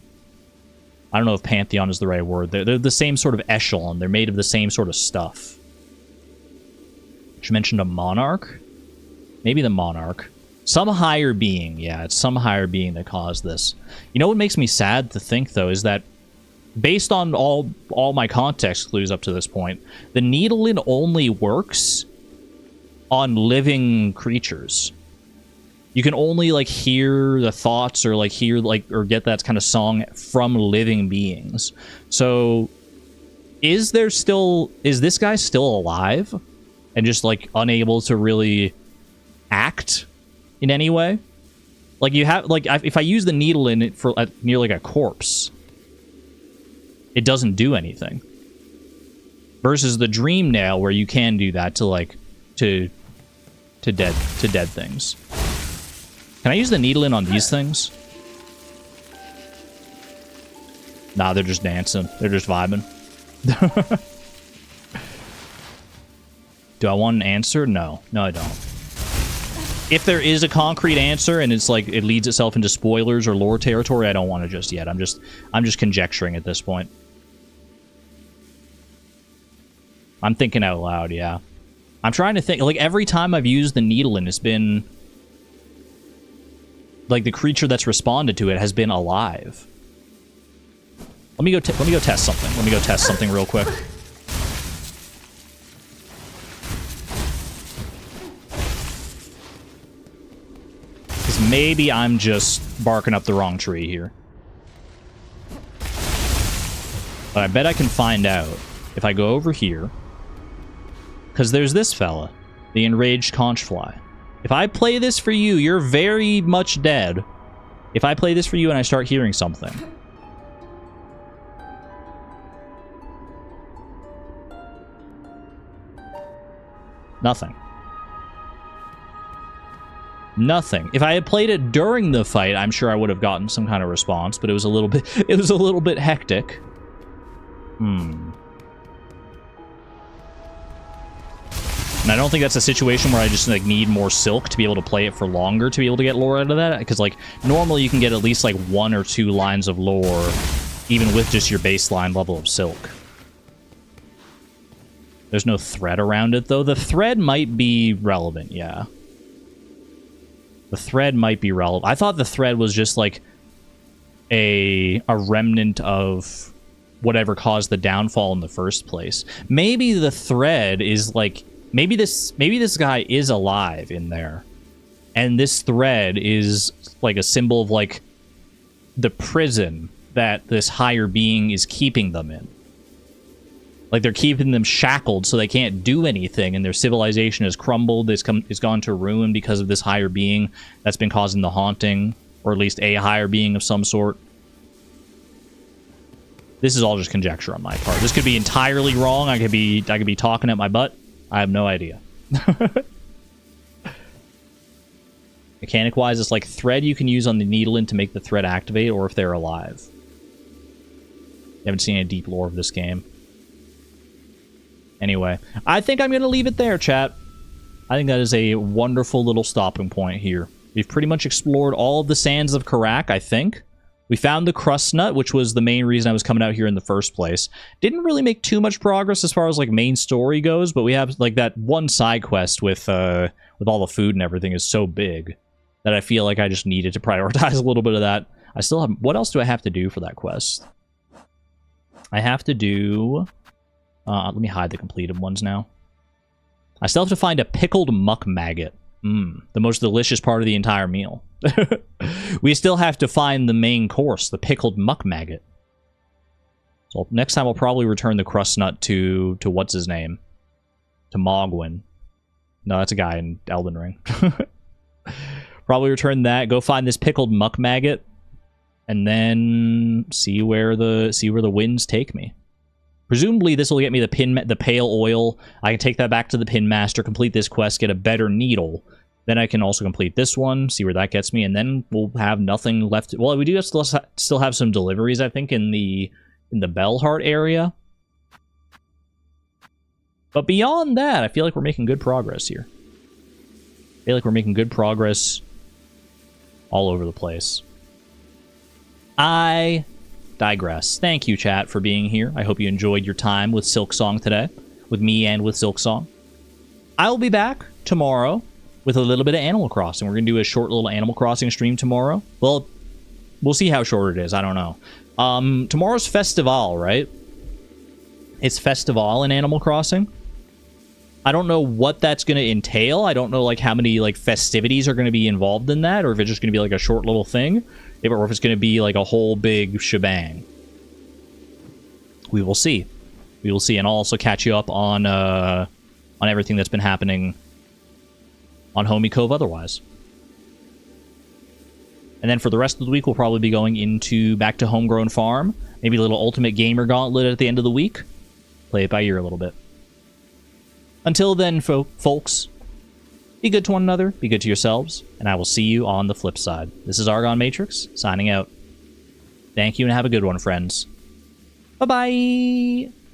I don't know if pantheon is the right word. They're the same sort of echelon. They're made of the same sort of stuff. She mentioned a monarch? Maybe the monarch. Some higher being. Yeah, it's some higher being that caused this. You know what makes me sad to think, though, is that based on all my context clues up to this point, the needle-in only works on living creatures. You can only, like, hear the thoughts or, like, hear, like, or get that kind of song from living beings. So, is this guy still alive? And just, like, unable to really act in any way? Like, you have, like, if I use the needle in it for near, like, a corpse, it doesn't do anything. Versus the dream nail, where you can do that to, like, to dead things. Can I use the needle in on these things? Nah, they're just dancing. They're just vibing. Do I want an answer? No. No, I don't. If there is a concrete answer and it's like it leads itself into spoilers or lore territory, I don't want it just yet. I'm just conjecturing at this point. I'm thinking out loud, yeah. I'm trying to think, like, every time I've used the needle and it's been like the creature that's responded to it has been alive. Let me go test something. Let me go test something real quick. Because maybe I'm just barking up the wrong tree here. But I bet I can find out if I go over here. Because there's this fella, the enraged conch fly. If I play this for you, you're very much dead. If I play this for you and I start hearing something. Nothing. Nothing. If I had played it during the fight, I'm sure I would have gotten some kind of response, but it was a little bit hectic. And I don't think that's a situation where I just like need more silk to be able to play it for longer to be able to get lore out of that. Because like normally you can get at least like 1 or 2 lines of lore, even with just your baseline level of silk. There's no thread around it though. The thread might be relevant, yeah. The thread might be relevant. I thought the thread was just like a remnant of whatever caused the downfall in the first place. Maybe the thread is like maybe this guy is alive in there. And this thread is like a symbol of like the prison that this higher being is keeping them in. Like they're keeping them shackled so they can't do anything, and their civilization has crumbled. It's gone to ruin because of this higher being that's been causing the haunting, or at least a higher being of some sort. This is all just conjecture on my part. This could be entirely wrong. I could be talking at my butt. I have no idea. Mechanic-wise, it's like thread you can use on the needle to make the thread activate, or if they're alive. You haven't seen any deep lore of this game. Anyway, I think I'm going to leave it there, chat. I think that is a wonderful little stopping point here. We've pretty much explored all of the sands of Karak, I think. We found the crust nut, which was the main reason I was coming out here in the first place. Didn't really make too much progress as far as like main story goes, but we have like that one side quest with all the food and everything is so big that I feel like I just needed to prioritize a little bit of that. I still have... What else do I have to do for that quest? I have to do... let me hide the completed ones now. I still have to find a pickled muck maggot. The most delicious part of the entire meal. We still have to find the main course, the pickled muck maggot. So next time I'll probably return the crust nut to what's his name? To Mogwin. No, that's a guy in Elden Ring. Probably return that, go find this pickled muck maggot, and then see where the winds take me. Presumably, this will get me the pale oil. I can take that back to the pin master, complete this quest, get a better needle. Then I can also complete this one, see where that gets me, and then we'll have nothing left. Well, we do still have some deliveries, I think, in the Bellheart area. But beyond that, I feel like we're making good progress here. I feel like we're making good progress all over the place. I digress. Thank you, chat, for being here. I hope you enjoyed your time with Silksong today, with me and with Silksong. I will be back tomorrow with a little bit of Animal Crossing. We're going to do a short little Animal Crossing stream tomorrow. Well, we'll see how short it is. I don't know. Tomorrow's Festival, right? It's Festival in Animal Crossing. I don't know what that's going to entail. I don't know like how many like festivities are going to be involved in that, or if it's just going to be like a short little thing, or if it's going to be like a whole big shebang. We will see. We will see, and I'll also catch you up on everything that's been happening on Homie Cove otherwise. And then for the rest of the week, we'll probably be going back to Homegrown Farm. Maybe a little Ultimate Gamer Gauntlet at the end of the week. Play it by ear a little bit. Until then, folks, be good to one another, be good to yourselves, and I will see you on the flip side. This is Argon Matrix, signing out. Thank you and have a good one, friends. Bye-bye!